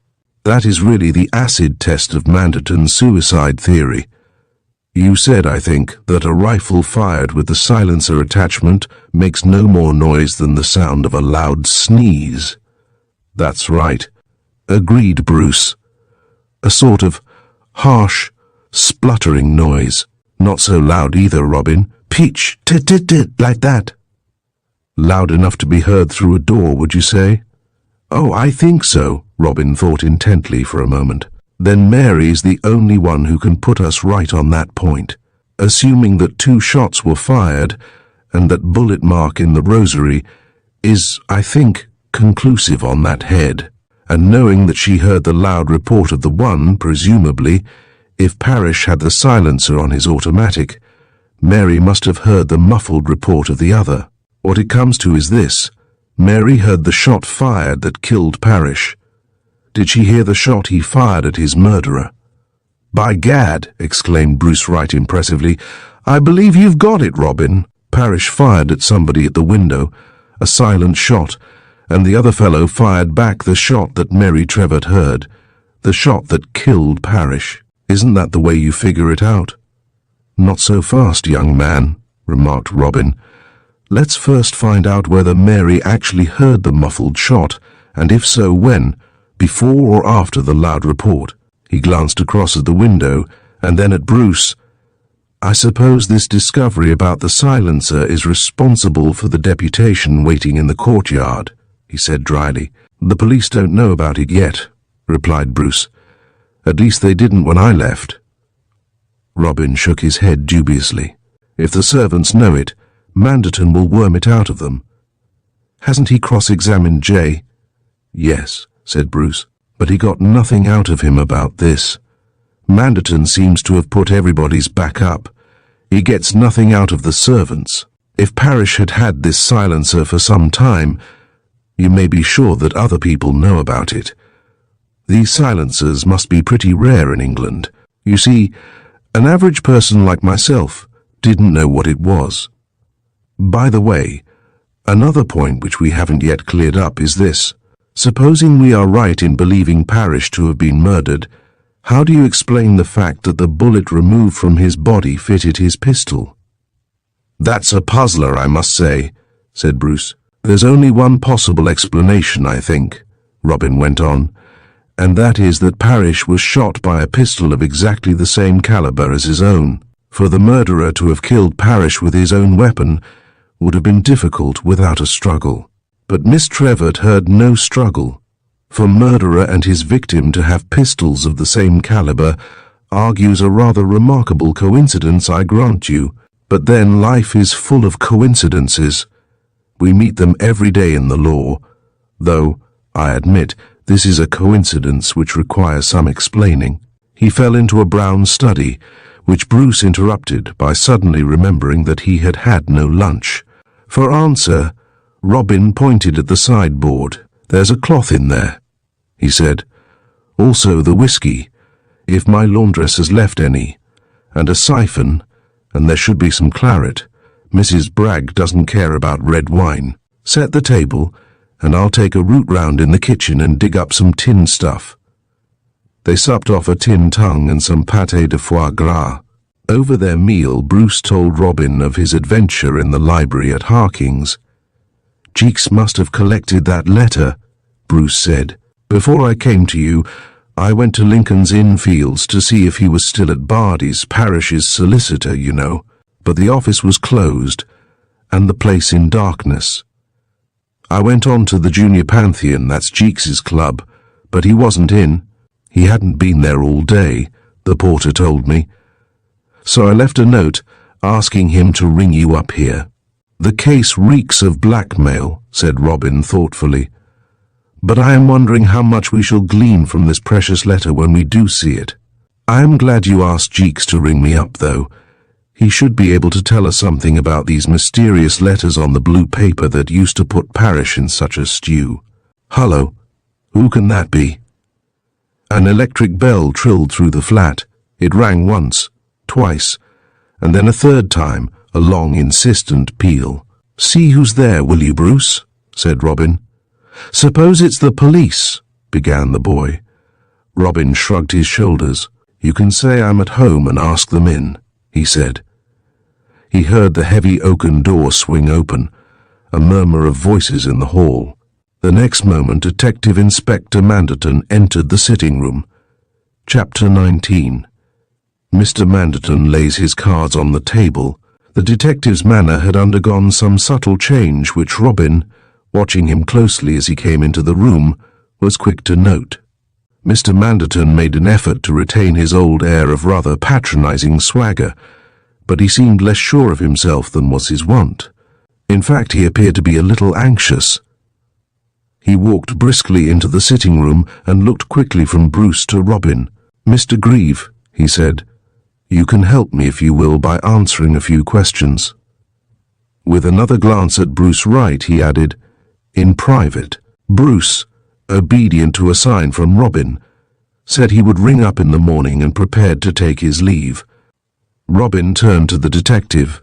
That is really the acid test of Manderton's suicide theory. You said, I think, that a rifle fired with the silencer attachment makes no more noise than the sound of a loud sneeze. That's right. Agreed, Bruce. A sort of harsh, spluttering noise. Not so loud either, Robin. Peach, tit-tit-tit, like that. Loud enough to be heard through a door, would you say? Oh, I think so, Robin thought intently for a moment. Then Mary's the only one who can put us right on that point. Assuming that 2 shots were fired, and that bullet mark in the rosary is, I think, conclusive on that head. And knowing that she heard the loud report of the one, presumably, if Parrish had the silencer on his automatic, Mary must have heard the muffled report of the other. What it comes to is this. Mary heard the shot fired that killed Parrish. Did she hear the shot he fired at his murderer? By gad, exclaimed Bruce Wright impressively, I believe you've got it, Robin. Parrish fired at somebody at the window, a silent shot, and the other fellow fired back the shot that Mary Trevert heard, the shot that killed Parrish. Isn't that the way you figure it out? Not so fast, young man, remarked Robin. Let's first find out whether Mary actually heard the muffled shot, and if so, when, before or after the loud report. He glanced across at the window, and then at Bruce. I suppose this discovery about the silencer is responsible for the deputation waiting in the courtyard, he said dryly. The police don't know about it yet, replied Bruce. At least they didn't when I left. Robin shook his head dubiously. If the servants know it, Manderton will worm it out of them. Hasn't he cross-examined Jay? Yes, said Bruce, but he got nothing out of him about this. Manderton seems to have put everybody's back up. He gets nothing out of the servants. If Parrish had had this silencer for some time, you may be sure that other people know about it. These silencers must be pretty rare in England. You see, an average person like myself didn't know what it was. By the way, another point which we haven't yet cleared up is this. Supposing we are right in believing Parrish to have been murdered, how do you explain the fact that the bullet removed from his body fitted his pistol? That's a puzzler, I must say, said Bruce. There's only one possible explanation, I think, Robin went on, and that is that Parrish was shot by a pistol of exactly the same caliber as his own. For the murderer to have killed Parrish with his own weapon would have been difficult without a struggle. But Miss Trevert heard no struggle. For murderer and his victim to have pistols of the same caliber argues a rather remarkable coincidence, I grant you. But then life is full of coincidences. We meet them every day in the law, though, I admit, this is a coincidence which requires some explaining. He fell into a brown study, which Bruce interrupted by suddenly remembering that he had had no lunch. For answer, Robin pointed at the sideboard. There's a cloth in there, he said. Also the whiskey, if my laundress has left any, and a siphon, and there should be some claret. Mrs. Bragg doesn't care about red wine. Set the table, and I'll take a route round in the kitchen and dig up some tinned stuff. They supped off a tin tongue and some pâté de foie gras. Over their meal, Bruce told Robin of his adventure in the library at Harking's. "Jeeks must have collected that letter," Bruce said. "Before I came to you, I went to Lincoln's Inn Fields to see if he was still at Barty's, Parish's solicitor, you know, but the office was closed, and the place in darkness. I went on to the Junior Pantheon, that's Jeeks's club, but he wasn't in. He hadn't been there all day, the porter told me. So I left a note asking him to ring you up here." "The case reeks of blackmail," said Robin thoughtfully. "But I am wondering how much we shall glean from this precious letter when we do see it. I am glad you asked Jeeks to ring me up, though. He should be able to tell us something about these mysterious letters on the blue paper that used to put Parish in such a stew. Hullo, who can that be?" An electric bell trilled through the flat. It rang once, twice, and then a third time, a long, insistent peal. "See who's there, will you, Bruce?" said Robin. "Suppose it's the police," began the boy. Robin shrugged his shoulders. "You can say I'm at home and ask them in," he said. He heard the heavy oaken door swing open, a murmur of voices in the hall. The next moment, Detective Inspector Manderton entered the sitting room. Chapter 19. Mr. Manderton lays his cards on the table. The detective's manner had undergone some subtle change which Robin, watching him closely as he came into the room, was quick to note. Mr. Manderton made an effort to retain his old air of rather patronizing swagger, but he seemed less sure of himself than was his wont. In fact, he appeared to be a little anxious. He walked briskly into the sitting room and looked quickly from Bruce to Robin. "Mr. Grieve," he said, "you can help me, if you will, by answering a few questions." With another glance at Bruce Wright, he added, "In private." Bruce, obedient to a sign from Robin, said he would ring up in the morning and prepared to take his leave. Robin turned to the detective.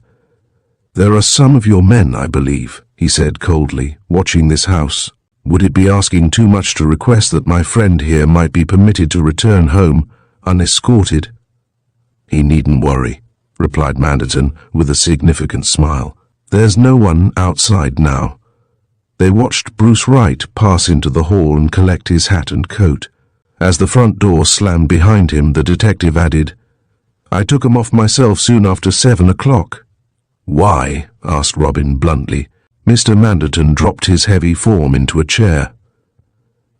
"There are some of your men, I believe," he said coldly, "watching this house. Would it be asking too much to request that my friend here might be permitted to return home unescorted?" "He needn't worry," replied Manderton with a significant smile. "There's no one outside now." They watched Bruce Wright pass into the hall and collect his hat and coat. As the front door slammed behind him, the detective added, "I took 'em off myself soon after 7 o'clock. "Why?" asked Robin bluntly. Mr. Manderton dropped his heavy form into a chair.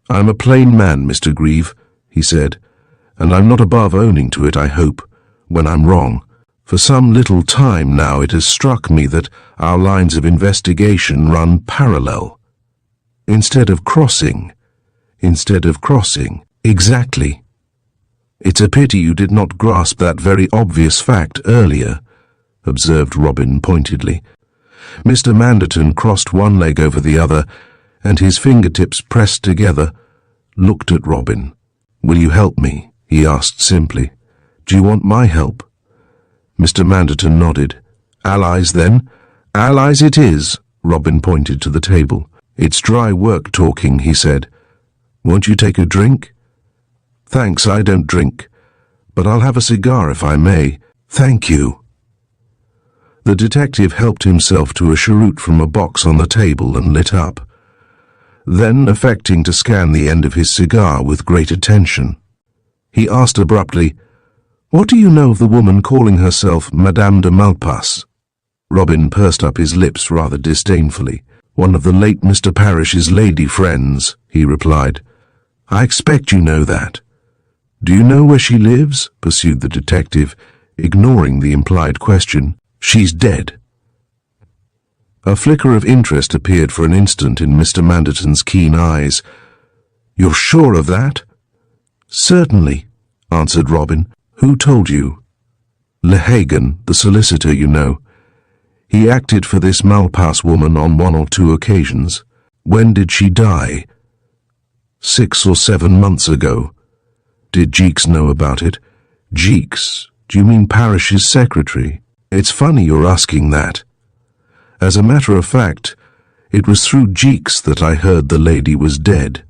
"I'm a plain man, Mr. Grieve," he said, "and I'm not above owning to it, I hope, when I'm wrong. For some little time now it has struck me that our lines of investigation run parallel. Instead of crossing. Exactly. It's a pity you did not grasp that very obvious fact earlier," observed Robin pointedly. Mr. Manderton crossed one leg over the other, and his fingertips pressed together, looked at Robin. "Will you help me?" he asked simply. "Do you want my help?" Mr. Manderton nodded. "Allies, then?" "Allies it is," Robin pointed to the table. "It's dry work talking," he said. "Won't you take a drink?" "Thanks, I don't drink, but I'll have a cigar if I may." "Thank you." The detective helped himself to a cheroot from a box on the table and lit up, then affecting to scan the end of his cigar with great attention. He asked abruptly, "What do you know of the woman calling herself Madame de Malpas?" Robin pursed up his lips rather disdainfully. "One of the late Mr. Parish's lady friends," he replied. "I expect you know that." "Do you know where she lives?" pursued the detective, ignoring the implied question. "She's dead." A flicker of interest appeared for an instant in Mr. Manderton's keen eyes. "You're sure of that?" "Certainly," answered Robin. "Who told you?" "Lehagan, the solicitor, you know. He acted for this Malpas woman on 1 or 2 occasions. When did she die?" 6 or 7 months ago. "Did Jeeks know about it?" "Jeeks? Do you mean Parish's secretary? It's funny you're asking that. As a matter of fact, it was through Jeeks that I heard the lady was dead.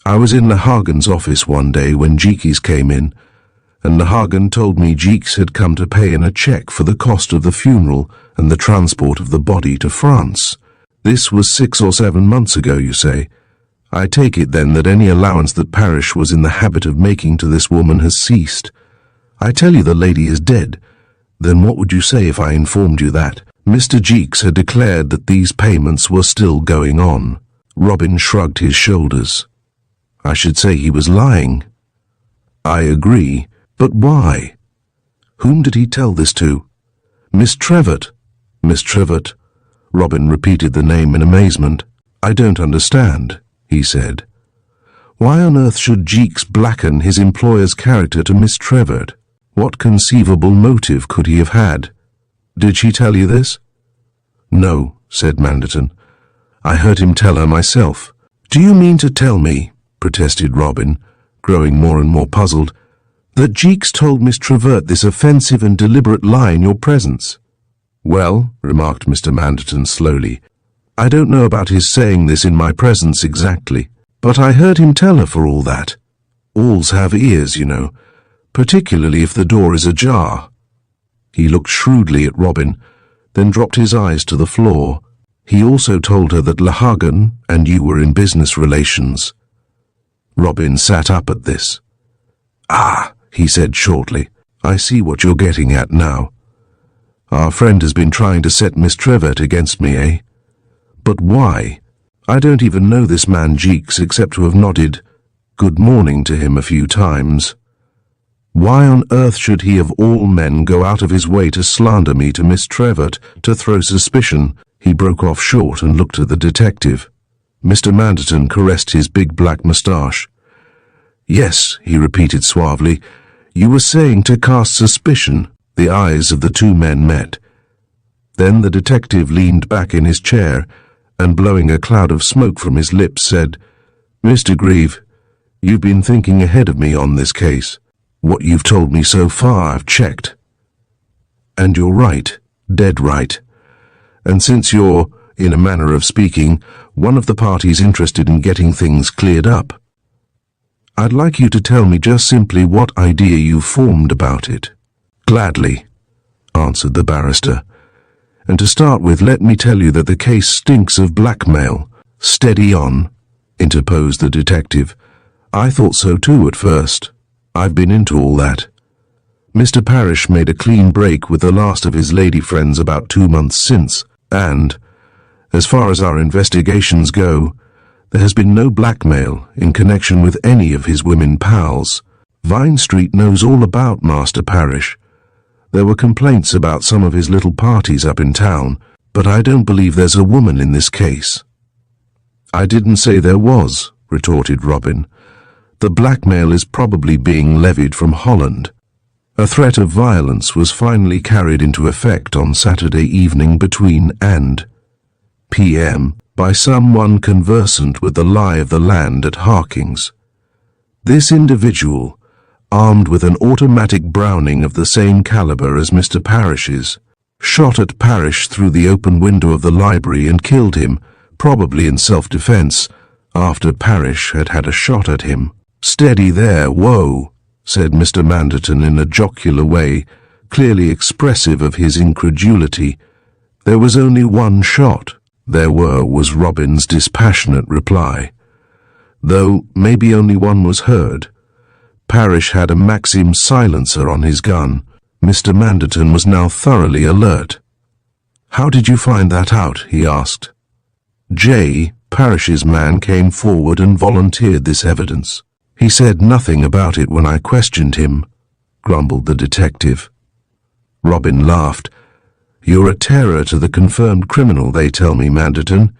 I was in Lahagan's office one day when Jeekes came in, and Lahagan told me Jeeks had come to pay in a cheque for the cost of the funeral and the transport of the body to France. This was 6 or 7 months ago, you say. I take it then that any allowance that Parrish was in the habit of making to this woman has ceased. I tell you the lady is dead. Then what would you say if I informed you that Mr. Jeeks had declared that these payments were still going on? Robin shrugged his shoulders. I should say he was lying. I agree, but why? Whom did he tell this to? Miss Trevett. Miss Trevett. Robin repeated the name in amazement. I don't understand, he said. Why on earth should Jeeks blacken his employer's character to Miss Trevett? What conceivable motive could he have had? Did she tell you this? No, said Manderton. I heard him tell her myself. Do you mean to tell me, protested Robin, growing more and more puzzled, that Jeeks told Miss Trevett this offensive and deliberate lie in your presence? Well, remarked Mr. Manderton slowly, I don't know about his saying this in my presence exactly, but I heard him tell her for all that. Alls have ears, you know, particularly if the door is ajar. He looked shrewdly at Robin, then dropped his eyes to the floor. He also told her that Lahagan and you were in business relations. Robin sat up at this. Ah, he said shortly, I see what you're getting at now. Our friend has been trying to set Miss Trevett against me, eh? But why? I don't even know this man Jeeks except to have nodded good morning to him a few times. Why on earth should he of all men go out of his way to slander me to Miss Trevett, to throw suspicion? He broke off short and looked at the detective. Mr. Manderton caressed his big black moustache. Yes, he repeated suavely, you were saying to cast suspicion. The eyes of the two men met. Then the detective leaned back in his chair and, blowing a cloud of smoke from his lips, said, Mr. Grieve, you've been thinking ahead of me on this case. What you've told me so far I've checked. And you're right, dead right. And since you're, in a manner of speaking, one of the parties interested in getting things cleared up, I'd like you to tell me just simply what idea you formed about it. Gladly, answered the barrister. And to start with, let me tell you that the case stinks of blackmail. Steady on, interposed the detective. I thought so too at first. I've been into all that. Mr. Parrish made a clean break with the last of his lady friends about 2 months since, and, as far as our investigations go, there has been no blackmail in connection with any of his women pals. Vine Street knows all about Master Parrish. There were complaints about some of his little parties up in town, but I don't believe there's a woman in this case. I didn't say there was, retorted Robin. The blackmail is probably being levied from Holland. A threat of violence was finally carried into effect on Saturday evening between and p.m. by someone conversant with the lie of the land at Harking's. This individual, armed with an automatic Browning of the same caliber as Mr. Parrish's, shot at Parrish through the open window of the library and killed him, probably in self-defense, after Parrish had had a shot at him. Steady there, whoa, said Mr. Manderton in a jocular way, clearly expressive of his incredulity. There was only one shot. There was Robin's dispassionate reply. Though maybe only one was heard. Parrish had a Maxim silencer on his gun. Mr. Manderton was now thoroughly alert. How did you find that out? He asked. Jay, Parrish's man, came forward and volunteered this evidence. He said nothing about it when I questioned him, grumbled the detective. Robin laughed. You're a terror to the confirmed criminal, they tell me, Manderton,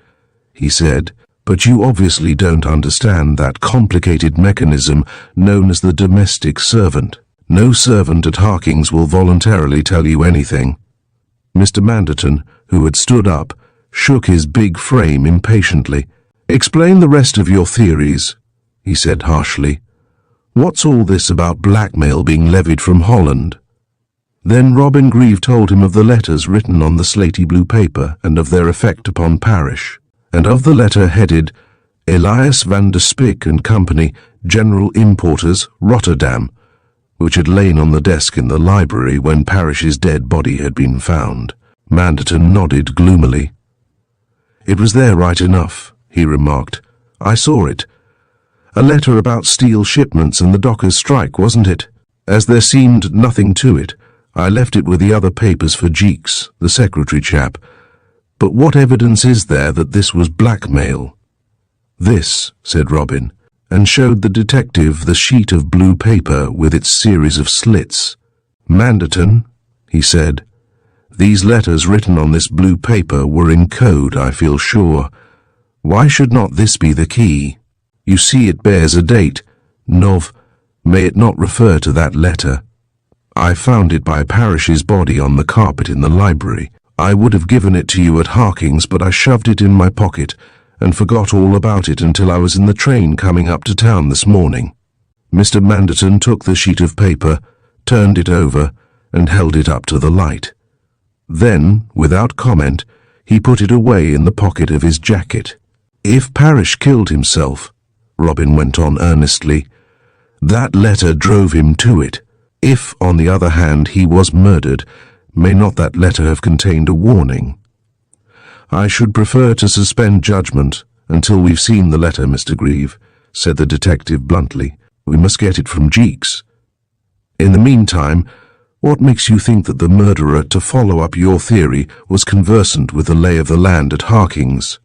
he said, but you obviously don't understand that complicated mechanism known as the domestic servant. No servant at Harking's will voluntarily tell you anything. Mr. Manderton, who had stood up, shook his big frame impatiently. Explain the rest of your theories, he said harshly. What's all this about blackmail being levied from Holland? Then Robin Grieve told him of the letters written on the slaty blue paper and of their effect upon Parrish, and of the letter headed, Elias van der Spik and Company, General Importers, Rotterdam, which had lain on the desk in the library when Parrish's dead body had been found. Manderton nodded gloomily. "It was there right enough," he remarked. "I saw it. A letter about steel shipments and the dockers' strike, wasn't it? As there seemed nothing to it, I left it with the other papers for Jeeks, the secretary chap. But what evidence is there that this was blackmail?" "This," said Robin, and showed the detective the sheet of blue paper with its series of slits. "Manderton," he said, "these letters written on this blue paper were in code, I feel sure. Why should not this be the key? You see it bears a date, Nov. May it not refer to that letter? I found it by Parrish's body on the carpet in the library. I would have given it to you at Harking's, but I shoved it in my pocket and forgot all about it until I was in the train coming up to town this morning." Mr. Manderton took the sheet of paper, turned it over, and held it up to the light. Then, without comment, he put it away in the pocket of his jacket. "If Parrish killed himself," Robin went on earnestly, "that letter drove him to it. If, on the other hand, he was murdered, may not that letter have contained a warning?" "I should prefer to suspend judgment until we've seen the letter, Mr. Grieve," said the detective bluntly. "We must get it from Jeeks. In the meantime, what makes you think that the murderer, to follow up your theory, was conversant with the lay of the land at Harking's?"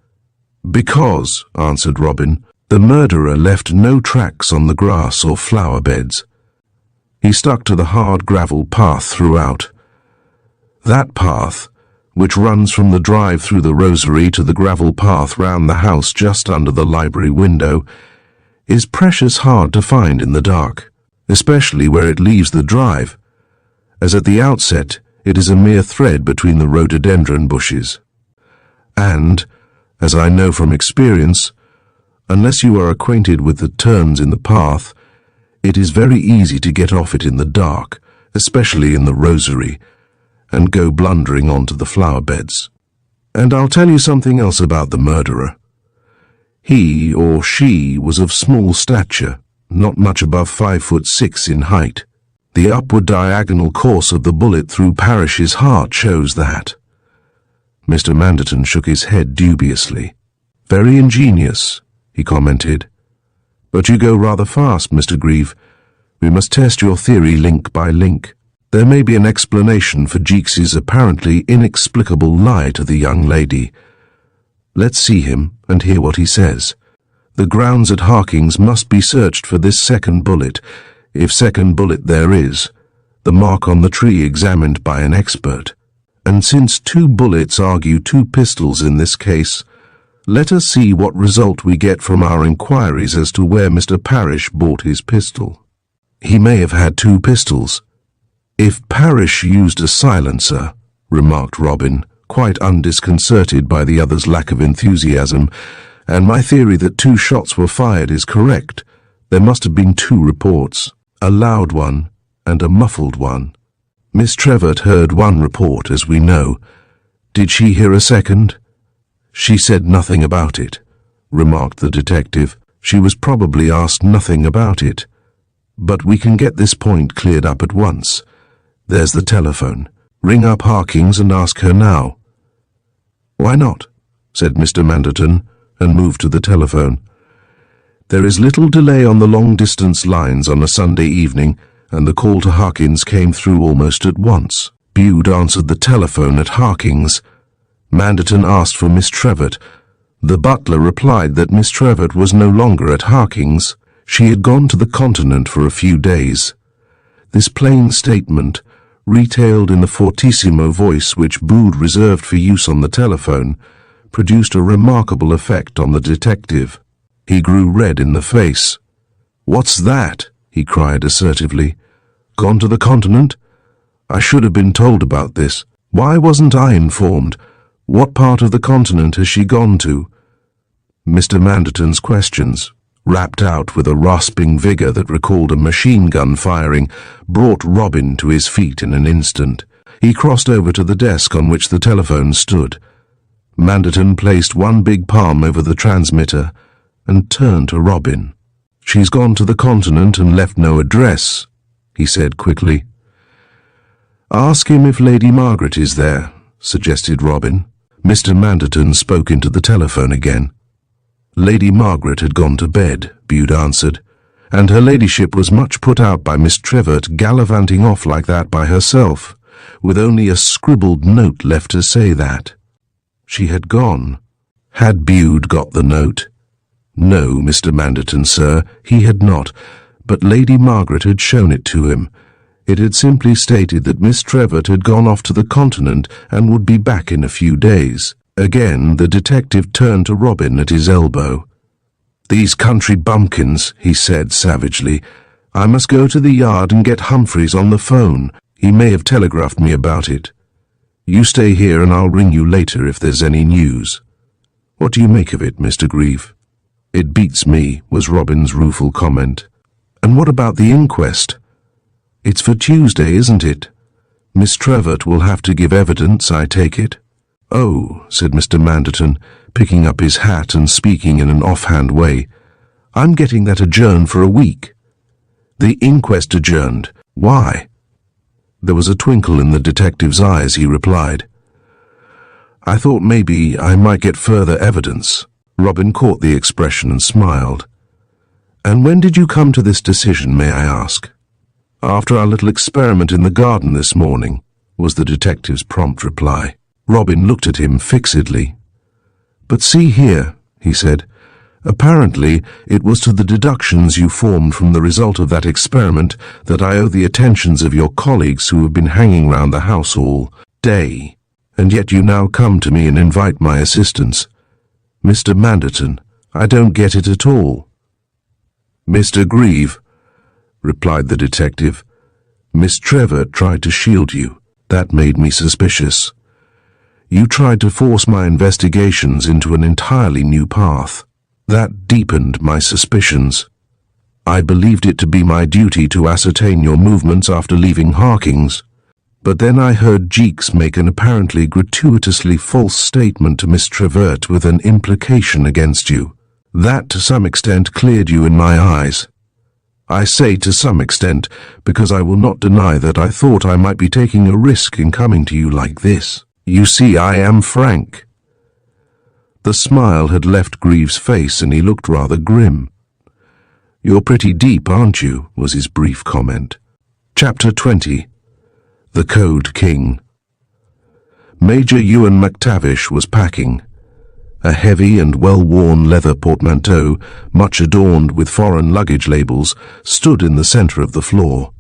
"Because," answered Robin, "the murderer left no tracks on the grass or flower beds. He stuck to the hard gravel path throughout. That path, which runs from the drive through the rosery to the gravel path round the house just under the library window, is precious hard to find in the dark, especially where it leaves the drive, as at the outset it is a mere thread between the rhododendron bushes. And, as I know from experience, unless you are acquainted with the turns in the path, it is very easy to get off it in the dark, especially in the rosery, and go blundering onto the flower beds. And I'll tell you something else about the murderer. He or she was of small stature, not much above 5'6" in height. The upward diagonal course of the bullet through Parrish's heart shows that." Mr. Manderton shook his head dubiously. "Very ingenious," he commented. "But you go rather fast, Mr. Grieve. We must test your theory link by link. There may be an explanation for Jeeks's apparently inexplicable lie to the young lady. Let's see him and hear what he says. The grounds at Harking's must be searched for this second bullet, if second bullet there is, the mark on the tree examined by an expert. And since 2 bullets argue 2 pistols in this case, let us see what result we get from our inquiries as to where Mr. Parrish bought his pistol. He may have had 2 pistols. If Parrish used a silencer," remarked Robin, quite undisconcerted by the other's lack of enthusiasm, "and my theory that 2 shots were fired is correct, there must have been 2 reports, a loud one and a muffled one. Miss Trevett heard one report, as we know. Did she hear a second?" "She said nothing about it," remarked the detective. "She was probably asked nothing about it. But we can get this point cleared up at once. There's the telephone. Ring up Harking's and ask her now." "Why not?" said Mr. Manderton, and moved to the telephone. There is little delay on the long-distance lines on a Sunday evening, and the call to Harking's came through almost at once. Bude answered the telephone at Harking's. Manderton asked for Miss Trevett. The butler replied that Miss Trevett was no longer at Harking's. She had gone to the continent for a few days. This plain statement, retailed in the fortissimo voice which Bude reserved for use on the telephone, produced a remarkable effect on the detective. He grew red in the face. "What's that?" he cried assertively. "Gone to the continent? I should have been told about this. Why wasn't I informed? What part of the continent has she gone to?" Mr. Manderton's questions, rapped out with a rasping vigour that recalled a machine gun firing, brought Robin to his feet in an instant. He crossed over to the desk on which the telephone stood. Manderton placed one big palm over the transmitter and turned to Robin. "She's gone to the continent and left no address," he said quickly. "Ask him if Lady Margaret is there," suggested Robin. Mr. Manderton spoke into the telephone again. "Lady Margaret had gone to bed," Bude answered, "and her ladyship was much put out by Miss Trevort gallivanting off like that by herself, with only a scribbled note left to say that. She had gone." Had Bude got the note? "No, Mr. Manderton, sir, he had not, but Lady Margaret had shown it to him. It had simply stated that Miss Trevort had gone off to the continent and would be back in a few days." Again the detective turned to Robin at his elbow. "These country bumpkins," he said savagely. "I must go to the yard and get Humphreys on the phone. He may have telegraphed me about it. You stay here and I'll ring you later if there's any news." "What do you make of it, Mr. Grieve?" "It beats me," was Robin's rueful comment. "And what about the inquest?" "It's for Tuesday, isn't it? Miss Trevort will have to give evidence, I take it." "Oh," said Mr. Manderton, picking up his hat and speaking in an offhand way. "I'm getting that adjourned for a week." "The inquest adjourned? Why?" There was a twinkle in the detective's eyes. He replied, "I thought maybe I might get further evidence." Robin caught the expression and smiled. "And when did you come to this decision, may I ask?" "After our little experiment in the garden this morning," was the detective's prompt reply. Robin looked at him fixedly. "But see here," he said, "apparently it was to the deductions you formed from the result of that experiment that I owe the attentions of your colleagues who have been hanging round the house all day, and yet you now come to me and invite my assistance. Mr. Manderton, I don't get it at all." "Mr. Grieve," replied the detective, "Miss Trevor tried to shield you. That made me suspicious. You tried to force my investigations into an entirely new path. That deepened my suspicions. I believed it to be my duty to ascertain your movements after leaving Harking's, but then I heard Jeeks make an apparently gratuitously false statement to Miss Trevort with an implication against you. That to some extent cleared you in my eyes. I say to some extent because I will not deny that I thought I might be taking a risk in coming to you like this. You see, I am frank." The smile had left Grieve's face and he looked rather grim. "You're pretty deep, aren't you?" was his brief comment. Chapter 20. The Code King. Major Ewan McTavish was packing. A heavy and well-worn leather portmanteau, much adorned with foreign luggage labels, stood in the centre of the floor.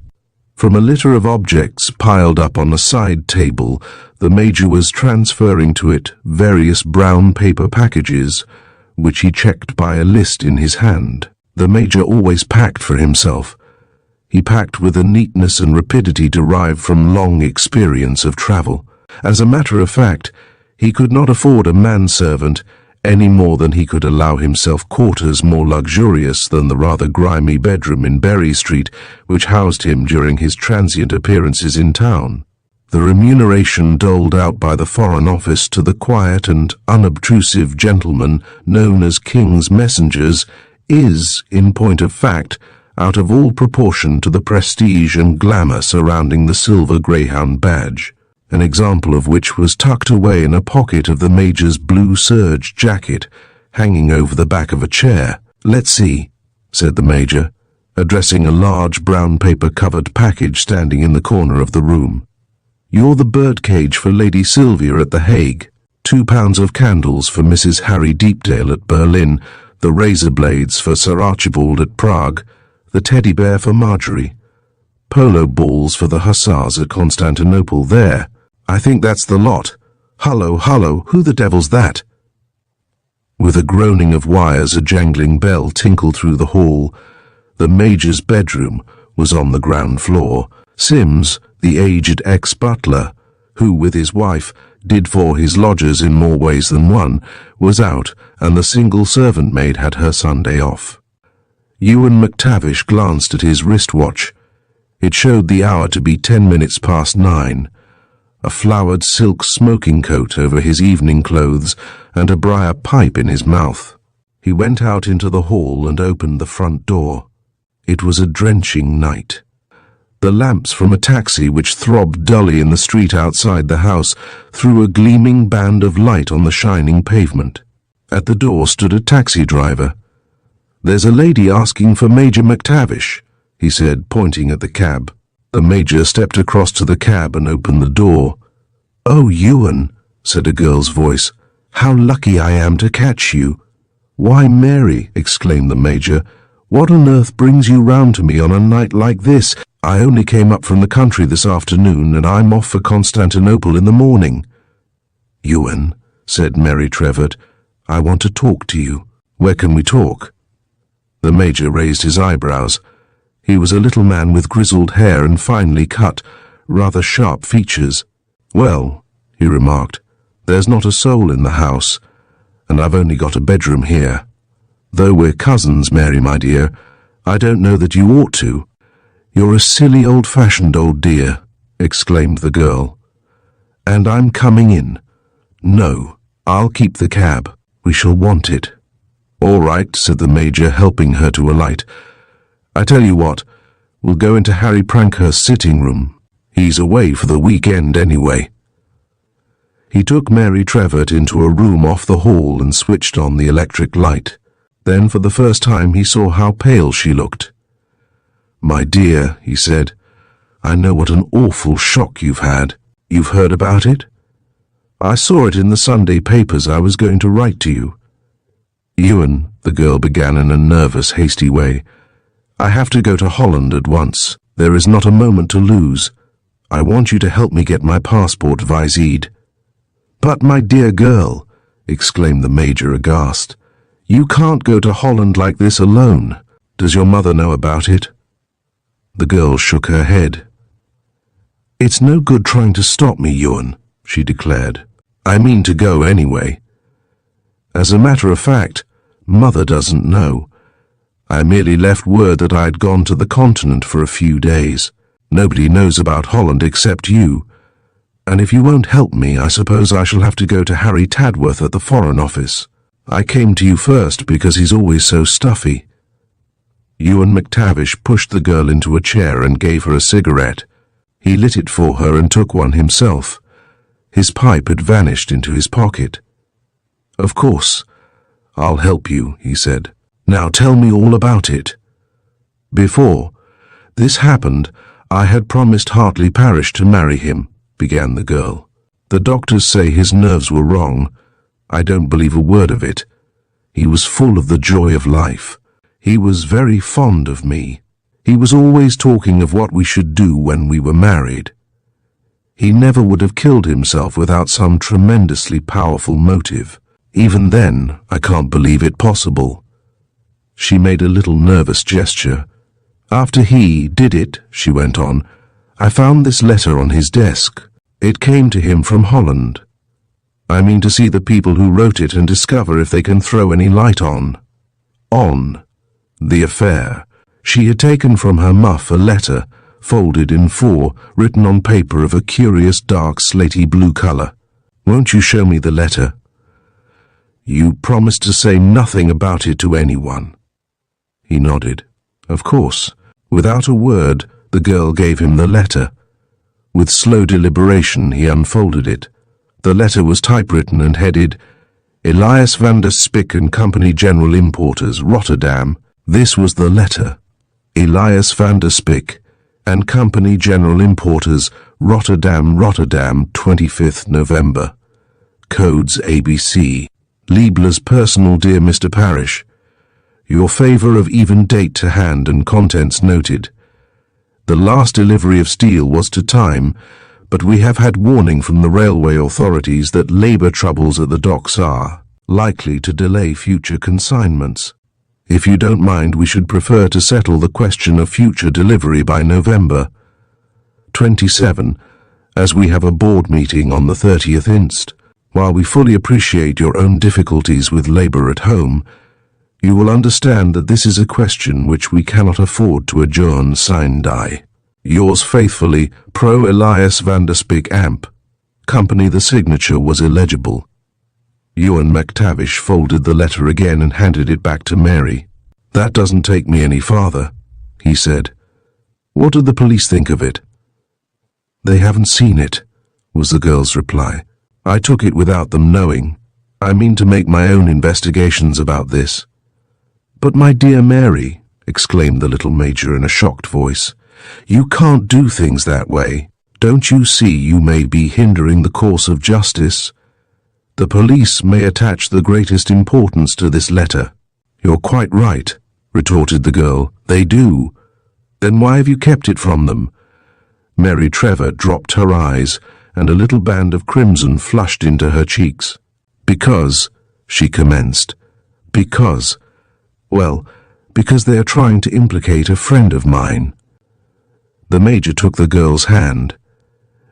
From a litter of objects piled up on a side table, the Major was transferring to it various brown paper packages, which he checked by a list in his hand. The Major always packed for himself. He packed with a neatness and rapidity derived from long experience of travel. As a matter of fact, he could not afford a manservant any more than he could allow himself quarters more luxurious than the rather grimy bedroom in Berry Street which housed him during his transient appearances in town. The remuneration doled out by the Foreign Office to the quiet and unobtrusive gentlemen known as King's Messengers is, in point of fact, out of all proportion to the prestige and glamour surrounding the silver greyhound badge, an example of which was tucked away in a pocket of the Major's blue serge jacket, hanging over the back of a chair. "Let's see," said the Major, addressing a large brown paper-covered package standing in the corner of the room. "You're the birdcage for Lady Sylvia at The Hague, 2 pounds of candles for Mrs. Harry Deepdale at Berlin, the razor blades for Sir Archibald at Prague, the teddy bear for Marjorie, polo balls for the hussars at Constantinople. There, I think that's the lot. Hullo, hullo, who the devil's that?" With a groaning of wires, a jangling bell tinkled through the hall. The Major's bedroom was on the ground floor. Sims, the aged ex-butler, who with his wife did for his lodgers in more ways than one, was out, and the single servant maid had her Sunday off. Ewan McTavish glanced at his wristwatch. It showed the hour to be 10 minutes past 9. A flowered silk smoking coat over his evening clothes and a briar pipe in his mouth. He went out into the hall and opened the front door. It was a drenching night. The lamps from a taxi which throbbed dully in the street outside the house threw a gleaming band of light on the shining pavement. At the door stood a taxi driver. "There's a lady asking for Major McTavish," he said, pointing at the cab. The Major stepped across to the cab and opened the door. "Oh, Ewan," said a girl's voice. "How lucky I am to catch you." "Why, Mary," exclaimed the Major, "what on earth brings you round to me on a night like this? I only came up from the country this afternoon, and I'm off for Constantinople in the morning." "Ewan," said Mary Trevor, "I want to talk to you. Where can we talk?" The Major raised his eyebrows. He was a little man with grizzled hair and finely cut, rather sharp features. "Well," he remarked, "there's not a soul in the house, and I've only got a bedroom here. Though we're cousins, Mary, my dear, I don't know that you ought to." "You're a silly old-fashioned old dear," exclaimed the girl. "And I'm coming in." "No, I'll keep the cab. We shall want it." "All right," said the Major, helping her to alight. "I tell you what, we'll go into Harry Prankhurst's sitting room. He's away for the weekend anyway." He took Mary Trevor into a room off the hall and switched on the electric light. Then for the first time he saw how pale she looked. "My dear," he said, "I know what an awful shock you've had. You've heard about it?" "I saw it in the Sunday papers. I was going to write to you." "Ewan," the girl began in a nervous, hasty way, "I have to go to Holland at once. There is not a moment to lose. I want you to help me get my passport viséed." "But, my dear girl," exclaimed the Major aghast, "you can't go to Holland like this alone. Does your mother know about it?" The girl shook her head. "It's no good trying to stop me, Ewan," she declared. "I mean to go anyway. As a matter of fact, Mother doesn't know. I merely left word that I'd gone to the continent for a few days. Nobody knows about Holland except you. And if you won't help me, I suppose I shall have to go to Harry Tadworth at the Foreign Office. I came to you first because he's always so stuffy." Ewan McTavish pushed the girl into a chair and gave her a cigarette. He lit it for her and took one himself. His pipe had vanished into his pocket. "Of course, I'll help you," he said. "Now tell me all about it." "Before this happened, I had promised Hartley Parish to marry him," began the girl. "The doctors say his nerves were wrong. I don't believe a word of it. He was full of the joy of life. He was very fond of me. He was always talking of what we should do when we were married. He never would have killed himself without some tremendously powerful motive. Even then, I can't believe it possible." She made a little nervous gesture. "After he did it," she went on, "I found this letter on his desk. It came to him from Holland. I mean to see the people who wrote it and discover if they can throw any light on the affair." She had taken from her muff a letter, folded in four, written on paper of a curious dark slaty blue color. "Won't you show me the letter?" "You promised to say nothing about it to anyone." He nodded. "Of course." Without a word, the girl gave him the letter. With slow deliberation, he unfolded it. The letter was typewritten and headed, "Elias van der Spik and Company General Importers, Rotterdam." This was the letter. "Elias van der Spik and Company General Importers, Rotterdam, 25th November. Codes ABC. Liebler's personal dear Mr. Parish. Your favor of even date to hand and contents noted. The last delivery of steel was to time, but we have had warning from the railway authorities that labor troubles at the docks are likely to delay future consignments. If you don't mind, we should prefer to settle the question of future delivery by November 27, as we have a board meeting on the 30th inst. While we fully appreciate your own difficulties with labor at home, you will understand that this is a question which we cannot afford to adjourn sine die. Yours faithfully, Pro Elias van der Spik Amp. Company." The signature was illegible. Ewan McTavish folded the letter again and handed it back to Mary. "That doesn't take me any farther," he said. "What did the police think of it?" "They haven't seen it," was the girl's reply. "I took it without them knowing. I mean to make my own investigations about this." "But my dear Mary," exclaimed the little major in a shocked voice, "you can't do things that way. Don't you see you may be hindering the course of justice? The police may attach the greatest importance to this letter." "You're quite right," retorted the girl. "They do. Then why have you kept it from them?" Mary Trevor dropped her eyes, and a little band of crimson flushed into her cheeks. "Because," she commenced. "Because, well, because they are trying to implicate a friend of mine." The major took the girl's hand.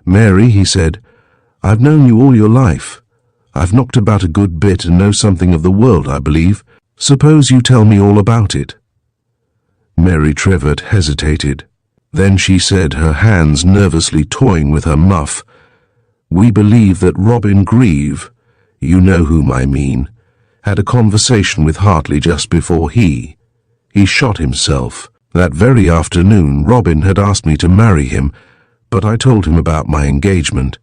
"Mary," he said, "I've known you all your life. I've knocked about a good bit and know something of the world, I believe. Suppose you tell me all about it." Mary Trevor hesitated. Then she said, her hands nervously toying with her muff, "We believe that Robin Grieve, you know whom I mean, had a conversation with Hartley just before he shot himself. That very afternoon Robin had asked me to marry him, but I told him about my engagement.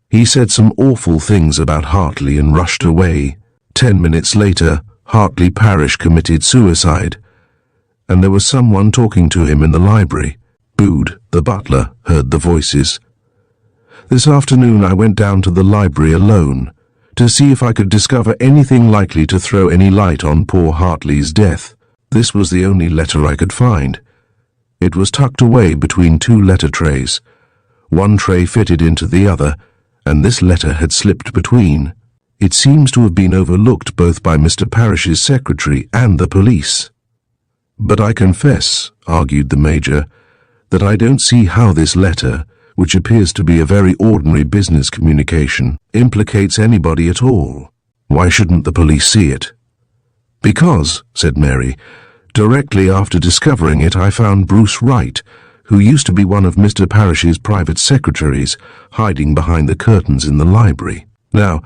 He said some awful things about Hartley and rushed away. 10 minutes later, Hartley Parish committed suicide, and there was someone talking to him in the library. Bood, the butler, heard the voices. This afternoon I went down to the library alone to see if I could discover anything likely to throw any light on poor Hartley's death. This was the only letter I could find. It was tucked away between 2 letter trays. One tray fitted into the other, and this letter had slipped between. It seems to have been overlooked both by Mr. Parish's secretary and the police. "But I confess," argued the major, "that I don't see how this letter, which appears to be a very ordinary business communication, implicates anybody at all. Why shouldn't the police see it?" "Because," said Mary, "directly after discovering it I found Bruce Wright, who used to be one of Mr. Parish's private secretaries, hiding behind the curtains in the library. Now,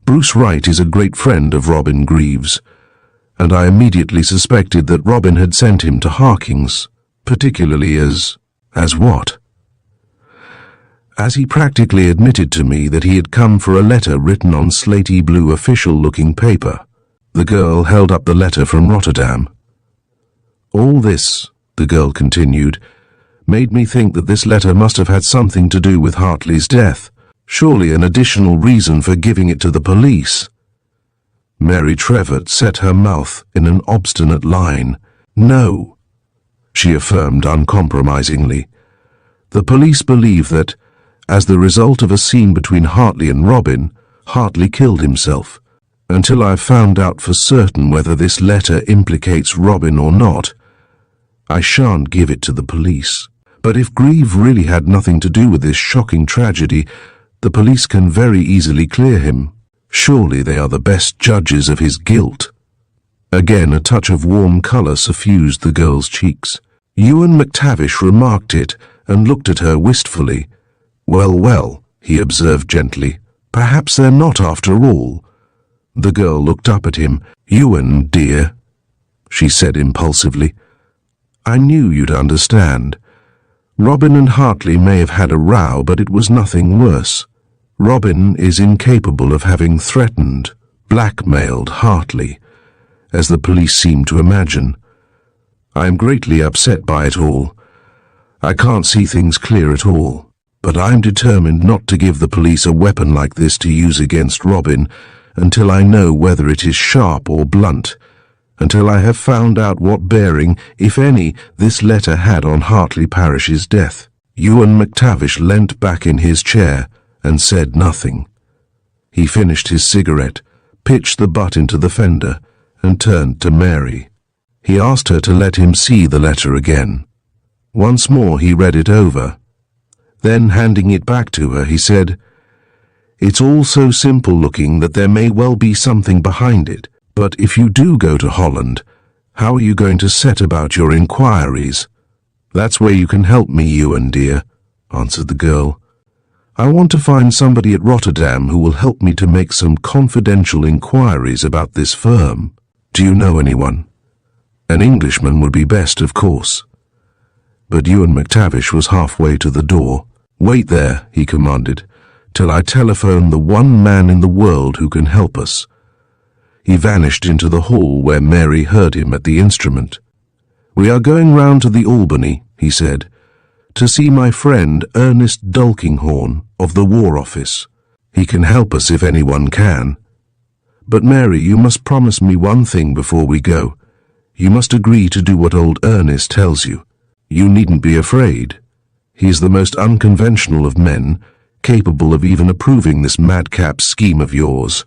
Bruce Wright is a great friend of Robin Grieve's, and I immediately suspected that Robin had sent him to Harking's, particularly as what? As he practically admitted to me that he had come for a letter written on slaty blue official-looking paper." The girl held up the letter from Rotterdam. "All this," the girl continued, "made me think that this letter must have had something to do with Hartley's death. Surely an additional reason for giving it to the police." Mary Trevor set her mouth in an obstinate line. "No," she affirmed uncompromisingly. "The police believe that, as the result of a scene between Hartley and Robin, Hartley killed himself. Until I've found out for certain whether this letter implicates Robin or not, I shan't give it to the police. But if Grieve really had nothing to do with this shocking tragedy, the police can very easily clear him. Surely they are the best judges of his guilt." Again a touch of warm colour suffused the girl's cheeks. Ewan McTavish remarked it and looked at her wistfully. Well, he observed gently, "perhaps they're not after all." The girl looked up at him. "Ewan, dear," she said impulsively, "I knew you'd understand. Robin and Hartley may have had a row, but it was nothing worse. Robin is incapable of having threatened, blackmailed Hartley, as the police seem to imagine. I am greatly upset by it all. I can't see things clear at all. But I'm determined not to give the police a weapon like this to use against Robin until I know whether it is sharp or blunt, until I have found out what bearing, if any, this letter had on Hartley Parish's death." Ewan McTavish leant back in his chair and said nothing. He finished his cigarette, pitched the butt into the fender, and turned to Mary. He asked her to let him see the letter again. Once more he read it over. Then, handing it back to her, he said, "It's all so simple-looking that there may well be something behind it. But if you do go to Holland, how are you going to set about your inquiries?" "That's where you can help me, Ewan, dear," answered the girl. I want to find somebody at Rotterdam who will help me to make some confidential inquiries about this firm. Do you know anyone? An Englishman would be best, of course. But Ewan McTavish was halfway to the door. Wait there, he commanded, till I telephone the one man in the world who can help us. He vanished into the hall where Mary heard him at the instrument. We are going round to the Albany, he said, to see my friend Ernest Dulkinghorn of the War Office. He can help us if anyone can. But Mary, you must promise me one thing before we go. You must agree to do what old Ernest tells you. You needn't be afraid. He is the most unconventional of men, capable of even approving this madcap scheme of yours.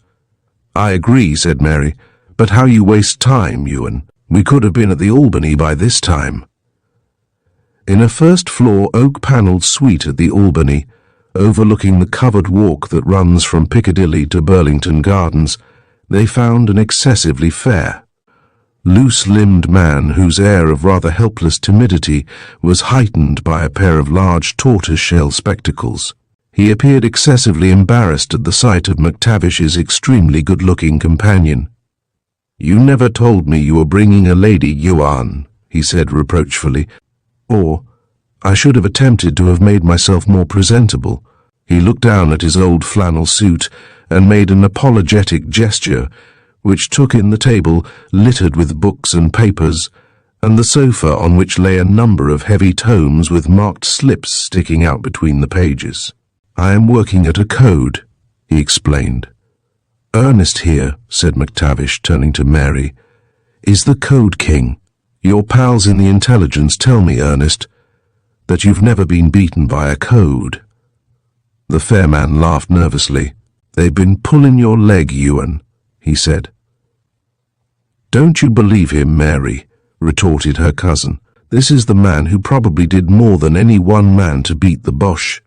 I agree, said Mary, but how you waste time, Ewan. We could have been at the Albany by this time. In a first-floor oak-panelled suite at the Albany, overlooking the covered walk that runs from Piccadilly to Burlington Gardens, they found an excessively fair, loose-limbed man whose air of rather helpless timidity was heightened by a pair of large tortoise-shell spectacles. He appeared excessively embarrassed at the sight of McTavish's extremely good-looking companion. "You never told me you were bringing a lady, Ewan," he said reproachfully. "Or, I should have attempted to have made myself more presentable." He looked down at his old flannel suit and made an apologetic gesture, which took in the table littered with books and papers, and the sofa on which lay a number of heavy tomes with marked slips sticking out between the pages. "I am working at a code," he explained. "Ernest here," said McTavish, turning to Mary, "is the Code King. Your pals in the intelligence tell me, Ernest, that you've never been beaten by a code." The fair man laughed nervously. "They've been pulling your leg, Ewan," he said. "Don't you believe him, Mary," retorted her cousin. "This is the man who probably did more than any one man to beat the Boche.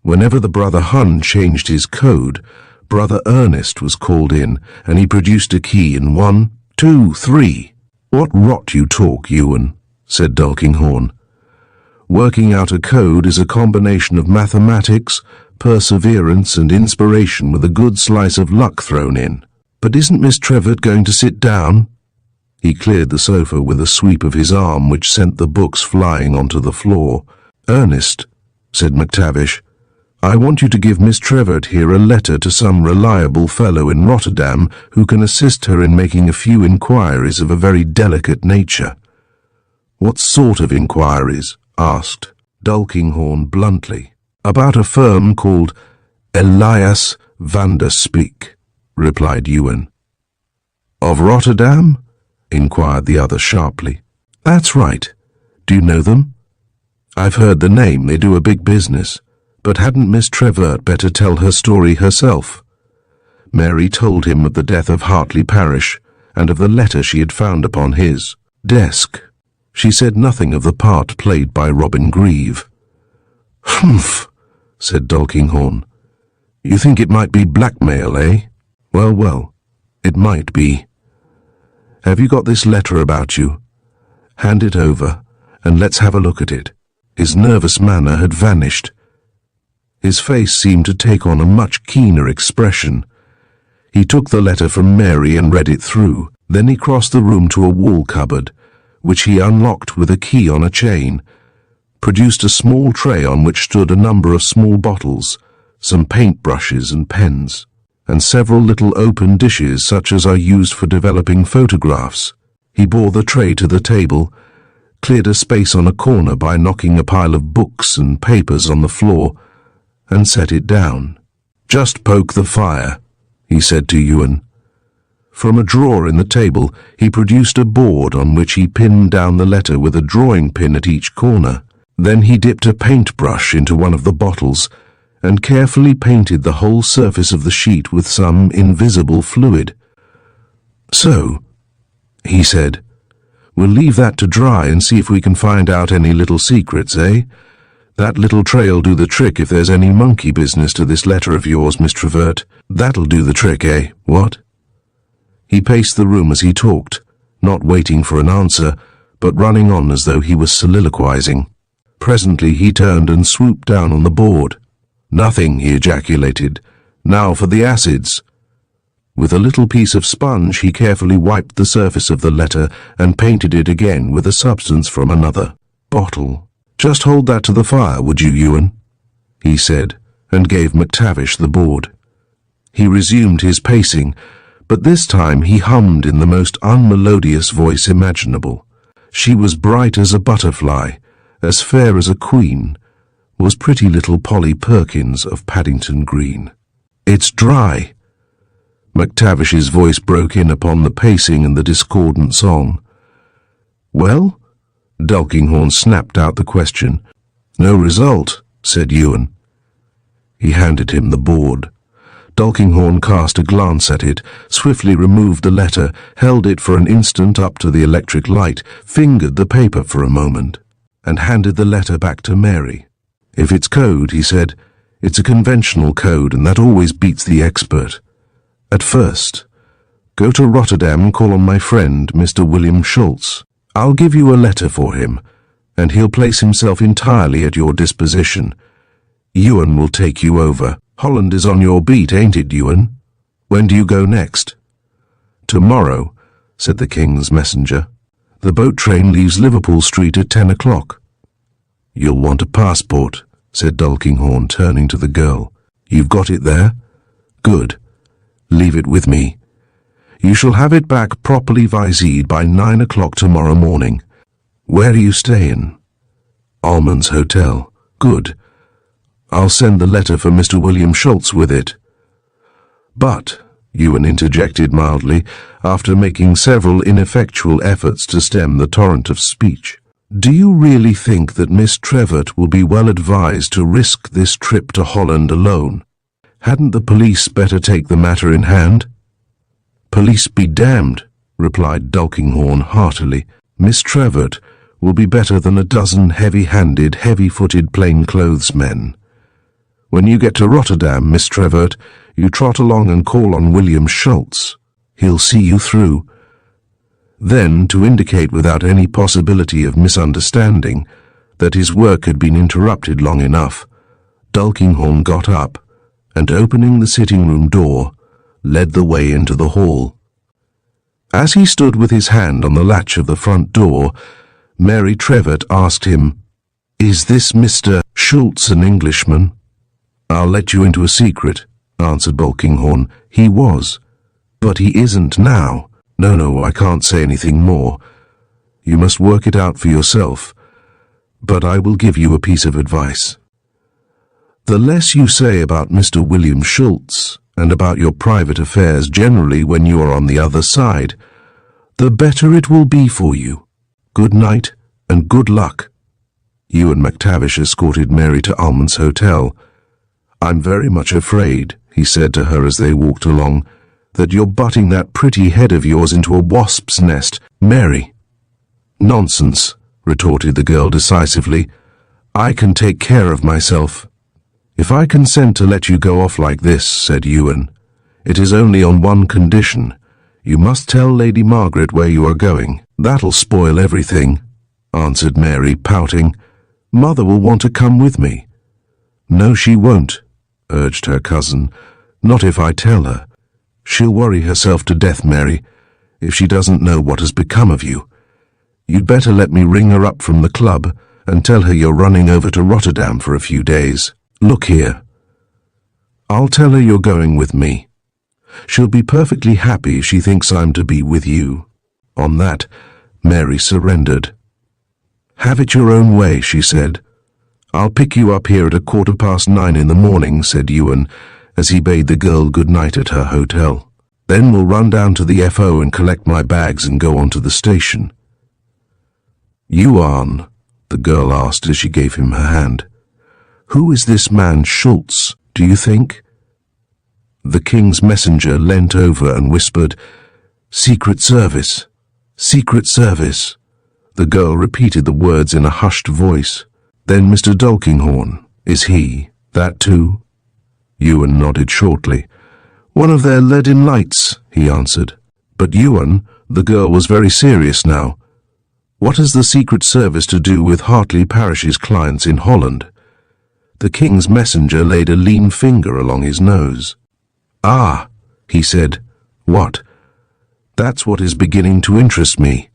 Whenever the brother Hun changed his code, brother Ernest was called in, and he produced a key in 1, 2, 3. "What rot you talk, Ewan," said Dulkinghorn. "Working out a code is a combination of mathematics, perseverance and inspiration with a good slice of luck thrown in. But isn't Miss Trevor going to sit down?" He cleared the sofa with a sweep of his arm which sent the books flying onto the floor. "Ernest," said McTavish, "I want you to give Miss Trevor here a letter to some reliable fellow in Rotterdam who can assist her in making a few inquiries of a very delicate nature." "What sort of inquiries?" asked Dulkinghorn bluntly. "About a firm called Elias van der Spek," replied Ewan. "Of Rotterdam?" inquired the other sharply. "That's right. Do you know them?" "I've heard the name. They do a big business. But hadn't Miss Trevor better tell her story herself?" Mary told him of the death of Hartley Parish and of the letter she had found upon his desk. She said nothing of the part played by Robin Grieve. "Humph," said Dulkinghorn. "You think it might be blackmail, eh? Well, well, it might be. Have you got this letter about you? Hand it over, and let's have a look at it." His nervous manner had vanished. His face seemed to take on a much keener expression. He took the letter from Mary and read it through. Then he crossed the room to a wall cupboard, which he unlocked with a key on a chain, produced a small tray on which stood a number of small bottles, some paintbrushes and pens, and several little open dishes such as are used for developing photographs. He bore the tray to the table, cleared a space on a corner by knocking a pile of books and papers on the floor, and set it down. "Just poke the fire," he said to Ewan. From a drawer in the table he produced a board on which he pinned down the letter with a drawing pin at each corner. Then he dipped a paintbrush into one of the bottles and carefully painted the whole surface of the sheet with some invisible fluid. "So," he said, "we'll leave that to dry and see if we can find out any little secrets, eh? That little tray'll do the trick if there's any monkey business to this letter of yours, Miss Trevert. That'll do the trick, eh? What?" He paced the room as he talked, not waiting for an answer, but running on as though he was soliloquizing. Presently he turned and swooped down on the board. Nothing, he ejaculated. Now for the acids. With a little piece of sponge he carefully wiped the surface of the letter and painted it again with a substance from another bottle. Just hold that to the fire, would you, Ewan? He said, and gave McTavish the board. He resumed his pacing, but this time he hummed in the most unmelodious voice imaginable. She was bright as a butterfly, as fair as a queen, was pretty little Polly Perkins of Paddington Green. It's dry. McTavish's voice broke in upon the pacing and the discordant song. Well? Tulkinghorn snapped out the question. No result, said Ewan. He handed him the board. Tulkinghorn cast a glance at it, swiftly removed the letter, held it for an instant up to the electric light, fingered the paper for a moment, and handed the letter back to Mary. If it's code, he said, it's a conventional code, and that always beats the expert. At first, go to Rotterdam and call on my friend, Mr. William Schultz. I'll give you a letter for him, and he'll place himself entirely at your disposition. Ewan will take you over. Holland is on your beat, ain't it, Ewan? When do you go next? Tomorrow, said the King's messenger. The boat train leaves Liverpool Street at 10 o'clock. You'll want a passport, said Tulkinghorn, turning to the girl. You've got it there? Good. Leave it with me. You shall have it back properly viséed by 9 o'clock tomorrow morning. Where are you staying? Almond's Hotel. Good. I'll send the letter for Mr. William Schultz with it. But, Ewan interjected mildly, after making several ineffectual efforts to stem the torrent of speech, do you really think that Miss Trevort will be well advised to risk this trip to Holland alone? Hadn't the police better take the matter in hand? Police be damned, replied Tulkinghorn heartily. Miss Trevort will be better than a dozen heavy-handed, heavy-footed plainclothes men. When you get to Rotterdam, Miss Trevort, you trot along and call on William Schultz. He'll see you through. Then, to indicate without any possibility of misunderstanding that his work had been interrupted long enough, Tulkinghorn got up, and opening the sitting-room door, led the way into the hall. As he stood with his hand on the latch of the front door, Mary Trevort asked him, "Is this Mr. Schultz an Englishman?" "I'll let you into a secret," answered Tulkinghorn. "He was. But he isn't now. No, I can't say anything more. You must work it out for yourself. But I will give you a piece of advice. The less you say about Mr. William Schultz, and about your private affairs generally when you are on the other side, the better it will be for you. Good night, and good luck." Ewan McTavish escorted Mary to Almond's Hotel. "I'm very much afraid," he said to her as they walked along, "that you're butting that pretty head of yours into a wasp's nest, Mary." "Nonsense," retorted the girl decisively. "I can take care of myself." "If I consent to let you go off like this," said Ewan, "it is only on one condition. You must tell Lady Margaret where you are going." "That'll spoil everything," answered Mary, pouting. "Mother will want to come with me." "No, she won't," urged her cousin. "Not if I tell her. She'll worry herself to death, Mary, if she doesn't know what has become of you. You'd better let me ring her up from the club and tell her you're running over to Rotterdam for a few days. Look here. I'll tell her you're going with me. She'll be perfectly happy she thinks I'm to be with you." On that, Mary surrendered. "Have it your own way," she said. "I'll pick you up here at 9:15 in the morning," said Ewan, as he bade the girl good night at her hotel. "Then we'll run down to the FO and collect my bags and go on to the station." "Ewan," the girl asked as she gave him her hand, "who is this man Schultz, do you think?" The King's messenger leant over and whispered, "Secret Service, Secret Service." The girl repeated the words in a hushed voice. "Then Mr. Tulkinghorn, is he that too?" Ewan nodded shortly. "One of their leaden lights," he answered. "But Ewan," the girl was very serious now, "what has the Secret Service to do with Hartley Parish's clients in Holland? The king's messenger laid a lean finger along his nose. "Ah," he said. "What?" "That's what is beginning to interest me."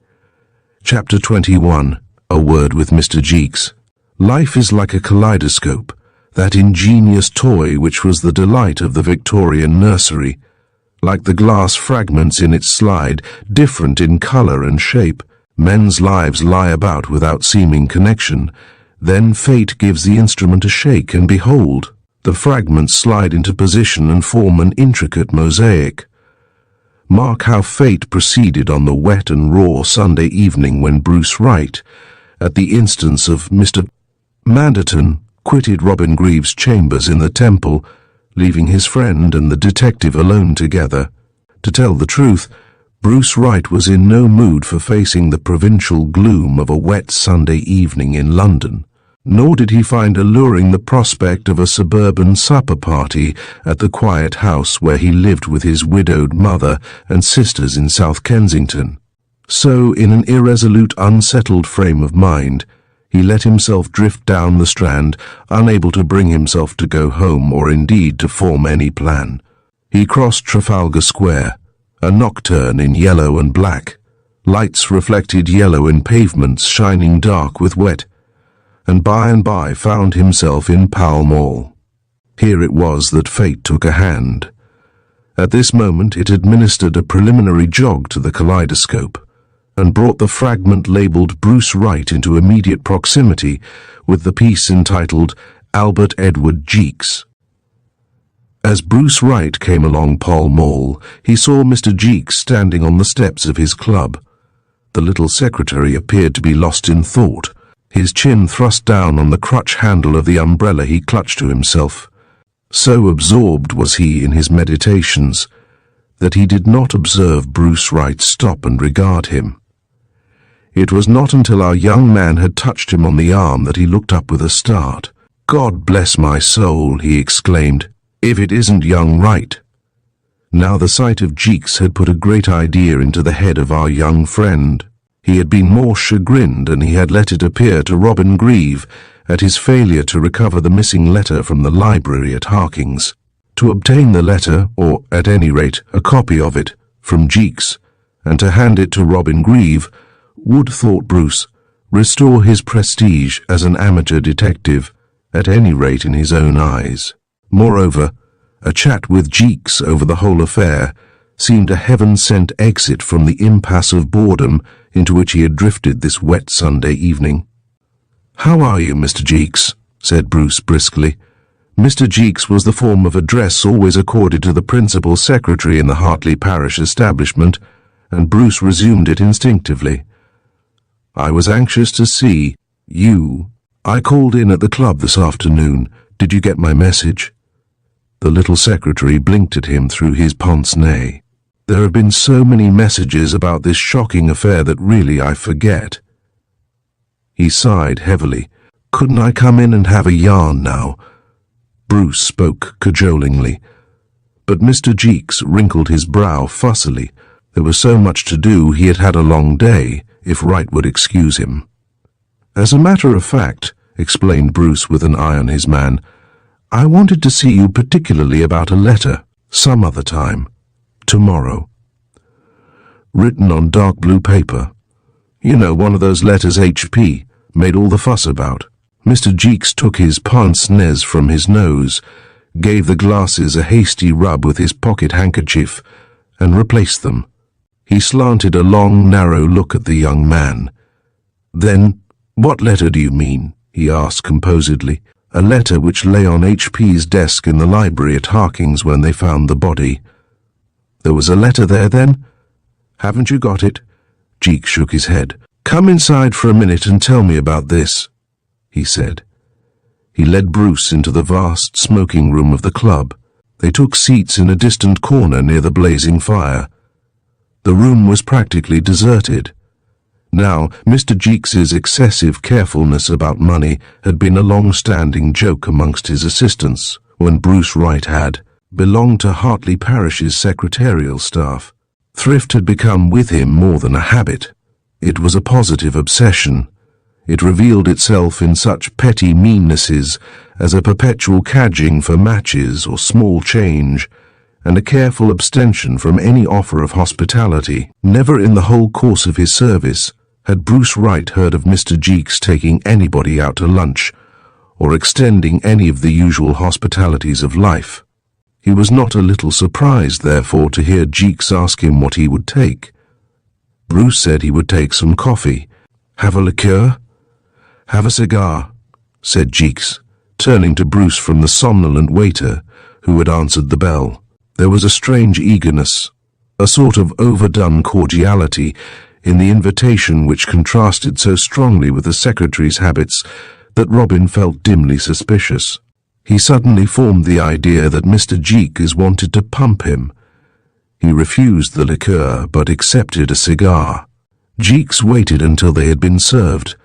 Chapter 21. A Word with Mr. Jeeks. Life is like a kaleidoscope, that ingenious toy which was the delight of the Victorian nursery. Like the glass fragments in its slide, different in colour and shape, men's lives lie about without seeming connection. Then fate gives the instrument a shake, and behold, the fragments slide into position and form an intricate mosaic. Mark how fate proceeded on the wet and raw Sunday evening when Bruce Wright, at the instance of Mr. Manderton, quitted Robin Greaves' chambers in the Temple, leaving his friend and the detective alone together. To tell the truth, Bruce Wright was in no mood for facing the provincial gloom of a wet Sunday evening in London, nor did he find alluring the prospect of a suburban supper party at the quiet house where he lived with his widowed mother and sisters in South Kensington. So, in an irresolute, unsettled frame of mind, he let himself drift down the Strand, unable to bring himself to go home or indeed to form any plan. He crossed Trafalgar Square, a nocturne in yellow and black. Lights reflected yellow in pavements shining dark with wet, and by found himself in Pall Mall. Here it was that fate took a hand. At this moment it administered a preliminary jog to the kaleidoscope, and brought the fragment labelled Bruce Wright into immediate proximity with the piece entitled Albert Edward Jeeks. As Bruce Wright came along Pall Mall, he saw Mr. Jeeks standing on the steps of his club. The little secretary appeared to be lost in thought, his chin thrust down on the crutch handle of the umbrella he clutched to himself. So absorbed was he in his meditations that he did not observe Bruce Wright stop and regard him. It was not until our young man had touched him on the arm that he looked up with a start. "God bless my soul," he exclaimed, "if it isn't young Wright." Now the sight of Jeeks had put a great idea into the head of our young friend. He had been more chagrined than he had let it appear to Robin Greave at his failure to recover the missing letter from the library at Harking's. To obtain the letter, or at any rate a copy of it, from Jeeks, and to hand it to Robin Greave, would, thought Bruce, restore his prestige as an amateur detective, at any rate in his own eyes. Moreover, a chat with Jeeks over the whole affair seemed a heaven-sent exit from the impasse of boredom into which he had drifted this wet Sunday evening. "How are you, Mr. Jeeks?" said Bruce briskly. Mr. Jeeks was the form of address always accorded to the principal secretary in the Hartley parish establishment, and Bruce resumed it instinctively. "I was anxious to see you. I called in at the club this afternoon. Did you get my message?" The little secretary blinked at him through his pince-nez. "There have been so many messages about this shocking affair that really I forget." He sighed heavily. "Couldn't I come in and have a yarn now?" Bruce spoke cajolingly, but Mr. Jeeks wrinkled his brow fussily. There was so much to do, he had had a long day, if Wright would excuse him. "As a matter of fact," explained Bruce with an eye on his man, "I wanted to see you particularly about a letter, some other time, tomorrow." Written on dark blue paper. You know, one of those letters H.P. made all the fuss about. Mr. Jeeks took his pince-nez from his nose, gave the glasses a hasty rub with his pocket handkerchief, and replaced them. He slanted a long, narrow look at the young man. "Then, what letter do you mean?" he asked composedly. "A letter which lay on H.P.'s desk in the library at Harking's when they found the body." "There was a letter there, then? Haven't you got it?" Jeeks shook his head. "Come inside for a minute and tell me about this," he said. He led Bruce into the vast smoking room of the club. They took seats in a distant corner near the blazing fire. The room was practically deserted. Now, Mr. Jeeks's excessive carefulness about money had been a long-standing joke amongst his assistants, when Bruce Wright had belonged to Hartley Parish's secretarial staff. Thrift had become with him more than a habit. It was a positive obsession. It revealed itself in such petty meannesses as a perpetual cadging for matches or small change, and a careful abstention from any offer of hospitality. Never in the whole course of his service had Bruce Wright heard of Mr. Jeeks taking anybody out to lunch, or extending any of the usual hospitalities of life. He was not a little surprised, therefore, to hear Jeeks ask him what he would take. Bruce said he would take some coffee. "Have a liqueur?" "Have a cigar," said Jeeks, turning to Bruce from the somnolent waiter who had answered the bell. There was a strange eagerness, a sort of overdone cordiality, in the invitation which contrasted so strongly with the secretary's habits that Robin felt dimly suspicious. He suddenly formed the idea that Mr. Jeeks wanted to pump him. He refused the liqueur, but accepted a cigar. Jeeks waited until they had been served,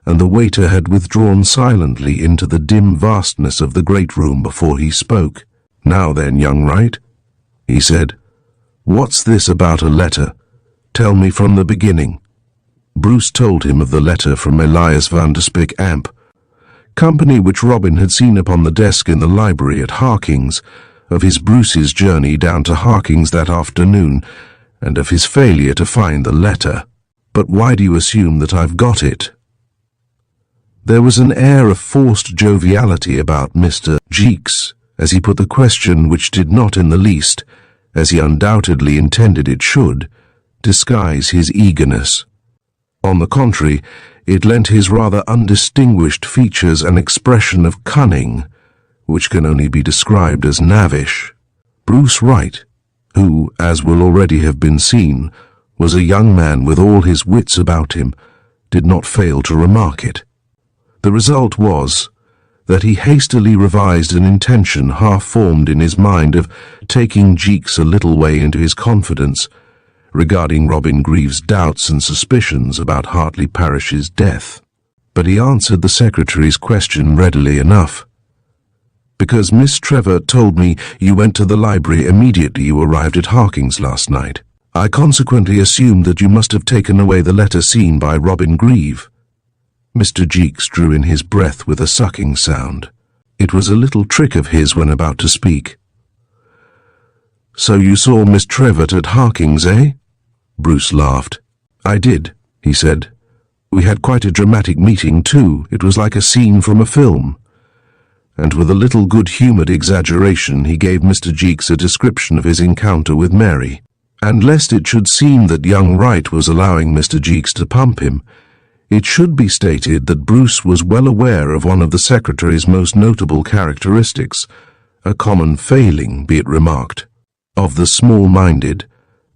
and the waiter had withdrawn silently into the dim vastness of the great room before he spoke. "Now then, young Wright," he said, "what's this about a letter? Tell me from the beginning." Bruce told him of the letter from Elias van der Spyk Amp, company which Robin had seen upon the desk in the library at Harking's, of his Bruce's journey down to Harking's that afternoon, and of his failure to find the letter. "But why do you assume that I've got it?" There was an air of forced joviality about Mr. Jeeks as he put the question which did not in the least, as he undoubtedly intended it should, disguise his eagerness. On the contrary, it lent his rather undistinguished features an expression of cunning, which can only be described as knavish. Bruce Wright, who, as will already have been seen, was a young man with all his wits about him, did not fail to remark it. The result was that he hastily revised an intention half-formed in his mind of taking Jeeks a little way into his confidence regarding Robin Greaves' doubts and suspicions about Hartley Parrish's death. But he answered the secretary's question readily enough. "Because Miss Trevor told me you went to the library immediately you arrived at Harking's last night. I consequently assumed that you must have taken away the letter seen by Robin Greave." Mr. Jeeks drew in his breath with a sucking sound. It was a little trick of his when about to speak. "So you saw Miss Trevor at Harking's, eh?" Bruce laughed. "I did," he said. "We had quite a dramatic meeting, too. It was like a scene from a film." And with a little good-humoured exaggeration he gave Mr. Jeeks a description of his encounter with Mary. And lest it should seem that young Wright was allowing Mr. Jeeks to pump him, it should be stated that Bruce was well aware of one of the secretary's most notable characteristics, a common failing, be it remarked, of the small-minded,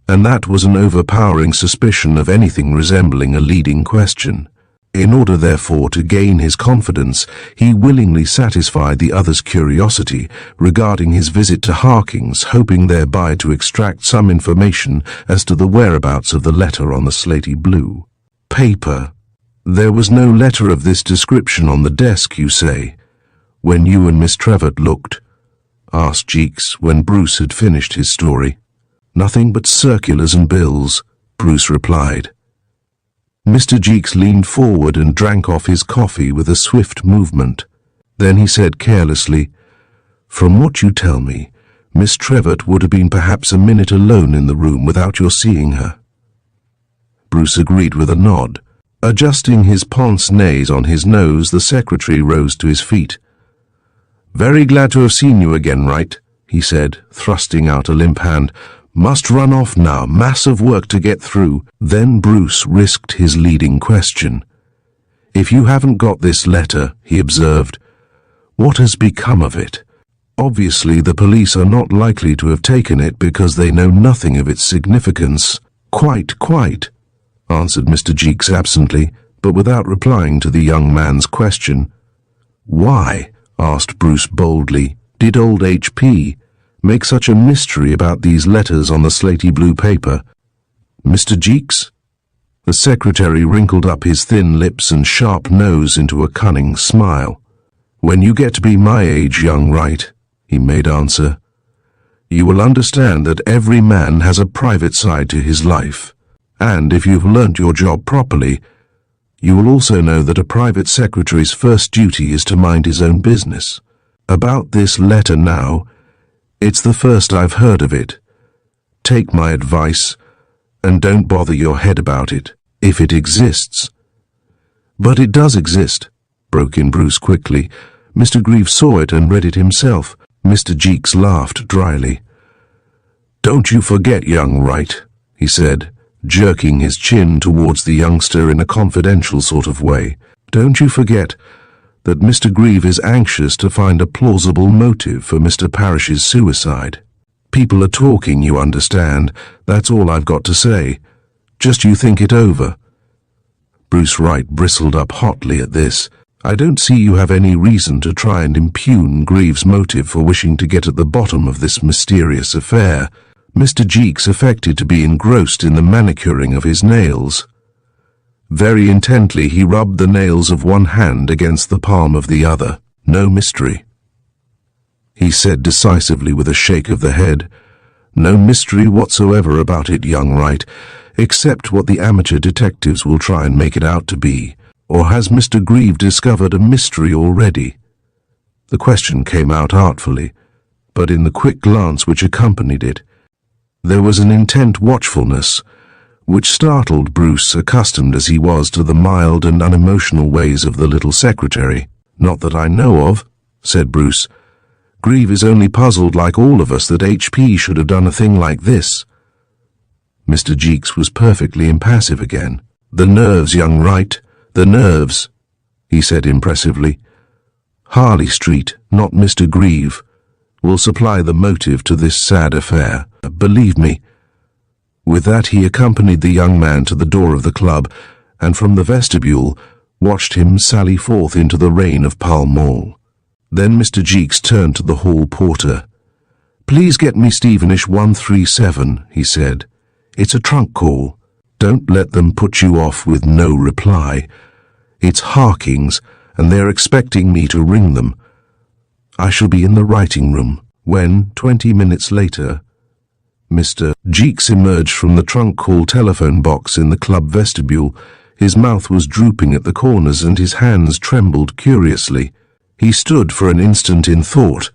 and that was an overpowering suspicion of anything resembling a leading question. In order, therefore, to gain his confidence, he willingly satisfied the other's curiosity regarding his visit to Harking's, hoping thereby to extract some information as to the whereabouts of the letter on the slaty blue paper. "There was no letter of this description on the desk, you say, when you and Miss Trevor looked?" asked Jeeks when Bruce had finished his story. "Nothing but circulars and bills," Bruce replied. Mr. Jeeks leaned forward and drank off his coffee with a swift movement. Then he said carelessly, "From what you tell me, Miss Trevor would have been perhaps a minute alone in the room without your seeing her." Bruce agreed with a nod. Adjusting his pince-nez on his nose, the secretary rose to his feet. "Very glad to have seen you again, Wright," he said, thrusting out a limp hand. "Must run off now, mass of work to get through." Then Bruce risked his leading question. "If you haven't got this letter," he observed, "what has become of it? Obviously the police are not likely to have taken it because they know nothing of its significance." Quite, answered Mr. Jeeks absently, but without replying to the young man's question. "Why," asked Bruce boldly, "did old H.P. make such a mystery about these letters on the slaty blue paper?" "Mr. Jeeks?" The secretary wrinkled up his thin lips and sharp nose into a cunning smile. "When you get to be my age, young Wright," he made answer, "you will understand that every man has a private side to his life, and if you've learnt your job properly, You will also know that a private secretary's first duty is to mind his own business. About this letter now, it's the first I've heard of it. Take my advice, and don't bother your head about it, if it exists." "But it does exist," broke in Bruce quickly. "Mr. Grieve saw it and read it himself." Mr. Jeeks laughed dryly. "Don't you forget, young Wright," he said, jerking his chin towards the youngster in a confidential sort of way. "Don't you forget that Mr. Grieve is anxious to find a plausible motive for Mr. Parrish's suicide. People are talking, you understand. That's all I've got to say. Just you think it over." Bruce Wright bristled up hotly at this. "I don't see you have any reason to try and impugn Grieve's motive for wishing to get at the bottom of this mysterious affair." Mr. Jeeks affected to be engrossed in the manicuring of his nails. Very intently he rubbed the nails of one hand against the palm of the other. "No mystery," he said decisively with a shake of the head. "No mystery whatsoever about it, young Wright, except what the amateur detectives will try and make it out to be. Or has Mr. Grieve discovered a mystery already?" The question came out artfully, but in the quick glance which accompanied it, there was an intent watchfulness which startled Bruce, accustomed as he was to the mild and unemotional ways of the little secretary. "Not that I know of," said Bruce. "Grieve is only puzzled like all of us that HP should have done a thing like this." Mr. Jeeks was perfectly impassive again. "The nerves, young Wright, the nerves," he said impressively. "Harley Street, not Mr. Grieve, will supply the motive to this sad affair. Believe me." With that he accompanied the young man to the door of the club, and from the vestibule watched him sally forth into the rain of Pall Mall. Then Mr. Jeeks turned to the hall porter. "Please get me Stevenage 137, he said. "It's a trunk call. Don't let them put you off with no reply. It's Harking's, and they're expecting me to ring them. I shall be in the writing room." When, 20 minutes later, Mr. Jeeks emerged from the trunk call telephone box in the club vestibule, his mouth was drooping at the corners and his hands trembled curiously. He stood for an instant in thought,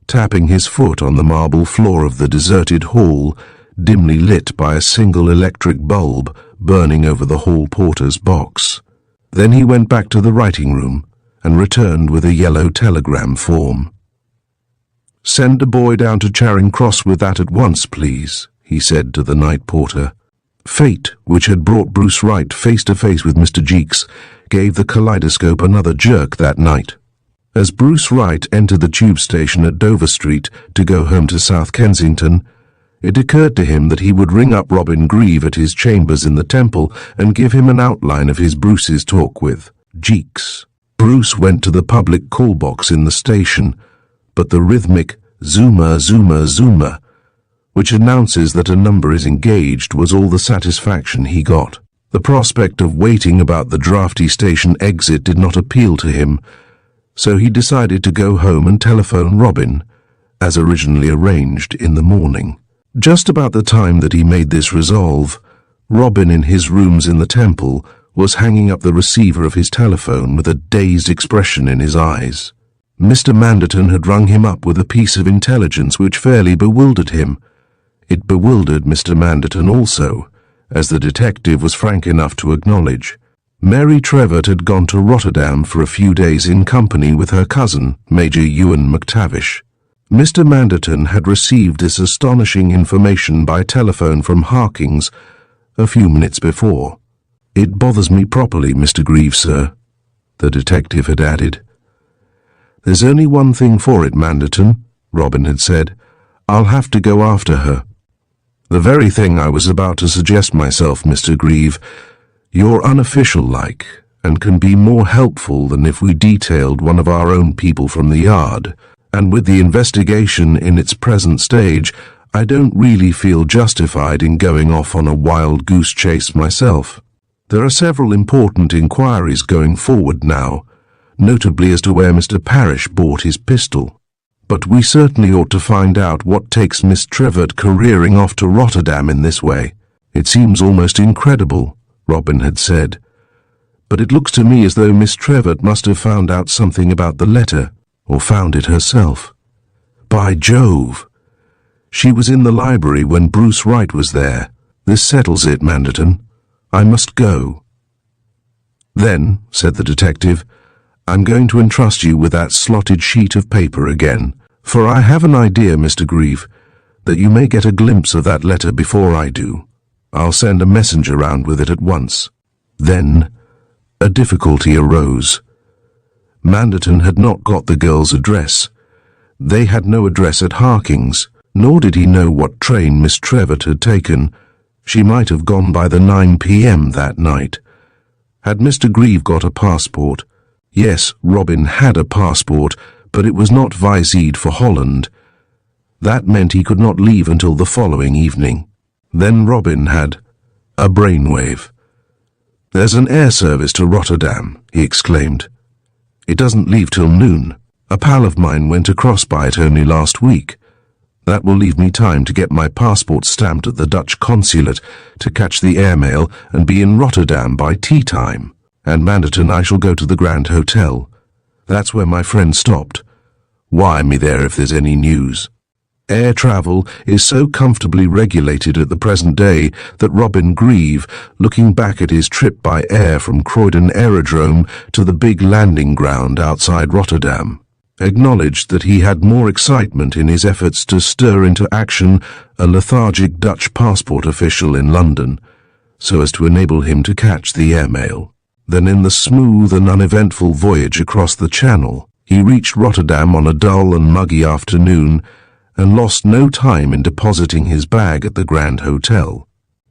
tapping his foot on the marble floor of the deserted hall, dimly lit by a single electric bulb burning over the hall porter's box. Then he went back to the writing room and returned with a yellow telegram form. "Send a boy down to Charing Cross with that at once, please," he said to the night porter. Fate, which had brought Bruce Wright face to face with Mr. Jeeks, gave the kaleidoscope another jerk that night. As Bruce Wright entered the tube station at Dover Street to go home to South Kensington, it occurred to him that he would ring up Robin Grieve at his chambers in the Temple and give him an outline of his Bruce's talk with Jeeks. Bruce went to the public call box in the station, but the rhythmic "Zoomer, Zoomer, Zoomer," which announces that a number is engaged, was all the satisfaction he got. The prospect of waiting about the drafty station exit did not appeal to him, so he decided to go home and telephone Robin, as originally arranged, in the morning. Just about the time that he made this resolve, Robin, in his rooms in the Temple, was hanging up the receiver of his telephone with a dazed expression in his eyes. Mr. Manderton had rung him up with a piece of intelligence which fairly bewildered him. It bewildered Mr. Manderton also, as the detective was frank enough to acknowledge. Mary Trevett had gone to Rotterdam for a few days in company with her cousin, Major Ewan McTavish. Mr. Manderton had received this astonishing information by telephone from Harking's a few minutes before. "It bothers me properly, Mr. Grieve, sir," the detective had added. "There's only one thing for it, Manderton," Robin had said. "I'll have to go after her." "The very thing I was about to suggest myself, Mr. Grieve. You're unofficial-like, and can be more helpful than if we detailed one of our own people from the yard, and with the investigation in its present stage, I don't really feel justified in going off on a wild goose chase myself. There are several important inquiries going forward now, notably as to where Mr. Parrish bought his pistol. But we certainly ought to find out what takes Miss Trevett careering off to Rotterdam in this way. It seems almost incredible," Robin had said. but it looks to me as though Miss Trevor must have found out something about the letter, or found it herself. By Jove! She was in the library when Bruce Wright was there. This settles it, Manderton. I must go." "Then," said the detective, "I'm going to entrust you with that slotted sheet of paper again, for I have an idea, Mr. Grieve, that you may get a glimpse of that letter before I do. I'll send a messenger round with it at once." Then a difficulty arose. Manderton had not got the girl's address. They had no address at Harking's, nor did he know what train Miss Trevor had taken. She might have gone by the 9 p.m. that night. Had Mr. Grieve got a passport? Yes, Robin had a passport, but it was not viséed for Holland. That meant he could not leave until the following evening. Then Robin had a brainwave. "There's an air service to Rotterdam," he exclaimed. "It doesn't leave till noon. A pal of mine went across by it only last week. That will leave me time to get my passport stamped at the Dutch consulate, to catch the airmail and be in Rotterdam by tea time. And Manderton, I shall go to the Grand Hotel. That's where my friend stopped. Wire me there if there's any news." Air travel is so comfortably regulated at the present day that Robin Grieve, looking back at his trip by air from Croydon Aerodrome to the big landing ground outside Rotterdam, acknowledged that he had more excitement in his efforts to stir into action a lethargic Dutch passport official in London, so as to enable him to catch the airmail, than in the smooth and uneventful voyage across the Channel. He reached Rotterdam on a dull and muggy afternoon, and lost no time in depositing his bag at the Grand Hotel.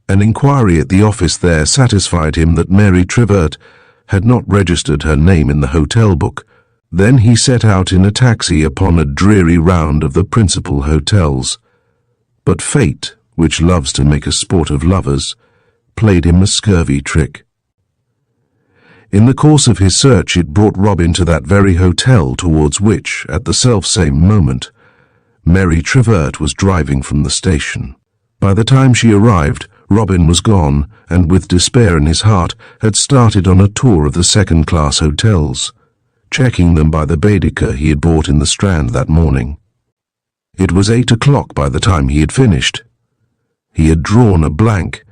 An inquiry at the office there satisfied him that Mary Trevor had not registered her name in the hotel book. Then he set out in a taxi upon a dreary round of the principal hotels. But fate, which loves to make a sport of lovers, played him a scurvy trick. In the course of his search it brought Robin to that very hotel towards which, at the self-same moment, Mary Trevor was driving from the station. By the time she arrived, Robin was gone, and with despair in his heart had started on a tour of the second-class hotels, checking them by the Baedeker he had bought in the Strand that morning. It was 8 o'clock by the time he had finished. He had drawn a blank.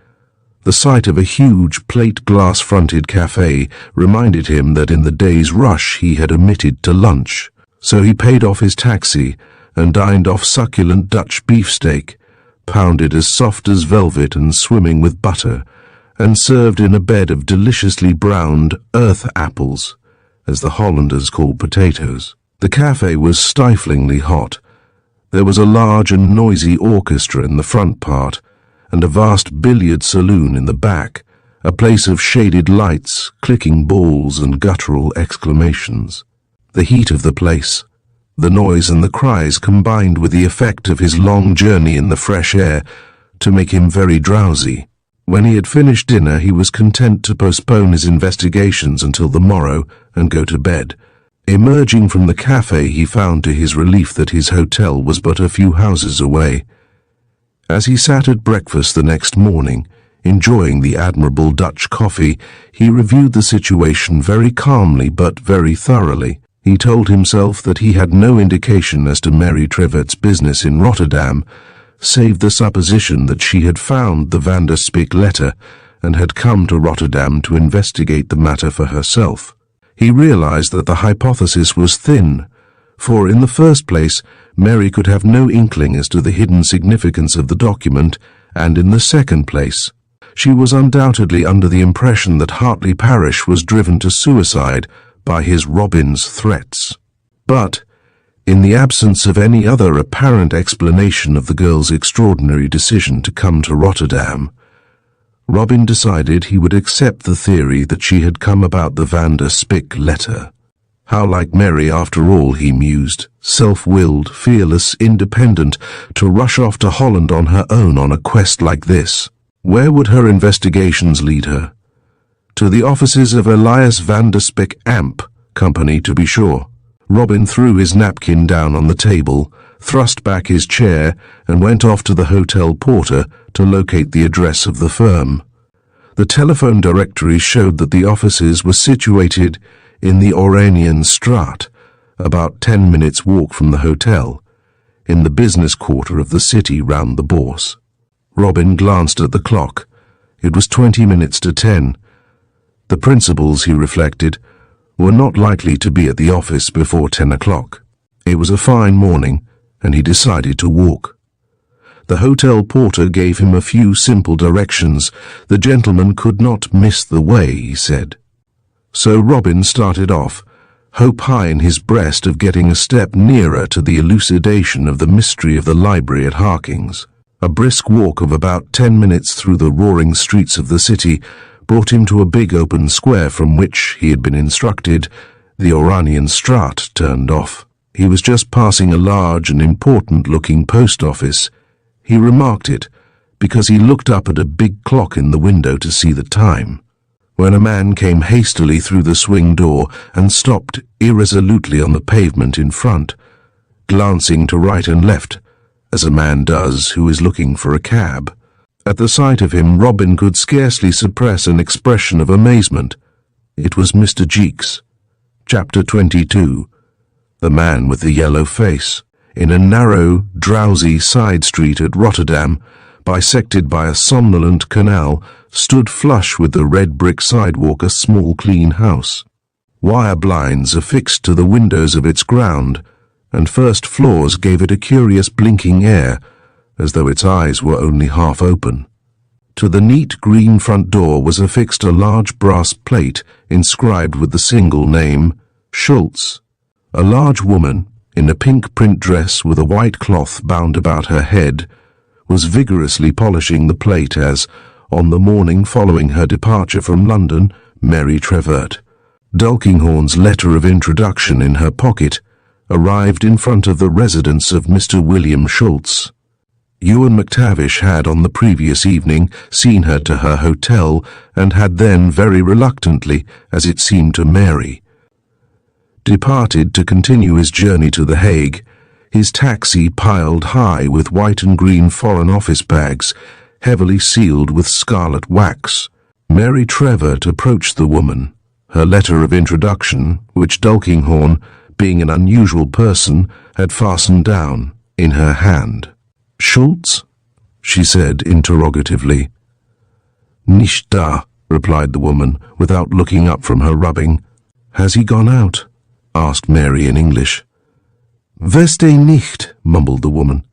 The sight of a huge plate-glass-fronted cafe reminded him that in the day's rush he had omitted to lunch, so he paid off his taxi and dined off succulent Dutch beefsteak, pounded as soft as velvet and swimming with butter, and served in a bed of deliciously browned earth apples, as the Hollanders called potatoes. The cafe was stiflingly hot. There was a large and noisy orchestra in the front part, and a vast billiard saloon in the back, a place of shaded lights, clicking balls and guttural exclamations. The heat of the place, the noise and the cries combined with the effect of his long journey in the fresh air to make him very drowsy. When he had finished dinner he was content to postpone his investigations until the morrow and go to bed. Emerging from the cafe he found to his relief that his hotel was but a few houses away. As he sat at breakfast the next morning, enjoying the admirable Dutch coffee, he reviewed the situation very calmly but very thoroughly. He told himself that he had no indication as to Mary Trevert's business in Rotterdam, save the supposition that she had found the Van der Spek letter and had come to Rotterdam to investigate the matter for herself. He realized that the hypothesis was thin, for in the first place Mary could have no inkling as to the hidden significance of the document, and in the second place, she was undoubtedly under the impression that Hartley Parish was driven to suicide by his Robin's threats. But, in the absence of any other apparent explanation of the girl's extraordinary decision to come to Rotterdam, Robin decided he would accept the theory that she had come about the Van der Spek letter. How like Mary, after all, he mused, self-willed, fearless, independent, to rush off to Holland on her own on a quest like this. Where would her investigations lead her? To the offices of Elias Van der Spek Amp Company, to be sure. Robin threw his napkin down on the table, thrust back his chair, and went off to the hotel porter to locate the address of the firm. The telephone directory showed that the offices were situated in the Oranian Straat, about 10 minutes' walk from the hotel, in the business quarter of the city round the Bourse. Robin glanced at the clock. It was 20 minutes to 10. The principals, he reflected, were not likely to be at the office before 10 o'clock. It was a fine morning, and he decided to walk. The hotel porter gave him a few simple directions. The gentleman could not miss the way, he said. So Robin started off, hope high in his breast of getting a step nearer to the elucidation of the mystery of the library at Harking's. A brisk walk of about 10 minutes through the roaring streets of the city brought him to a big open square from which, he had been instructed, the Oranian Straat turned off. He was just passing a large and important-looking post office. He remarked it because he looked up at a big clock in the window to see the time, when a man came hastily through the swing door and stopped irresolutely on the pavement in front, glancing to right and left, as a man does who is looking for a cab. At the sight of him, Robin could scarcely suppress an expression of amazement. It was Mr. Jeeks. Chapter 22. The Man with the Yellow Face. In a narrow, drowsy side street at Rotterdam, bisected by a somnolent canal, stood flush with the red brick sidewalk a small clean house. Wire blinds affixed to the windows of its ground and first floors gave it a curious blinking air, as though its eyes were only half open. To the neat green front door was affixed a large brass plate inscribed with the single name, Schultz. A large woman, in a pink print dress with a white cloth bound about her head, was vigorously polishing the plate as, on the morning following her departure from London, Mary Trevert. Tulkinghorn's letter of introduction in her pocket arrived in front of the residence of Mr. William Schultz. Ewan McTavish had on the previous evening seen her to her hotel and had then very reluctantly, as it seemed to Mary, departed to continue his journey to The Hague, his taxi piled high with white and green Foreign Office bags, heavily sealed with scarlet wax. Mary Trevert approached the woman, her letter of introduction, which Tulkinghorn, being an unusual person, had fastened down, in her hand. "Schultz?" she said interrogatively. "Nicht da," replied the woman, without looking up from her rubbing. "Has he gone out?" asked Mary in English. "Verstehe nicht," mumbled the woman.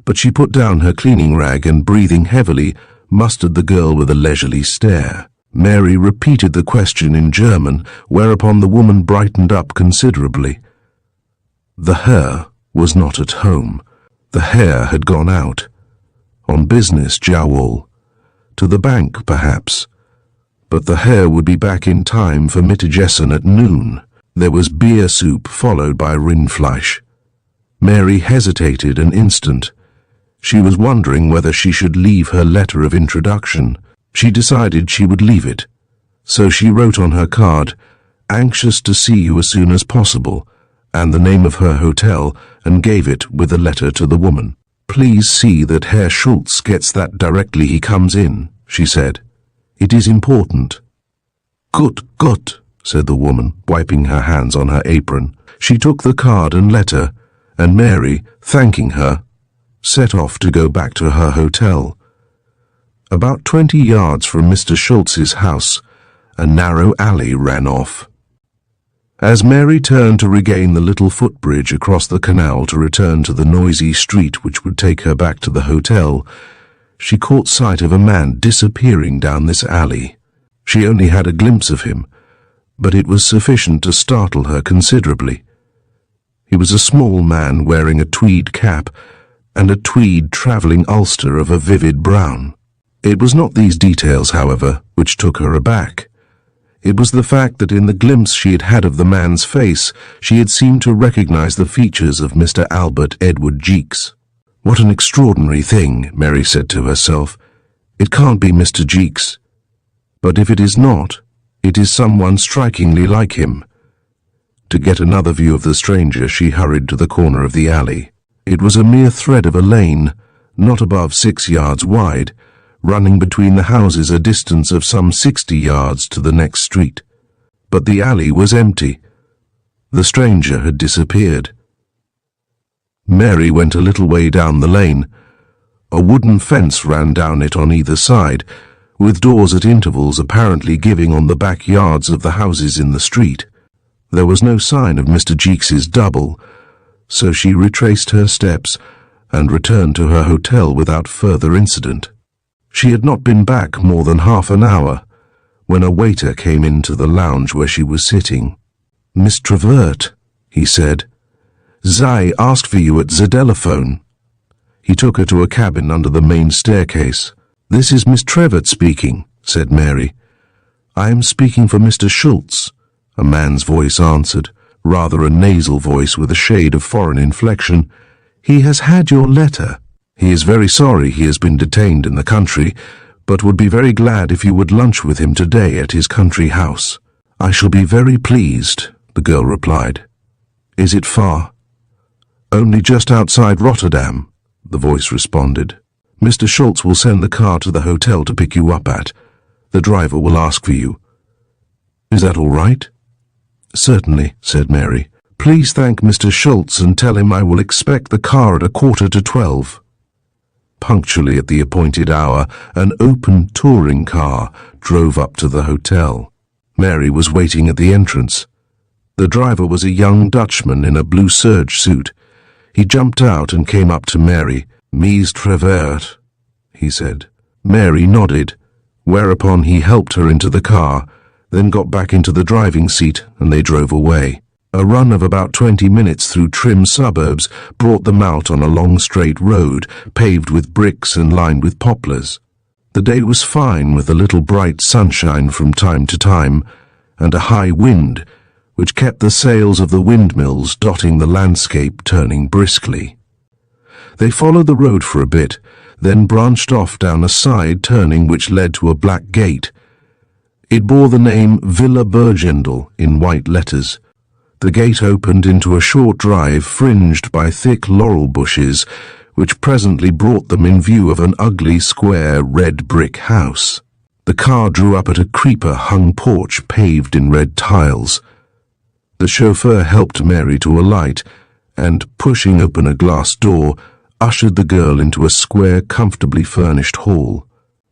But she put down her cleaning rag and, breathing heavily, mustered the girl with a leisurely stare. Mary repeated the question in German, whereupon the woman brightened up considerably. The Herr was not at home. The Herr had gone out. On business, jawohl. To the bank, perhaps. But the Herr would be back in time for Mittagessen at noon. There was beer soup followed by Rindfleisch. Mary hesitated an instant. She was wondering whether she should leave her letter of introduction. She decided she would leave it. So she wrote on her card, "Anxious to see you as soon as possible," and the name of her hotel, and gave it with a letter to the woman. "Please see that Herr Schultz gets that directly he comes in," she said. "It is important." "Gut, gut," said the woman, wiping her hands on her apron. She took the card and letter, and Mary, thanking her, set off to go back to her hotel. About 20 yards from Mr. Schultz's house, a narrow alley ran off. As Mary turned to regain the little footbridge across the canal to return to the noisy street which would take her back to the hotel, she caught sight of a man disappearing down this alley. She only had a glimpse of him, but it was sufficient to startle her considerably. He was a small man wearing a tweed cap and a tweed travelling ulster of a vivid brown. It was not these details, however, which took her aback. It was the fact that in the glimpse she had had of the man's face, she had seemed to recognize the features of Mr. Albert Edward Jeeks. "What an extraordinary thing," Mary said to herself. "It can't be Mr. Jeeks. But if it is not, it is someone strikingly like him." To get another view of the stranger, she hurried to the corner of the alley. It was a mere thread of a lane, not above 6 yards wide, running between the houses a distance of some 60 yards to the next street. But the alley was empty. The stranger had disappeared. Mary went a little way down the lane. A wooden fence ran down it on either side, with doors at intervals apparently giving on the backyards of the houses in the street. There was no sign of Mr. Jeeks's double, so she retraced her steps and returned to her hotel without further incident. She had not been back more than half an hour when a waiter came into the lounge where she was sitting. "Miss Trevert," he said. "Zai asked for you at the telephone." He took her to a cabin under the main staircase. "This is Miss Trevert speaking," said Mary. "I am speaking for Mr. Schultz," a man's voice answered, rather a nasal voice with a shade of foreign inflection. "He has had your letter. He is very sorry he has been detained in the country, but would be very glad if you would lunch with him today at his country house." "I shall be very pleased," the girl replied. "Is it far?" "Only just outside Rotterdam," the voice responded. "Mr. Schultz will send the car to the hotel to pick you up at. The driver will ask for you. Is that all right?" "Certainly," said Mary. "Please thank Mr. Schultz and tell him I will expect the car at 11:45. Punctually at the appointed hour, an open touring car drove up to the hotel. Mary was waiting at the entrance. The driver was a young Dutchman in a blue serge suit. He jumped out and came up to Mary. "Mies Trevert," he said. Mary nodded, whereupon he helped her into the car, then got back into the driving seat and they drove away. A run of about 20 minutes through trim suburbs brought them out on a long straight road, paved with bricks and lined with poplars. The day was fine, with a little bright sunshine from time to time, and a high wind, which kept the sails of the windmills dotting the landscape turning briskly. They followed the road for a bit, then branched off down a side turning which led to a black gate. It bore the name Villa Bergendel in white letters. The gate opened into a short drive fringed by thick laurel bushes, which presently brought them in view of an ugly square red brick house. The car drew up at a creeper-hung porch paved in red tiles. The chauffeur helped Mary to alight and, pushing open a glass door, ushered the girl into a square, comfortably furnished hall.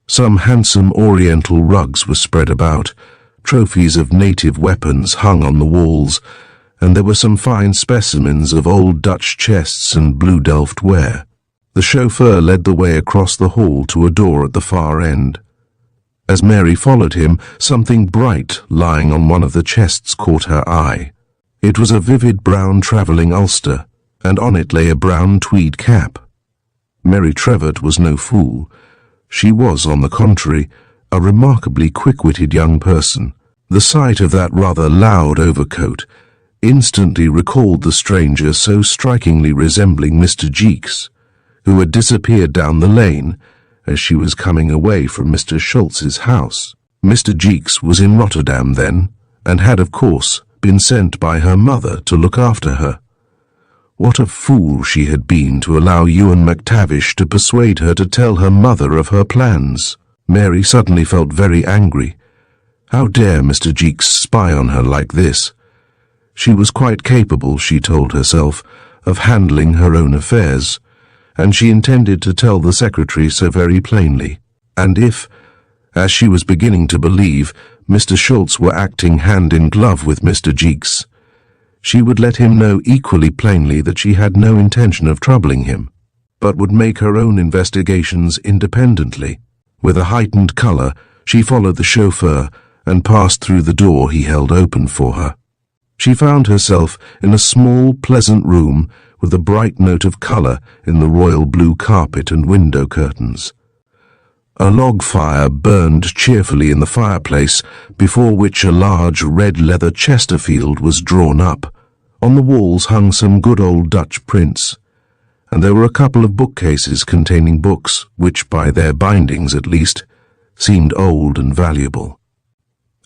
Some handsome oriental rugs were spread about, trophies of native weapons hung on the walls, and there were some fine specimens of old Dutch chests and blue Delft ware. The chauffeur led the way across the hall to a door at the far end. As Mary followed him, something bright lying on one of the chests caught her eye. It was a vivid brown travelling ulster, and on it lay a brown tweed cap. Mary Trevert was no fool. She was, on the contrary, a remarkably quick-witted young person. The sight of that rather loud overcoat instantly recalled the stranger so strikingly resembling Mr. Jeeks, who had disappeared down the lane as she was coming away from Mr. Schultz's house. Mr. Jeeks was in Rotterdam then, and had, of course, been sent by her mother to look after her. What a fool she had been to allow Ewan McTavish to persuade her to tell her mother of her plans. Mary suddenly felt very angry. How dare Mr. Jeeks spy on her like this? She was quite capable, she told herself, of handling her own affairs, and she intended to tell the secretary so very plainly. And if, as she was beginning to believe, Mr. Schultz were acting hand in glove with Mr. Jeeks, she would let him know equally plainly that she had no intention of troubling him, but would make her own investigations independently. With a heightened colour, she followed the chauffeur and passed through the door he held open for her. She found herself in a small, pleasant room with a bright note of colour in the royal blue carpet and window curtains. A log fire burned cheerfully in the fireplace, before which a large red leather Chesterfield was drawn up. On the walls hung some good old Dutch prints, and there were a couple of bookcases containing books which, by their bindings at least, seemed old and valuable.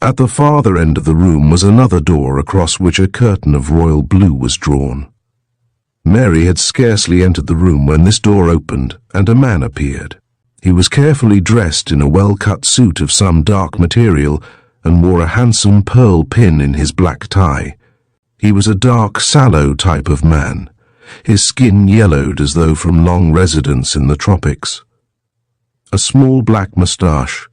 At the farther end of the room was another door across which a curtain of royal blue was drawn. Mary had scarcely entered the room when this door opened and a man appeared. He was carefully dressed in a well-cut suit of some dark material and wore a handsome pearl pin in his black tie. He was a dark, sallow type of man, his skin yellowed as though from long residence in the tropics. A small black moustache,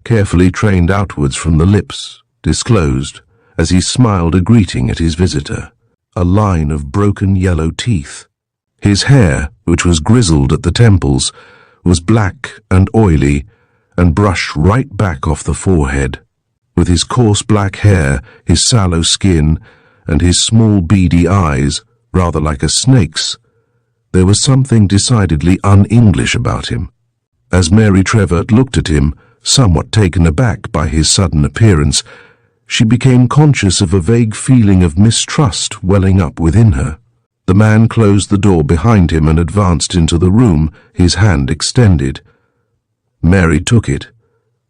carefully trained outwards from the lips, disclosed, as he smiled a greeting at his visitor, a line of broken yellow teeth. His hair, which was grizzled at the temples, was black and oily and brushed right back off the forehead. With his coarse black hair, his sallow skin, and his small beady eyes, rather like a snake's, there was something decidedly un-English about him. As Mary Trevor looked at him, somewhat taken aback by his sudden appearance, she became conscious of a vague feeling of mistrust welling up within her. The man closed the door behind him and advanced into the room, his hand extended. Mary took it.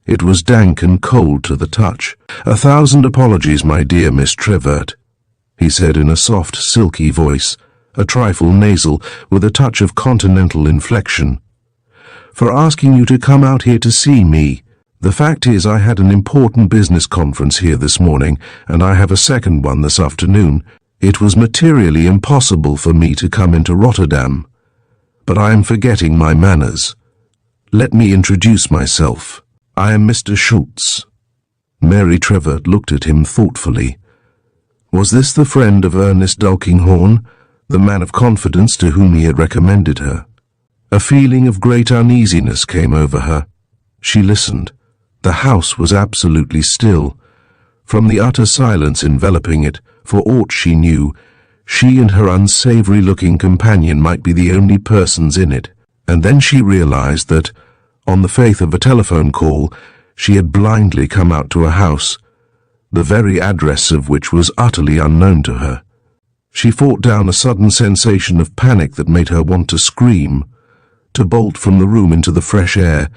It was dank and cold to the touch. "1,000 apologies, my dear Miss Trevert," he said in a soft, silky voice, a trifle nasal, with a touch of continental inflection, "for asking you to come out here to see me. The fact is, I had an important business conference here this morning, and I have a second one this afternoon. It was materially impossible for me to come into Rotterdam. But I am forgetting my manners. Let me introduce myself. I am Mr. Schultz." Mary Trevor looked at him thoughtfully. Was this the friend of Ernest Tulkinghorn, the man of confidence to whom he had recommended her? A feeling of great uneasiness came over her. She listened. The house was absolutely still. From the utter silence enveloping it, for aught she knew, she and her unsavory-looking companion might be the only persons in it. And then she realized that, on the faith of a telephone call, she had blindly come out to a house, the very address of which was utterly unknown to her. She fought down a sudden sensation of panic that made her want to scream, to bolt from the room into the fresh air,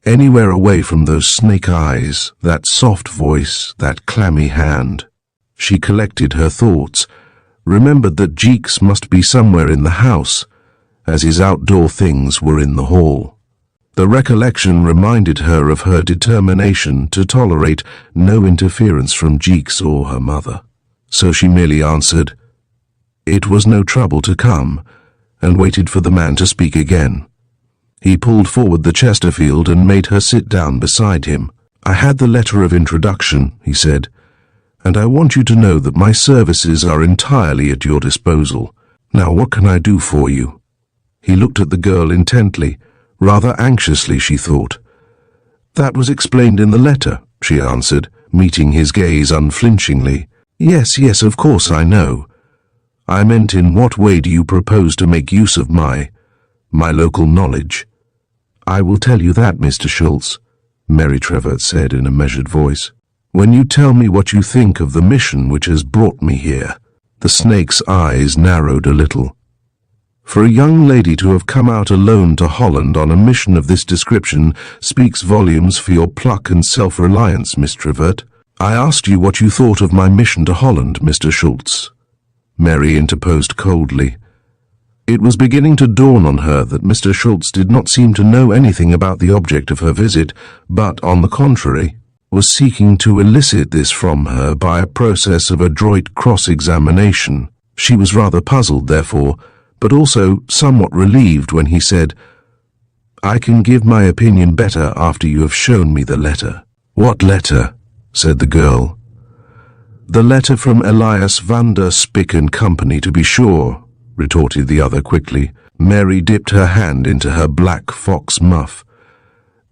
anywhere away from those snake eyes, that soft voice, that clammy hand. She collected her thoughts, remembered that Jeeks must be somewhere in the house, as his outdoor things were in the hall. The recollection reminded her of her determination to tolerate no interference from Jeeks or her mother. So she merely answered, "It was no trouble to come," and waited for the man to speak again. He pulled forward the Chesterfield and made her sit down beside him. "I had the letter of introduction," he said, "and I want you to know that my services are entirely at your disposal. Now, what can I do for you?" He looked at the girl intently, rather anxiously, she thought. "That was explained in the letter," she answered, meeting his gaze unflinchingly. Yes, of course I know. I meant, in what way do you propose to make use of my local knowledge?" "I will tell you that, Mr. Schultz," Mary Trevor said in a measured voice, "when you tell me what you think of the mission which has brought me here." The snake's eyes narrowed a little. "For a young lady to have come out alone to Holland on a mission of this description speaks volumes for your pluck and self-reliance, Miss Trevert. I asked you what you thought of my mission to Holland, Mr. Schultz," Mary interposed coldly. It was beginning to dawn on her that Mr. Schultz did not seem to know anything about the object of her visit, but, on the contrary, was seeking to elicit this from her by a process of adroit cross-examination. She was rather puzzled, therefore, but also somewhat relieved when he said, "I can give my opinion better after you have shown me the letter." "What letter?" said the girl. "The letter from Elias van der Spik and Company, to be sure," retorted the other quickly. Mary dipped her hand into her black fox muff.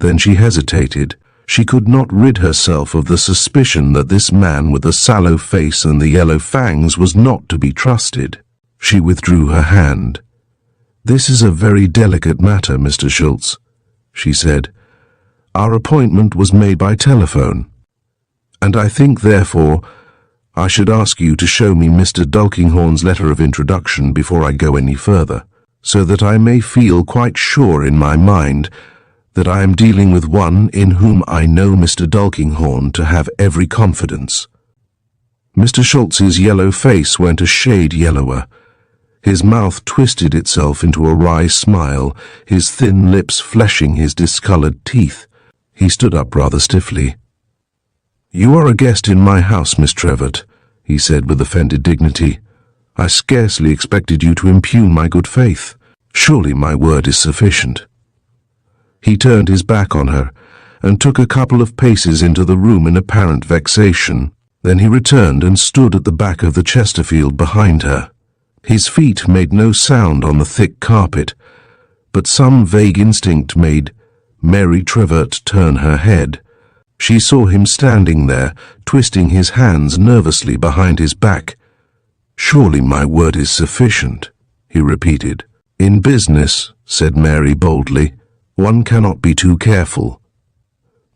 Then she hesitated. She could not rid herself of the suspicion that this man with the sallow face and the yellow fangs was not to be trusted. She withdrew her hand. "This is a very delicate matter, Mr. Schultz," she said. "Our appointment was made by telephone, and I think, therefore, I should ask you to show me Mr. Tulkinghorn's letter of introduction before I go any further, so that I may feel quite sure in my mind that I am dealing with one in whom I know Mr. Tulkinghorn to have every confidence." Mr. Schultz's yellow face went a shade yellower. His mouth twisted itself into a wry smile, his thin lips fleshing his discolored teeth. He stood up rather stiffly. "You are a guest in my house, Miss Trevort," he said with offended dignity. "I scarcely expected you to impugn my good faith. Surely my word is sufficient." He turned his back on her and took a couple of paces into the room in apparent vexation. Then he returned and stood at the back of the Chesterfield behind her. His feet made no sound on the thick carpet, but some vague instinct made Mary Trevort turn her head. She saw him standing there, twisting his hands nervously behind his back. "Surely my word is sufficient," he repeated. "In business," said Mary boldly, "one cannot be too careful."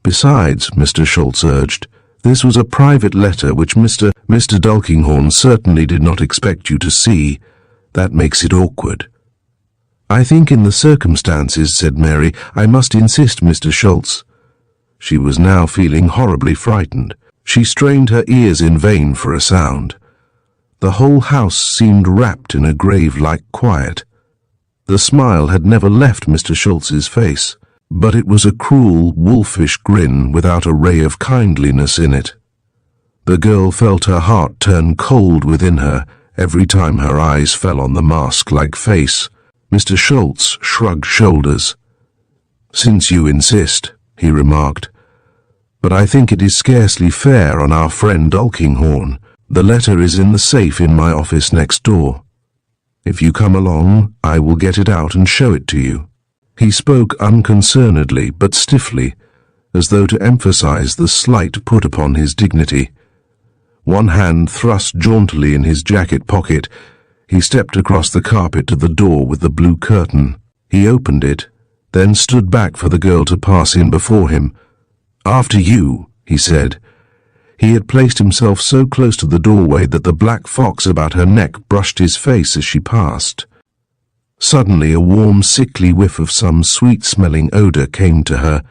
"Besides," Mr. Schultz urged, "this was a private letter which Mr. Tulkinghorn certainly did not expect you to see. That makes it awkward." "I think in the circumstances," said Mary, "I must insist, Mr. Schultz." She was now feeling horribly frightened. She strained her ears in vain for a sound. The whole house seemed wrapped in a grave-like quiet. The smile had never left Mr. Schultz's face, but it was a cruel, wolfish grin without a ray of kindliness in it. The girl felt her heart turn cold within her every time her eyes fell on the mask-like face. Mr. Schultz shrugged shoulders. "Since you insist," he remarked, "but I think it is scarcely fair on our friend Tulkinghorn. The letter is in the safe in my office next door. If you come along, I will get it out and show it to you." He spoke unconcernedly but stiffly, as though to emphasize the slight put upon his dignity. One hand thrust jauntily in his jacket pocket, he stepped across the carpet to the door with the blue curtain. He opened it, then stood back for the girl to pass in before him. "After you," he said. He had placed himself so close to the doorway that the black fox about her neck brushed his face as she passed. Suddenly a warm, sickly whiff of some sweet-smelling odor came to her.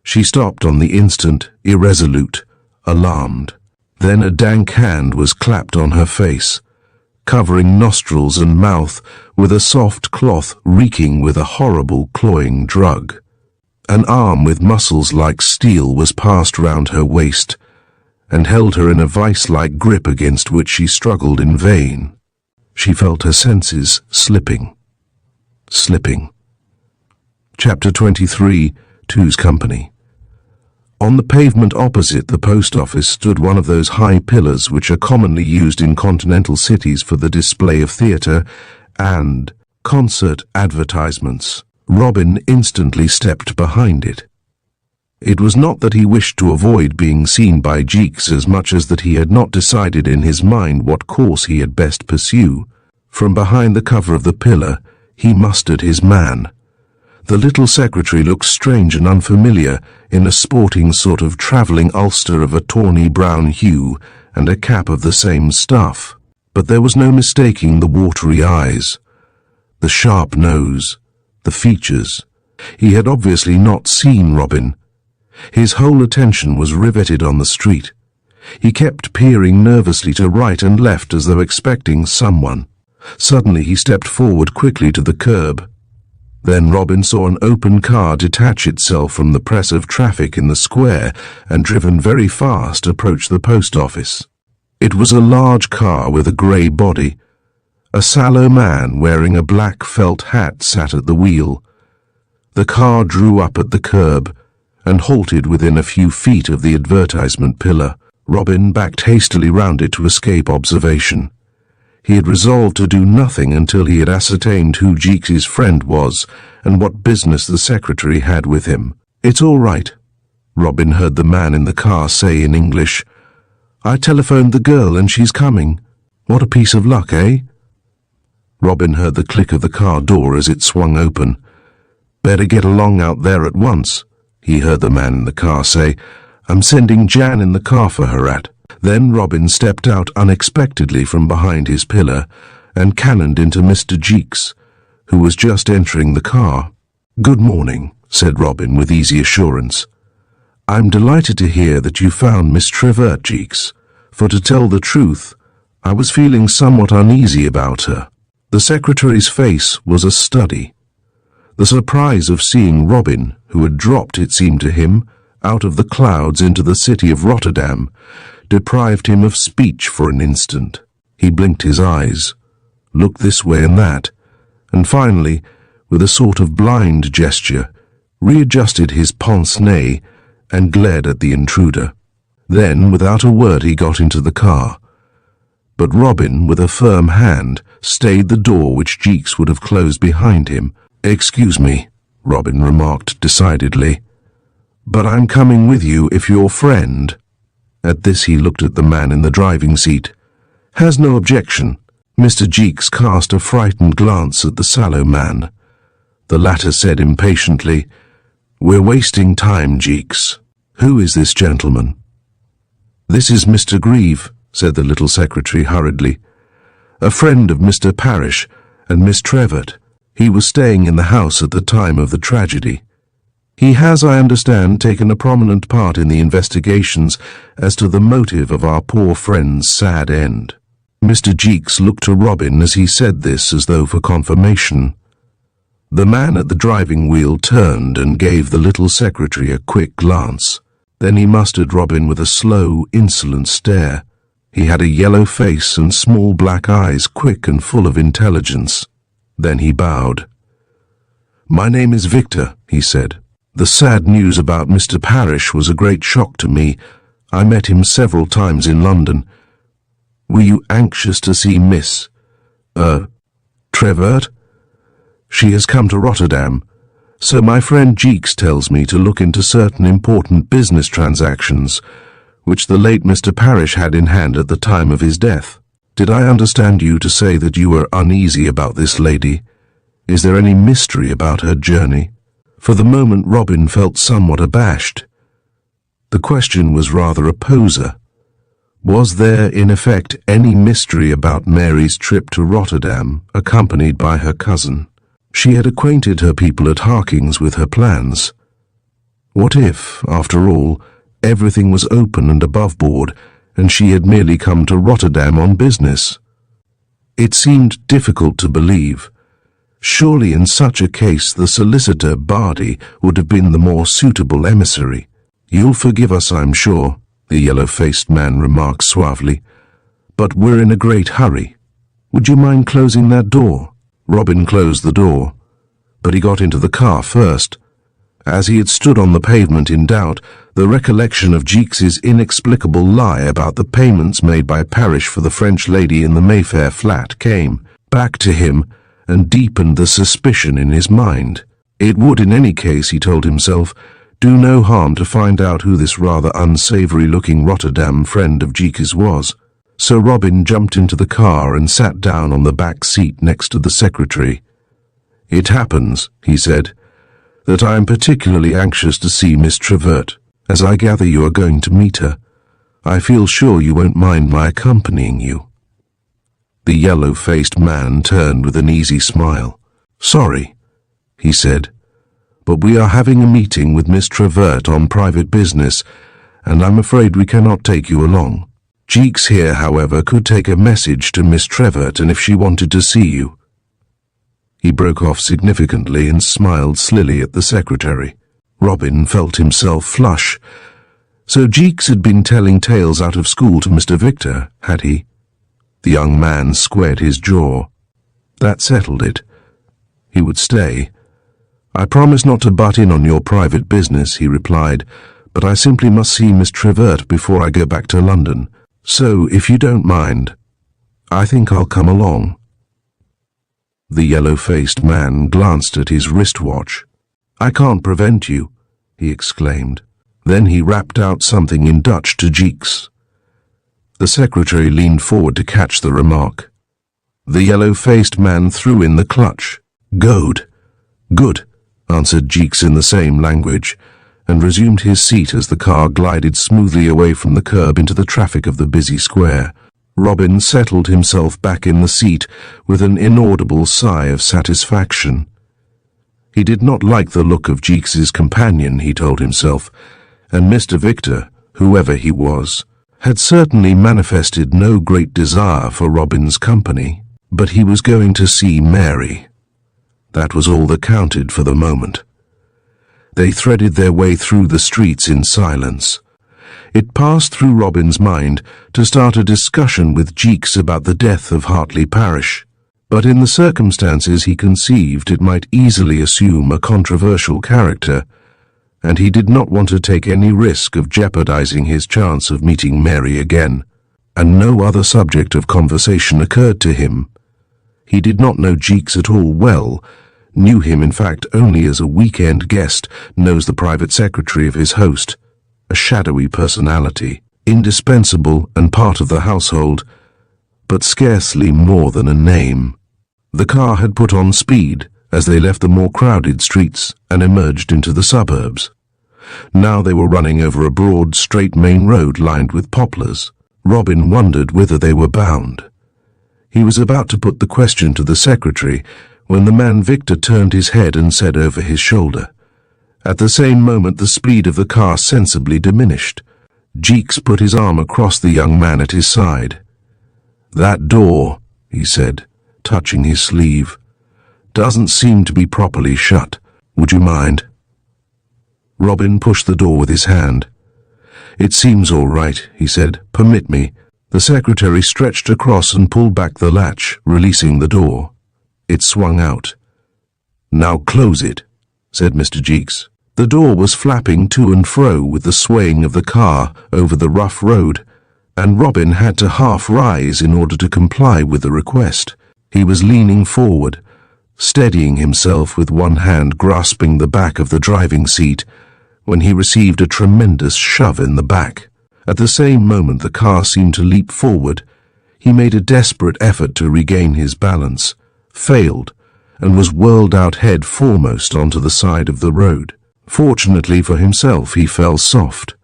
She stopped on the instant, irresolute, alarmed. Then a dank hand was clapped on her face, covering nostrils and mouth with a soft cloth reeking with a horrible cloying drug. An arm with muscles like steel was passed round her waist and held her in a vice-like grip against which she struggled in vain. She felt her senses slipping. Chapter 23, Two's Company. On the pavement opposite the post office stood one of those high pillars which are commonly used in continental cities for the display of theatre and concert advertisements. Robin instantly stepped behind it. It was not that he wished to avoid being seen by Jeeks as much as that he had not decided in his mind what course he had best pursue. From behind the cover of the pillar, he mustered his man. The little secretary looked strange and unfamiliar in a sporting sort of travelling ulster of a tawny brown hue and a cap of the same stuff. But there was no mistaking the watery eyes, the sharp nose, the features. He had obviously not seen Robin. His whole attention was riveted on the street. He kept peering nervously to right and left as though expecting someone. Suddenly he stepped forward quickly to the curb. Then Robin saw an open car detach itself from the press of traffic in the square and, driven very fast, approach the post office. It was a large car with a grey body. A sallow man wearing a black felt hat sat at the wheel. The car drew up at the curb and halted within a few feet of the advertisement pillar. Robin backed hastily round it to escape observation. He had resolved to do nothing until he had ascertained who Jeeks's friend was and what business the secretary had with him. "It's all right," Robin heard the man in the car say in English. "I telephoned the girl and she's coming. What a piece of luck, eh?" Robin heard the click of the car door as it swung open. "Better get along out there at once," he heard the man in the car say. "I'm sending Jan in the car for her at." Then Robin stepped out unexpectedly from behind his pillar and cannoned into Mr. Jeeks, who was just entering the car. "Good morning," said Robin with easy assurance. "I'm delighted to hear that you found Miss Trevort, Jeeks, for to tell the truth, I was feeling somewhat uneasy about her." The secretary's face was a study. The surprise of seeing Robin, who had dropped, it seemed to him, out of the clouds into the city of Rotterdam, deprived him of speech for an instant. He blinked his eyes, looked this way and that, and finally, with a sort of blind gesture, readjusted his pince-nez and glared at the intruder. Then, without a word, he got into the car. But Robin, with a firm hand, stayed the door which Jeeks would have closed behind him. "Excuse me," Robin remarked decidedly, "but I'm coming with you if your friend—" At this he looked at the man in the driving seat. "Has no objection." Mr. Jeeks cast a frightened glance at the sallow man. The latter said impatiently, "We're wasting time, Jeeks. Who is this gentleman?" "This is Mr. Grieve," said the little secretary hurriedly. "A friend of Mr. Parrish and Miss Trevort. He was staying in the house at the time of the tragedy. He has, I understand, taken a prominent part in the investigations as to the motive of our poor friend's sad end." Mr. Jeeks looked to Robin as he said this as though for confirmation. The man at the driving wheel turned and gave the little secretary a quick glance. Then he mustered Robin with a slow, insolent stare. He had a yellow face and small black eyes, quick and full of intelligence. Then he bowed. "My name is Victor," he said. "The sad news about Mr. Parrish was a great shock to me. I met him several times in London. Were you anxious to see Miss, Trevort? She has come to Rotterdam, so my friend Jeeks tells me to look into certain important business transactions, which the late Mr. Parrish had in hand at the time of his death. Did I understand you to say that you were uneasy about this lady? Is there any mystery about her journey?" For the moment Robin felt somewhat abashed. The question was rather a poser. Was there, in effect, any mystery about Mary's trip to Rotterdam, accompanied by her cousin? She had acquainted her people at Harking's with her plans. What if, after all, everything was open and above board, and she had merely come to Rotterdam on business? It seemed difficult to believe. Surely in such a case the solicitor, Bardi, would have been the more suitable emissary. "You'll forgive us, I'm sure," the yellow-faced man remarked suavely, "but we're in a great hurry. Would you mind closing that door?" Robin closed the door, but he got into the car first. As he had stood on the pavement in doubt, the recollection of Jeeks's inexplicable lie about the payments made by Parrish for the French lady in the Mayfair flat came back to him and deepened the suspicion in his mind. It would, in any case, he told himself, do no harm to find out who this rather unsavoury-looking Rotterdam friend of Jeeks's was. So Robin jumped into the car and sat down on the back seat next to the secretary. "It happens," he said, "that I am particularly anxious to see Miss Trevort, as I gather you are going to meet her. I feel sure you won't mind my accompanying you." The yellow-faced man turned with an easy smile. "Sorry," he said, "but we are having a meeting with Miss Trevort on private business, and I'm afraid we cannot take you along. Jeeks here, however, could take a message to Miss Trevort, and if she wanted to see you—" He broke off significantly and smiled slily at the secretary. Robin felt himself flush. So Jeeks had been telling tales out of school to Mr. Victor, had he? The young man squared his jaw. That settled it. He would stay. "I promise not to butt in on your private business," he replied, "but I simply must see Miss Trevort before I go back to London. So, if you don't mind, I think I'll come along." The yellow-faced man glanced at his wristwatch. "I can't prevent you," he exclaimed. Then he rapped out something in Dutch to Jeeks. The secretary leaned forward to catch the remark. The yellow-faced man threw in the clutch. "Good," answered Jeeks in the same language, and resumed his seat as the car glided smoothly away from the curb into the traffic of the busy square. Robin settled himself back in the seat with an inaudible sigh of satisfaction. He did not like the look of Jeeks's companion, he told himself, and Mr. Victor, whoever he was, had certainly manifested no great desire for Robin's company. But he was going to see Mary. That was all that counted for the moment. They threaded their way through the streets in silence. It passed through Robin's mind to start a discussion with Jeeks about the death of Hartley Parish, but in the circumstances he conceived it might easily assume a controversial character, and he did not want to take any risk of jeopardizing his chance of meeting Mary again, and no other subject of conversation occurred to him. He did not know Jeeks at all well, knew him in fact only as a weekend guest knows the private secretary of his host, a shadowy personality, indispensable and part of the household, but scarcely more than a name. The car had put on speed as they left the more crowded streets and emerged into the suburbs. Now they were running over a broad, straight main road lined with poplars. Robin wondered whither they were bound. He was about to put the question to the secretary when the man Victor turned his head and said over his shoulder. At the same moment the speed of the car sensibly diminished. Jeeks put his arm across the young man at his side. "That door," he said, touching his sleeve, "doesn't seem to be properly shut. Would you mind?" Robin pushed the door with his hand. "It seems all right," he said. "Permit me." The secretary stretched across and pulled back the latch, releasing the door. It swung out. "Now close it," said Mr. Jeeks. The door was flapping to and fro with the swaying of the car over the rough road, and Robin had to half rise in order to comply with the request. He was leaning forward, steadying himself with one hand grasping the back of the driving seat, when he received a tremendous shove in the back. At the same moment the car seemed to leap forward. He made a desperate effort to regain his balance, failed, and was whirled out head foremost onto the side of the road. Fortunately for himself, he fell soft.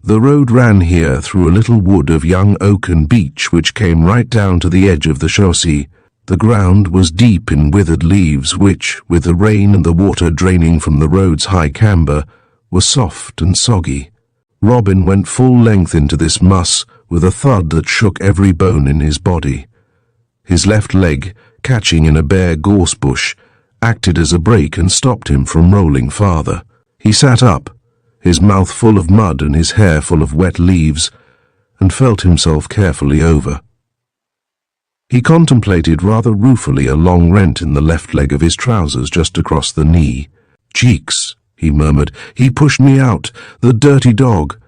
The road ran here through a little wood of young oak and beech which came right down to the edge of the chaussee. The ground was deep in withered leaves which, with the rain and the water draining from the road's high camber, were soft and soggy. Robin went full length into this muss with a thud that shook every bone in his body. His left leg, catching in a bare gorse bush, acted as a brake and stopped him from rolling farther. He sat up, his mouth full of mud and his hair full of wet leaves, and felt himself carefully over. He contemplated rather ruefully a long rent in the left leg of his trousers just across the knee. "Jeeks," he murmured, "he pushed me out, the dirty dog."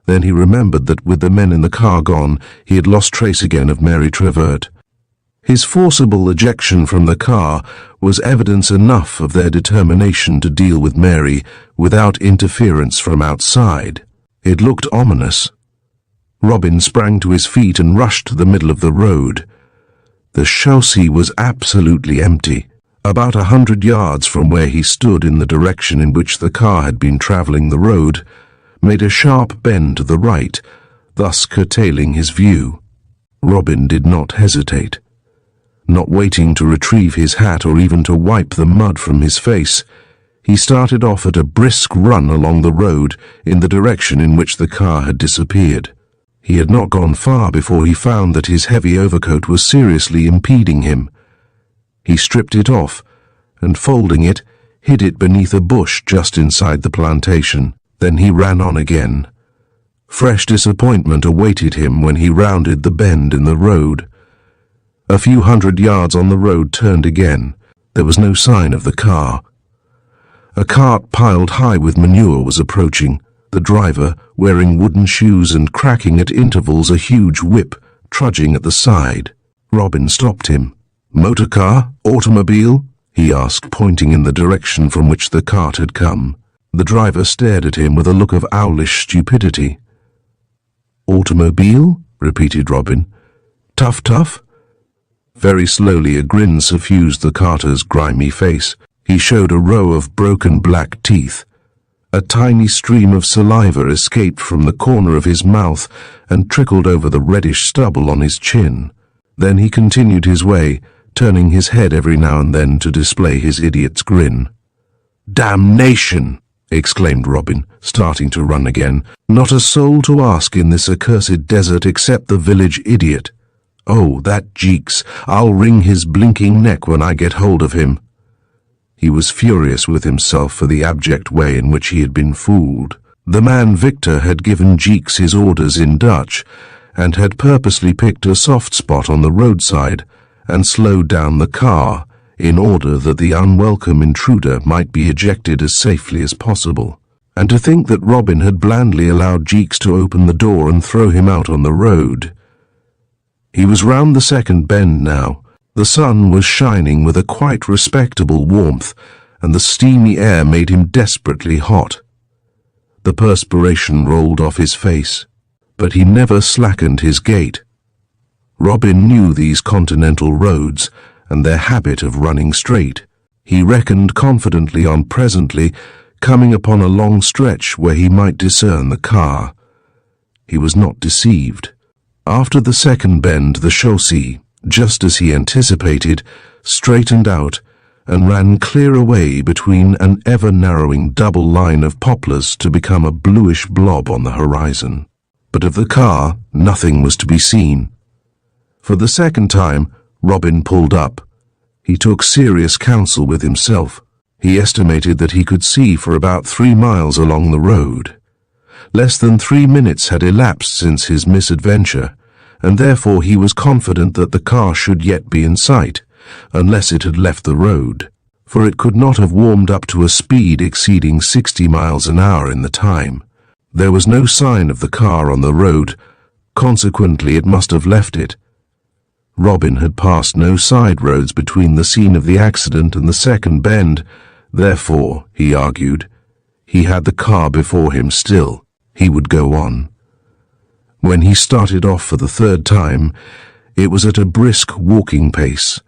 Then he remembered that with the men in the car gone, he had lost trace again of Mary Trevert. His forcible ejection from the car was evidence enough of their determination to deal with Mary without interference from outside. It looked ominous. Robin sprang to his feet and rushed to the middle of the road. The chaussee was absolutely empty. About 100 yards from where he stood in the direction in which the car had been travelling, the road made a sharp bend to the right, thus curtailing his view. Robin did not hesitate. Not waiting to retrieve his hat or even to wipe the mud from his face, he started off at a brisk run along the road in the direction in which the car had disappeared. He had not gone far before he found that his heavy overcoat was seriously impeding him. He stripped it off, and folding it, hid it beneath a bush just inside the plantation. Then he ran on again. Fresh disappointment awaited him when he rounded the bend in the road. A few hundred yards on the road turned again. There was no sign of the car. A cart piled high with manure was approaching, the driver, wearing wooden shoes and cracking at intervals a huge whip, trudging at the side. Robin stopped him. "Motor car? Automobile?" he asked, pointing in the direction from which the cart had come. The driver stared at him with a look of owlish stupidity. "Automobile?" repeated Robin. "Tough?" Very slowly a grin suffused the carter's grimy face. He showed a row of broken black teeth. A tiny stream of saliva escaped from the corner of his mouth and trickled over the reddish stubble on his chin. Then he continued his way, turning his head every now and then to display his idiot's grin. "Damnation!" exclaimed Robin, starting to run again. "Not a soul to ask in this accursed desert except the village idiot. "Oh, that Jeeks! I'll wring his blinking neck when I get hold of him." He was furious with himself for the abject way in which he had been fooled. The man Victor had given Jeeks his orders in Dutch, and had purposely picked a soft spot on the roadside and slowed down the car in order that the unwelcome intruder might be ejected as safely as possible. And to think that Robin had blandly allowed Jeeks to open the door and throw him out on the road. He was round the second bend now. The sun was shining with a quite respectable warmth, and the steamy air made him desperately hot. The perspiration rolled off his face, but he never slackened his gait. Robin knew these continental roads and their habit of running straight. He reckoned confidently on presently coming upon a long stretch where he might discern the car. He was not deceived. After the second bend, the chaussee, just as he anticipated, straightened out and ran clear away between an ever-narrowing double line of poplars to become a bluish blob on the horizon. But of the car, nothing was to be seen. For the second time, Robin pulled up. He took serious counsel with himself. He estimated that he could see for about 3 miles along the road. Less than 3 minutes had elapsed since his misadventure, and therefore he was confident that the car should yet be in sight, unless it had left the road, for it could not have warmed up to a speed exceeding 60 miles an hour in the time. There was no sign of the car on the road, consequently it must have left it. Robin had passed no side roads between the scene of the accident and the second bend. Therefore, he argued, he had the car before him still. He would go on. When he started off for the third time, it was at a brisk walking pace.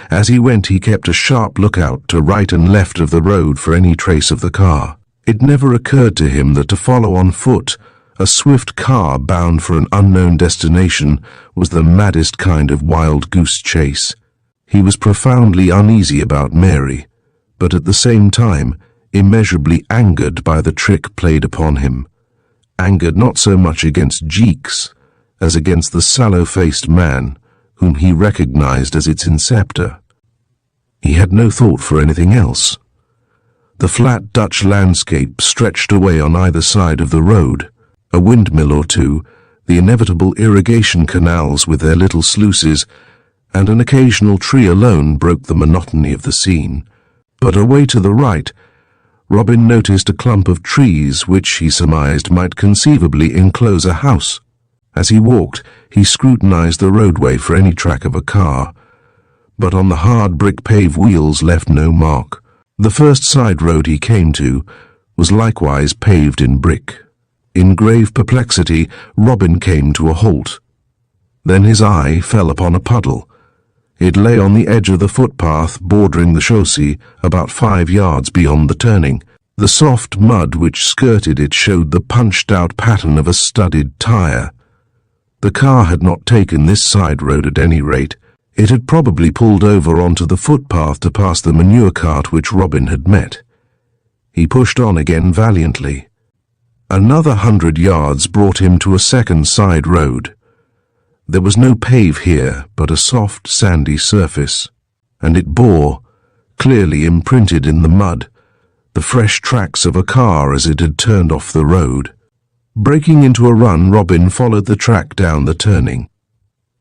As he went, he kept a sharp lookout to right and left of the road for any trace of the car. It never occurred to him that to follow on foot a swift car bound for an unknown destination was the maddest kind of wild goose chase. He was profoundly uneasy about Mary, but at the same time immeasurably angered by the trick played upon him. Angered not so much against Jeeks as against the sallow-faced man whom he recognized as its inceptor. He had no thought for anything else. The flat Dutch landscape stretched away on either side of the road. A windmill or two, the inevitable irrigation canals with their little sluices, and an occasional tree alone broke the monotony of the scene. But away to the right, Robin noticed a clump of trees which, he surmised, might conceivably enclose a house. As he walked, he scrutinized the roadway for any track of a car, but on the hard brick-paved wheels left no mark. The first side road he came to was likewise paved in brick. In grave perplexity, Robin came to a halt. Then his eye fell upon a puddle. It lay on the edge of the footpath bordering the chaussee, about 5 yards beyond the turning. The soft mud which skirted it showed the punched-out pattern of a studded tire. The car had not taken this side road at any rate. It had probably pulled over onto the footpath to pass the manure cart which Robin had met. He pushed on again valiantly. Another 100 yards brought him to a second side road. There was no pave here, but a soft, sandy surface, and it bore, clearly imprinted in the mud, the fresh tracks of a car as it had turned off the road. Breaking into a run, Robin followed the track down the turning.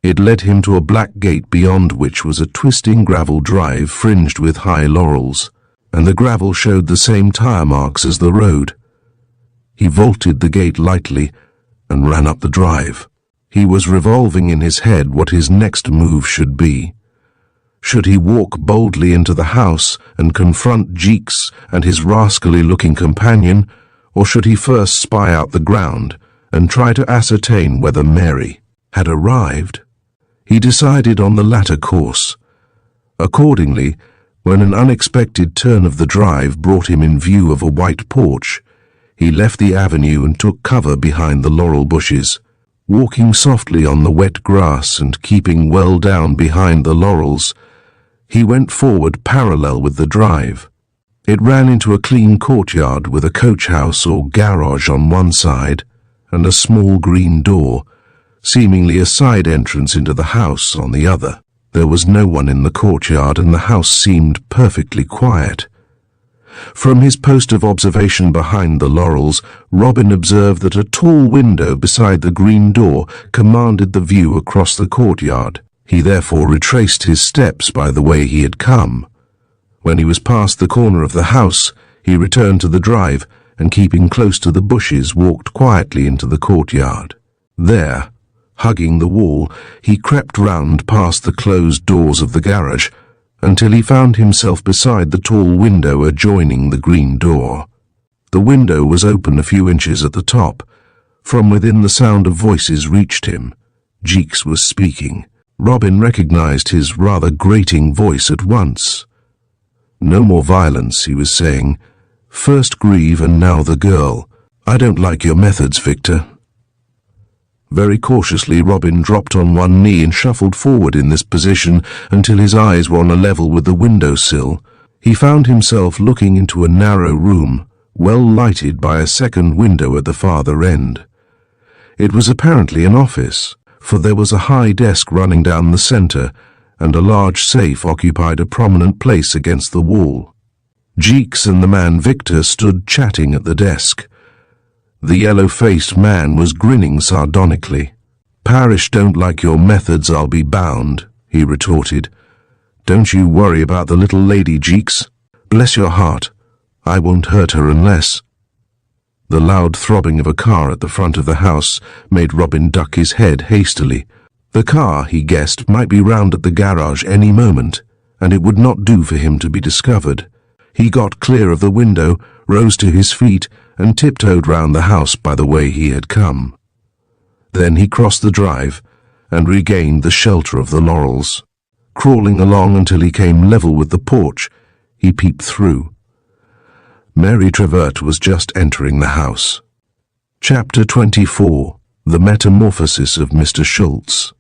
It led him to a black gate beyond which was a twisting gravel drive fringed with high laurels, and the gravel showed the same tire marks as the road. He vaulted the gate lightly and ran up the drive. He was revolving in his head what his next move should be. Should he walk boldly into the house and confront Jeeks and his rascally-looking companion, or should he first spy out the ground and try to ascertain whether Mary had arrived? He decided on the latter course. Accordingly, when an unexpected turn of the drive brought him in view of a white porch, he left the avenue and took cover behind the laurel bushes. Walking softly on the wet grass and keeping well down behind the laurels, he went forward parallel with the drive. It ran into a clean courtyard with a coach house or garage on one side and a small green door, seemingly a side entrance into the house on the other. There was no one in the courtyard, and the house seemed perfectly quiet. From his post of observation behind the laurels, Robin observed that a tall window beside the green door commanded the view across the courtyard. He therefore retraced his steps by the way he had come. When he was past the corner of the house, he returned to the drive, and keeping close to the bushes, walked quietly into the courtyard. There, hugging the wall, he crept round past the closed doors of the garage, until he found himself beside the tall window adjoining the green door. The window was open a few inches at the top. From within, the sound of voices reached him. Jeeks was speaking. Robin recognized his rather grating voice at once. "No more violence," he was saying. "First Grieve and now the girl. I don't like your methods, Victor." Very cautiously, Robin dropped on one knee and shuffled forward in this position until his eyes were on a level with the window-sill. He found himself looking into a narrow room, well lighted by a second window at the farther end. It was apparently an office, for there was a high desk running down the center, and a large safe occupied a prominent place against the wall. Jeeks and the man Victor stood chatting at the desk. The yellow-faced man was grinning sardonically. "Parish don't like your methods, I'll be bound," he retorted. "Don't you worry about the little lady, Jeeks. Bless your heart, I won't hurt her unless—" The loud throbbing of a car at the front of the house made Robin duck his head hastily. The car, he guessed, might be round at the garage any moment, and it would not do for him to be discovered. He got clear of the window, rose to his feet, and tiptoed round the house by the way he had come. Then he crossed the drive and regained the shelter of the laurels. Crawling along until he came level with the porch, he peeped through. Mary Trevert was just entering the house. Chapter 24. The Metamorphosis of Mr. Schultz.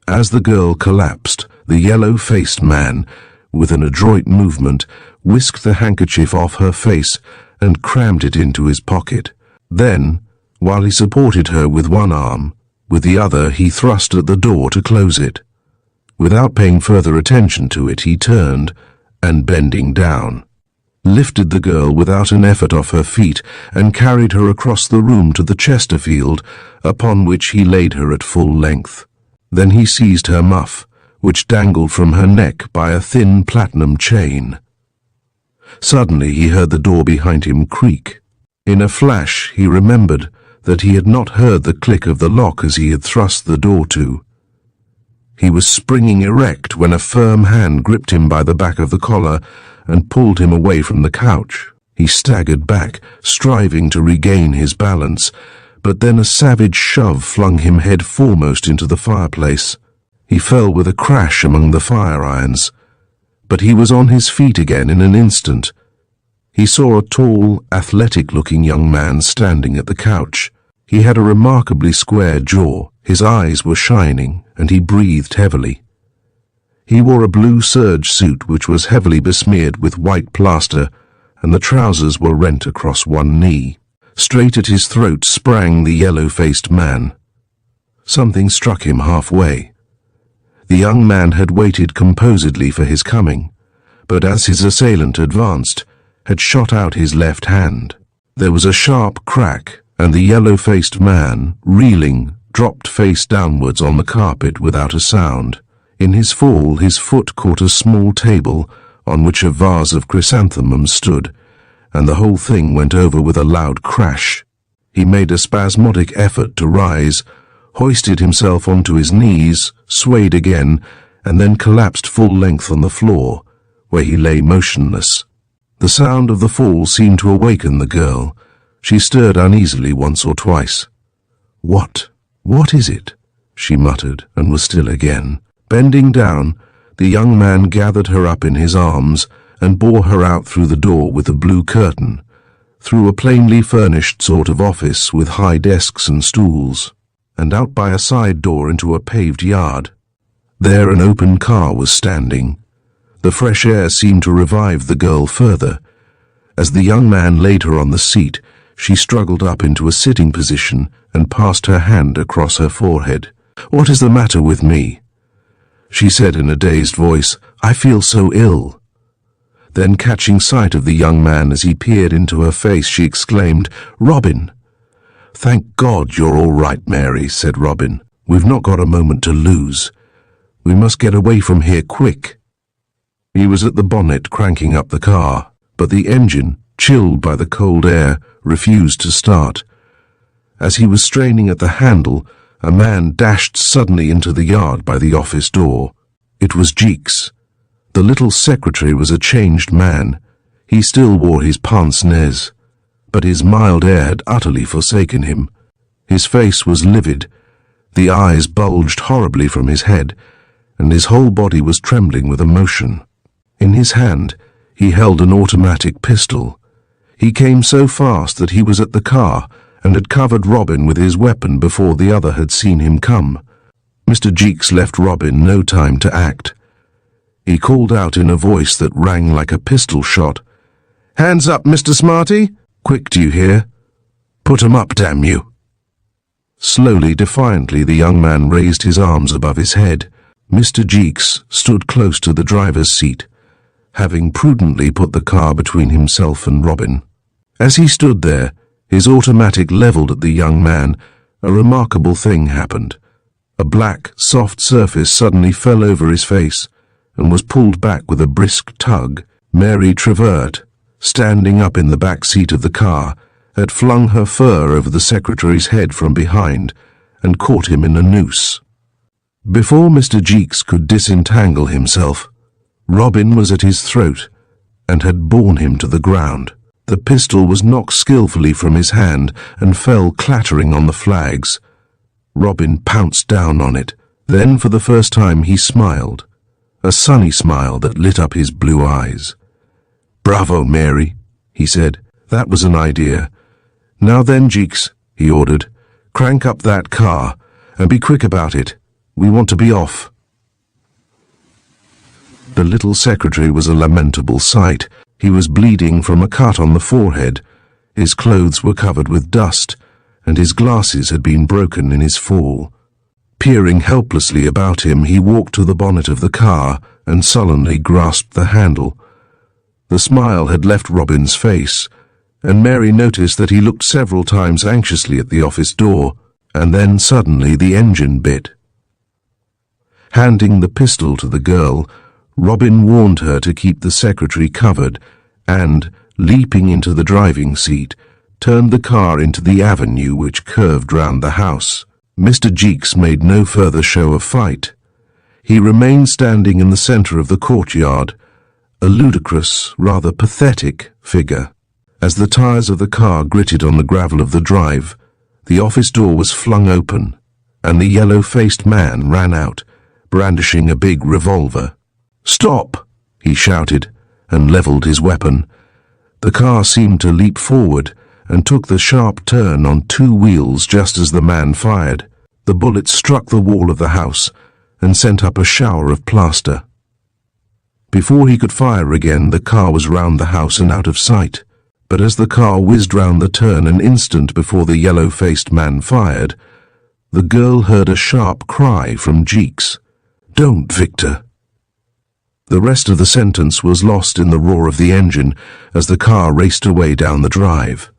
As the girl collapsed, the yellow-faced man, with an adroit movement, whisked the handkerchief off her face and crammed it into his pocket. Then, while he supported her with one arm, with the other he thrust at the door to close it. Without paying further attention to it, he turned, and bending down, lifted the girl without an effort off her feet and carried her across the room to the Chesterfield, upon which he laid her at full length. Then he seized her muff, which dangled from her neck by a thin platinum chain. Suddenly he heard the door behind him creak. In a flash he remembered that he had not heard the click of the lock as he had thrust the door to. He was springing erect when a firm hand gripped him by the back of the collar and pulled him away from the couch. He staggered back, striving to regain his balance, but then a savage shove flung him head foremost into the fireplace. He fell with a crash among the fire irons, but he was on his feet again in an instant. He saw a tall, athletic-looking young man standing at the couch. He had a remarkably square jaw, his eyes were shining, and he breathed heavily. He wore a blue serge suit which was heavily besmeared with white plaster, and the trousers were rent across one knee. Straight at his throat sprang the yellow-faced man. Something struck him halfway. The young man had waited composedly for his coming, but as his assailant advanced, had shot out his left hand. There was a sharp crack, and the yellow-faced man, reeling, dropped face downwards on the carpet without a sound. In his fall, his foot caught a small table on which a vase of chrysanthemums stood, and the whole thing went over with a loud crash. He made a spasmodic effort to rise, hoisted himself onto his knees, swayed again, and then collapsed full length on the floor, where he lay motionless. The sound of the fall seemed to awaken the girl. She stirred uneasily once or twice. What is it?" she muttered, and was still again. Bending down, the young man gathered her up in his arms and bore her out through the door with the blue curtain, through a plainly furnished sort of office with high desks and stools, and out by a side door into a paved yard. There an open car was standing. The fresh air seemed to revive the girl further. As the young man laid her on the seat, she struggled up into a sitting position and passed her hand across her forehead. "What is the matter with me?" She said in a dazed voice, "I feel so ill." Then, catching sight of the young man as he peered into her face, she exclaimed, "Robin!" "Thank God you're all right, Mary," said Robin. "We've not got a moment to lose. We must get away from here quick." He was at the bonnet cranking up the car, but the engine, chilled by the cold air, refused to start. As he was straining at the handle, a man dashed suddenly into the yard by the office door. It was Jeeks. The little secretary was a changed man. He still wore his pince-nez, but his mild air had utterly forsaken him. His face was livid, the eyes bulged horribly from his head, and his whole body was trembling with emotion. In his hand, he held an automatic pistol. He came so fast that he was at the car and had covered Robin with his weapon before the other had seen him come. Mr. Jeeks left Robin no time to act. He called out in a voice that rang like a pistol shot, "Hands up, Mr. Smarty! Quick, do you hear? Put 'em up, damn you!" Slowly, defiantly, the young man raised his arms above his head. Mr. Jeeks stood close to the driver's seat, having prudently put the car between himself and Robin. As he stood there, his automatic levelled at the young man, a remarkable thing happened. A black, soft surface suddenly fell over his face and was pulled back with a brisk tug. Mary Trevert, standing up in the back seat of the car, had flung her fur over the secretary's head from behind and caught him in a noose. Before Mr. Jeeks could disentangle himself, Robin was at his throat and had borne him to the ground. The pistol was knocked skillfully from his hand and fell clattering on the flags. Robin pounced down on it. Then, for the first time, he smiled, a sunny smile that lit up his blue eyes. "Bravo, Mary," he said. "That was an idea. Now then, Jeeks," he ordered, "crank up that car, and be quick about it. We want to be off." The little secretary was a lamentable sight. He was bleeding from a cut on the forehead. His clothes were covered with dust, and his glasses had been broken in his fall. Peering helplessly about him, he walked to the bonnet of the car and sullenly grasped the handle. The smile had left Robin's face, and Mary noticed that he looked several times anxiously at the office door, and then suddenly the engine bit. Handing the pistol to the girl, Robin warned her to keep the secretary covered and, leaping into the driving seat, turned the car into the avenue which curved round the house. Mr. Jeeks made no further show of fight. He remained standing in the centre of the courtyard, a ludicrous, rather pathetic figure. As the tyres of the car gritted on the gravel of the drive, the office door was flung open, and the yellow-faced man ran out, brandishing a big revolver. "Stop!" he shouted, and levelled his weapon. The car seemed to leap forward and took the sharp turn on two wheels just as the man fired. The bullet struck the wall of the house and sent up a shower of plaster. Before he could fire again, the car was round the house and out of sight. But as the car whizzed round the turn an instant before the yellow-faced man fired, the girl heard a sharp cry from Jeeks. "Don't, Victor." The rest of the sentence was lost in the roar of the engine as the car raced away down the drive.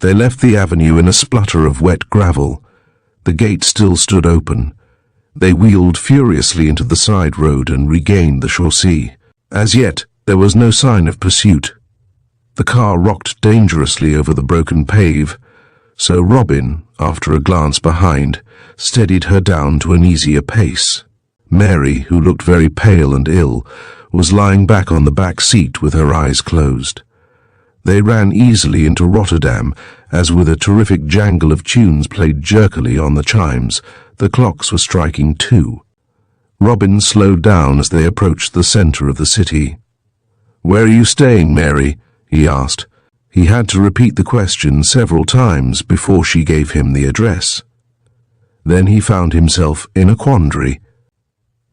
They left the avenue in a splutter of wet gravel. The gate still stood open. They wheeled furiously into the side road and regained the chaussee. As yet, there was no sign of pursuit. The car rocked dangerously over the broken pave, so Robin, after a glance behind, steadied her down to an easier pace. Mary, who looked very pale and ill, was lying back on the back seat with her eyes closed. They ran easily into Rotterdam, as with a terrific jangle of tunes played jerkily on the chimes, the clocks were striking 2. Robin slowed down as they approached the centre of the city. "Where are you staying, Mary?" he asked. He had to repeat the question several times before she gave him the address. Then he found himself in a quandary.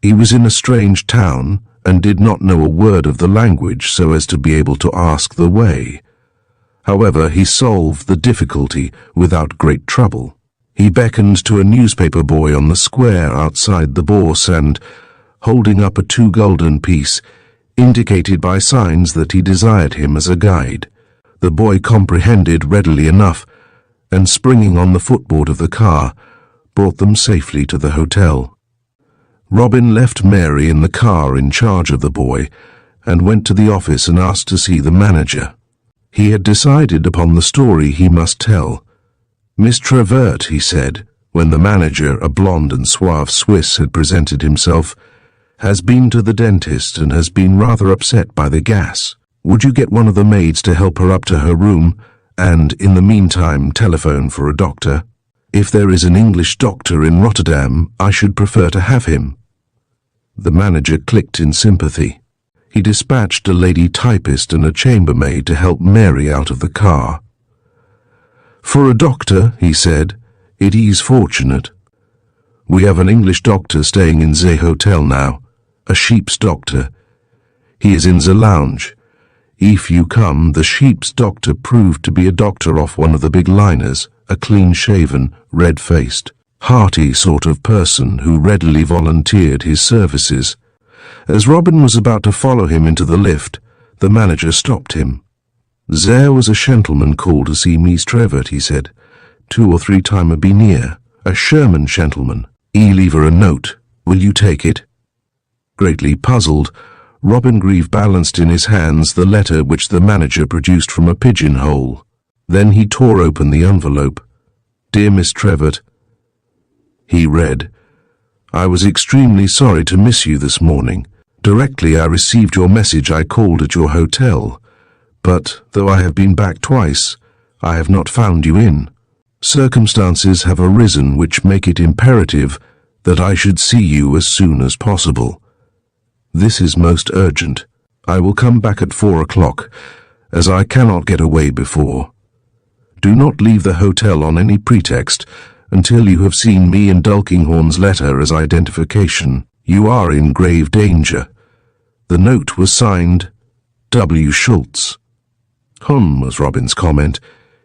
He was in a strange town and did not know a word of the language so as to be able to ask the way. However, he solved the difficulty without great trouble. He beckoned to a newspaper boy on the square outside the bourse and, holding up a 2 gulden piece, indicated by signs that he desired him as a guide. The boy comprehended readily enough, and springing on the footboard of the car, brought them safely to the hotel. Robin left Mary in the car in charge of the boy, and went to the office and asked to see the manager. He had decided upon the story he must tell. "Miss Trevert," he said, when the manager, a blonde and suave Swiss, had presented himself, "has been to the dentist and has been rather upset by the gas. Would you get one of the maids to help her up to her room, and, in the meantime, telephone for a doctor? If there is an English doctor in Rotterdam, I should prefer to have him." The manager clicked in sympathy. He dispatched a lady typist and a chambermaid to help Mary out of the car. "For a doctor," he said, "it is fortunate. We have an English doctor staying in the hotel now, a sheep's doctor. He is in the lounge. If you come, the sheep's doctor proved to be a doctor off one of the big liners, a clean-shaven, red-faced, hearty sort of person who readily volunteered his services. As Robin was about to follow him into the lift, the manager stopped him. "There was a gentleman called to see Miss Trevert," he said. "2 or 3 times be near. A Sherman gentleman. He leave her a note. Will you take it?" Greatly puzzled, Robin Grieve balanced in his hands the letter which the manager produced from a pigeonhole. Then he tore open the envelope. "Dear Miss Trevert," he read, "I was extremely sorry to miss you this morning. Directly I received your message I called at your hotel, but, though I have been back twice, I have not found you in. Circumstances have arisen which make it imperative that I should see you as soon as possible. This is most urgent. I will come back at 4 o'clock, as I cannot get away before. Do not leave the hotel on any pretext until you have seen me and Dulkinghorn's letter as identification. You are in grave danger." The note was signed W. Schultz. Was Robin's comment.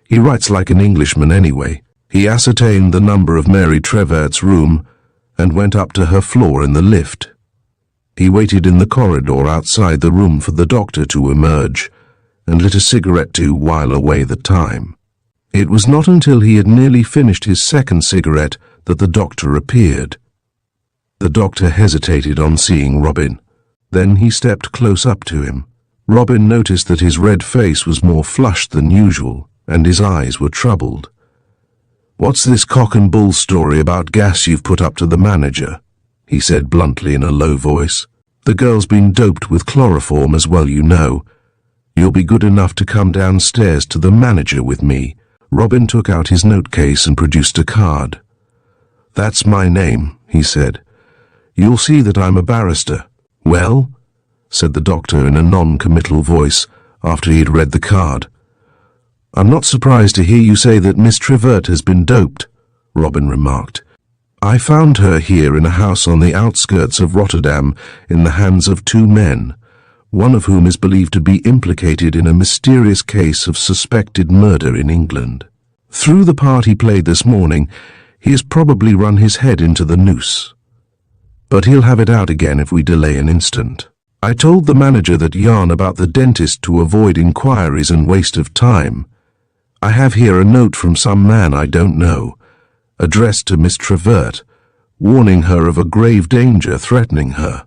"He writes like an Englishman anyway." He ascertained the number of Mary Trevert's room and went up to her floor in the lift. He waited in the corridor outside the room for the doctor to emerge, and lit a cigarette to while away the time. It was not until he had nearly finished his second cigarette that the doctor appeared. The doctor hesitated on seeing Robin. Then he stepped close up to him. Robin noticed that his red face was more flushed than usual, and his eyes were troubled. "What's this cock and bull story about gas you've put up to the manager?" he said bluntly in a low voice. "The girl's been doped with chloroform as well you know. You'll be good enough to come downstairs to the manager with me." Robin took out his note-case and produced a card. "That's my name," he said. "You'll see that I'm a barrister." "Well?" said the doctor in a non-committal voice after he had read the card. "I'm not surprised to hear you say that Miss Trevert has been doped," Robin remarked. "I found her here in a house on the outskirts of Rotterdam in the hands of 2 men, one of whom is believed to be implicated in a mysterious case of suspected murder in England. Through the part he played this morning, he has probably run his head into the noose. But he'll have it out again if we delay an instant. I told the manager that yarn about the dentist to avoid inquiries and waste of time. I have here a note from some man I don't know, addressed to Miss Trevert, warning her of a grave danger threatening her.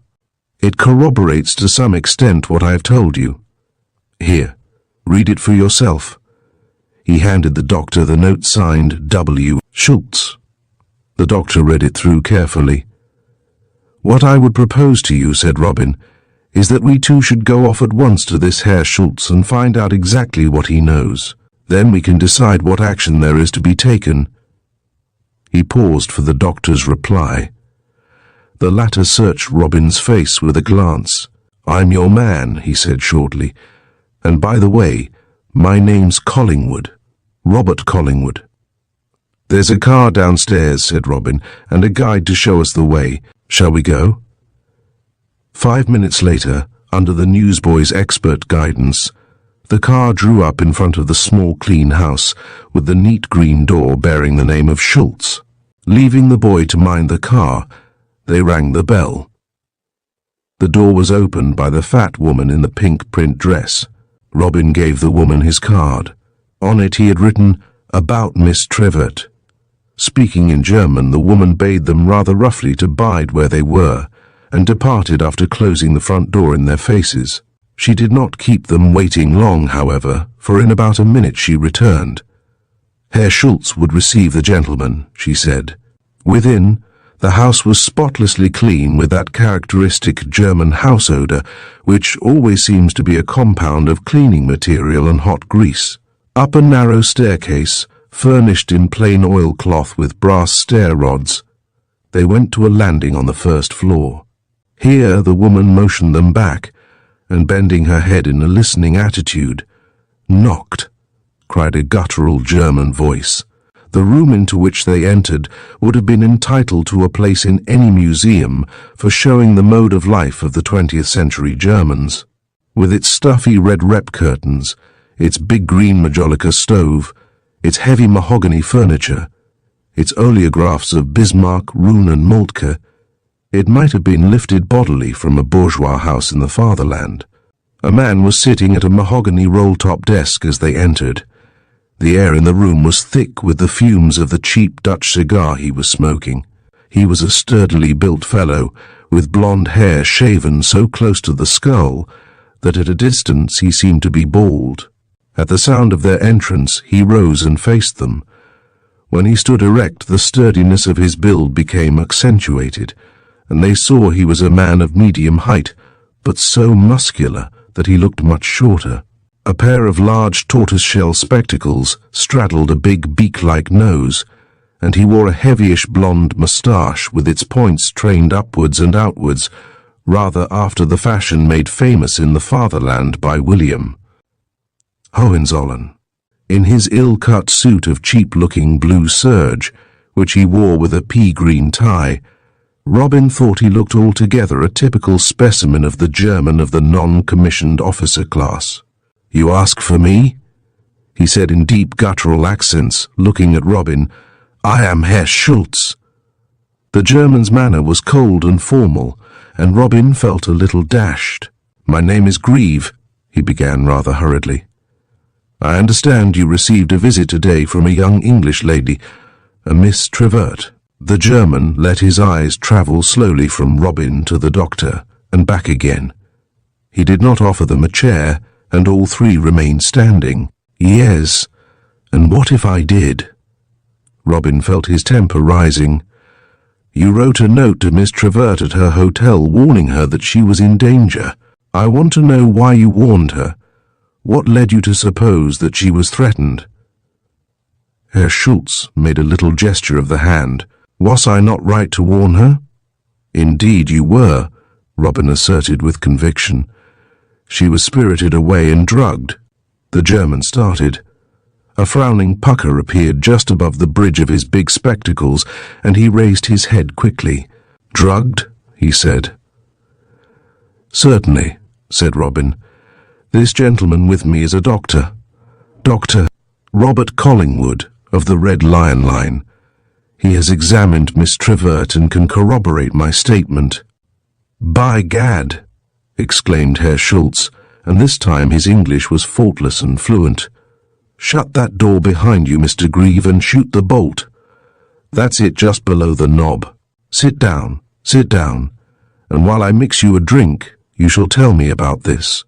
It corroborates to some extent what I have told you. Here, read it for yourself." He handed the doctor the note signed W. Schultz. The doctor read it through carefully. "What I would propose to you," said Robin, "is that we 2 should go off at once to this Herr Schultz and find out exactly what he knows. Then we can decide what action there is to be taken." He paused for the doctor's reply. The latter searched Robin's face with a glance. "I'm your man," he said shortly. "And by the way, my name's Collingwood, Robert Collingwood." "There's a car downstairs," said Robin, "and a guide to show us the way. Shall we go?" 5 minutes later, under the newsboy's expert guidance, The car drew up in front of the small clean house with the neat green door bearing the name of Schultz. Leaving the boy to mind the car, they rang the bell. The door was opened by the fat woman in the pink print dress. Robin gave the woman his card. On it he had written, "About Miss Trevert." Speaking in German, the woman bade them rather roughly to bide where they were, and departed after closing the front door in their faces. She did not keep them waiting long, however, for in about a minute she returned. Herr Schultz would receive the gentleman, she said. Within, the house was spotlessly clean with that characteristic German house odor, which always seems to be a compound of cleaning material and hot grease. Up a narrow staircase, furnished in plain oilcloth with brass stair rods, they went to a landing on the first floor. Here the woman motioned them back, and bending her head in a listening attitude, "Knocked," cried a guttural German voice. The room into which they entered would have been entitled to a place in any museum for showing the mode of life of the 20th century Germans. With its stuffy red rep curtains, its big green majolica stove, its heavy mahogany furniture, its oleographs of Bismarck, Roon and Moltke, it might have been lifted bodily from a bourgeois house in the fatherland. A man was sitting at a mahogany roll-top desk as they entered. The air in the room was thick with the fumes of the cheap Dutch cigar he was smoking. He was a sturdily built fellow, with blonde hair shaven so close to the skull that at a distance he seemed to be bald. At the sound of their entrance, he rose and faced them. When he stood erect, the sturdiness of his build became accentuated, and they saw he was a man of medium height, but so muscular that he looked much shorter. A pair of large tortoise-shell spectacles straddled a big beak-like nose, and he wore a heavyish blonde moustache with its points trained upwards and outwards, rather after the fashion made famous in the fatherland by William. Hohenzollern. In his ill-cut suit of cheap-looking blue serge, which he wore with a pea-green tie, Robin thought he looked altogether a typical specimen of the German of the non-commissioned officer class. "You ask for me?" he said in deep guttural accents, looking at Robin. "I am Herr Schultz." The German's manner was cold and formal, and Robin felt a little dashed. "My name is Grieve," he began rather hurriedly. "I understand you received a visit today from a young English lady, a Miss Trevert." The German let his eyes travel slowly from Robin to the doctor and back again. He did not offer them a chair, and all three remained standing. "Yes, and what if I did?" Robin felt his temper rising. "You wrote a note to Miss Trevert at her hotel warning her that she was in danger. I want to know why you warned her. What led you to suppose that she was threatened?" Herr Schultz made a little gesture of the hand. "Was I not right to warn her?" "Indeed you were," Robin asserted with conviction. "She was spirited away and drugged." The German started. A frowning pucker appeared just above the bridge of his big spectacles, and he raised his head quickly. "Drugged?" he said. "Certainly," said Robin. "This gentleman with me is a doctor. Dr. Robert Collingwood, of the Red Lion line. He has examined Miss Trevert and can corroborate my statement." "By gad!" exclaimed Herr Schultz, and this time his English was faultless and fluent. "Shut that door behind you, Mr. Grieve, and shoot the bolt. That's it, just below the knob. Sit down, and while I mix you a drink, you shall tell me about this."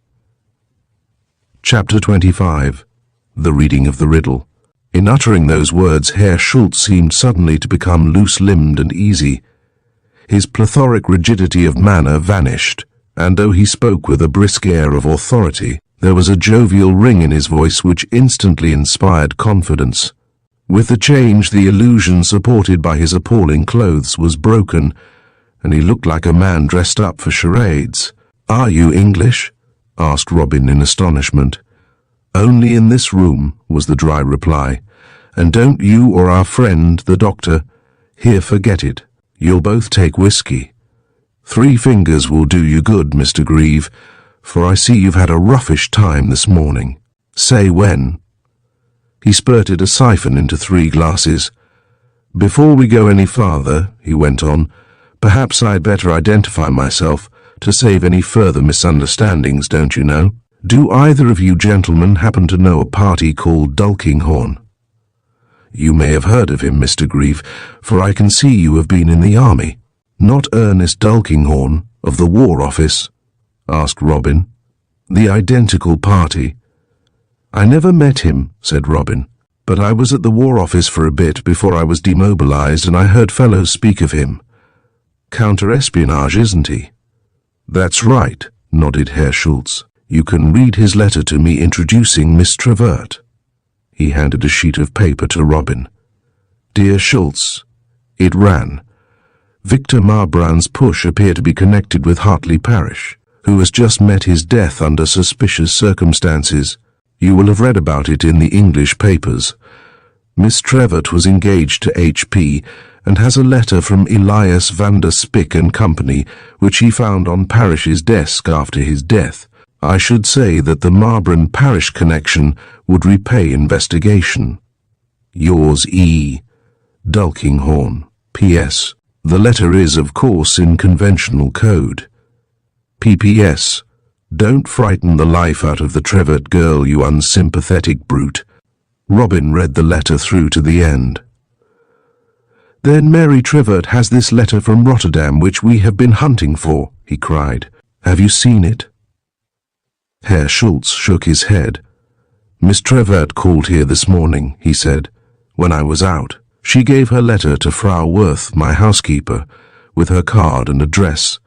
Chapter 25. The Reading of the Riddle. In uttering those words, Herr Schultz seemed suddenly to become loose-limbed and easy. His plethoric rigidity of manner vanished, and though he spoke with a brisk air of authority, there was a jovial ring in his voice which instantly inspired confidence. With the change, the illusion supported by his appalling clothes was broken, and he looked like a man dressed up for charades. "Are you English?" asked Robin in astonishment. "Only in this room," was the dry reply. "And don't you or our friend, the doctor, here forget it. You'll both take whiskey. 3 fingers will do you good, Mr. Grieve, for I see you've had a roughish time this morning." Say when." He spurted a siphon into 3 glasses. "Before we go any farther," he went on, "perhaps I'd better identify myself to save any further misunderstandings, don't you know? Do either of you gentlemen happen to know a party called Tulkinghorn?" "You may have heard of him, Mr. Grieve, for I can see you have been in the army." "Not Ernest Tulkinghorn, of the War Office?" asked Robin. "The identical party." "I never met him," said Robin, "but I was at the War Office for a bit before I was demobilized, and I heard fellows speak of him. Counter-espionage, isn't he?" "That's right," nodded Herr Schultz. "You can read his letter to me introducing Miss Trevert." He handed a sheet of paper to Robin. "Dear Schultz," it ran, "Victor Marbrand's push appear to be connected with Hartley Parish, who has just met his death under suspicious circumstances. You will have read about it in the English papers. Miss Trevert was engaged to H.P. and has a letter from Elias van der Spik and Company, which he found on Parish's desk after his death. I should say that the Marbrand Parish connection would repay investigation. Yours E. Tulkinghorn. P.S. The letter is, of course, in conventional code. P.P.S. Don't frighten the life out of the Trevert girl, you unsympathetic brute." Robin read the letter through to the end. "Then Mary Trevert has this letter from Rotterdam which we have been hunting for," he cried. "Have you seen it?" Herr Schultz shook his head. "Miss Trevert called here this morning," he said, "when I was out. She gave her letter to Frau Worth, my housekeeper, with her card and address.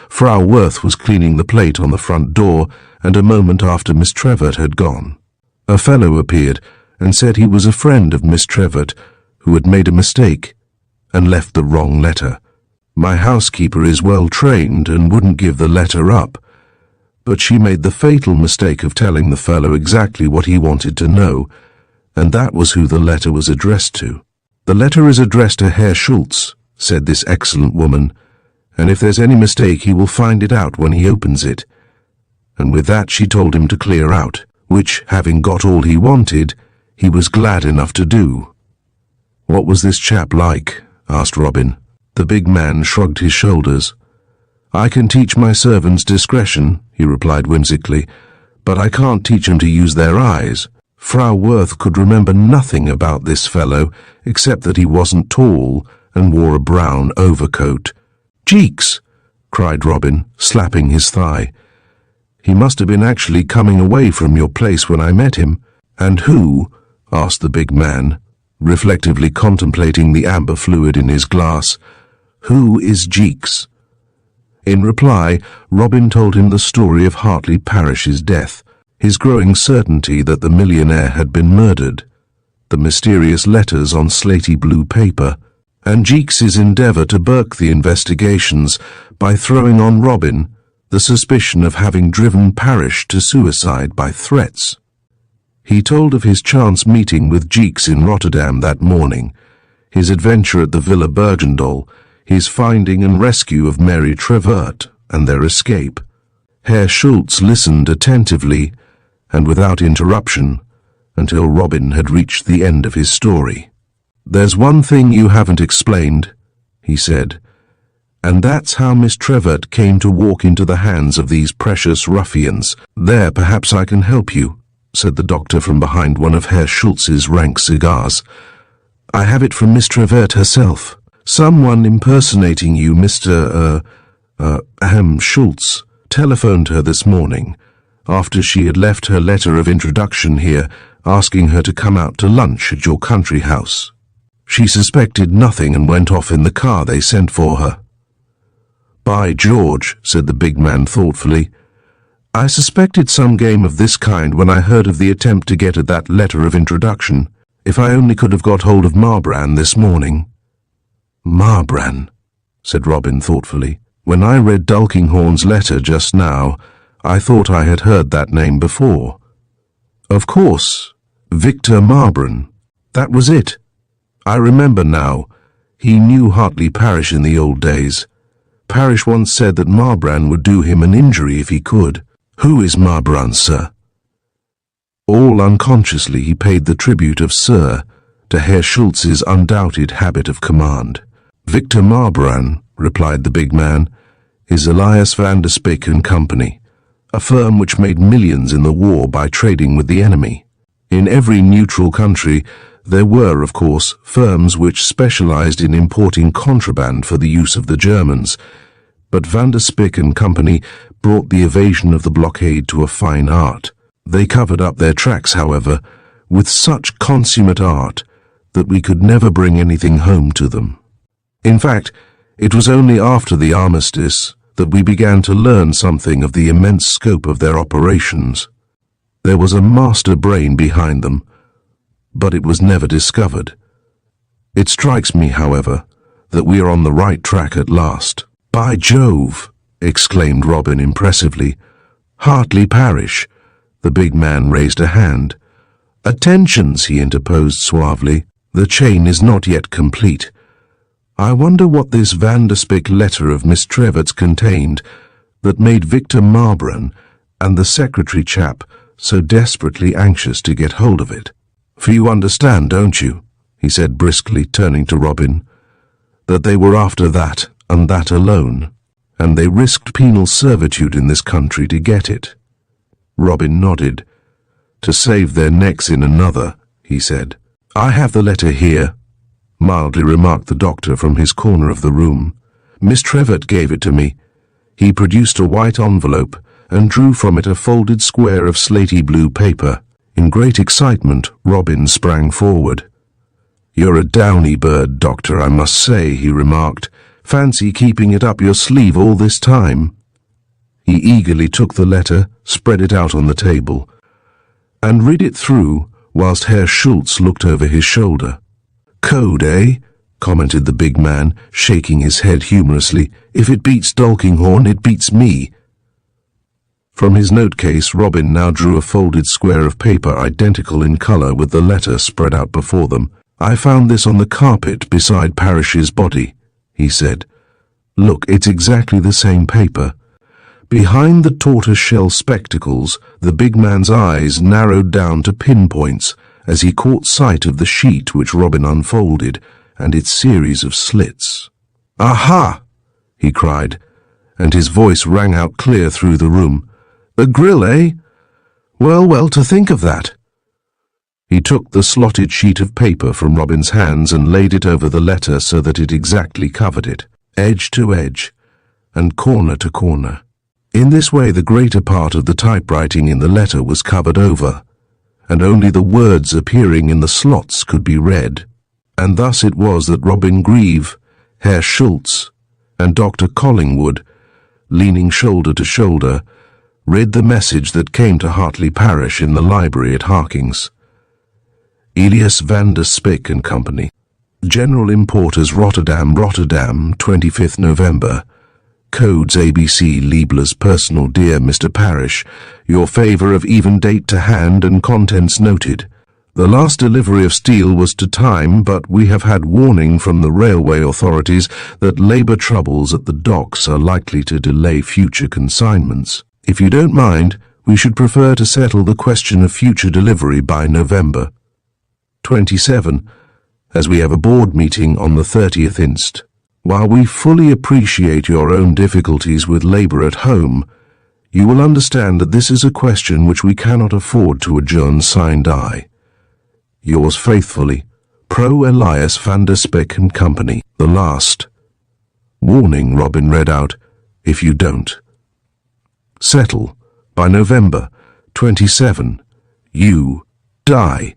Frau Worth was cleaning the plate on the front door, and a moment after Miss Trevert had gone, a fellow appeared and said he was a friend of Miss Trevert who had made a mistake and left the wrong letter. My housekeeper is well trained and wouldn't give the letter up, but she made the fatal mistake of telling the fellow exactly what he wanted to know, and that was who the letter was addressed to. 'The letter is addressed to Herr Schultz,' said this excellent woman, 'and if there's any mistake he will find it out when he opens it.' And with that she told him to clear out, which, having got all he wanted, he was glad enough to do." "What was this chap like?" asked Robin. The big man shrugged his shoulders. "I can teach my servants discretion," he replied whimsically, "but I can't teach them to use their eyes. Frau Worth could remember nothing about this fellow except that he wasn't tall and wore a brown overcoat." "Jeeks!" cried Robin, slapping his thigh. "He must have been actually coming away from your place when I met him." "And who?" asked the big man, reflectively contemplating the amber fluid in his glass. "Who is Jeeks?" In reply, Robin told him the story of Hartley Parish's death, his growing certainty that the millionaire had been murdered, the mysterious letters on slaty blue paper, and Jeeks's endeavour to burke the investigations by throwing on Robin the suspicion of having driven Parish to suicide by threats. He told of his chance meeting with Jeeks in Rotterdam that morning, his adventure at the Villa Bergendal, his finding and rescue of Mary Trevert, and their escape. Herr Schultz listened attentively and without interruption until Robin had reached the end of his story. "There's one thing you haven't explained," he said, "and that's how Miss Trevert came to walk into the hands of these precious ruffians. There perhaps I can help you," said the doctor from behind one of Herr Schultz's rank cigars. "I have it from Miss Trevert herself. Someone impersonating you, Mr. Schultz, telephoned her this morning, after she had left her letter of introduction here, asking her to come out to lunch at your country house. She suspected nothing and went off in the car they sent for her." "By George," said the big man thoughtfully, "I suspected some game of this kind when I heard of the attempt to get at that letter of introduction. If I only could have got hold of Marbrand this morning." "Marbrand," said Robin thoughtfully. "When I read Tulkinghorn's letter just now, I thought I had heard that name before. Of course, Victor Marbrand. That was it. I remember now. He knew Hartley Parish in the old days. Parish once said that Marbrand would do him an injury if he could. Who is Marbrand, sir?" All unconsciously he paid the tribute of Sir to Herr Schultz's undoubted habit of command. Victor Marbrand, replied the big man, is Elias van der Spek and Company, a firm which made millions in the war by trading with the enemy. In every neutral country, there were, of course, firms which specialized in importing contraband for the use of the Germans, but van der Spek and Company brought the evasion of the blockade to a fine art. They covered up their tracks, however, with such consummate art that we could never bring anything home to them. In fact, it was only after the armistice that we began to learn something of the immense scope of their operations. There was a master brain behind them, but it was never discovered. It strikes me, however, that we are on the right track at last. By Jove! Exclaimed Robin impressively. Hartley Parish. The big man raised a hand. Attentions, he interposed suavely. The chain is not yet complete. I wonder what this Van der Spek letter of Miss Trevor's contained that made Victor Marbrand and the secretary chap so desperately anxious to get hold of it. For you understand, don't you, he said briskly, turning to Robin, that they were after that and that alone, and they risked penal servitude in this country to get it. Robin nodded. To save their necks in another, he said. I have the letter here, mildly remarked the doctor from his corner of the room. Miss Trevor gave it to me. He produced a white envelope and drew from it a folded square of slaty blue paper. In great excitement, Robin sprang forward. You're a downy bird, Doctor, I must say, he remarked. Fancy keeping it up your sleeve all this time. He eagerly took the letter, spread it out on the table, and read it through whilst Herr Schultz looked over his shoulder. Code, eh? Commented the big man, shaking his head humorously. If it beats Dolkinghorn, it beats me. From his note-case, Robin now drew a folded square of paper identical in colour with the letter spread out before them. I found this on the carpet beside Parrish's body, he said. Look, it's exactly the same paper. Behind the tortoise-shell spectacles, the big man's eyes narrowed down to pinpoints as he caught sight of the sheet which Robin unfolded and its series of slits. Aha! He cried, and his voice rang out clear through the room. The grill, eh? Well, well, to think of that. He took the slotted sheet of paper from Robin's hands and laid it over the letter so that it exactly covered it, edge to edge, and corner to corner. In this way the greater part of the typewriting in the letter was covered over, and only the words appearing in the slots could be read. And thus it was that Robin Grieve, Herr Schultz, and Dr. Collingwood, leaning shoulder to shoulder, read the message that came to Hartley Parish in the library at Harking's. Elias van der Spek and Company, General Importers, Rotterdam, 25th November. Codes ABC Liebler's personal. Dear Mr. Parish, your favour of even date to hand and contents noted. The last delivery of steel was to time, but we have had warning from the railway authorities that labour troubles at the docks are likely to delay future consignments. If you don't mind, we should prefer to settle the question of future delivery by November 27, as we have a board meeting on the 30th inst. While we fully appreciate your own difficulties with labour at home, you will understand that this is a question which we cannot afford to adjourn. Signed I. Yours faithfully, Pro Elias van der Spek and Company. The last. Warning, Robin read out, if you don't. Settle. By November 27. You die.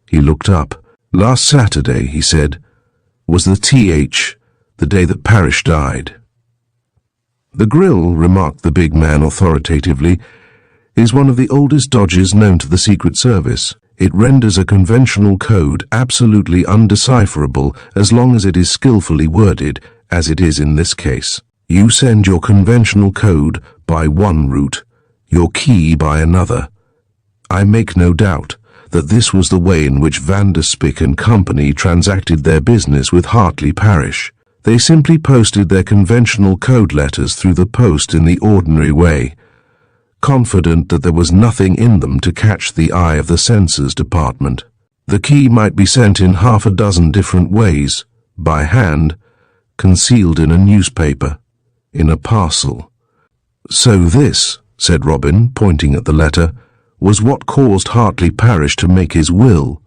He looked up. Last Saturday, he said, was the the day that Parish died. The grill, remarked the big man authoritatively, is one of the oldest dodges known to the Secret Service. It renders a conventional code absolutely undecipherable as long as it is skillfully worded, as it is in this case. You send your conventional code by one route, your key by another. I make no doubt that this was the way in which Van der Spek and Company transacted their business with Hartley Parish. They simply posted their conventional code letters through the post in the ordinary way, confident that there was nothing in them to catch the eye of the censors department. The key might be sent in 6 different ways, by hand, concealed in a newspaper, in a parcel. So this, said Robin, pointing at the letter, was what caused Hartley Parish to make his will.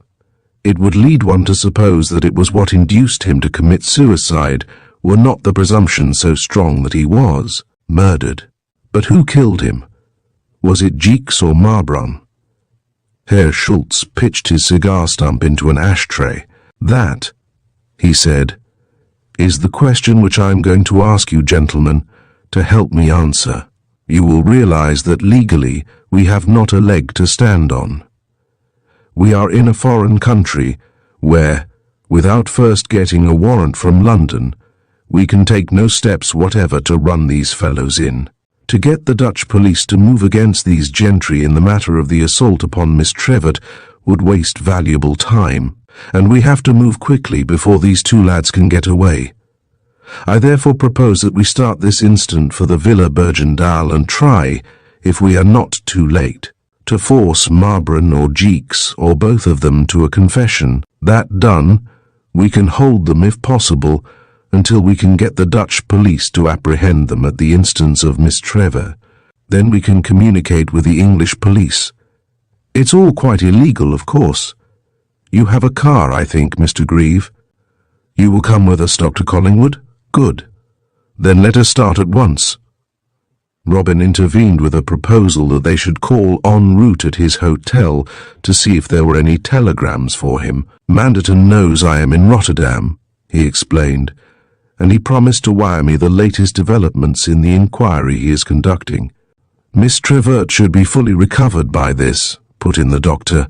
It would lead one to suppose that it was what induced him to commit suicide, were not the presumption so strong that he was murdered. But who killed him? Was it Jeeks or Marbrun? Herr Schultz pitched his cigar stump into an ashtray. That, he said, is the question which I am going to ask you, gentlemen, to help me answer. You will realize that legally we have not a leg to stand on. We are in a foreign country where, without first getting a warrant from London, we can take no steps whatever to run these fellows in. To get the Dutch police to move against these gentry in the matter of the assault upon Miss Trevett would waste valuable time, and we have to move quickly before these 2 lads can get away. I therefore propose that we start this instant for the Villa Bergendal and try, if we are not too late, to force Marbrun or Jeeks or both of them to a confession. That done, we can hold them if possible until we can get the Dutch police to apprehend them at the instance of Miss Trevor. Then we can communicate with the English police. It's all quite illegal, of course. You have a car, I think, Mr. Grieve. You will come with us, Dr. Collingwood? Good. Then let us start at once. Robin intervened with a proposal that they should call en route at his hotel to see if there were any telegrams for him. Manderton knows I am in Rotterdam, he explained, and he promised to wire me the latest developments in the inquiry he is conducting. Miss Trevett should be fully recovered by this, put in the doctor.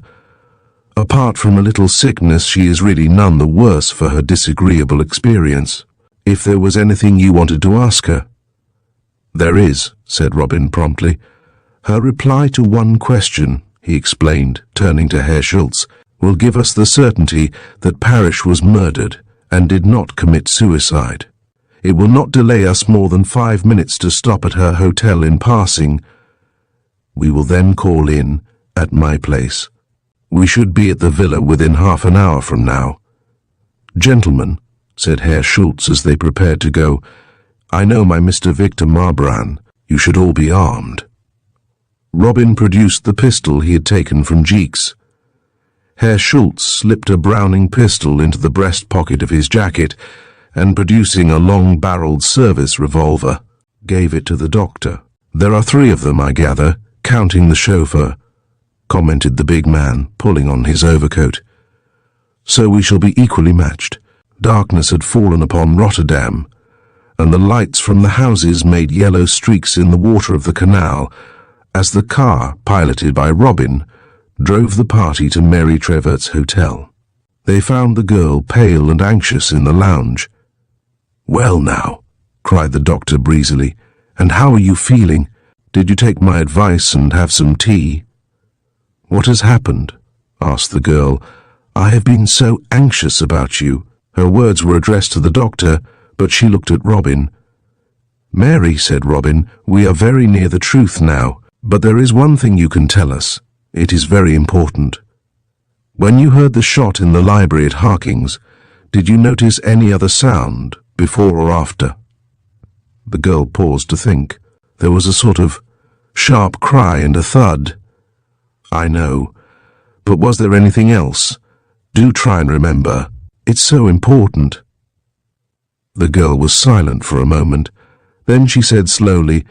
Apart from a little sickness, she is really none the worse for her disagreeable experience. If there was anything you wanted to ask her. There is, said Robin promptly. Her reply to one question, he explained, turning to Herr Schultz, will give us the certainty that Parish was murdered and did not commit suicide. It will not delay us more than 5 minutes to stop at her hotel in passing. We will then call in at my place. We should be at the villa within half an hour from now. Gentlemen, said Herr Schultz as they prepared to go, I know my Mr. Victor Marbrun. You should all be armed. Robin produced the pistol he had taken from Jeeks. Herr Schultz slipped a Browning pistol into the breast pocket of his jacket, and producing a long-barreled service revolver, gave it to the doctor. There are 3 of them, I gather, counting the chauffeur, commented the big man, pulling on his overcoat. So we shall be equally matched. Darkness had fallen upon Rotterdam, and the lights from the houses made yellow streaks in the water of the canal, as the car, piloted by Robin, drove the party to Mary Trevett's hotel. They found the girl pale and anxious in the lounge. Well now, cried the doctor breezily, and how are you feeling? Did you take my advice and have some tea? What has happened? Asked the girl. I have been so anxious about you. Her words were addressed to the doctor, but she looked at Robin. Mary, said Robin, we are very near the truth now, but there is one thing you can tell us. It is very important. When you heard the shot in the library at Harking's, did you notice any other sound, before or after? The girl paused to think. There was a sort of sharp cry and a thud. I know, but was there anything else? Do try and remember. It's so important. The girl was silent for a moment. Then she said slowly,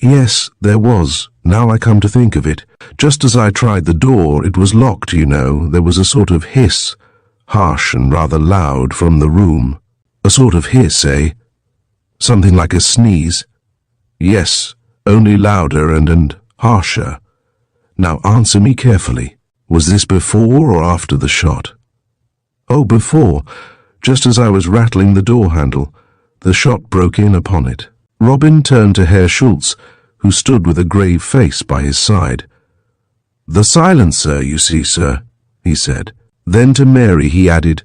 Yes, there was. Now I come to think of it. Just as I tried the door, it was locked, you know. There was a sort of hiss, harsh and rather loud, from the room. A sort of hiss, eh? Something like a sneeze. Yes, only louder and harsher. Now answer me carefully. Was this before or after the shot? Oh, before. Just as I was rattling the door handle, the shot broke in upon it. Robin turned to Herr Schultz, who stood with a grave face by his side. The silencer, you see, sir, he said. Then to Mary he added,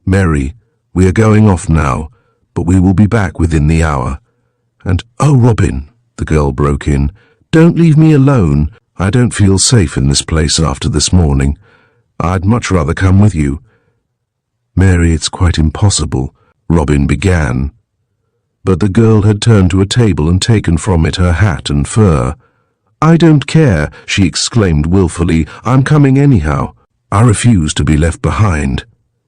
Mary, we are going off now, but we will be back within the hour. And, oh, Robin, the girl broke in, Don't leave me alone. I don't feel safe in this place after this morning. I'd much rather come with you." "Mary, it's quite impossible," Robin began. But the girl had turned to a table and taken from it her hat and fur. "I don't care," she exclaimed wilfully. "I'm coming anyhow. I refuse to be left behind."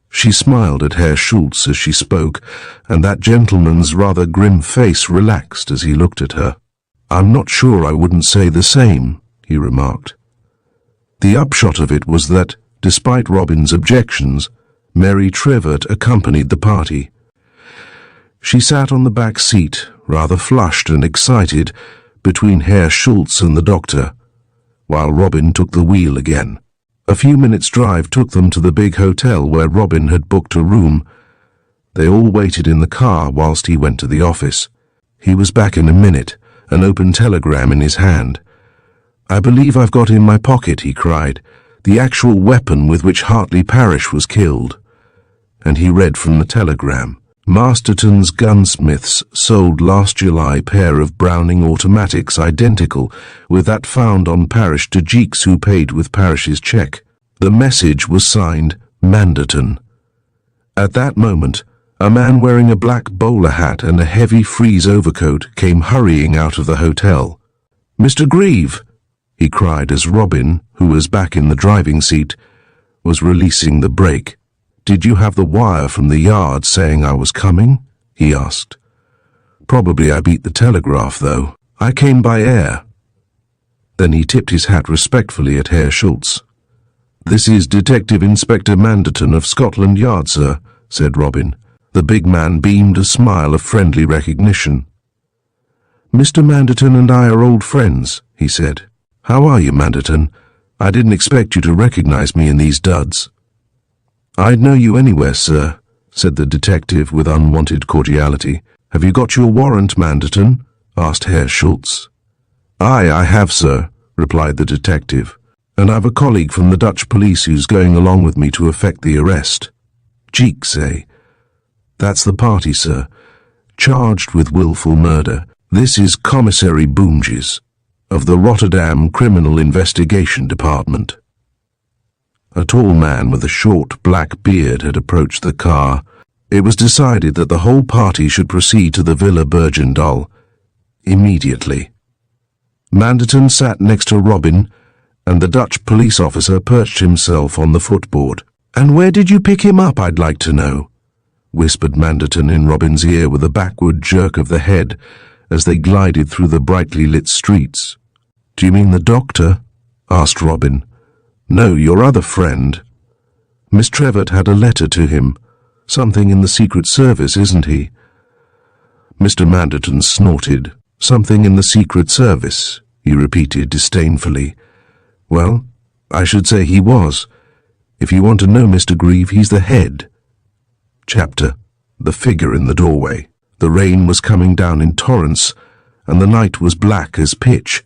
She smiled at Herr Schultz as she spoke, and that gentleman's rather grim face relaxed as he looked at her. "I'm not sure I wouldn't say the same," he remarked. The upshot of it was that, despite Robin's objections, Mary Trevett accompanied the party. She sat on the back seat, rather flushed and excited, between Herr Schultz and the doctor, while Robin took the wheel again. A few minutes' drive took them to the big hotel where Robin had booked a room. They all waited in the car whilst he went to the office. He was back in a minute, an open telegram in his hand. "I believe I've got in my pocket," he cried, "the actual weapon with which Hartley Parrish was killed." And he read from the telegram: "Masterton's Gunsmiths sold last July pair of Browning automatics identical with that found on Parrish to Jeeks, who paid with Parrish's cheque." The message was signed Manderton. At that moment, a man wearing a black bowler hat and a heavy frieze overcoat came hurrying out of the hotel. "Mr. Grieve!" he cried as Robin, who was back in the driving seat, was releasing the brake. "Did you have the wire from the yard saying I was coming?" he asked. "Probably I beat the telegraph, though. I came by air." Then he tipped his hat respectfully at Herr Schultz. "This is Detective Inspector Manderton of Scotland Yard, sir," said Robin. The big man beamed a smile of friendly recognition. "Mr. Manderton and I are old friends," he said. "How are you, Manderton? I didn't expect you to recognize me in these duds." "I'd know you anywhere, sir," said the detective with unwanted cordiality. "Have you got your warrant, Manderton?" asked Herr Schultz. "Aye, I have, sir," replied the detective, "and I've a colleague from the Dutch police who's going along with me to effect the arrest." "Jeeks, eh?" "That's the party, sir. Charged with willful murder. This is Commissary Boomges, of the Rotterdam Criminal Investigation Department." A tall man with a short black beard had approached the car. It was decided that the whole party should proceed to the Villa Bergendal immediately. Manderton sat next to Robin, and the Dutch police officer perched himself on the footboard. "And where did you pick him up, I'd like to know?" whispered Manderton in Robin's ear with a backward jerk of the head as they glided through the brightly lit streets. "Do you mean the doctor?" asked Robin. "No, your other friend. Miss Trevett had a letter to him. Something in the Secret Service, isn't he?" Mr. Manderton snorted. "Something in the Secret Service," he repeated disdainfully. "Well, I should say he was. If you want to know, Mr. Grieve, he's the head." Chapter: The Figure in the Doorway. The rain was coming down in torrents, and the night was black as pitch.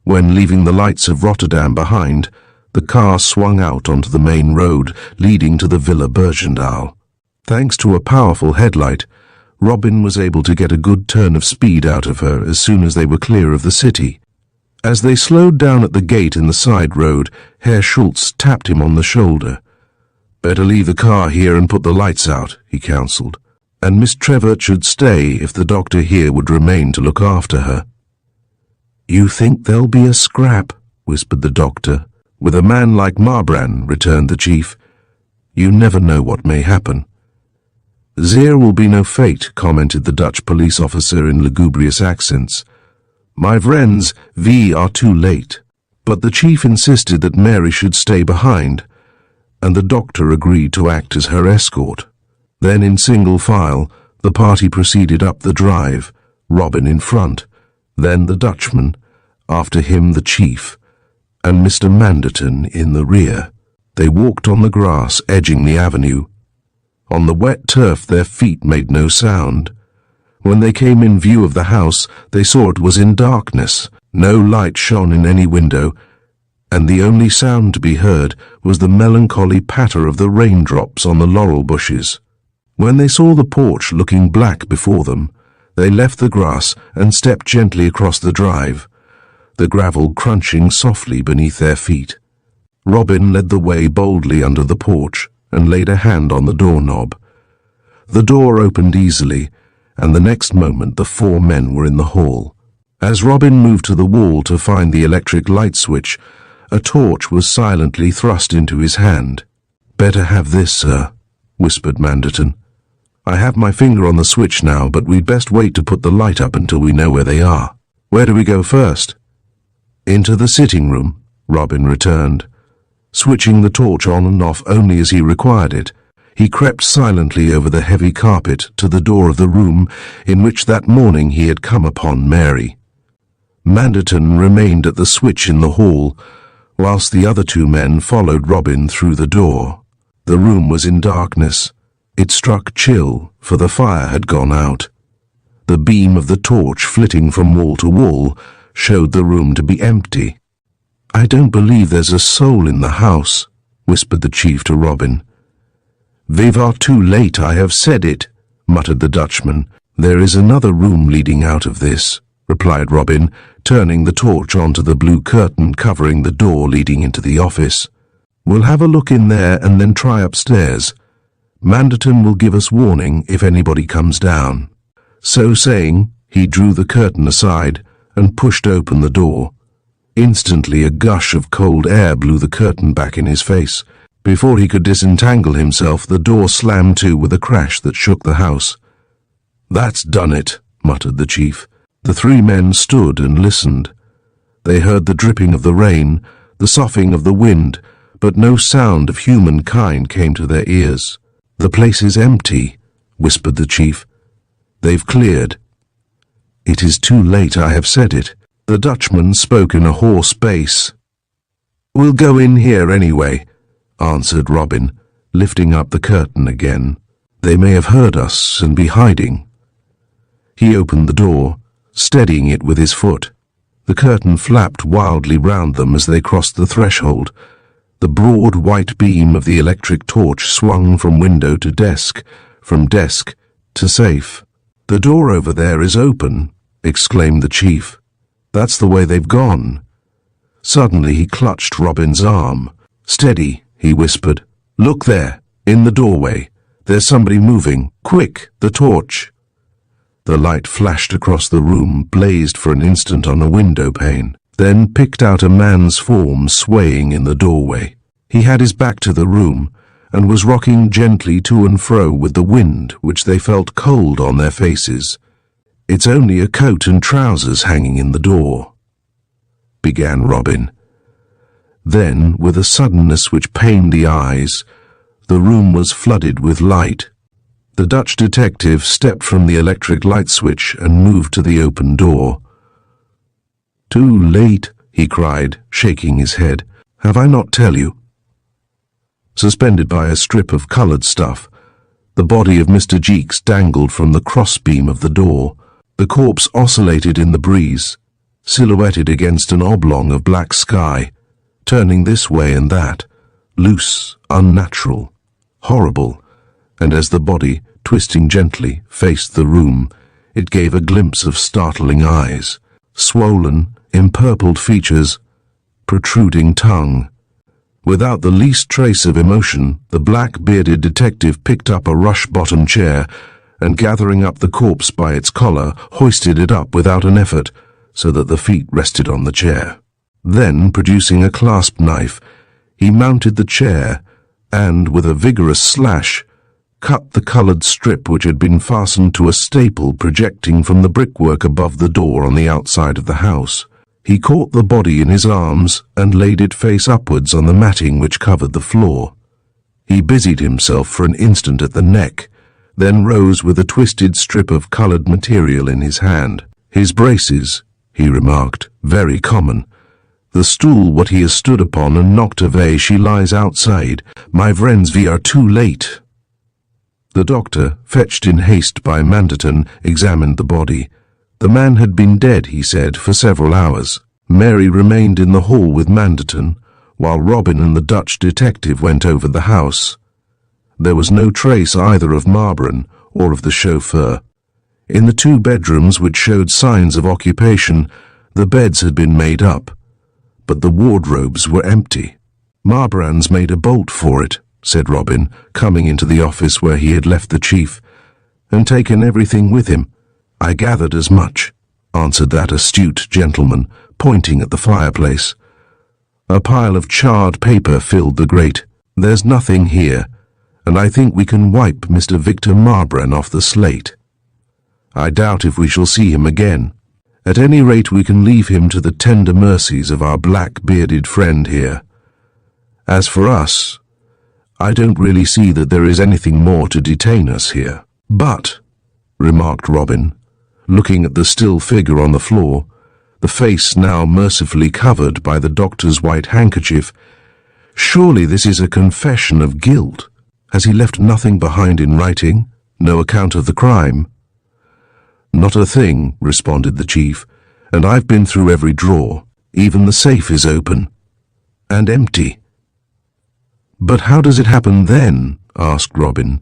When, leaving the lights of Rotterdam behind, the car swung out onto the main road leading to the Villa Bergendal. Thanks to a powerful headlight, Robin was able to get a good turn of speed out of her as soon as they were clear of the city. As they slowed down at the gate in the side road, Herr Schultz tapped him on the shoulder. "Better leave the car here and put the lights out," he counselled, "and Miss Trevett should stay if the doctor here would remain to look after her." "You think there'll be a scrap?" whispered the doctor. "With a man like Marbran," returned the chief, "you never know what may happen." "There will be no fate," commented the Dutch police officer in lugubrious accents. "My friends, we are too late." But the chief insisted that Mary should stay behind, and the doctor agreed to act as her escort. Then, in single file, the party proceeded up the drive, Robin in front, then the Dutchman, after him the chief, and Mr. Manderton in the rear. They walked on the grass edging the avenue. On the wet turf their feet made no sound. When they came in view of the house, they saw it was in darkness. No light shone in any window, and the only sound to be heard was the melancholy patter of the raindrops on the laurel bushes. When they saw the porch looking black before them, they left the grass and stepped gently across the drive. the gravel crunching softly beneath their feet. Robin led the way boldly under the porch and laid a hand on the doorknob. The door opened easily, and the next moment the four men were in the hall. As Robin moved to the wall to find the electric light switch, a torch was silently thrust into his hand. "Better have this, sir," whispered Manderton. "I have my finger on the switch now, but we'd best wait to put the light up until we know where they are." "Where do we go first?" "Into the sitting room," Robin returned, switching the torch on and off only as he required it. He crept silently over the heavy carpet to the door of the room in which that morning he had come upon Mary. Manderton remained at the switch in the hall, whilst the other two men followed Robin through the door. The room was in darkness. It struck chill, for the fire had gone out. The beam of the torch flitting from wall to wall showed the room to be empty. "I don't believe there's a soul in the house," whispered the chief to Robin. "We are too late, I have said it," muttered the Dutchman. "There is another room leading out of this," replied Robin, turning the torch onto the blue curtain covering the door leading into the office. "We'll have a look in there and then try upstairs. Manderton will give us warning if anybody comes down." So saying, he drew the curtain aside and pushed open the door. Instantly a gush of cold air blew the curtain back in his face. Before he could disentangle himself, the door slammed to with a crash that shook the house. "That's done it," muttered the chief. The three men stood and listened. They heard the dripping of the rain, the soughing of the wind, but no sound of humankind came to their ears. "The place is empty," whispered the chief. "They've cleared." "It is too late, I have said it." The Dutchman spoke in a hoarse bass. "We'll go in here anyway," answered Robin, lifting up the curtain again. "They may have heard us and be hiding." He opened the door, steadying it with his foot. The curtain flapped wildly round them as they crossed the threshold. The broad white beam of the electric torch swung from window to desk, from desk to safe. "The door over there is open," exclaimed the chief. "That's the way they've gone." Suddenly he clutched Robin's arm. "Steady," he whispered. "Look there, in the doorway. There's somebody moving. Quick, the torch." The light flashed across the room, blazed for an instant on a window pane, then picked out a man's form swaying in the doorway. He had his back to the room and was rocking gently to and fro with the wind, which they felt cold on their faces. "It's only a coat and trousers hanging in the door," began Robin. Then, with a suddenness which pained the eyes, the room was flooded with light. The Dutch detective stepped from the electric light switch and moved to the open door. "Too late," he cried, shaking his head. "Have I not tell you?" Suspended by a strip of coloured stuff, the body of Mr. Jeeks dangled from the crossbeam of the door. The corpse oscillated in the breeze, silhouetted against an oblong of black sky, turning this way and that, loose, unnatural, horrible, and as the body, twisting gently, faced the room, it gave a glimpse of startling eyes, swollen, empurpled features, protruding tongue. Without the least trace of emotion, the black-bearded detective picked up a rush-bottom chair and, gathering up the corpse by its collar, hoisted it up without an effort so that the feet rested on the chair. Then, producing a clasp knife, he mounted the chair and, with a vigorous slash, cut the coloured strip which had been fastened to a staple projecting from the brickwork above the door on the outside of the house. He caught the body in his arms and laid it face upwards on the matting which covered the floor. He busied himself for an instant at the neck, then rose with a twisted strip of coloured material in his hand. "His braces," he remarked, "very common. The stool what he has stood upon and knocked away, she lies outside. My friends, we are too late." The doctor, fetched in haste by Manderton, examined the body. The man had been dead, he said, for several hours. Mary remained in the hall with Manderton, while Robin and the Dutch detective went over the house. There was no trace either of Marbury or of the chauffeur. In the two bedrooms which showed signs of occupation, The beds had been made up, but the wardrobes were empty. "Marbrand's made a bolt for it," said Robin, coming into the office where he had left the chief, "and taken everything with him." "I gathered as much," answered that astute gentleman, pointing at the fireplace. A pile of charred paper filled the grate. "There's nothing here, and I think we can wipe Mr. Victor Marbrand off the slate. I doubt if we shall see him again. At any rate, we can leave him to the tender mercies of our black-bearded friend here. As for us, I don't really see that there is anything more to detain us here." "But," remarked Robin, looking at the still figure on the floor, the face now mercifully covered by the doctor's white handkerchief, "surely this is a confession of guilt. Has he left nothing behind in writing? No account of the crime?" "Not a thing," responded the chief, "and I've been through every drawer. Even the safe is open. And empty." "But how does it happen then," asked Robin,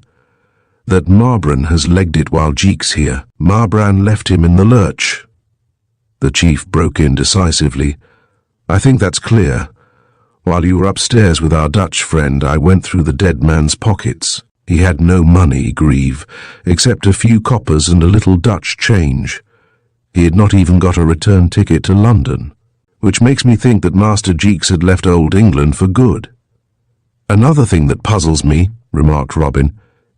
"that Marbrand has legged it while Jeek's here? Marbrand left him in the lurch." The chief broke in decisively. "I think that's clear. While you were upstairs with our Dutch friend, I went through the dead man's pockets. He had no money, Grieve, except a few coppers and a little Dutch change. He had not even got a return ticket to London, which makes me think that Master Jeeks had left old England for good." "Another thing that puzzles me," remarked Robin,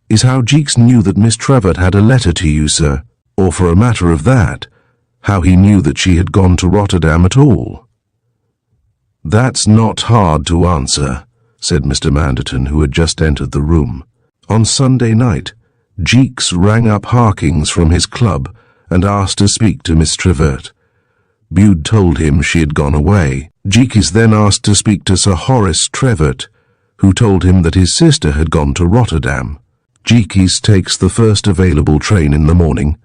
"is how Jeeks knew that Miss Trevor had a letter to you, sir, or for a matter of that, how he knew that she had gone to Rotterdam at all." "That's not hard to answer," said Mr. Manderton, who had just entered the room. "On Sunday night, Jeeks rang up Harkings from his club and asked to speak to Miss Trevert. Bude told him she had gone away. Jeeks then asked to speak to Sir Horace Trevert, who told him that his sister had gone to Rotterdam. Jeeks takes the first available train in the morning,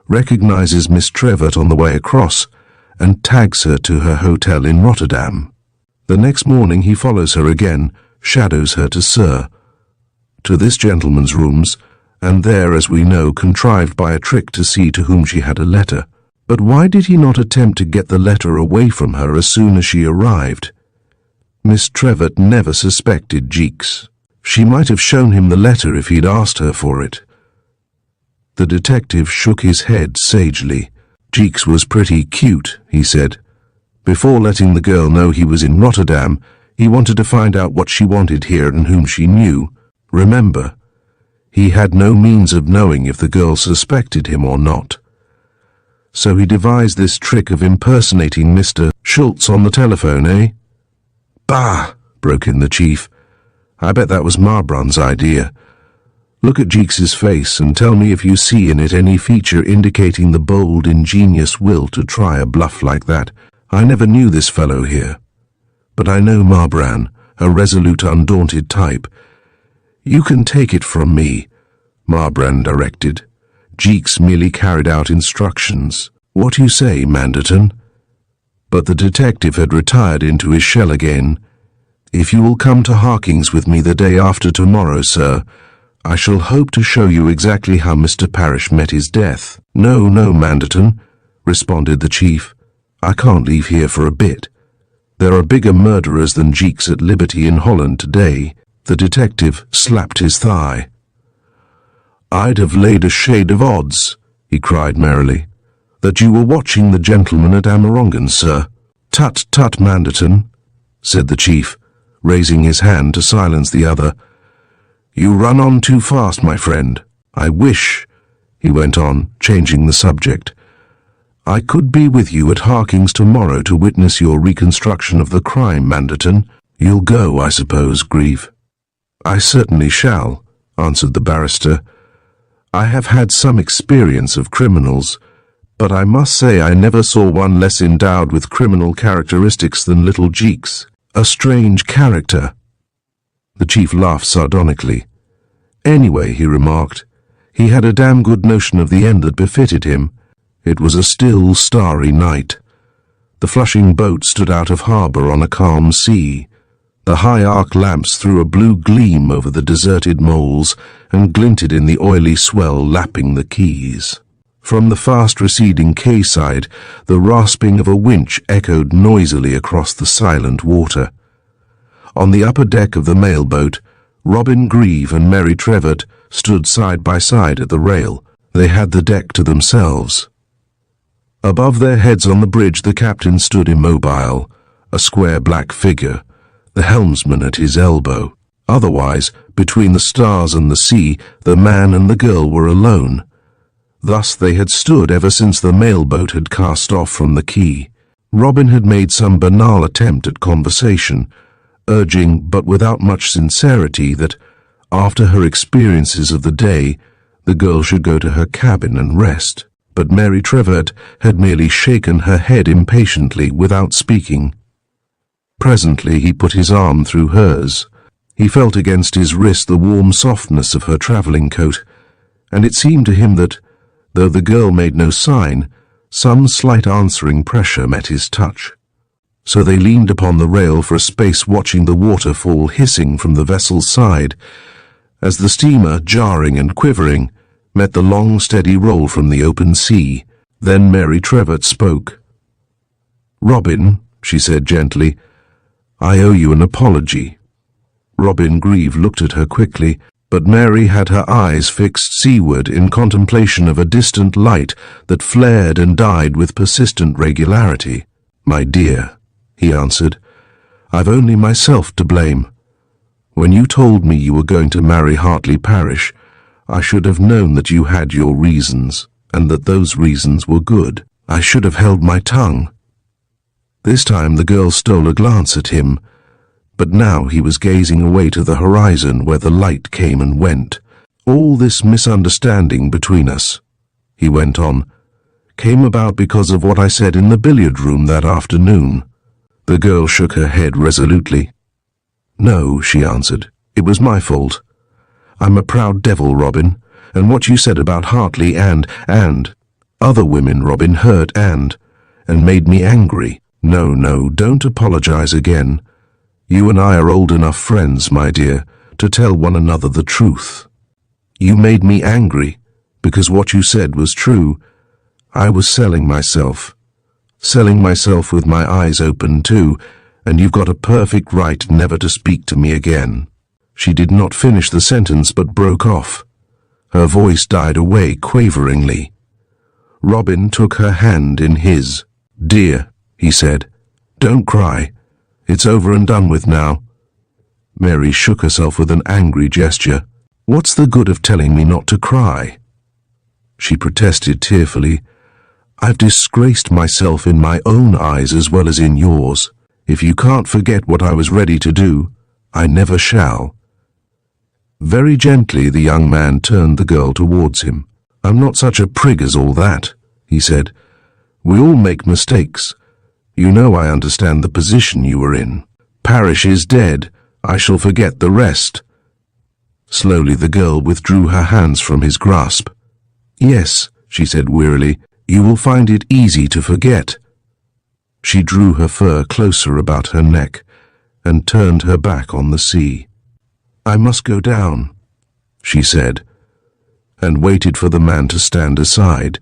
recognizes Miss Trevert on the way across, and tags her to her hotel in Rotterdam. The next morning he follows her again, shadows her to this gentleman's rooms, and there, as we know, contrived by a trick to see to whom she had a letter. But why did he not attempt to get the letter away from her as soon as she arrived? Miss Trevert never suspected Jeeks. She might have shown him the letter if he'd asked her for it. The detective shook his head sagely. "Jeeks was pretty cute," he said. "Before letting the girl know he was in Rotterdam, he wanted to find out what she wanted here and whom she knew. Remember, he had no means of knowing if the girl suspected him or not. So he devised this trick of impersonating Mr. Schultz on the telephone, eh?" "Bah!" broke in the chief. "I bet that was Marbrand's idea. Look at Jeeks's face and tell me if you see in it any feature indicating the bold, ingenious will to try a bluff like that. I never knew this fellow here. But I know Marbrand, a resolute, undaunted type. You can take it from me," Marbrand directed. "Jeeks merely carried out instructions. What you say, Manderton?" But the detective had retired into his shell again. "If you will come to Harkings with me the day after tomorrow, sir, I shall hope to show you exactly how Mr. Parrish met his death." "No, Manderton," responded the chief. "I can't leave here for a bit. There are bigger murderers than Jeeks at liberty in Holland today." The detective slapped his thigh. "I'd have laid a shade of odds," he cried merrily, "that you were watching the gentleman at Amerongen, sir." "Tut, tut, Manderton," said the chief, raising his hand to silence the other. "You run on too fast, my friend. I wish," he went on, changing the subject, "I could be with you at Harkings tomorrow to witness your reconstruction of the crime, Manderton. You'll go, I suppose, Grieve?" "I certainly shall," answered the barrister. "I have had some experience of criminals, but I must say I never saw one less endowed with criminal characteristics than little Jeeks. A strange character." The chief laughed sardonically. "Anyway," he remarked, "he had a damn good notion of the end that befitted him. It was a still, starry night. The Flushing boat stood out of harbour on a calm sea. The high arc lamps threw a blue gleam over the deserted moles and glinted in the oily swell lapping the quays. From the fast-receding quayside, the rasping of a winch echoed noisily across the silent water. On the upper deck of the mailboat, Robin Grieve and Mary Trevett stood side by side at the rail. They had the deck to themselves. Above their heads on the bridge the captain stood immobile, a square black figure, the helmsman at his elbow. Otherwise, between the stars and the sea, the man and the girl were alone. Thus they had stood ever since the mailboat had cast off from the quay. Robin had made some banal attempt at conversation, urging, but without much sincerity, that, after her experiences of the day, the girl should go to her cabin and rest. But Mary Trevett had merely shaken her head impatiently without speaking. Presently he put his arm through hers. He felt against his wrist the warm softness of her travelling coat, and it seemed to him that, though the girl made no sign, some slight answering pressure met his touch. So they leaned upon the rail for a space, watching the waterfall hissing from the vessel's side, as the steamer, jarring and quivering, met the long steady roll from the open sea. Then Mary Trevett spoke. "Robin," she said gently, "I owe you an apology." Robin Grieve looked at her quickly, but Mary had her eyes fixed seaward in contemplation of a distant light that flared and died with persistent regularity. "My dear," he answered, "I've only myself to blame. When you told me you were going to marry Hartley Parish, I should have known that you had your reasons, and that those reasons were good. I should have held my tongue." This time the girl stole a glance at him, but now he was gazing away to the horizon where the light came and went. "All this misunderstanding between us," he went on, "came about because of what I said in the billiard room that afternoon." The girl shook her head resolutely. "No," she answered, "it was my fault. I'm a proud devil, Robin, and what you said about Hartley and other women, Robin, hurt and made me angry. No, don't apologize again. You and I are old enough friends, my dear, to tell one another the truth. You made me angry because what you said was true. I was selling myself with my eyes open too, and you've got a perfect right never to speak to me again." She did not finish the sentence but broke off. Her voice died away quaveringly. Robin took her hand in his. "Dear," he said, "don't cry. It's over and done with now." Mary shook herself with an angry gesture. "What's the good of telling me not to cry?" She protested tearfully. "I've disgraced myself in my own eyes as well as in yours. If you can't forget what I was ready to do, I never shall." Very gently the young man turned the girl towards him. "I'm not such a prig as all that," he said. "We all make mistakes. You know I understand the position you were in. Parish is dead. I shall forget the rest." Slowly the girl withdrew her hands from his grasp. "Yes," she said wearily, "you will find it easy to forget." She drew her fur closer about her neck and turned her back on the sea. "I must go down," she said, and waited for the man to stand aside.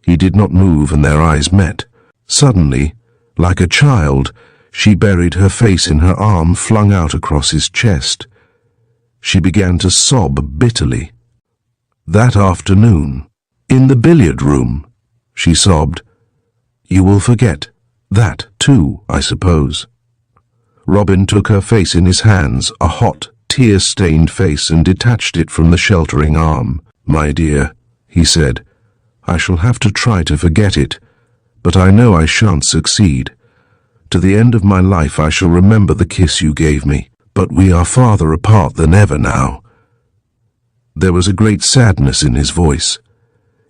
He did not move, and their eyes met. Suddenly, like a child, she buried her face in her arm flung out across his chest. She began to sob bitterly. "That afternoon, in the billiard room," she sobbed. "You will forget that too, I suppose." Robin took her face in his hands, a hot, tear-stained face, and detached it from the sheltering arm. "My dear," he said, "I shall have to try to forget it, but I know I shan't succeed. To the end of my life I shall remember the kiss you gave me, but we are farther apart than ever now." There was a great sadness in his voice.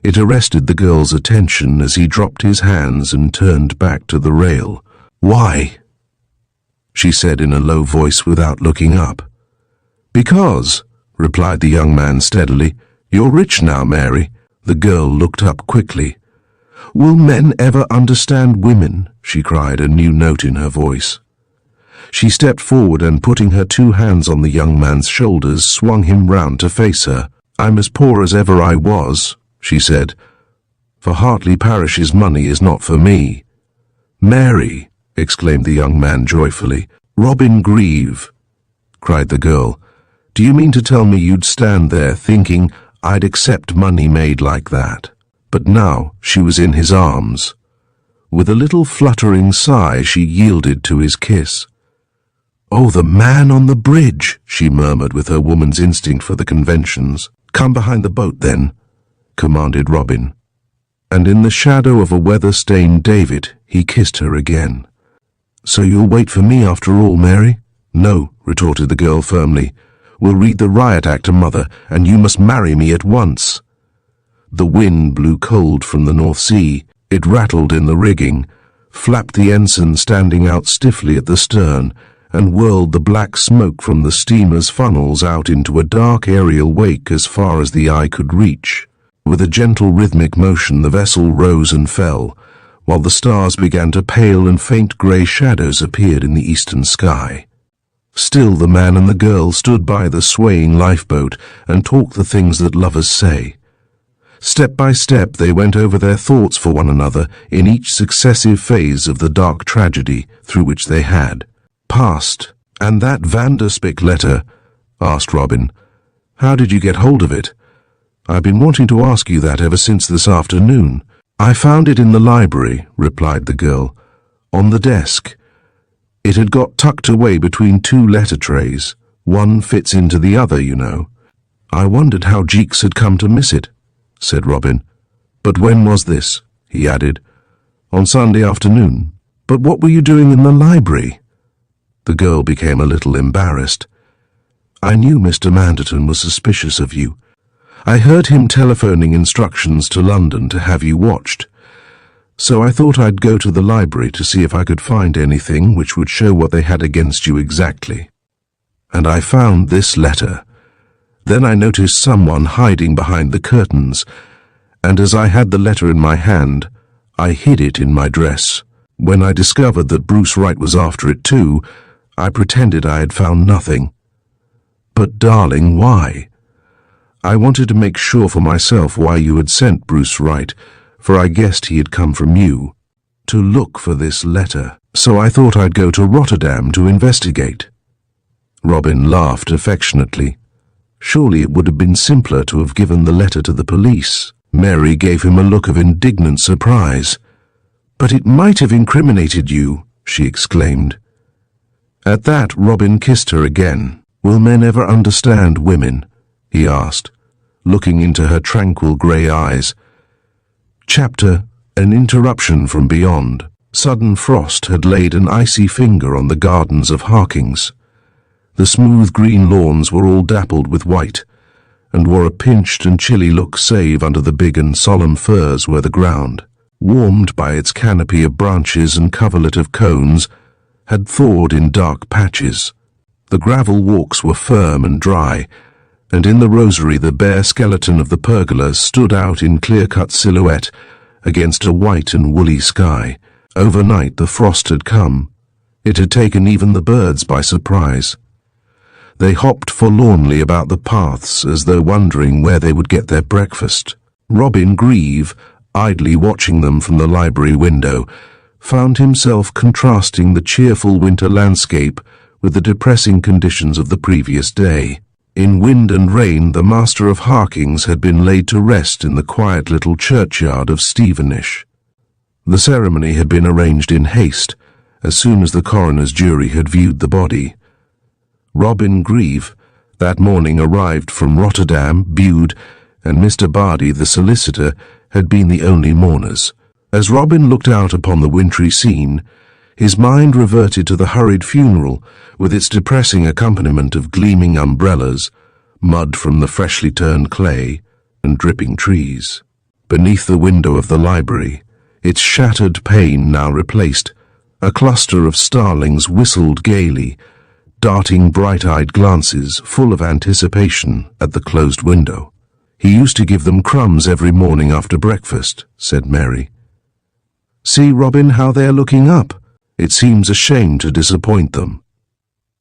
It arrested the girl's attention as he dropped his hands and turned back to the rail. "Why?" she said in a low voice without looking up. "Because," replied the young man steadily, "you're rich now, Mary." The girl looked up quickly. "Will men ever understand women?" she cried, a new note in her voice. She stepped forward and, putting her two hands on the young man's shoulders, swung him round to face her. "I'm as poor as ever I was," she said, for Hartley Parish's money is not for me." "Mary!" exclaimed the young man joyfully. "Robin Grieve!" cried the girl. "Do you mean to tell me you'd stand there thinking I'd accept money made like that?" But now she was in his arms. With a little fluttering sigh, she yielded to his kiss. "Oh, the man on the bridge," she murmured with her woman's instinct for the conventions. "Come behind the boat, then," commanded Robin. And in the shadow of a weather-stained davit, he kissed her again. "So you'll wait for me after all, Mary?" "No," retorted the girl firmly. "We'll read the riot act to Mother, and you must marry me at once." The wind blew cold from the North Sea. It rattled in the rigging, flapped the ensign standing out stiffly at the stern, and whirled the black smoke from the steamer's funnels out into a dark aerial wake as far as the eye could reach. With a gentle rhythmic motion the vessel rose and fell, while the stars began to pale and faint grey shadows appeared in the eastern sky. Still the man and the girl stood by the swaying lifeboat and talked the things that lovers say. Step by step they went over their thoughts for one another in each successive phase of the dark tragedy through which they had passed. "And that Vanderspick letter?" asked Robin. "How did you get hold of it?" "I've been wanting to ask you that ever since this afternoon." "I found it in the library," replied the girl, "on the desk. It had got tucked away between two letter trays. One fits into the other, you know." "I wondered how Jeeks had come to miss it," said Robin. "But when was this?" he added. "On Sunday afternoon." "But what were you doing in the library?" The girl became a little embarrassed. "I knew Mr. Manderton was suspicious of you. I heard him telephoning instructions to London to have you watched. So I thought I'd go to the library to see if I could find anything which would show what they had against you exactly. And I found this letter. Then I noticed someone hiding behind the curtains, and as I had the letter in my hand, I hid it in my dress. When I discovered that Bruce Wright was after it too, I pretended I had found nothing." "But, darling, why?" "I wanted to make sure for myself why you had sent Bruce Wright, for I guessed he had come from you, to look for this letter. So I thought I'd go to Rotterdam to investigate." Robin laughed affectionately. Surely it would have been simpler to have given the letter to the police. Mary gave him a look of indignant surprise. "But it might have incriminated you," she exclaimed. At that Robin kissed her again. "Will men ever understand women?" he asked, looking into her tranquil grey eyes. Chapter: An Interruption from Beyond. Sudden frost had laid an icy finger on the gardens of Harkings. The smooth green lawns were all dappled with white, and wore a pinched and chilly look save under the big and solemn firs where the ground, warmed by its canopy of branches and coverlet of cones, had thawed in dark patches. The gravel walks were firm and dry, and in the rosery the bare skeleton of the pergola stood out in clear-cut silhouette against a white and woolly sky. Overnight the frost had come. It had taken even the birds by surprise. They hopped forlornly about the paths as though wondering where they would get their breakfast. Robin Grieve, idly watching them from the library window, found himself contrasting the cheerful winter landscape with the depressing conditions of the previous day. In wind and rain the master of Harkings had been laid to rest in the quiet little churchyard of Stevenage. The ceremony had been arranged in haste, as soon as the coroner's jury had viewed the body. Robin Grieve that morning arrived from Rotterdam, Bude, and Mr. Bardi, the solicitor, had been the only mourners. As Robin looked out upon the wintry scene, his mind reverted to the hurried funeral, with its depressing accompaniment of gleaming umbrellas, mud from the freshly turned clay, and dripping trees. Beneath the window of the library, its shattered pane now replaced, a cluster of starlings whistled gaily, darting bright-eyed glances full of anticipation at the closed window. "He used to give them crumbs every morning after breakfast," said Mary. "See, Robin, how they are looking up. It seems a shame to disappoint them."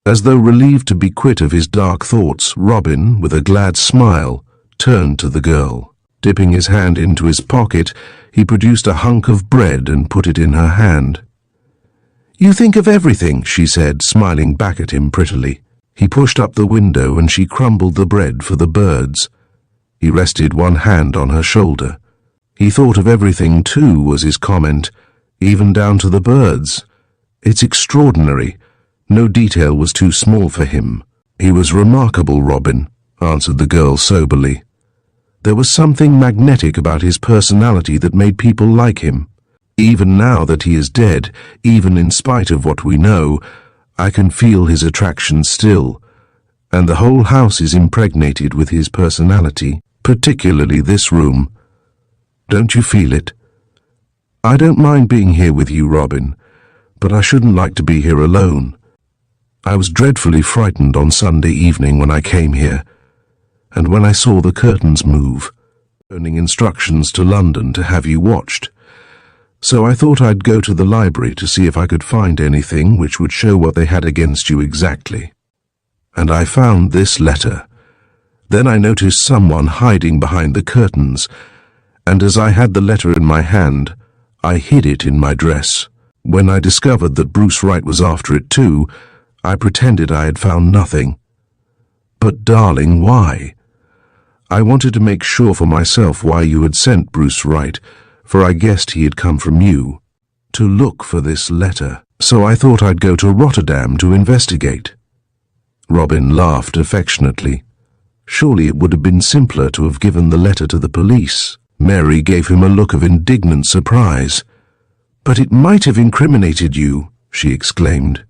As though relieved to be quit of his dark thoughts, Robin, with a glad smile, turned to the girl. Dipping his hand into his pocket, he produced a hunk of bread and put it in her hand. "You think of everything," she said, smiling back at him prettily. He pushed up the window and she crumbled the bread for the birds. He rested one hand on her shoulder. "He thought of everything too," was his comment, "even down to the birds. It's extraordinary. No detail was too small for him." "He was remarkable, Robin," answered the girl soberly. "There was something magnetic about his personality that made people like him. Even now that he is dead, even in spite of what we know, I can feel his attraction still, and the whole house is impregnated with his personality, particularly this room. Don't you feel it? I don't mind being here with you, Robin, but I shouldn't like to be here alone. I was dreadfully frightened on Sunday evening when I came here, and when I saw the curtains move, turning instructions to London to have you watched. So I thought I'd go to the library to see if I could find anything which would show what they had against you exactly. And I found this letter. Then I noticed someone hiding behind the curtains, and as I had the letter in my hand, I hid it in my dress. When I discovered that Bruce Wright was after it too, I pretended I had found nothing. But darling, why? I wanted to make sure for myself why you had sent Bruce Wright, for I guessed he had come from you, to look for this letter. So I thought I'd go to Rotterdam to investigate." Robin laughed affectionately. Surely it would have been simpler to have given the letter to the police. Mary gave him a look of indignant surprise. "But it might have incriminated you," she exclaimed.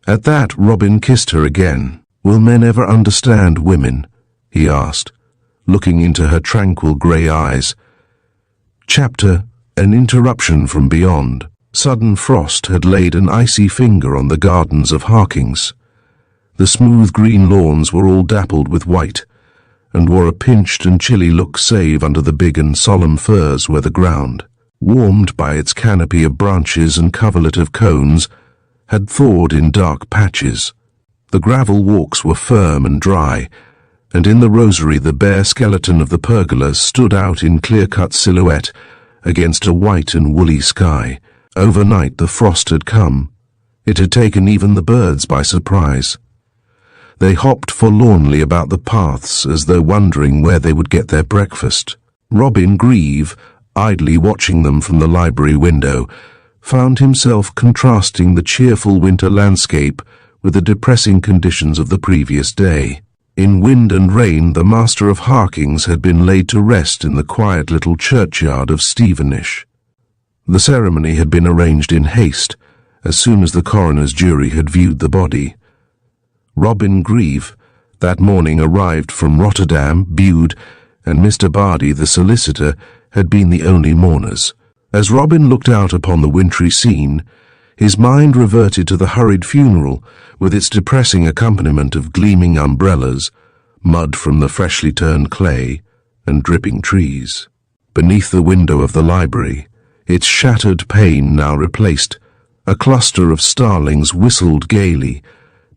At that, Robin kissed her again. "Will men ever understand women?" he asked, looking into her tranquil grey eyes. Chapter: An Interruption from Beyond. Sudden frost had laid an icy finger on the gardens of Harkings. The smooth green lawns were all dappled with white, and wore a pinched and chilly look save under the big and solemn firs where the ground, warmed by its canopy of branches and coverlet of cones, had thawed in dark patches. The gravel walks were firm and dry, and in the rosery the bare skeleton of the pergola stood out in clear-cut silhouette against a white and woolly sky. Overnight the frost had come. It had taken even the birds by surprise. They hopped forlornly about the paths as though wondering where they would get their breakfast. Robin Grieve, idly watching them from the library window, found himself contrasting the cheerful winter landscape with the depressing conditions of the previous day. In wind and rain, the master of Harkings had been laid to rest in the quiet little churchyard of Stevenage. The ceremony had been arranged in haste, as soon as the coroner's jury had viewed the body. Robin Grieve that morning arrived from Rotterdam, Bude, and Mr. Bardi, the solicitor, had been the only mourners. As Robin looked out upon the wintry scene, his mind reverted to the hurried funeral, with its depressing accompaniment of gleaming umbrellas, mud from the freshly turned clay, and dripping trees. Beneath the window of the library, its shattered pane now replaced, a cluster of starlings whistled gaily,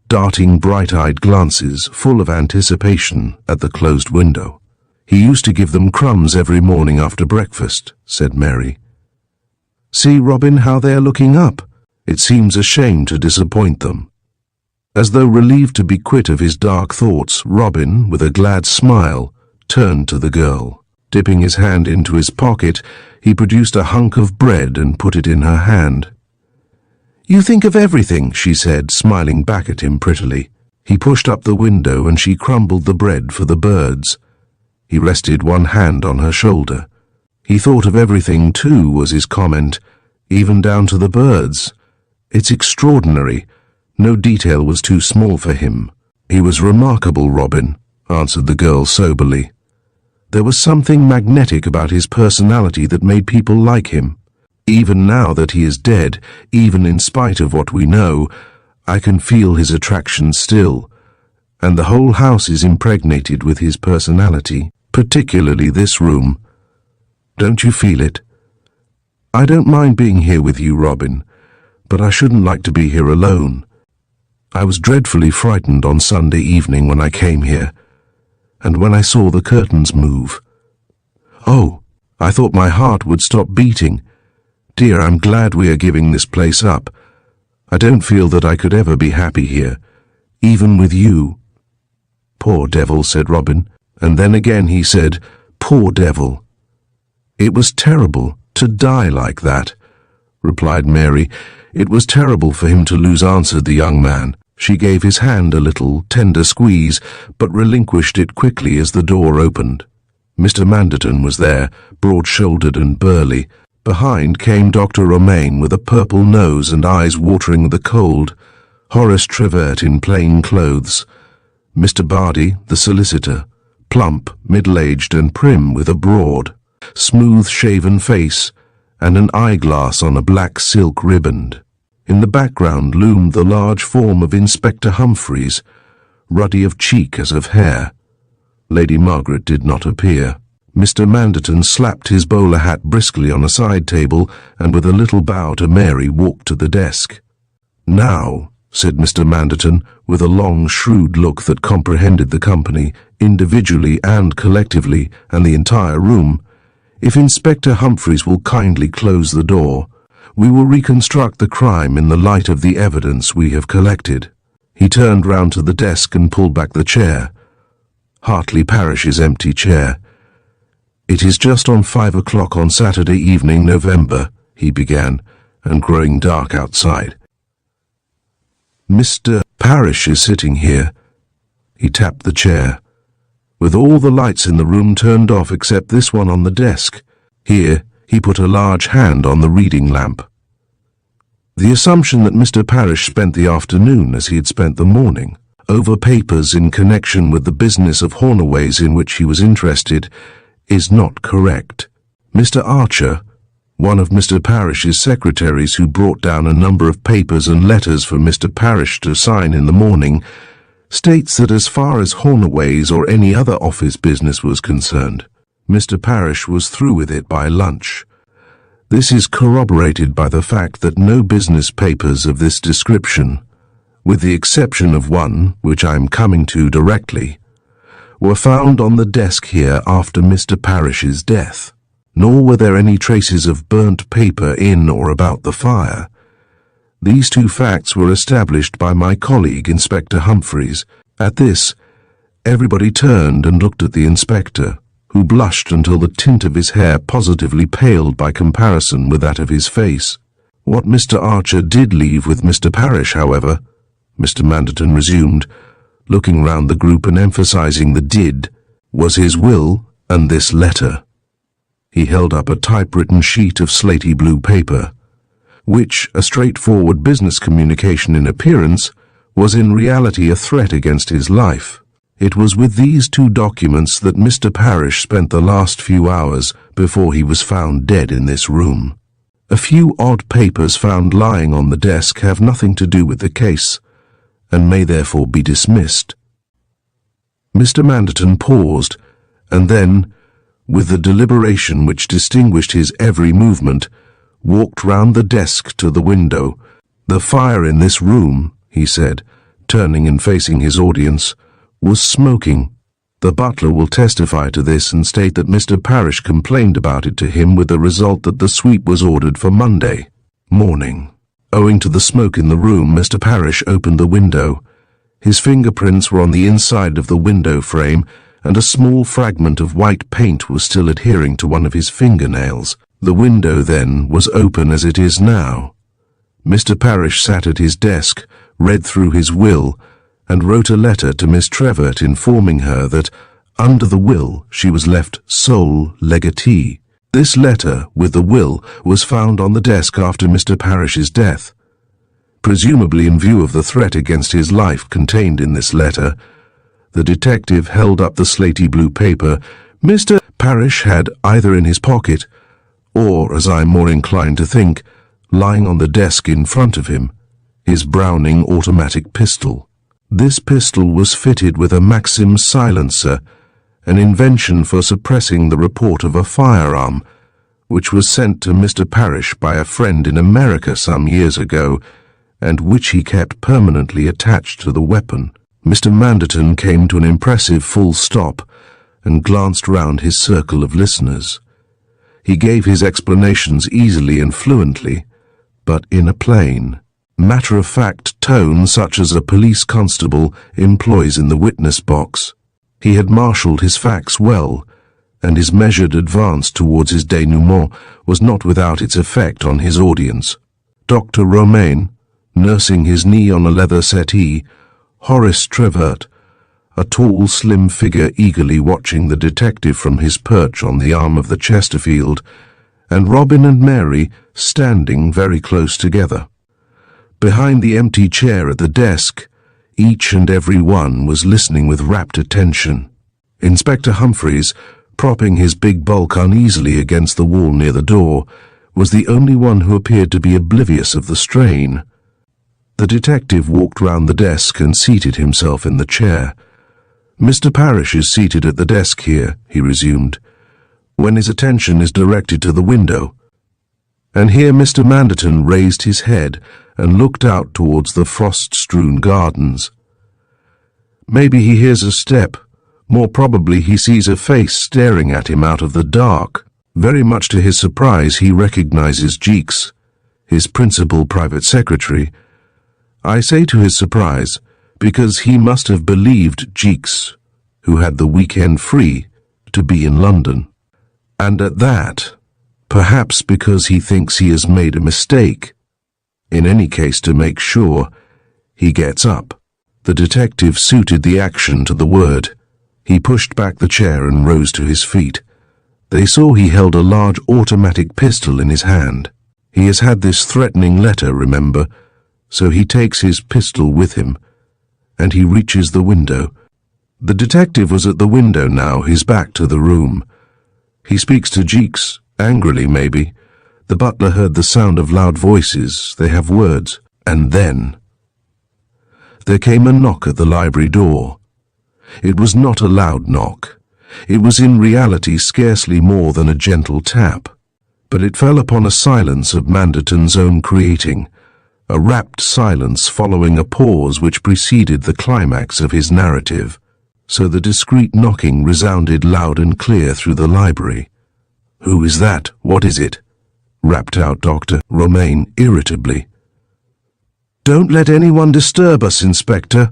darting bright-eyed glances full of anticipation at the closed window. "He used to give them crumbs every morning after breakfast," said Mary. "See, Robin, how they are looking up. It seems a shame to disappoint them." As though relieved to be quit of his dark thoughts, Robin, with a glad smile, turned to the girl. Dipping his hand into his pocket, he produced a hunk of bread and put it in her hand. "You think of everything," she said, smiling back at him prettily. He pushed up the window and she crumbled the bread for the birds. He rested one hand on her shoulder. "He thought of everything too," was his comment, "even down to the birds. It's extraordinary. No detail was too small for him." "He was remarkable, Robin," answered the girl soberly. "There was something magnetic about his personality that made people like him. Even now that he is dead, even in spite of what we know, I can feel his attraction still, and the whole house is impregnated with his personality, particularly this room. Don't you feel it? I don't mind being here with you, Robin, but I shouldn't like to be here alone. I was dreadfully frightened on Sunday evening when I came here, and when I saw the curtains move, "Oh, I thought my heart would stop beating. Dear, I'm glad we are giving this place up. I don't feel that I could ever be happy here, even with you." "Poor devil," said Robin, and then again he said, "Poor devil." "It was terrible to die like that," replied Mary. "It was terrible for him to lose," answered the young man. She gave his hand a little, tender squeeze, but relinquished it quickly as the door opened. Mr. Manderton was there, broad-shouldered and burly. Behind came Dr. Romaine with a purple nose and eyes watering with the cold, Horace Trevert in plain clothes, Mr. Bardi, the solicitor, plump, middle-aged and prim with a broad, smooth-shaven face and an eyeglass on a black silk riband. In the background loomed the large form of Inspector Humphreys, ruddy of cheek as of hair. Lady Margaret did not appear. Mr. Manderton slapped his bowler hat briskly on a side table and with a little bow to Mary walked to the desk. "Now," said Mr. Manderton, with a long, shrewd look that comprehended the company, individually and collectively, and the entire room, "if Inspector Humphreys will kindly close the door, we will reconstruct the crime in the light of the evidence we have collected." He turned round to the desk and pulled back the chair. Hartley Parish's empty chair. "It is just on 5 o'clock on Saturday evening, November," he began, and growing dark outside. "Mr. Parish is sitting here." He tapped the chair. "With all the lights in the room turned off except this one on the desk." Here he put a large hand on the reading lamp. The assumption that Mr. Parish spent the afternoon as he had spent the morning, over papers in connection with the business of Hornaways in which he was interested, is not correct. Mr. Archer, one of Mr. Parish's secretaries who brought down a number of papers and letters for Mr. Parish to sign in the morning, states that as far as Hornaways or any other office business was concerned, Mr. Parish was through with it by lunch. This is corroborated by the fact that no business papers of this description, with the exception of one, which I am coming to directly, were found on the desk here after Mr. Parish's death, nor were there any traces of burnt paper in or about the fire. These two facts were established by my colleague, Inspector Humphreys. At this, everybody turned and looked at the inspector, who blushed until the tint of his hair positively paled by comparison with that of his face. "What Mr. Archer did leave with Mr. Parish, however," Mr. Manderton resumed, looking round the group and emphasizing the "did," "was his will and this letter." He held up a typewritten sheet of slaty blue paper, which, a straightforward business communication in appearance, was in reality a threat against his life. It was with these two documents that Mr. Parish spent the last few hours before he was found dead in this room. A few odd papers found lying on the desk have nothing to do with the case, and may therefore be dismissed. Mr. Manderton paused, and then, with the deliberation which distinguished his every movement, walked round the desk to the window. "The fire in this room," he said, turning and facing his audience, "was smoking. The butler will testify to this and state that Mr. Parish complained about it to him with the result that the sweep was ordered for Monday morning. Owing to the smoke in the room, Mr. Parish opened the window. His fingerprints were on the inside of the window frame, and a small fragment of white paint was still adhering to one of his fingernails. The window, then, was open as it is now. Mr. Parish sat at his desk, read through his will, and wrote a letter to Miss Trevert informing her that, under the will, she was left sole legatee. This letter, with the will, was found on the desk after Mr. Parish's death. Presumably in view of the threat against his life contained in this letter, the detective held up the slaty blue paper. Mr. Parish had either in his pocket, or, as I am more inclined to think, lying on the desk in front of him, his Browning automatic pistol. This pistol was fitted with a Maxim silencer, an invention for suppressing the report of a firearm, which was sent to Mr. Parish by a friend in America some years ago, and which he kept permanently attached to the weapon. Mr. Manderton came to an impressive full stop, and glanced round his circle of listeners. He gave his explanations easily and fluently, but in a plain, matter-of-fact tone such as a police constable employs in the witness box. He had marshalled his facts well, and his measured advance towards his denouement was not without its effect on his audience. Dr. Romaine, nursing his knee on a leather settee, Horace Trevert, a tall, slim figure eagerly watching the detective from his perch on the arm of the Chesterfield, and Robin and Mary standing very close together. Behind the empty chair at the desk, each and every one was listening with rapt attention. Inspector Humphreys, propping his big bulk uneasily against the wall near the door, was the only one who appeared to be oblivious of the strain. The detective walked round the desk and seated himself in the chair. "Mr. Parrish is seated at the desk here," he resumed, "when his attention is directed to the window." And here Mr. Manderton raised his head and looked out towards the frost-strewn gardens. "Maybe he hears a step. More probably he sees a face staring at him out of the dark." Very much to his surprise, he recognizes Jeeks, his principal private secretary. I say to his surprise, because he must have believed Jeeks, who had the weekend free, to be in London. And at that, perhaps because he thinks he has made a mistake. In any case, to make sure, he gets up. The detective suited the action to the word. He pushed back the chair and rose to his feet. They saw he held a large automatic pistol in his hand. He has had this threatening letter, remember, so he takes his pistol with him, and he reaches the window. The detective was at the window now, his back to the room. He speaks to Jeeks, angrily maybe. The butler heard the sound of loud voices. They have words. And then there came a knock at the library door. It was not a loud knock. It was in reality scarcely more than a gentle tap. But it fell upon a silence of Manderton's own creating, a rapt silence following a pause which preceded the climax of his narrative. So the discreet knocking resounded loud and clear through the library. "Who is that? What is it?" rapped out Dr. Romaine irritably. "Don't let anyone disturb us, Inspector,"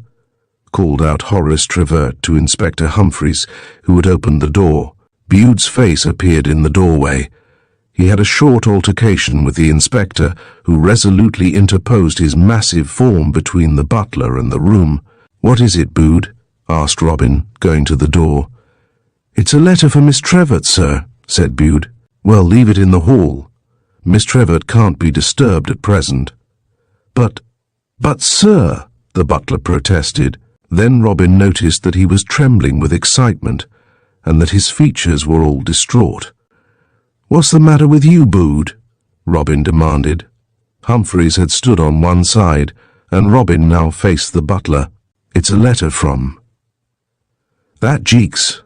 called out Horace Trevert to Inspector Humphreys, who had opened the door. Bude's face appeared in the doorway. He had a short altercation with the inspector, who resolutely interposed his massive form between the butler and the room. "What is it, Bude?" asked Robin, going to the door. "It's a letter for Miss Trevert, sir," said Bude. "Well, leave it in the hall. Miss Trevert can't be disturbed at present." But, sir," the butler protested. Then Robin noticed that he was trembling with excitement, and that his features were all distraught. "What's the matter with you, Bude?" Robin demanded. Humphreys had stood on one side, and Robin now faced the butler. "It's a letter from—" "That Jeeks,"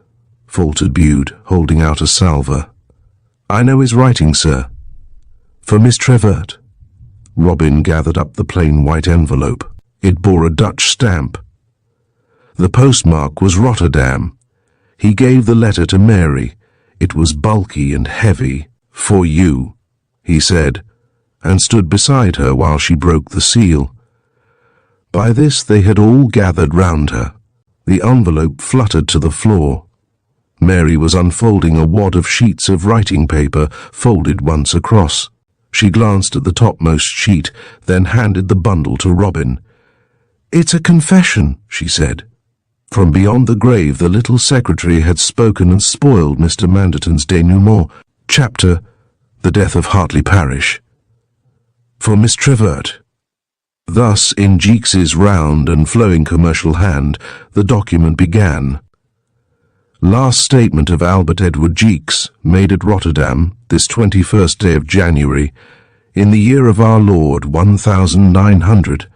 faltered Bude, holding out a salver. "I know his writing, sir." "For Miss Trevert." Robin gathered up the plain white envelope. It bore a Dutch stamp. The postmark was Rotterdam. He gave the letter to Mary. It was bulky and heavy. "For you," he said, and stood beside her while she broke the seal. By this they had all gathered round her. The envelope fluttered to the floor. Mary was unfolding a wad of sheets of writing paper, folded once across. She glanced at the topmost sheet, then handed the bundle to Robin. "It's a confession," she said. From beyond the grave the little secretary had spoken and spoiled Mr. Manderton's denouement. Chapter: The Death of Hartley Parish. "For Miss Trevert." Thus, in Jeeks's round and flowing commercial hand, the document began. "Last statement of Albert Edward Jeeks, made at Rotterdam, this 21st day of January, in the year of our Lord 1900,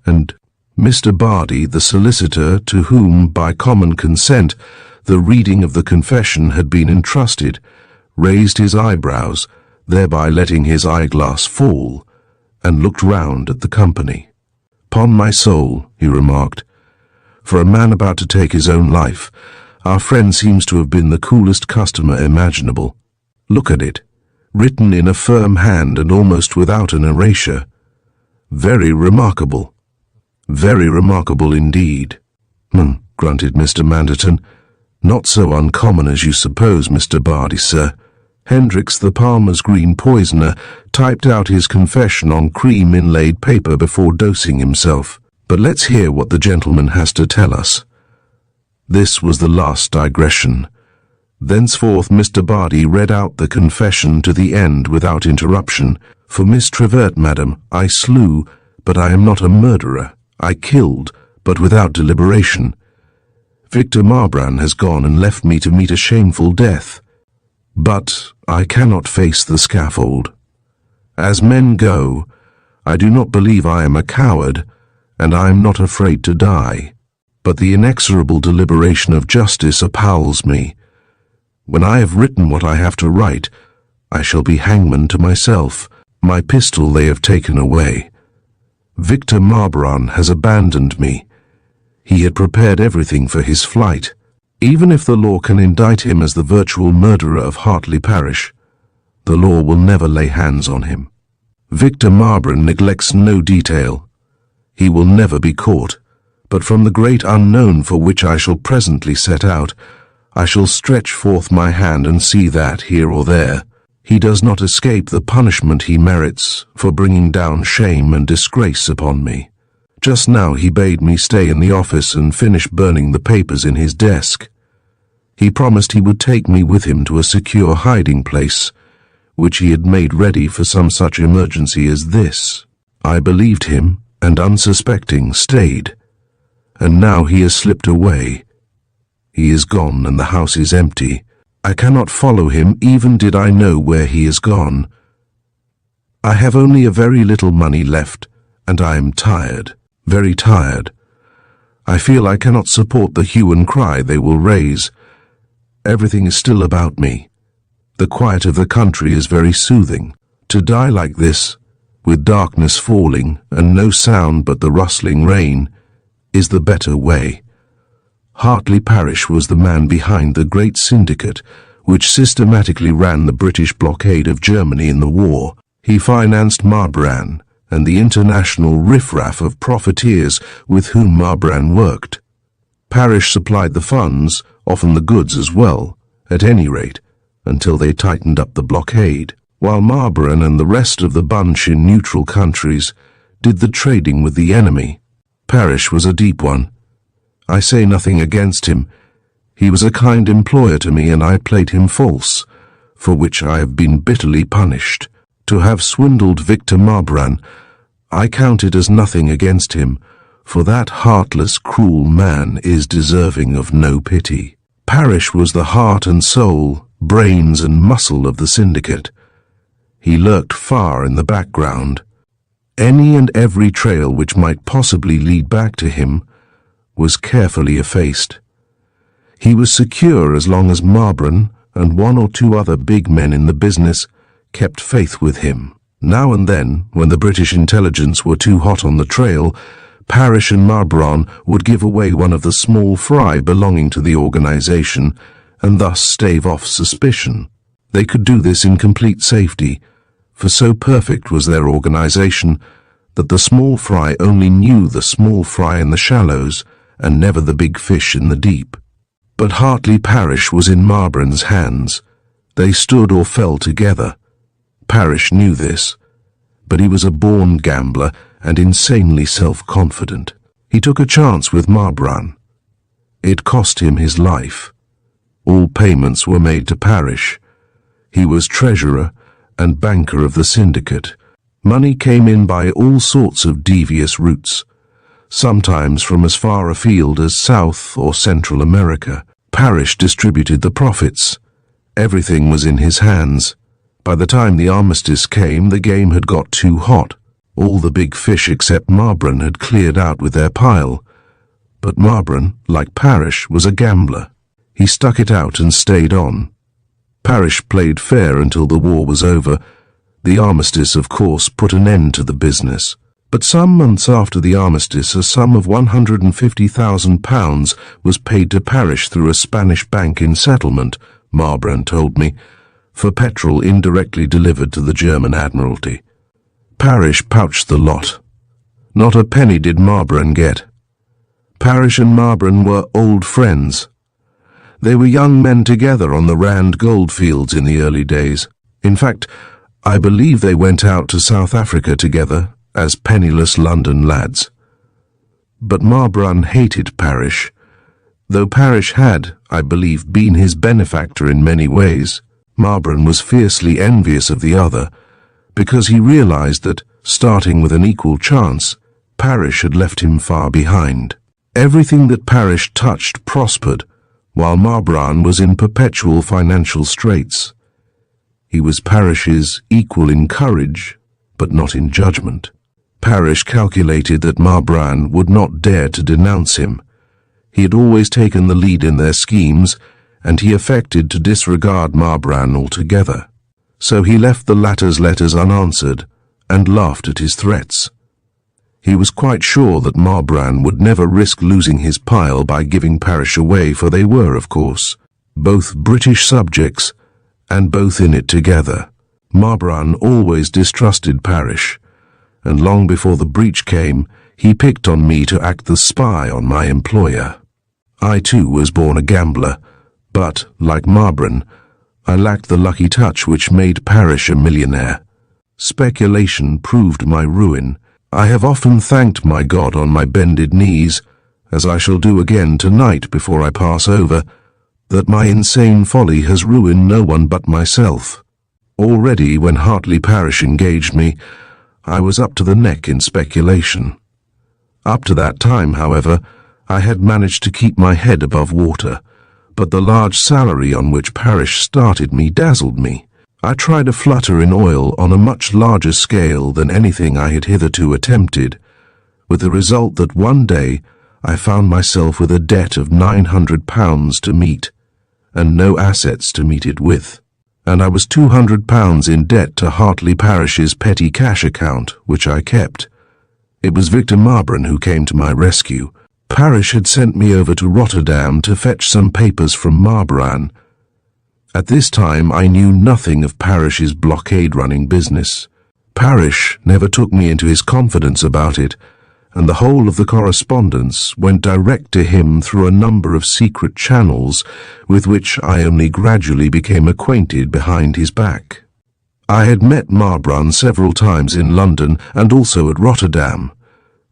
and Mr. Bardi, the solicitor, to whom, by common consent, the reading of the confession had been entrusted, raised his eyebrows, thereby letting his eyeglass fall, and looked round at the company. 'Pon my soul," he remarked, "for a man about to take his own life, Our friend seems to have been the coolest customer imaginable. Look at it, written in a firm hand and almost without an erasure. Very remarkable. Very remarkable indeed. Grunted Mr. Manderton. Not so uncommon as you suppose, Mr. Bardi, sir. Hendricks, the Palmer's green poisoner, typed out his confession on cream-inlaid paper before dosing himself. But let's hear what the gentleman has to tell us. This was the last digression. Thenceforth Mr. Bardi read out the confession to the end without interruption. For Miss Trevert, madam, I slew, but I am not a murderer. I killed, but without deliberation. Victor Marbran has gone and left me to meet a shameful death. But I cannot face the scaffold. As men go, I do not believe I am a coward, and I am not afraid to die. But the inexorable deliberation of justice appalls me. When I have written what I have to write, I shall be hangman to myself. My pistol they have taken away. Victor Marbran has abandoned me. He had prepared everything for his flight. Even if the law can indict him as the virtual murderer of Hartley Parish, the law will never lay hands on him. Victor Marbran neglects no detail. He will never be caught, but from the great unknown for which I shall presently set out, I shall stretch forth my hand and see that, here or there, he does not escape the punishment he merits for bringing down shame and disgrace upon me. Just now he bade me stay in the office and finish burning the papers in his desk. He promised he would take me with him to a secure hiding place, which he had made ready for some such emergency as this. I believed him, and unsuspecting stayed. And now he has slipped away. He is gone, and the house is empty. I cannot follow him, even did I know where he is gone. I have only a very little money left, and I am tired. Very tired. I feel I cannot support the hue and cry they will raise. Everything is still about me. The quiet of the country is very soothing. To die like this, with darkness falling and no sound but the rustling rain, is the better way. Hartley Parish was the man behind the great syndicate which systematically ran the British blockade of Germany in the war. He financed Marbran and the international riffraff of profiteers with whom Marbran worked. Parish supplied the funds, often the goods as well, at any rate, until they tightened up the blockade, while Marbran and the rest of the bunch in neutral countries did the trading with the enemy. Parish was a deep one. I say nothing against him. He was a kind employer to me, and I played him false, for which I have been bitterly punished. To have swindled Victor Marbran, I count it as nothing against him, for that heartless, cruel man is deserving of no pity. Parish was the heart and soul, brains and muscle of the syndicate. He lurked far in the background. Any and every trail which might possibly lead back to him was carefully effaced. He was secure as long as Marbran and one or two other big men in the business kept faith with him. Now and then, when the British intelligence were too hot on the trail, Parish and Marbran would give away one of the small fry belonging to the organization and thus stave off suspicion. They could do this in complete safety, for so perfect was their organization that the small fry only knew the small fry in the shallows and never the big fish in the deep. But Hartley Parish was in Marbran's hands. They stood or fell together. Parish knew this, but he was a born gambler and insanely self-confident. He took a chance with Marbran. It cost him his life. All payments were made to Parish. He was treasurer and banker of the syndicate. Money came in by all sorts of devious routes, sometimes from as far afield as South or Central America. Parish distributed the profits. Everything was in his hands. By the time the armistice came, the game had got too hot. All the big fish except Marbran had cleared out with their pile. But Marbran, like Parish, was a gambler. He stuck it out and stayed on. Parish played fair until the war was over. The armistice, of course, put an end to the business. But some months after the armistice, a sum of £150,000 was paid to Parish through a Spanish bank in settlement, Marbran told me, for petrol indirectly delivered to the German Admiralty. Parish pouched the lot. Not a penny did Marbran get. Parish and Marbran were old friends. They were young men together on the Rand goldfields in the early days. In fact, I believe they went out to South Africa together as penniless London lads. But Marbran hated Parish, though Parish had, I believe, been his benefactor in many ways. Marbran was fiercely envious of the other, because he realized that, starting with an equal chance, Parish had left him far behind. Everything that Parish touched prospered, while Marbran was in perpetual financial straits. He was Parish's equal in courage, but not in judgment. Parish calculated that Marbran would not dare to denounce him. He had always taken the lead in their schemes, and he affected to disregard Marbran altogether. So he left the latter's letters unanswered and laughed at his threats. He was quite sure that Marbran would never risk losing his pile by giving Parish away, for they were, of course, both British subjects and both in it together. Marbran always distrusted Parish, and long before the breach came, he picked on me to act the spy on my employer. I too was born a gambler, but, like Marbran, I lacked the lucky touch which made Parish a millionaire. Speculation proved my ruin. I have often thanked my God on my bended knees, as I shall do again tonight before I pass over, that my insane folly has ruined no one but myself. Already, when Hartley Parish engaged me, I was up to the neck in speculation. Up to that time, however, I had managed to keep my head above water, but the large salary on which Parish started me dazzled me. I tried a flutter in oil on a much larger scale than anything I had hitherto attempted, with the result that one day I found myself with a debt of £900 to meet, and no assets to meet it with. And I was £200 in debt to Hartley Parish's petty cash account, which I kept. It was Victor Marbran who came to my rescue. Parish had sent me over to Rotterdam to fetch some papers from Marbran. At this time I knew nothing of Parish's blockade-running business. Parish never took me into his confidence about it, and the whole of the correspondence went direct to him through a number of secret channels with which I only gradually became acquainted behind his back. I had met Marbran several times in London and also at Rotterdam.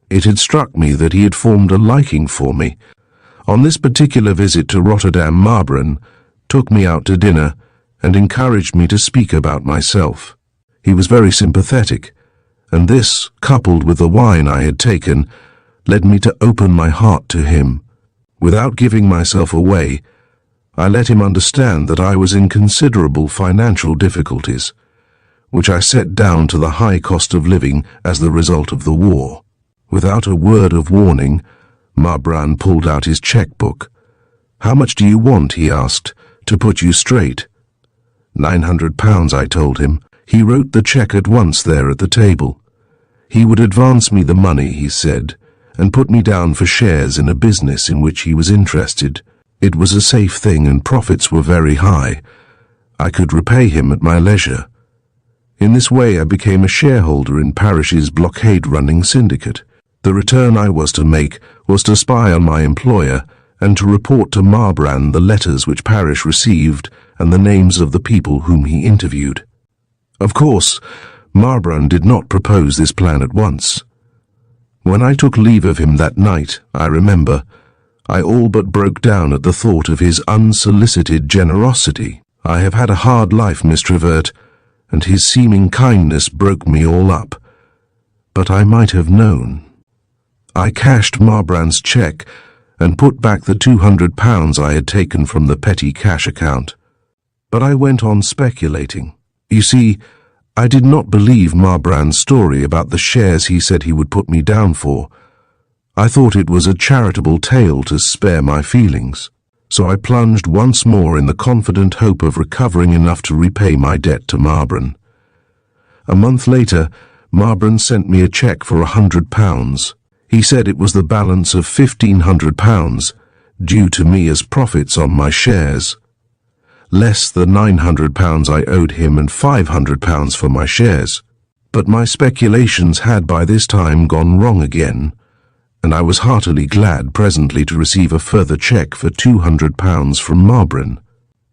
It had struck me that he had formed a liking for me. On this particular visit to Rotterdam, Marbran took me out to dinner and encouraged me to speak about myself. He was very sympathetic, and this, coupled with the wine I had taken, led me to open my heart to him. Without giving myself away, I let him understand that I was in considerable financial difficulties, which I set down to the high cost of living as the result of the war. Without a word of warning, Marbran pulled out his checkbook. "How much do you want?" he asked, "to put you straight?" £900, I told him. He wrote the cheque at once there at the table. He would advance me the money, he said, and put me down for shares in a business in which he was interested. It was a safe thing and profits were very high. I could repay him at my leisure. In this way I became a shareholder in Parish's blockade-running syndicate. The return I was to make was to spy on my employer and to report to Marbran the letters which Parish received and the names of the people whom he interviewed. Of course, Marbran did not propose this plan at once. When I took leave of him that night, I remember, I all but broke down at the thought of his unsolicited generosity. I have had a hard life, Miss Trevert, and his seeming kindness broke me all up. But I might have known. I cashed Marbran's cheque and put back the £200 I had taken from the petty cash account. But I went on speculating. You see, I did not believe Marbran's story about the shares he said he would put me down for. I thought it was a charitable tale to spare my feelings, so I plunged once more in the confident hope of recovering enough to repay my debt to Marbran. A month later, Marbran sent me a cheque for £100. He said it was the balance of £1,500 due to me as profits on my shares, less the £900 I owed him and £500 for my shares. But my speculations had by this time gone wrong again, and I was heartily glad presently to receive a further cheque for £200 from Marbran.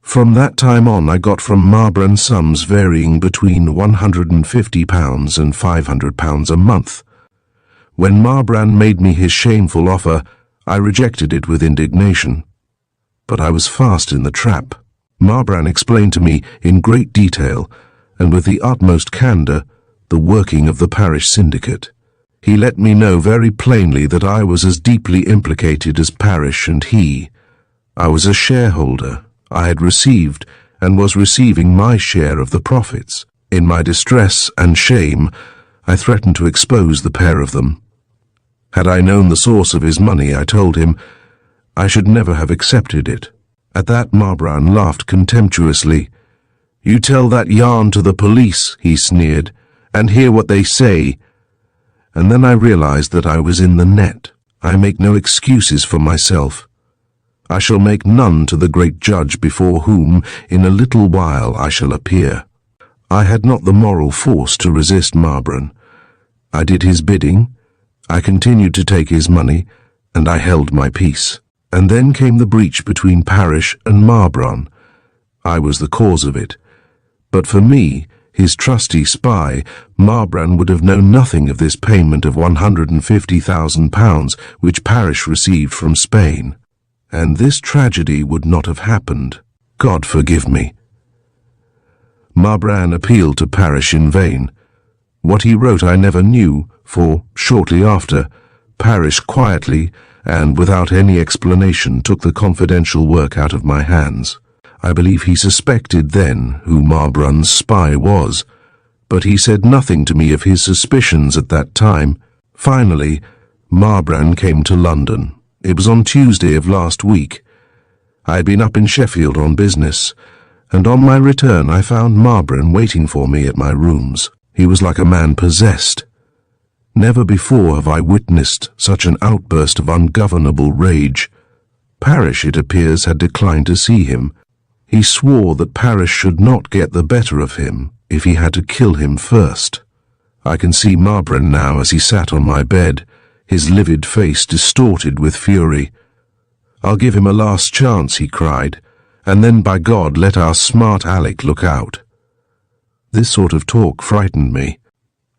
From that time on I got from Marbran sums varying between £150 and £500 a month. When Marbran made me his shameful offer, I rejected it with indignation. But I was fast in the trap. Marbran explained to me in great detail, and with the utmost candour, the working of the parish syndicate. He let me know very plainly that I was as deeply implicated as parish and he. I was a shareholder. I had received and was receiving my share of the profits. In my distress and shame, I threatened to expose the pair of them. Had I known the source of his money, I told him, I should never have accepted it. At that Marbran laughed contemptuously. "You tell that yarn to the police," he sneered, "and hear what they say." And then I realized that I was in the net. I make no excuses for myself. I shall make none to the great judge before whom in a little while I shall appear. I had not the moral force to resist Marbran. I did his bidding, I continued to take his money, and I held my peace. And then came the breach between parish and Marbran. I was the cause of it. But for me, his trusty spy, Marbran would have known nothing of this payment of £150,000 which parish received from Spain. And this tragedy would not have happened. God forgive me. Marbran appealed to parish in vain. What he wrote I never knew, for, shortly after, parish quietly and without any explanation took the confidential work out of my hands. I believe he suspected then who Marbran's spy was, but he said nothing to me of his suspicions at that time. Finally, Marbran came to London. It was on Tuesday of last week. I had been up in Sheffield on business, and on my return I found Marbran waiting for me at my rooms. He was like a man possessed. Never before have I witnessed such an outburst of ungovernable rage. Parish, it appears, had declined to see him. He swore that Parish should not get the better of him if he had to kill him first. I can see Marbran now as he sat on my bed, his livid face distorted with fury. "I'll give him a last chance," he cried, "and then by God let our smart Alec look out." This sort of talk frightened me.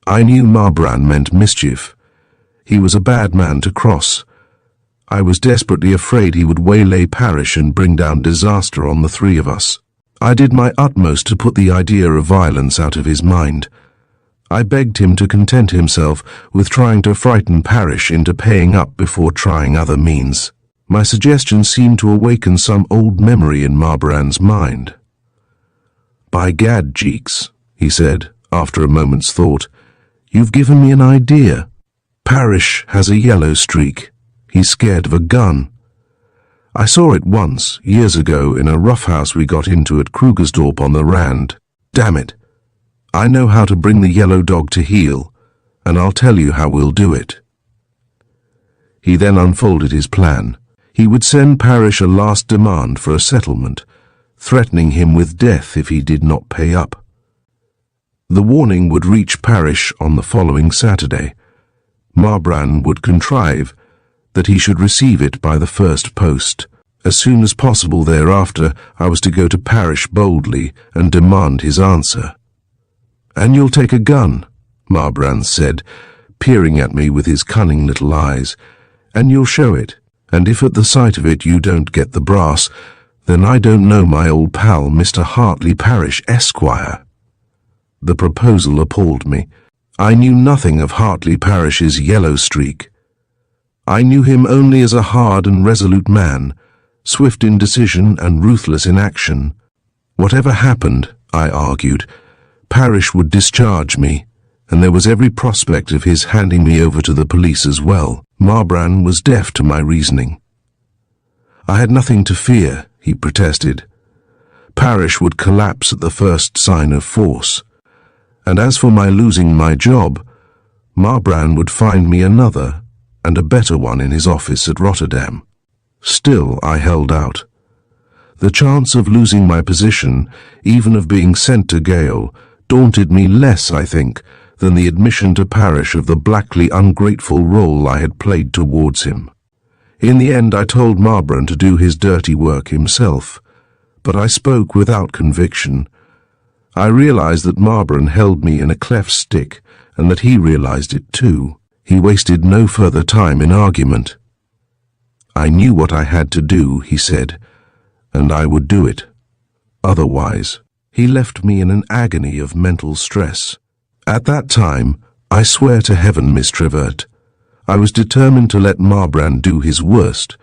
I knew Marbran meant mischief. He was a bad man to cross. I was desperately afraid he would waylay Parish and bring down disaster on the three of us. I did my utmost to put the idea of violence out of his mind. I begged him to content himself with trying to frighten Parish into paying up before trying other means. My suggestion seemed to awaken some old memory in Marbran's mind. "By gad, Jeeks," he said, after a moment's thought, "you've given me an idea. Parish has a yellow streak. He's scared of a gun. I saw it once, years ago, in a rough house we got into at Krugersdorp on the Rand. Damn it. I know how to bring the yellow dog to heel, and I'll tell you how we'll do it." He then unfolded his plan. He would send Parish a last demand for a settlement, threatening him with death if he did not pay up. The warning would reach Parish on the following Saturday. Marbran would contrive that he should receive it by the first post. As soon as possible thereafter, I was to go to Parish boldly and demand his answer. "And you'll take a gun," Marbran said, peering at me with his cunning little eyes, "and you'll show it, and if at the sight of it you don't get the brass, then I don't know my old pal Mr. Hartley Parish, Esquire." The proposal appalled me. I knew nothing of Hartley Parish's yellow streak. I knew him only as a hard and resolute man, swift in decision and ruthless in action. Whatever happened, I argued, Parish would discharge me, and there was every prospect of his handing me over to the police as well. Marbran was deaf to my reasoning. I had nothing to fear, he protested. Parish would collapse at the first sign of force. And as for my losing my job, Marbran would find me another, and a better one in his office at Rotterdam. Still, I held out. The chance of losing my position, even of being sent to gaol, daunted me less, I think, than the admission to Parrish of the blackly ungrateful role I had played towards him. In the end, I told Marbran to do his dirty work himself, but I spoke without conviction. I realized that Marbran held me in a cleft stick, and that he realized it too. He wasted no further time in argument. I knew what I had to do, he said, and I would do it. Otherwise, he left me in an agony of mental stress. At that time, I swear to heaven, Miss Trevert, I was determined to let Marbran do his worst,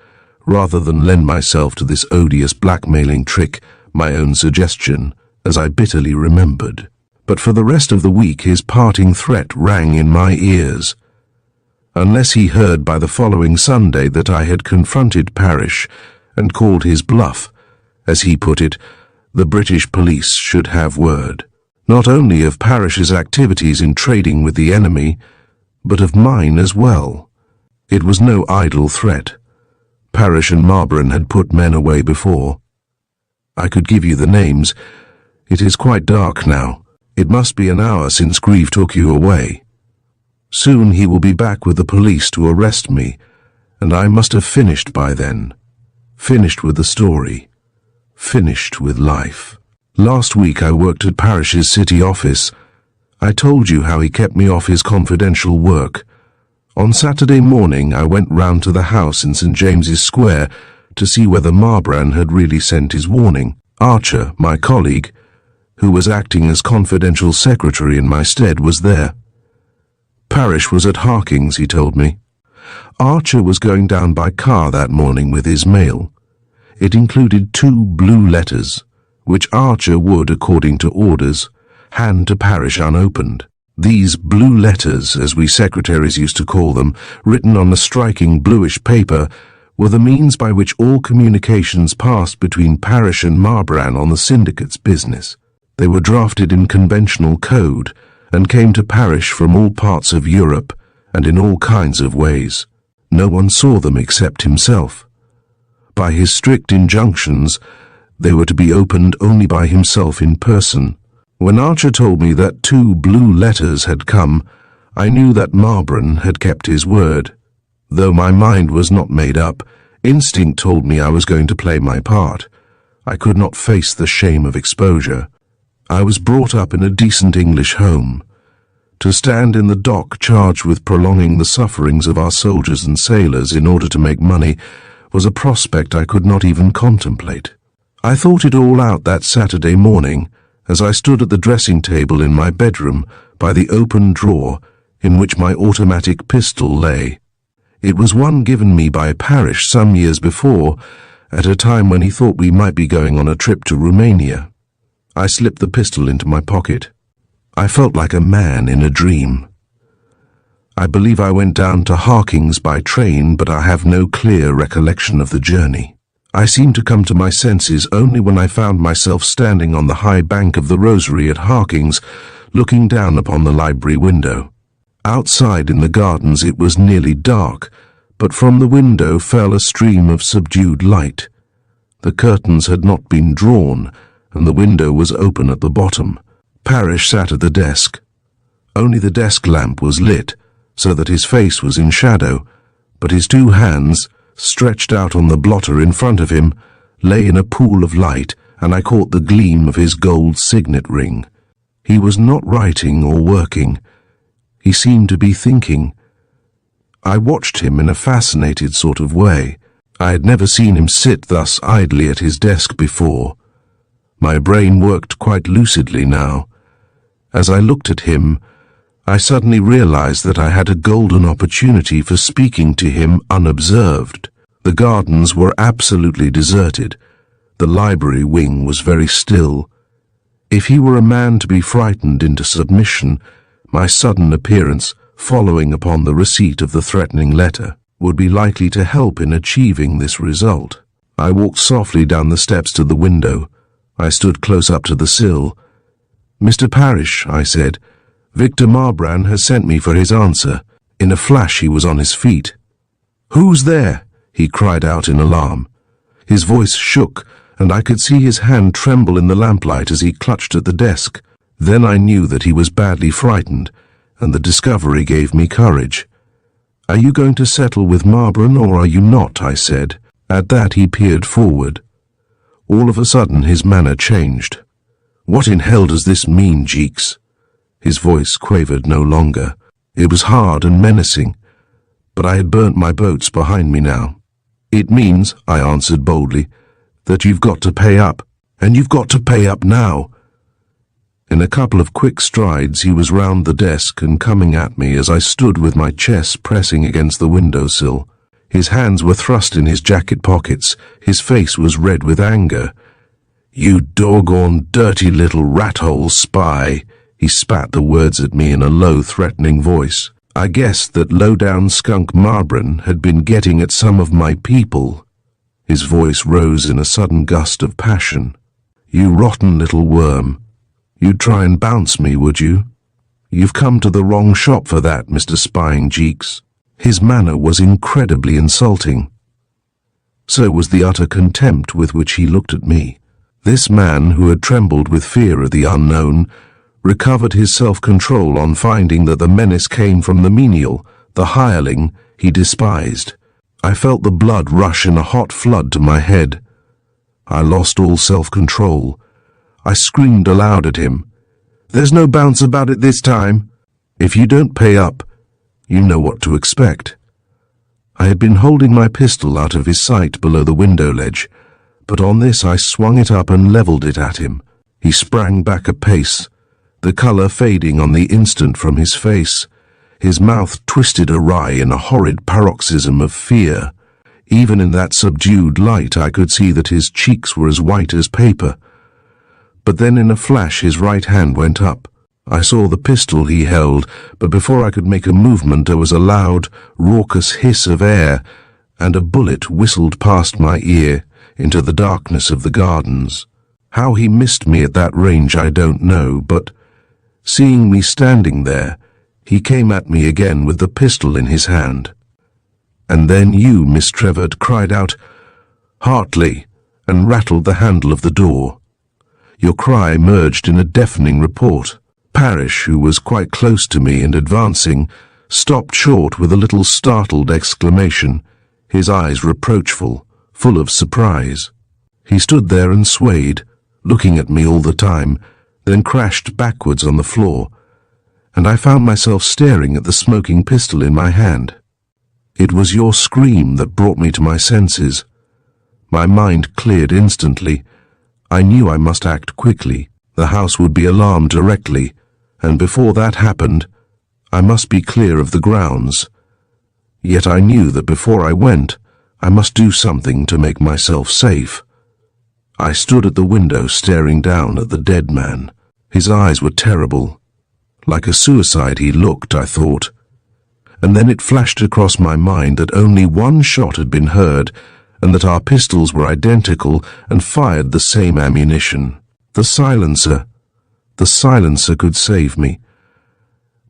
rather than lend myself to this odious blackmailing trick, my own suggestion, as I bitterly remembered. But for the rest of the week his parting threat rang in my ears. Unless he heard by the following Sunday that I had confronted Parrish and called his bluff, as he put it, the British police should have word, not only of Parrish's activities in trading with the enemy, but of mine as well. It was no idle threat. Parrish and Marbran had put men away before. I could give you the names. It is quite dark now. It must be an hour since Grieve took you away. Soon he will be back with the police to arrest me, and I must have finished by then. Finished with the story. Finished with life. Last week I worked at Parrish's city office. I told you how he kept me off his confidential work. On Saturday morning I went round to the house in St. James's Square to see whether Marbran had really sent his warning. Archer, my colleague, who was acting as confidential secretary in my stead, was there. Parrish was at Harking's, he told me. Archer was going down by car that morning with his mail. It included 2 blue letters, which Archer would, according to orders, hand to Parrish unopened. These blue letters, as we secretaries used to call them, written on a striking bluish paper, were the means by which all communications passed between Parrish and Marbran on the syndicate's business. They were drafted in conventional code and came to Parrish from all parts of Europe and in all kinds of ways. No one saw them except himself. By his strict injunctions, they were to be opened only by himself in person. When Archer told me that 2 blue letters had come, I knew that Marbran had kept his word. Though my mind was not made up, instinct told me I was going to play my part. I could not face the shame of exposure. I was brought up in a decent English home. To stand in the dock charged with prolonging the sufferings of our soldiers and sailors in order to make money was a prospect I could not even contemplate. I thought it all out that Saturday morning as I stood at the dressing table in my bedroom by the open drawer in which my automatic pistol lay. It was one given me by Parrish some years before, at a time when he thought we might be going on a trip to Romania. I slipped the pistol into my pocket. I felt like a man in a dream. I believe I went down to Harking's by train, but I have no clear recollection of the journey. I seemed to come to my senses only when I found myself standing on the high bank of the Rosary at Harking's, looking down upon the library window. Outside in the gardens it was nearly dark, but from the window fell a stream of subdued light. The curtains had not been drawn, and the window was open at the bottom. Parrish sat at the desk. Only the desk lamp was lit, so that his face was in shadow, but his 2 hands, stretched out on the blotter in front of him, lay in a pool of light, and I caught the gleam of his gold signet ring. He was not writing or working. He seemed to be thinking. I watched him in a fascinated sort of way. I had never seen him sit thus idly at his desk before. My brain worked quite lucidly now. As I looked at him, I suddenly realized that I had a golden opportunity for speaking to him unobserved. The gardens were absolutely deserted. The library wing was very still. If he were a man to be frightened into submission, my sudden appearance, following upon the receipt of the threatening letter, would be likely to help in achieving this result. I walked softly down the steps to the window. I stood close up to the sill. "Mr. Parrish," I said, Victor Marbran has sent me for his answer." In a flash he was on his feet. "Who's there?" he cried out in alarm. His voice shook, and I could see his hand tremble in the lamplight as he clutched at the desk. Then I knew that he was badly frightened, and the discovery gave me courage. "Are you going to settle with Marbran, or are you not?" I said. At that he peered forward. All of a sudden his manner changed. "What in hell does this mean, Jeeks?" His voice quavered no longer. It was hard and menacing, but I had burnt my boats behind me now. "It means," I answered boldly, "that you've got to pay up, and you've got to pay up now." In a couple of quick strides he was round the desk and coming at me as I stood with my chest pressing against the windowsill. His hands were thrust in his jacket pockets. His face was red with anger. "You doggone dirty little rat-hole spy!" He spat the words at me in a low, threatening voice. I guessed that low-down skunk Marbran had been getting at some of my people. His voice rose in a sudden gust of passion. "You rotten little worm. You'd try and bounce me, would you? You've come to the wrong shop for that, Mr. Spying Jeeks." His manner was incredibly insulting. So was the utter contempt with which he looked at me. This man, who had trembled with fear of the unknown, recovered his self-control on finding that the menace came from the menial, the hireling he despised. I felt the blood rush in a hot flood to my head. I lost all self-control. I screamed aloud at him. "There's no bounce about it this time. If you don't pay up, you know what to expect." I had been holding my pistol out of his sight below the window ledge, but on this I swung it up and levelled it at him. He sprang back a pace, the colour fading on the instant from his face. His mouth twisted awry in a horrid paroxysm of fear. Even in that subdued light I could see that his cheeks were as white as paper. But then in a flash his right hand went up. I saw the pistol he held, but before I could make a movement there was a loud, raucous hiss of air, and a bullet whistled past my ear into the darkness of the gardens. How he missed me at that range I don't know, but seeing me standing there, he came at me again with the pistol in his hand. And then you, Miss Trevor, cried out, "Hartley," and rattled the handle of the door. Your cry merged in a deafening report. Parrish, who was quite close to me and advancing, stopped short with a little startled exclamation, his eyes reproachful, full of surprise. He stood there and swayed, looking at me all the time, then crashed backwards on the floor, and I found myself staring at the smoking pistol in my hand. It was your scream that brought me to my senses. My mind cleared instantly. I knew I must act quickly. The house would be alarmed directly, and before that happened, I must be clear of the grounds. Yet I knew that before I went, I must do something to make myself safe. I stood at the window staring down at the dead man. His eyes were terrible. Like a suicide he looked, I thought. And then it flashed across my mind that only one shot had been heard, and that our pistols were identical and fired the same ammunition. The silencer could save me.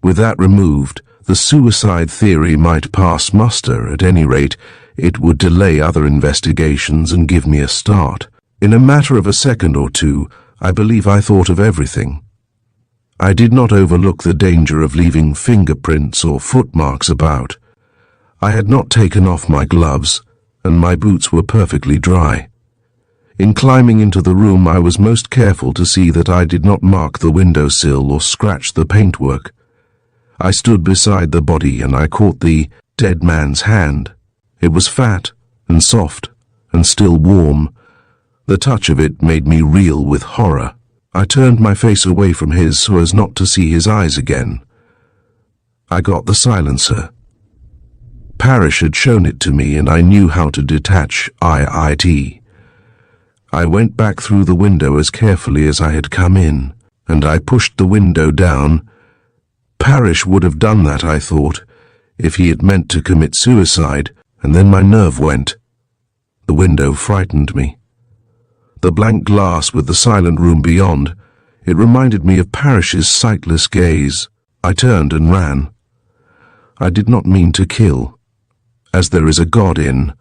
With that removed, the suicide theory might pass muster. At any rate, it would delay other investigations and give me a start. In a matter of a second or two, I believe I thought of everything. I did not overlook the danger of leaving fingerprints or footmarks about. I had not taken off my gloves, and my boots were perfectly dry. In climbing into the room, I was most careful to see that I did not mark the windowsill or scratch the paintwork. I stood beside the body and I caught the dead man's hand. It was fat and soft and still warm. The touch of it made me reel with horror. I turned my face away from his so as not to see his eyes again. I got the silencer. Parrish had shown it to me and I knew how to detach it. I went back through the window as carefully as I had come in, and I pushed the window down. Parrish would have done that, I thought, if he had meant to commit suicide, and then my nerve went. The window frightened me. The blank glass with the silent room beyond, it reminded me of Parrish's sightless gaze. I turned and ran. I did not mean to kill, as there is a God in.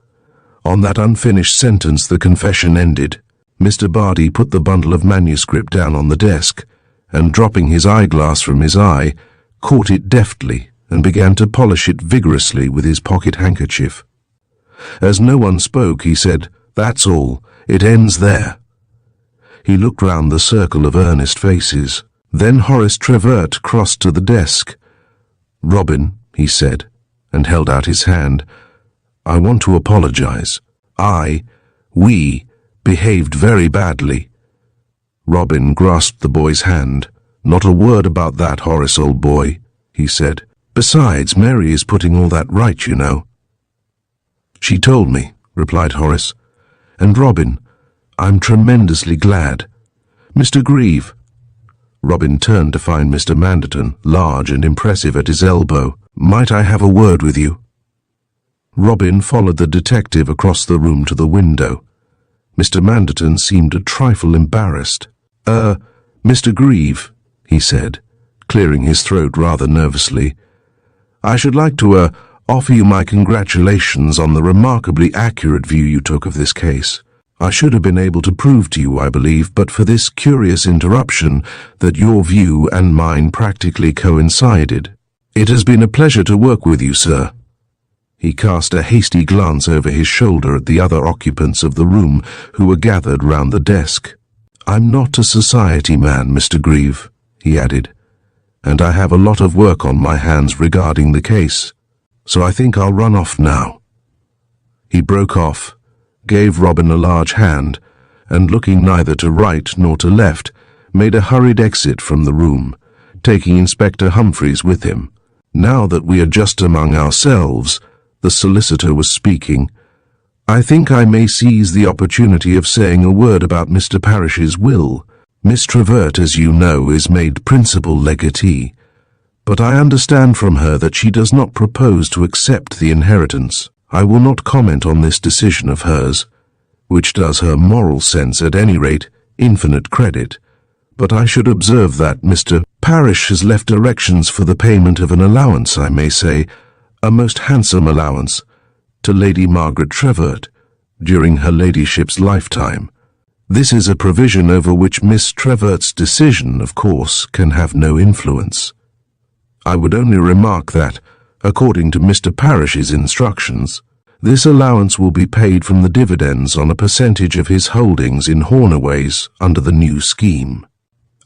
On that unfinished sentence the confession ended. Mr. Bardi put the bundle of manuscript down on the desk, and dropping his eyeglass from his eye, caught it deftly and began to polish it vigorously with his pocket handkerchief. As no one spoke, he said, "That's all. It ends there." He looked round the circle of earnest faces. Then Horace Trevert crossed to the desk. "Robin," he said, and held out his hand, "I want to apologize. We behaved very badly." Robin grasped the boy's hand. "Not a word about that, Horace, old boy," he said. "Besides, Mary is putting all that right, you know." "She told me," replied Horace. "And Robin, I'm tremendously glad. Mr. Grieve." Robin turned to find Mr. Manderton, large and impressive at his elbow. "Might I have a word with you?" Robin followed the detective across the room to the window. Mr. Manderton seemed a trifle embarrassed. Mr. Grieve," he said, clearing his throat rather nervously, "I should like to, offer you my congratulations on the remarkably accurate view you took of this case. I should have been able to prove to you, I believe, but for this curious interruption, that your view and mine practically coincided. It has been a pleasure to work with you, sir." He cast a hasty glance over his shoulder at the other occupants of the room who were gathered round the desk. "I'm not a society man, Mr. Grieve," he added, "and I have a lot of work on my hands regarding the case, so I think I'll run off now." He broke off, gave Robin a large hand, and looking neither to right nor to left, made a hurried exit from the room, taking Inspector Humphreys with him. "Now that we are just among ourselves," the solicitor was speaking, "I think I may seize the opportunity of saying a word about Mr. Parrish's will. Miss Trevert, as you know, is made principal legatee, but I understand from her that she does not propose to accept the inheritance. I will not comment on this decision of hers, which does her moral sense, at any rate, infinite credit, but I should observe that Mr. Parrish has left directions for the payment of an allowance, I may say, a most handsome allowance, to Lady Margaret Trevert, during her ladyship's lifetime. This is a provision over which Miss Trevert's decision, of course, can have no influence. I would only remark that, according to Mr. Parrish's instructions, this allowance will be paid from the dividends on a percentage of his holdings in Hornaways under the new scheme.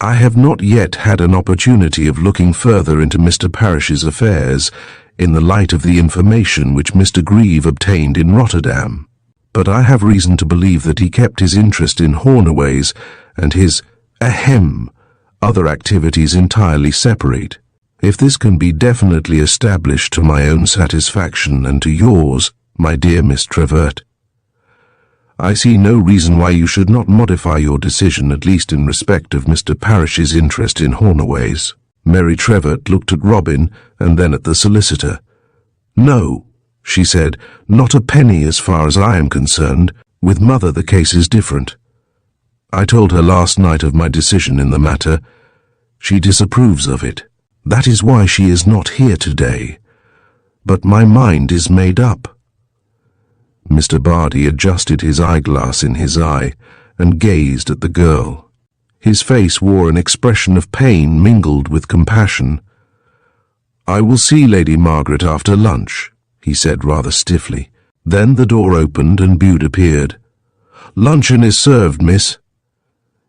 I have not yet had an opportunity of looking further into Mr. Parrish's affairs in the light of the information which Mr. Grieve obtained in Rotterdam, but I have reason to believe that he kept his interest in Hornaways and his other activities entirely separate. If this can be definitely established to my own satisfaction and to yours, my dear Miss Trevert, I see no reason why you should not modify your decision, at least in respect of Mr. Parrish's interest in Hornaways." Mary Trevert looked at Robin and then at the solicitor. "No," she said, "not a penny as far as I am concerned. With Mother the case is different. I told her last night of my decision in the matter. She disapproves of it. That is why she is not here today. But my mind is made up." Mr. Bardi adjusted his eyeglass in his eye and gazed at the girl. His face wore an expression of pain mingled with compassion. "I will see Lady Margaret after lunch," he said rather stiffly. Then the door opened and Bude appeared. "Luncheon is served, miss."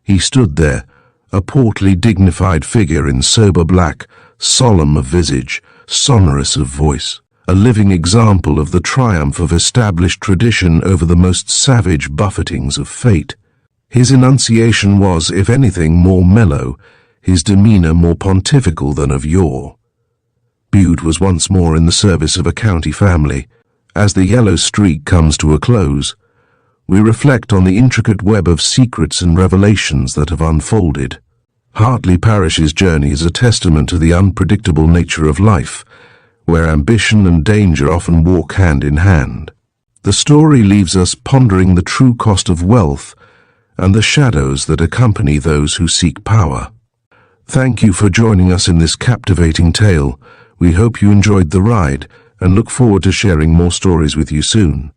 He stood there, a portly, dignified figure in sober black, solemn of visage, sonorous of voice, a living example of the triumph of established tradition over the most savage buffetings of fate. His enunciation was, if anything, more mellow, his demeanour more pontifical than of yore. Bude was once more in the service of a county family. As the yellow streak comes to a close, we reflect on the intricate web of secrets and revelations that have unfolded. Hartley Parrish's journey is a testament to the unpredictable nature of life, where ambition and danger often walk hand in hand. The story leaves us pondering the true cost of wealth and the shadows that accompany those who seek power. Thank you for joining us in this captivating tale. We hope you enjoyed the ride and look forward to sharing more stories with you soon.